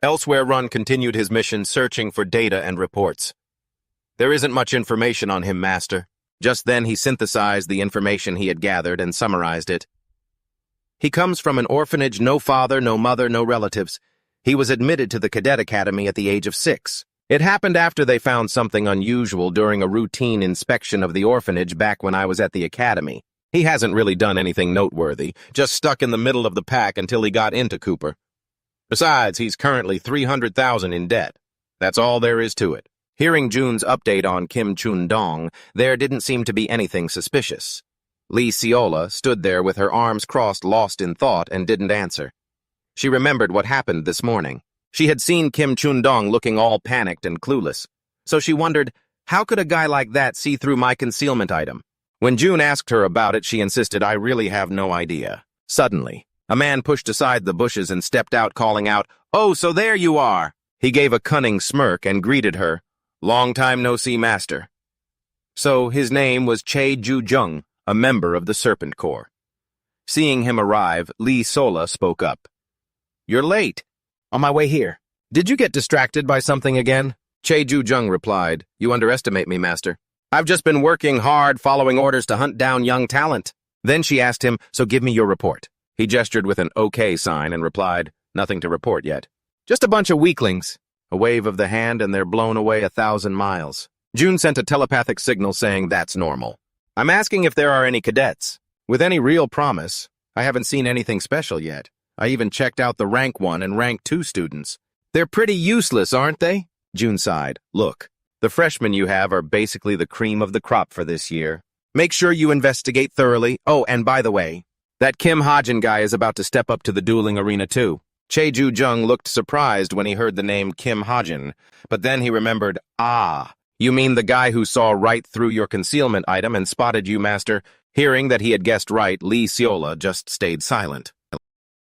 Elsewhere, Run continued his mission, searching for data and reports. "There isn't much information on him, Master." Just then he synthesized the information he had gathered and summarized it. "He comes from an orphanage, no father, no mother, no relatives. He was admitted to the cadet academy at the age of 6. It happened after they found something unusual during a routine inspection of the orphanage back when I was at the academy. He hasn't really done anything noteworthy, just stuck in the middle of the pack until he got into Cooper. Besides, he's currently 300,000 in debt. That's all there is to it." Hearing Jun's update on Kim Chun-dong, there didn't seem to be anything suspicious. Lee Seola stood there with her arms crossed, lost in thought, and didn't answer. She remembered what happened this morning. She had seen Kim Chun-dong looking all panicked and clueless. So she wondered, how could a guy like that see through my concealment item? When Jun asked her about it, she insisted, "I really have no idea." Suddenly, a man pushed aside the bushes and stepped out, calling out, "Oh, so there you are!" He gave a cunning smirk and greeted her, "Long time no see, Master." So his name was Chae Ju-jung, a member of the Serpent Corps. Seeing him arrive, Lee Sola spoke up. "You're late." "On my way here." "Did you get distracted by something again?" Chae Ju-jung replied, "You underestimate me, Master. I've just been working hard, following orders to hunt down young talent." Then she asked him, "So give me your report." He gestured with an OK sign and replied, "Nothing to report yet. Just a bunch of weaklings." A wave of the hand and they're blown away 1,000 miles. Jun sent a telepathic signal saying that's normal. "I'm asking if there are any cadets. With any real promise. I haven't seen anything special yet. I even checked out the rank 1 and rank 2 students. They're pretty useless, aren't they?" Jun sighed. "Look, the freshmen you have are basically the cream of the crop for this year. Make sure you investigate thoroughly. Oh, and by the way, that Kim Ha-jin guy is about to step up to the dueling arena too." Chae Ju-jung looked surprised when he heard the name Kim Ha-jin, but then he remembered, you mean the guy who saw right through your concealment item and spotted you, Master?" Hearing that he had guessed right, Lee Seola just stayed silent.